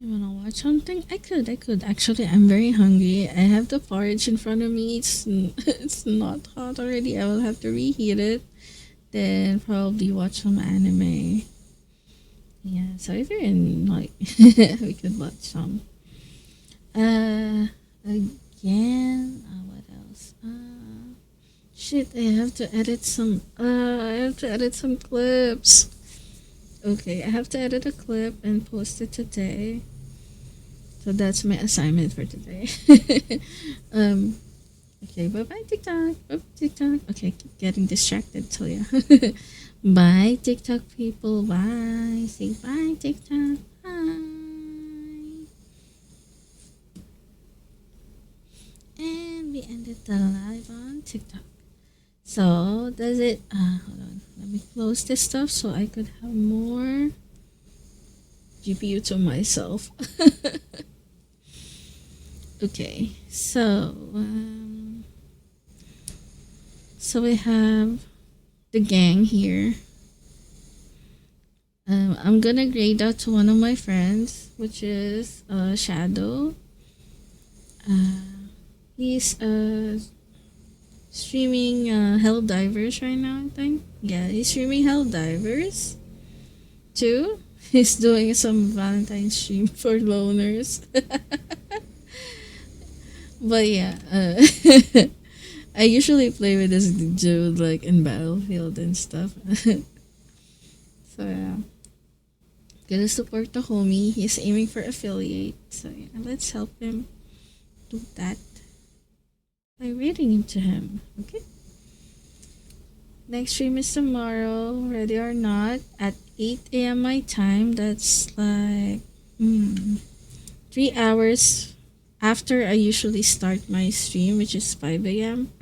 C: You wanna watch something? I could. Actually, I'm very hungry. I have the porridge in front of me. It's not hot already. I will have to reheat it. Then probably watch some anime. Yeah, so if you're in, like, we could watch some. Again, what else? Shit, I have to edit some. I have to edit some clips. Okay, I have to edit a clip and post it today. So that's my assignment for today. Okay, bye bye TikTok. Bye TikTok. Okay, keep getting distracted. So yeah. Bye TikTok people. Bye. Say bye TikTok. Bye. And we ended the live on TikTok. So does it? Hold on. Let me close this stuff so I could have more GPU to myself. Okay, so so we have the gang here. I'm gonna grade out to one of my friends, which is Shadow. He's streaming Helldivers right now, I think. Yeah, he's streaming Helldivers too. He's doing some Valentine's stream for loners. But yeah, I usually play with this dude like in Battlefield and stuff. So yeah, gonna support the homie. He's aiming for affiliate. So yeah, let's help him do that by rating into him. Okay. Next stream is tomorrow, ready or not, at 8 a.m. my time. That's like 3 hours after I usually start my stream, which is 5 a.m.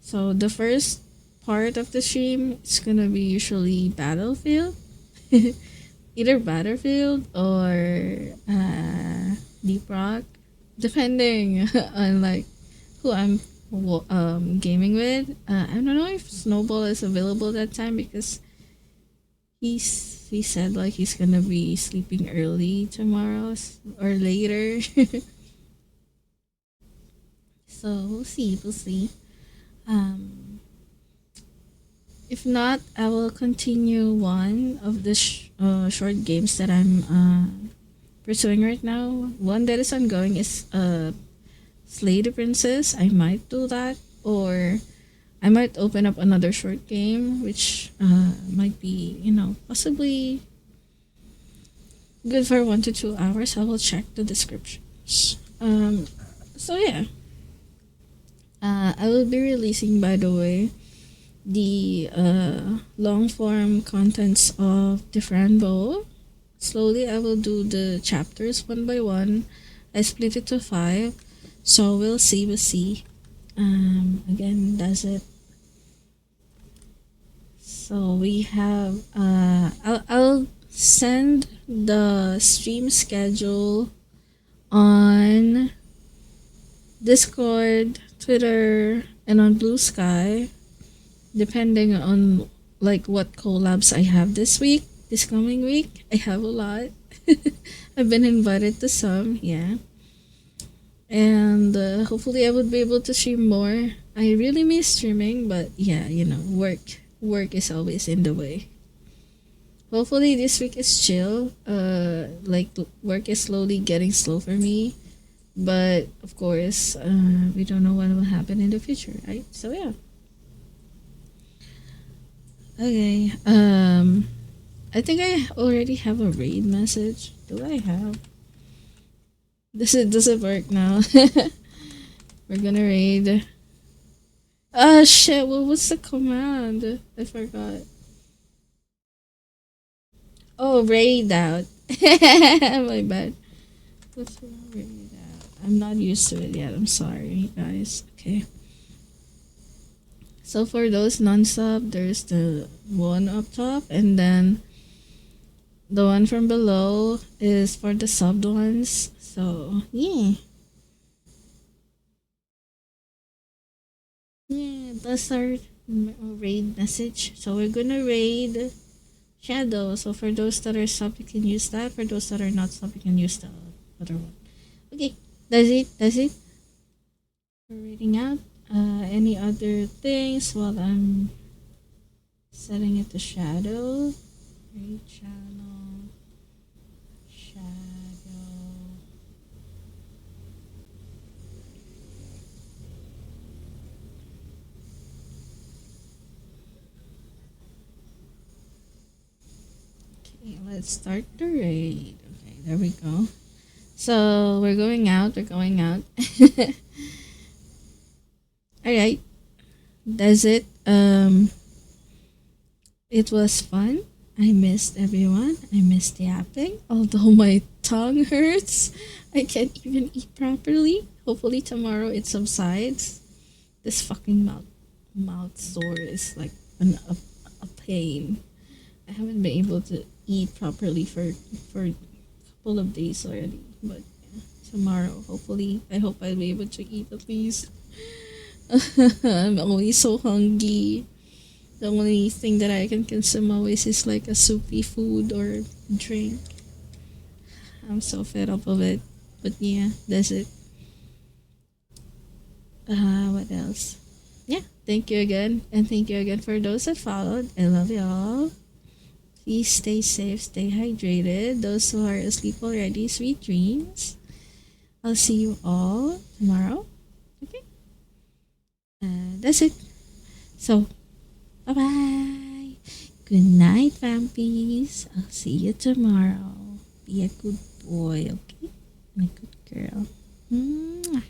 C: So the first part of the stream is gonna be usually Battlefield. Either Battlefield or Deep Rock, depending on like who I'm gaming with. I don't know if Snowball is available that time because he said like he's gonna be sleeping early tomorrow or later. So we'll see. If not, I will continue one of the short games that I'm pursuing right now. One that is ongoing is Slay the Princess. I might do that, or I might open up another short game, which might be, possibly good for 1 to 2 hours. I will check the descriptions. So yeah. I will be releasing, by the way, the long form contents of the Franbo. Slowly, I will do the chapters one by one. I split it to 5, so we'll see. Again, that's it. So we have. I'll send the stream schedule on Discord, Twitter, and on Blue Sky, depending on like what collabs I have this coming week. I have a lot. I've been invited to some, yeah. And hopefully I would be able to stream more. I really miss streaming, but yeah, work is always in the way. Hopefully this week is chill. Like work is slowly getting slow for me. But of course, we don't know what will happen in the future, right? So yeah. Okay. I think I already have a raid message. Do I have? Does it work now? We're gonna raid. Ah shit! What was the command? I forgot. Oh, raid out. My bad. What's raid out? I'm not used to it yet. I'm sorry, guys. Okay. So for those non-sub, there's the one up top, and then the one from below is for the subbed ones. So yeah. Yeah, that's our raid message. So we're gonna raid Shadow. So for those that are sub, you can use that. For those that are not sub, you can use the other one. Okay, that's it. That's it. We're reading out. Any other things while I'm setting it to shadow? Right, channel, shadow. Okay, let's start the raid. Okay, there we go. So we're going out. We're going out. All right, that's it. It was fun. I missed everyone. I missed yapping. Although my tongue hurts, I can't even eat properly. Hopefully tomorrow it subsides. This fucking mouth sore is like a pain. I haven't been able to eat properly for a couple of days already. But yeah, tomorrow, hopefully, I hope I'll be able to eat at least. I'm always so hungry. The only thing that I can consume always is like a soupy food or drink. I'm so fed up of it. But yeah, that's it. What else? Yeah, thank you again. And thank you again for those that followed. I love y'all. Please stay safe, stay hydrated. Those who are asleep already, sweet dreams. I'll see you all tomorrow. Okay? That's it. So, bye-bye. Good night, vampies. I'll see you tomorrow. Be a good boy, okay? And a good girl. Mwah.